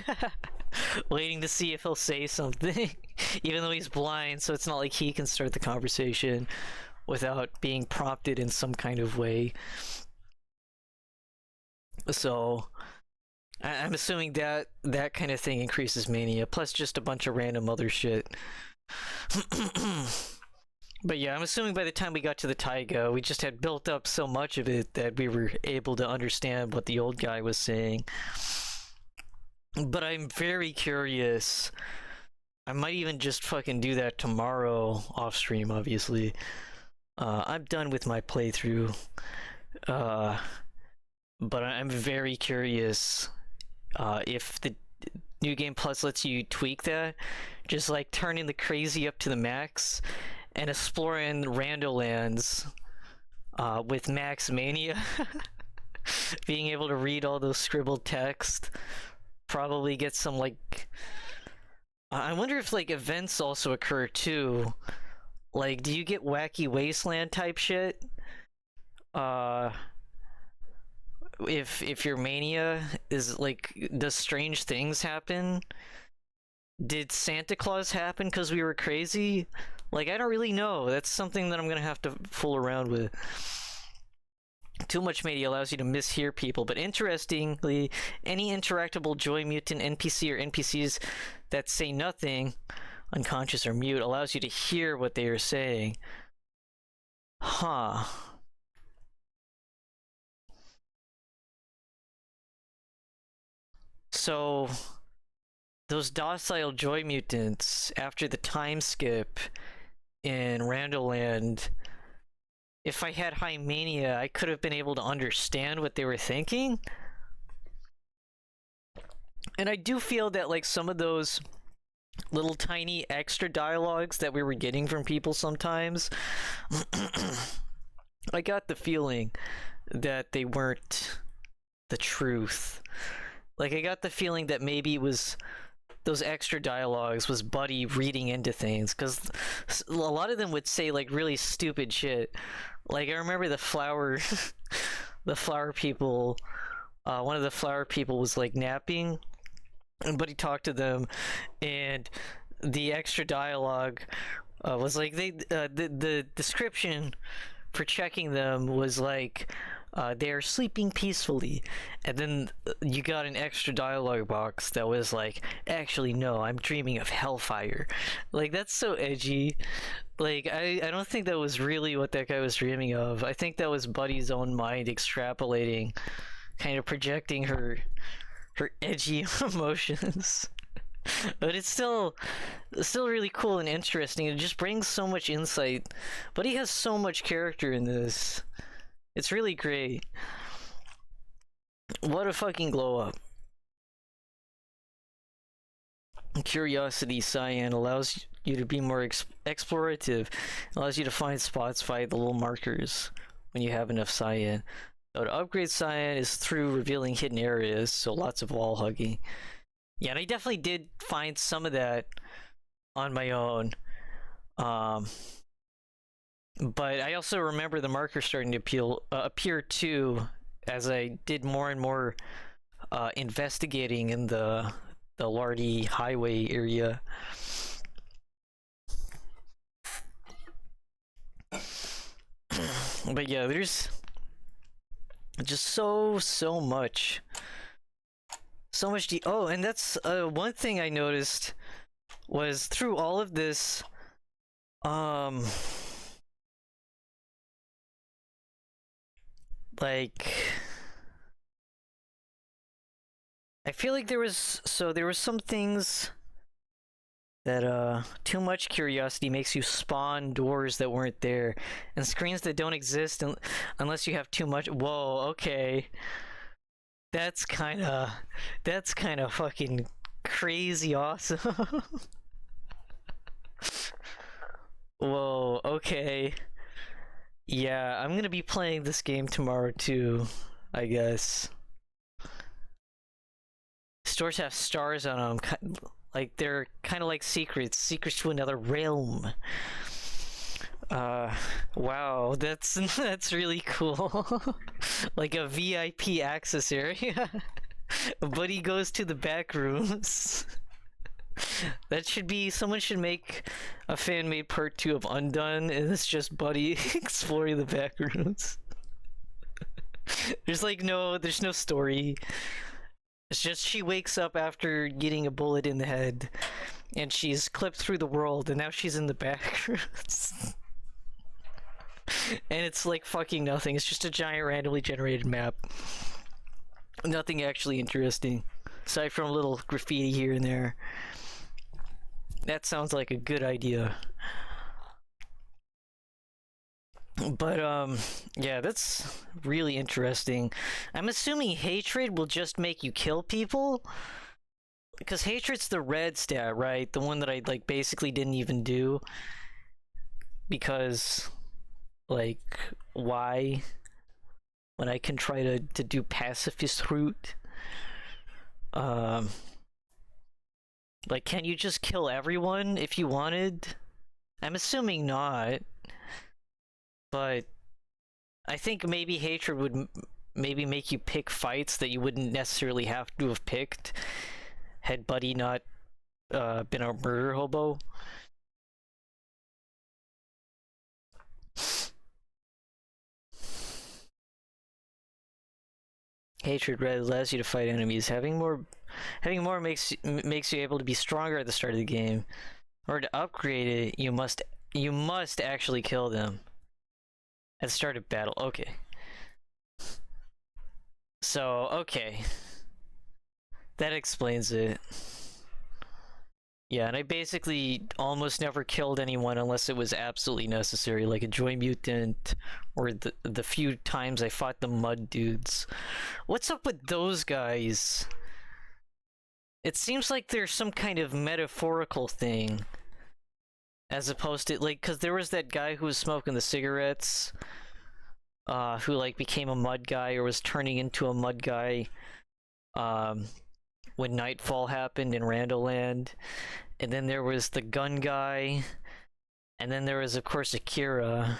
waiting to see if he'll say something even though he's blind, so it's not like he can start the conversation without being prompted in some kind of way. So I'm assuming that kind of thing increases Mania, plus just a bunch of random other shit. But yeah, I'm assuming by the time we got to the taiga, we just had built up so much of it that we were able to understand what the old guy was saying. But I'm very curious. I might even just fucking do that tomorrow off stream, obviously. I'm done with my playthrough. But I'm very curious if the New Game Plus lets you tweak that. Just like turning the crazy up to the max and exploring Randolands with Max Mania. Being able to read all those scribbled text. Probably get some like... I wonder if like events also occur too. Like, do you get Wacky Wasteland type shit? If your Mania is like, does strange things happen? Did Santa Claus happen because we were crazy? Like, I don't really know. That's something that I'm gonna have to fool around with. Too much media allows you to mishear people, but interestingly, any interactable Joy Mutant NPC or NPCs that say nothing, unconscious or mute, allows you to hear what they are saying. Huh. So, those docile Joy Mutants, after the time skip in Randoland, if I had high mania, I could have been able to understand what they were thinking. And I do feel that like some of those little tiny extra dialogues that we were getting from people sometimes, I got the feeling that they weren't the truth. Like, I got the feeling that maybe it was those extra dialogues was Buddy reading into things, because a lot of them would say like really stupid shit. Like, I remember the flower the flower people, one of the flower people was like napping, and Buddy talked to them, and the extra dialogue was like the description for checking them was like, they're sleeping peacefully. And then you got an extra dialogue box that was like, actually, no, I'm dreaming of hellfire. Like, that's so edgy. Like, I don't think that was really what that guy was dreaming of. I think that was Buddy's own mind extrapolating, kind of projecting her edgy emotions. But it's still really cool and interesting. It just brings so much insight. But he has so much character in this. It's really great. What a fucking glow up. Curiosity Cyan allows you to be more explorative. Allows you to find spots via the little markers when you have enough Cyan. So to upgrade Cyan is through revealing hidden areas, so lots of wall hugging. Yeah, and I definitely did find some of that on my own. But I also remember the marker starting to appear too as I did more and more investigating in the Lardy Highway area. But yeah, there's just so much. So much oh, and that's one thing I noticed was through all of this, like, I feel like there was some things that too much curiosity makes you spawn doors that weren't there and screens that don't exist unless you have too much. Whoa, okay. That's kind of fucking crazy awesome. Whoa, okay. Yeah, I'm gonna be playing this game tomorrow too, I guess. Stores have stars on them, like they're kind of like secrets to another realm. Wow, that's really cool. Like a VIP access area. But he goes to the back rooms. That should be, someone should make a fan-made part 2 of Undone, and it's just Buddy exploring the back rooms. There's no story. It's just she wakes up after getting a bullet in the head, and she's clipped through the world, and now she's in the back rooms. And it's like fucking nothing. It's just a giant randomly generated map. Nothing actually interesting, aside from a little graffiti here and there. That sounds like a good idea. But yeah, that's really interesting. I'm assuming hatred will just make you kill people, because hatred's the red stat, right? The one that I like basically didn't even do, because like, why when I can try to do pacifist route? Like, can you just kill everyone if you wanted? I'm assuming not, but I think maybe hatred would maybe make you pick fights that you wouldn't necessarily have to have picked had Buddy not been a murder hobo. Hatred red allows you to fight enemies. Having more makes you able to be stronger at the start of the game. In order to upgrade it, you must actually kill them at the start of battle. Okay. So, okay. That explains it. Yeah, and I basically almost never killed anyone unless it was absolutely necessary, like a Joy Mutant, or the few times I fought the Mud Dudes. What's up with those guys? It seems like there's some kind of metaphorical thing, as opposed to, like, because there was that guy who was smoking the cigarettes, who, like, became a mud guy, or was turning into a mud guy, when Nightfall happened in Randoland. And then there was the gun guy, and then there was, of course, Akira.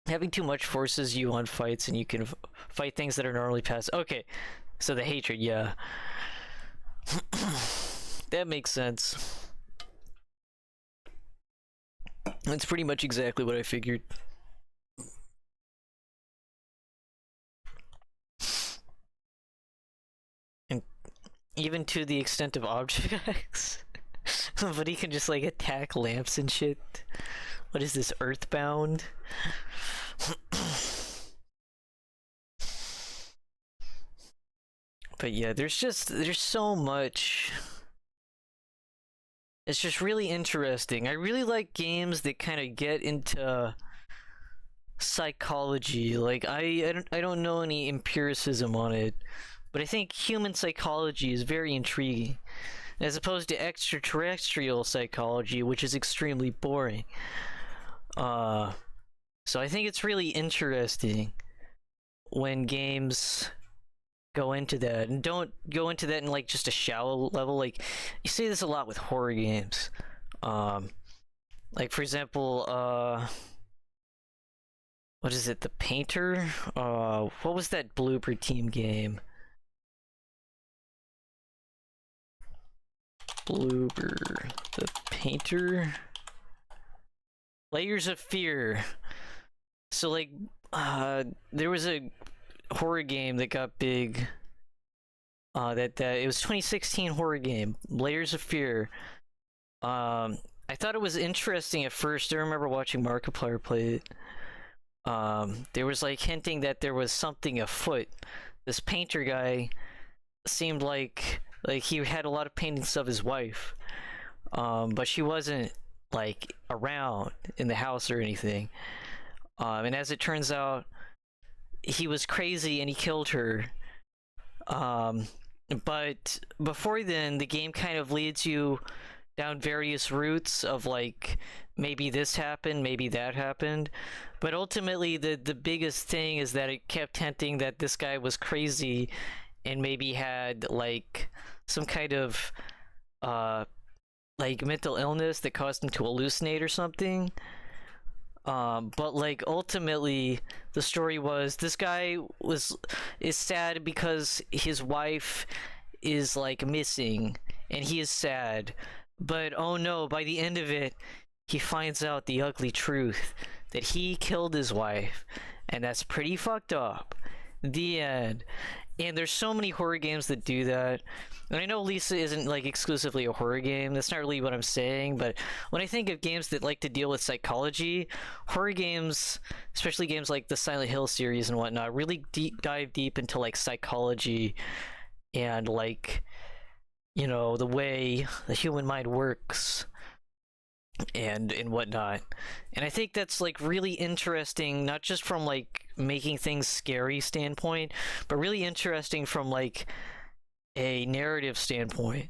Having too much forces you on fights, and you can fight things that are normally passed. Okay, so the hatred, yeah. That makes sense. That's pretty much exactly what I figured. even to the extent of objects. But he can just like attack lamps and shit. What is this, Earthbound? But yeah, there's so much. It's just really interesting. I really like games that kind of get into psychology. Like I don't know any empiricism on it, but I think human psychology is very intriguing, as opposed to extraterrestrial psychology, which is extremely boring. So I think it's really interesting when games go into that, and don't go into that in like just a shallow level. Like you see this a lot with horror games. Like for example, what is it, The Painter? What was that Bloober Team game? Bloober, The Painter? Layers of Fear. So like, there was a horror game that got big. That it was 2016 horror game, Layers of Fear. I thought it was interesting at first. I remember watching Markiplier play it. There was like hinting that there was something afoot. This painter guy seemed like he had a lot of paintings of his wife, but she wasn't like around in the house or anything. And as it turns out, he was crazy and he killed her. But before then, the game kind of leads you down various routes of like, maybe this happened, maybe that happened. But ultimately, the biggest thing is that it kept hinting that this guy was crazy and maybe had like some kind of like mental illness that caused him to hallucinate or something. But like ultimately the story was this guy is sad because his wife is like missing and he is sad. But oh no, by the end of it, he finds out the ugly truth that he killed his wife, and that's pretty fucked up. The end. And there's so many horror games that do that. And I know Lisa isn't like exclusively a horror game. That's not really what I'm saying. But when I think of games that like to deal with psychology, horror games, especially games like the Silent Hill series and whatnot, really dive deep into like psychology and like, you know, the way the human mind works and whatnot. And I think that's like really interesting, not just from like making things scary standpoint, but really interesting from like a narrative standpoint.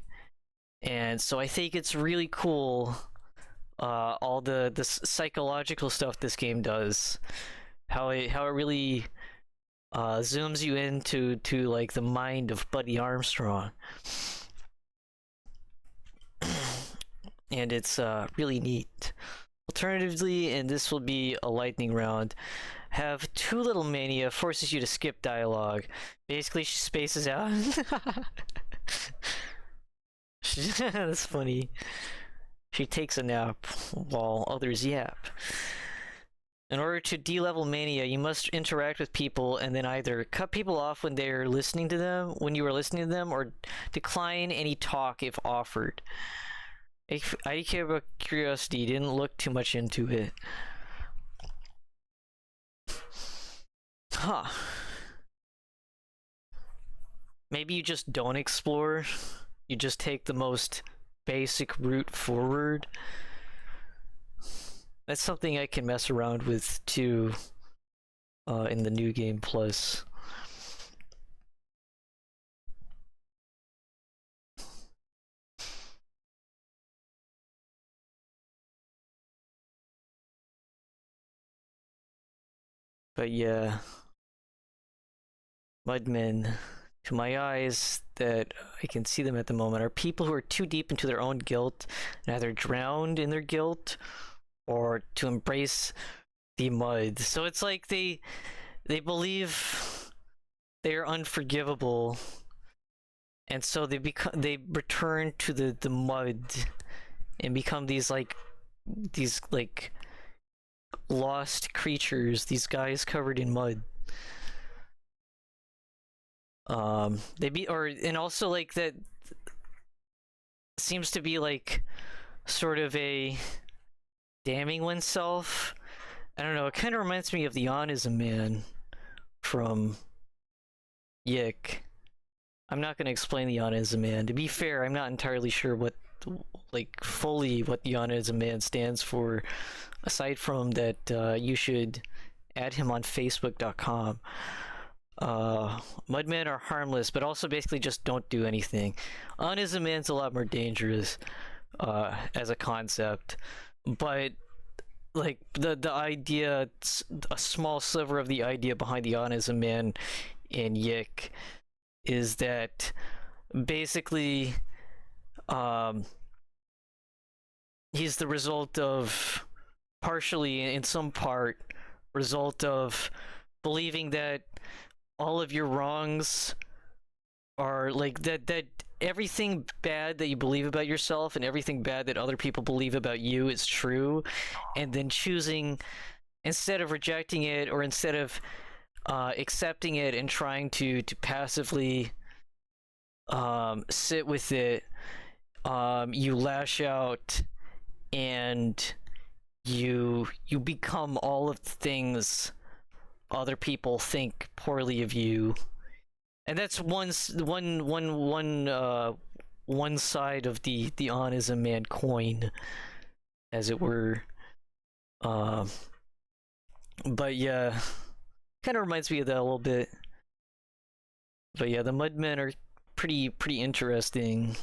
And so I think it's really cool, all the psychological stuff this game does, how it really zooms you into like the mind of Buddy Armstrong. And it's really neat. Alternatively, and this will be a lightning round, have Too Little Mania forces you to skip dialogue. Basically, she spaces out. That's funny. She takes a nap while others yap. In order to de-level Mania, you must interact with people and then either cut people off when they're listening to them, when you are listening to them, or decline any talk if offered. I care about curiosity, didn't look too much into it. Huh. Maybe you just don't explore. You just take the most basic route forward. That's something I can mess around with too, in the New Game Plus. But yeah, Mudmen, to my eyes, that I can see them at the moment, are people who are too deep into their own guilt and either drowned in their guilt or to embrace the mud. So it's like they believe they're unforgivable, and so they return to the mud and become these lost creatures, these guys covered in mud. And also like that seems to be like sort of a damning oneself. I don't know, it kind of reminds me of the Onism Man from Yick. I'm not going to explain the Onism Man. To be fair, I'm not entirely sure what, like, fully what the Onism Man stands for, aside from that you should add him on Facebook.com. Mudmen are harmless, but also basically just don't do anything. Onism Man's a lot more dangerous as a concept, but like the idea, a small sliver of the idea behind the Onism Man in Yick is that basically he's the result of, partially in some part, result of believing that all of your wrongs are like that everything bad that you believe about yourself and everything bad that other people believe about you is true, and then choosing, instead of rejecting it or instead of accepting it and trying to passively sit with it, you lash out and you become all of the things other people think poorly of you. And that's one side of the Onism Man coin, as it were. But yeah, kind of reminds me of that a little bit. But yeah, the Mudmen are pretty interesting.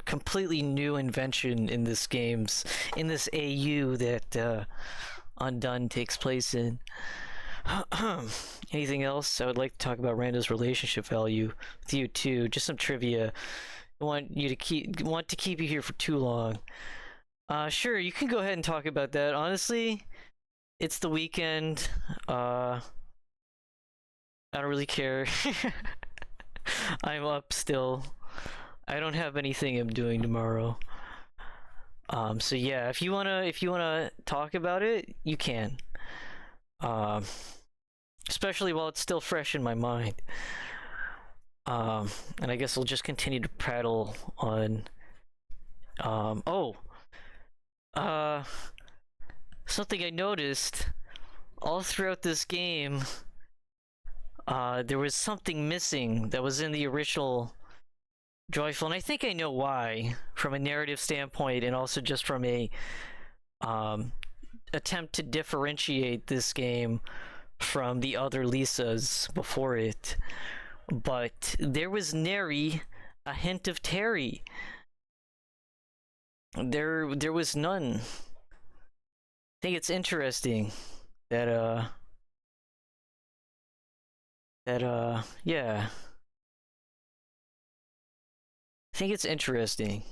Completely new invention in this AU that UNDONE takes place in. Anything else? I would like to talk about Rando's relationship value with you too. Just some trivia. I want to keep you here for too long. Sure, you can go ahead and talk about that. Honestly, it's the weekend. I don't really care. I'm up still. I don't have anything I'm doing tomorrow. So yeah, if you wanna talk about it, you can. Especially while it's still fresh in my mind. And I guess I'll just continue to prattle on. Something I noticed all throughout this game. There was something missing that was in the original Joyful, and I think I know why, from a narrative standpoint, and also just from a attempt to differentiate this game from the other Lisas before it. But there was nary a hint of Terry. There was none. I think it's interesting that yeah. I think it's interesting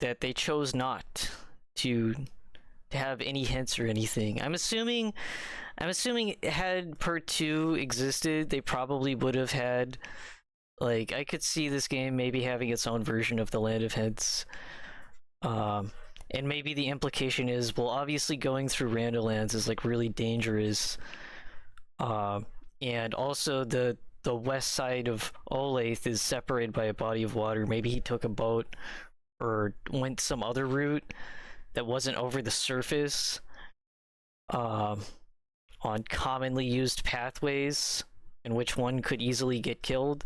that they chose not to have any hints or anything. I'm assuming had part 2 existed, they probably would have had, like, I could see this game maybe having its own version of the Land of Hints. And maybe the implication is, well, obviously going through Randolands is like really dangerous. And also the west side of Olathe is separated by a body of water. Maybe he took a boat or went some other route that wasn't over the surface, on commonly used pathways in which one could easily get killed.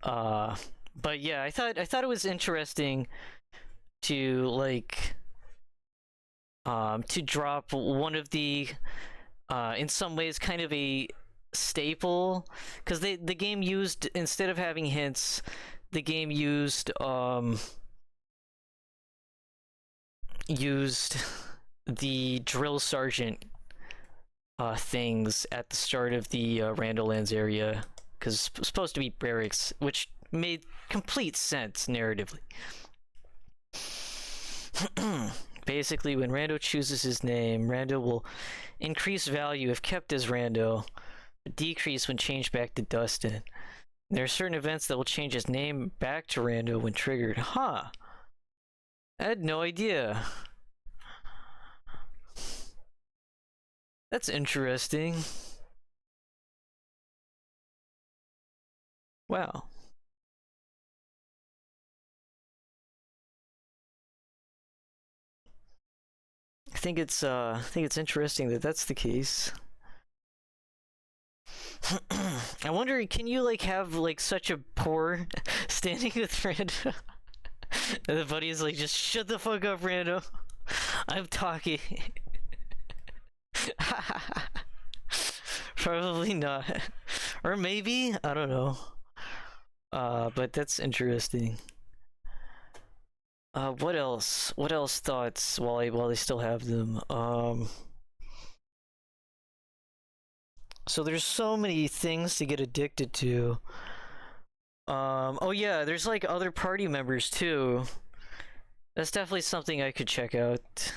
But yeah, I thought it was interesting to like to drop one of the in some ways kind of a staple, because the game used, instead of having hints, the game used the drill sergeant things at the start of the Randolands area, because it's supposed to be barracks, which made complete sense narratively. Basically, when Rando chooses his name, Rando will increase value if kept as Rando, but decrease when changed back to Dustin. There are certain events that will change his name back to Rando when triggered. Huh. I had no idea. That's interesting. Wow. I think it's interesting that that's the case. I wonder, can you like have like such a poor standing with Rando? And the buddy is like, just shut the fuck up, Rando. I'm talking. Probably not. Or maybe, I don't know. But that's interesting. What else? What else thoughts while I still have them? So there's so many things to get addicted to. Oh yeah, there's like other party members too. That's definitely something I could check out.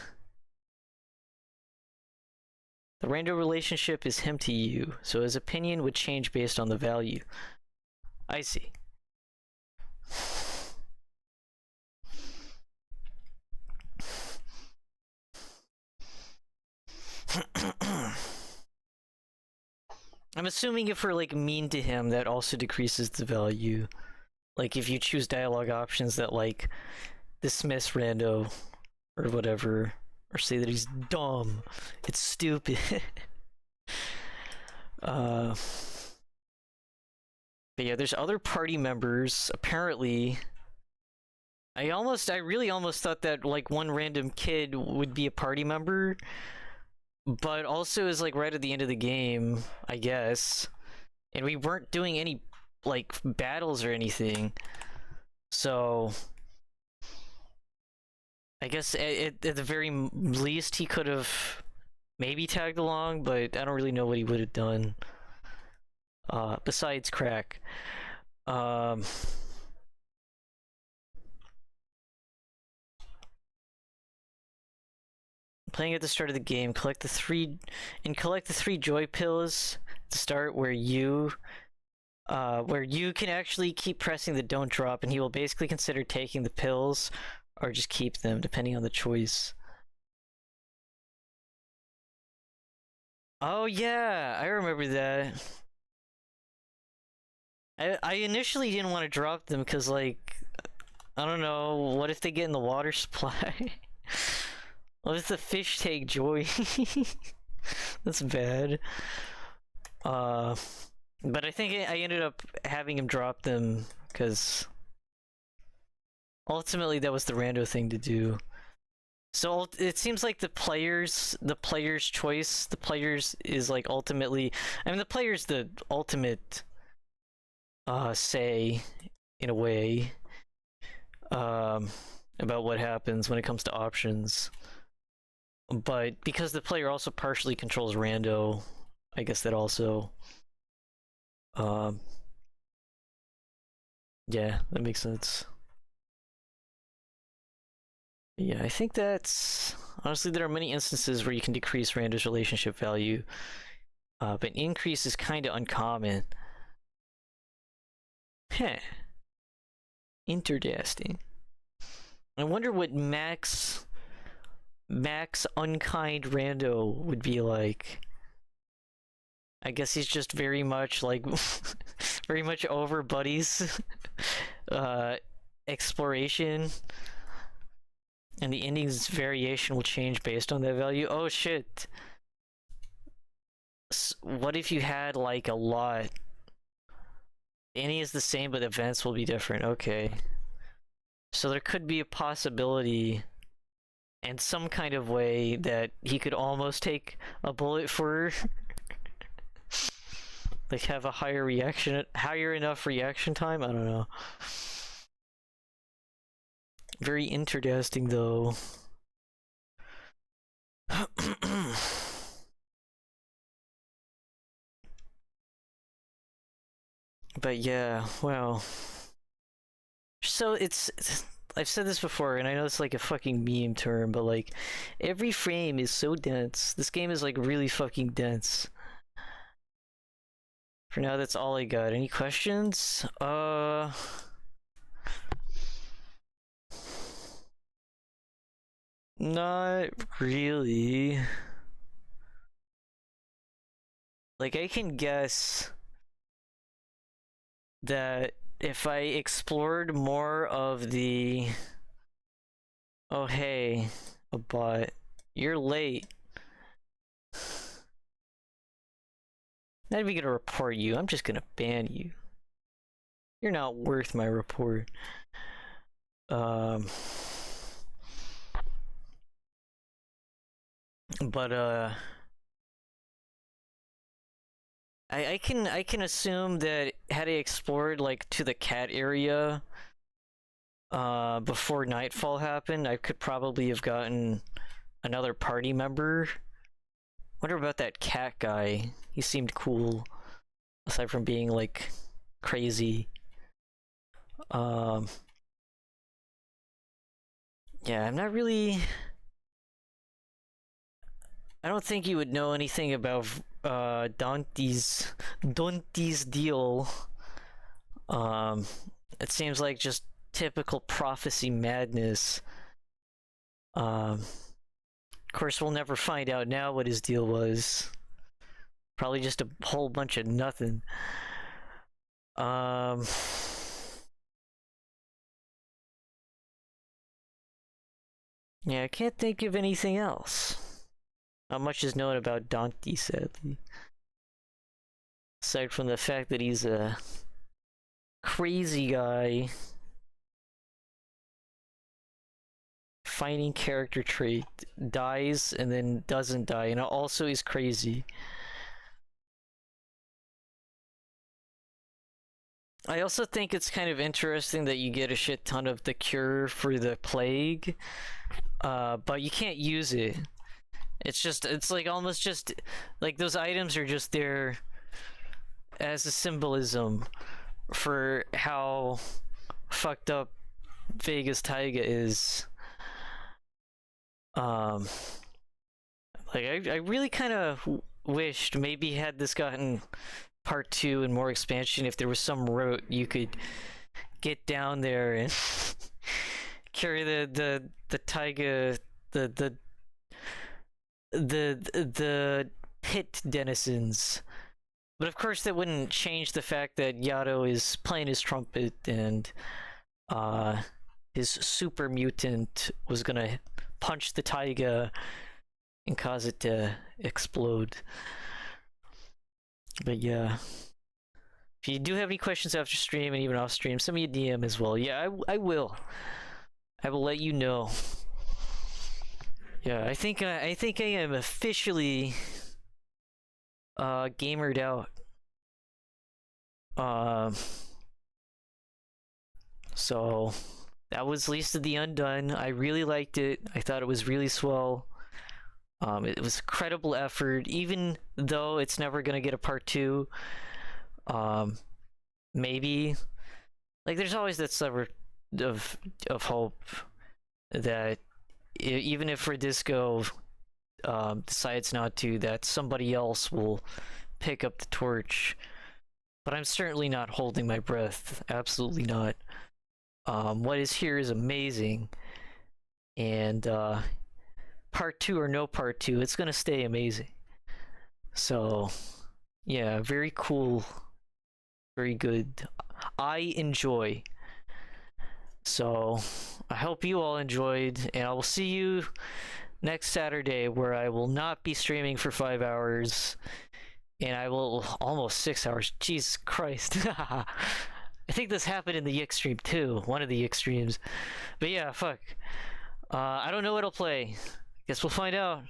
The rando relationship is him to you, so his opinion would change based on the value. I see. I'm assuming if we're like mean to him, that also decreases the value. Like if you choose dialogue options that like dismiss rando or whatever, or say that he's dumb, it's stupid. But yeah, there's other party members. Apparently, I really almost thought that like one random kid would be a party member, but also is like right at the end of the game, I guess. And we weren't doing any like battles or anything, so I guess at the very least he could have maybe tagged along, but I don't really know what he would have done. Besides crack. Playing at the start of the game, collect the three joy pills at the start where you can actually keep pressing the don't drop, and he will basically consider taking the pills or just keep them depending on the choice. Oh yeah, I remember that. I initially didn't want to drop them because like I don't know, what if they get in the water supply? What if the fish take joy? That's bad. But I think I ended up having him drop them because ultimately that was the rando thing to do. So it seems like the player's choice, the player's is like ultimately, I mean the player's the ultimate say in a way about what happens when it comes to options. But because the player also partially controls rando, I guess that also yeah, that makes sense. Yeah, I think that's honestly there are many instances where you can decrease rando's relationship value, but increase is kind of uncommon. Heh. Interesting. I wonder what max unkind rando would be like. I guess he's just very much like very much over buddies exploration, and the ending's variation will change based on that value. Oh shit. What if you had like a lot? The ending is the same, but events will be different. Okay. So there could be a possibility and some kind of way that he could almost take a bullet for like have a higher enough reaction time. I don't know. Very interesting though. But yeah, well. So I've said this before, and I know it's like a fucking meme term, but like every frame is so dense. This game is like really fucking dense. For now, that's all I got. Any questions? Not really. Like I can guess that if I explored more of the... Oh, hey, a bot. You're late. Not even gonna report you, I'm just gonna ban you. You're not worth my report. But I can assume that had I explored like to the cat area before nightfall happened, I could probably have gotten another party member. Wonder about that cat guy. He seemed cool, aside from being like crazy. Yeah, I'm not really... I don't think you would know anything about Dante's deal. It seems like just typical prophecy madness. Of course, we'll never find out now what his deal was. Probably just a whole bunch of nothing. Yeah, I can't think of anything else. Not much is known about Dante, sadly. Aside from the fact that he's a crazy guy. Finding character trait, dies and then doesn't die, and also he's crazy. I also think it's kind of interesting that you get a shit ton of the cure for the plague, but you can't use it. It's like almost just like those items are just there as a symbolism for how fucked up Vegas Taiga is. Like I really kind of wished maybe had this gotten part 2 and more expansion, if there was some route you could get down there and carry the taiga, the pit denizens. But of course that wouldn't change the fact that Yato is playing his trumpet and his super mutant was gonna punch the taiga and cause it to explode. But yeah, if you do have any questions after stream and even off stream, send me a DM as well. Yeah, I will let you know. Yeah, I think I am officially gamered out. So that was Least of the Undone. I really liked it. I thought it was really swell. It was a credible effort, even though it's never gonna get a part 2. Maybe, like, there's always that sliver of hope that even if Radisco decides not to, that somebody else will pick up the torch. But I'm certainly not holding my breath. Absolutely not. What is here is amazing, and part 2 or no part 2, it's gonna stay amazing. So yeah, very cool, very good. I enjoy. So I hope you all enjoyed, and I will see you next Saturday, where I will not be streaming for 5 hours, and I will almost 6 hours. Jesus Christ. I think this happened in the Yick stream too, one of the Yick streams. But yeah, fuck. I don't know what I'll play. Guess we'll find out.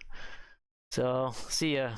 So, see ya.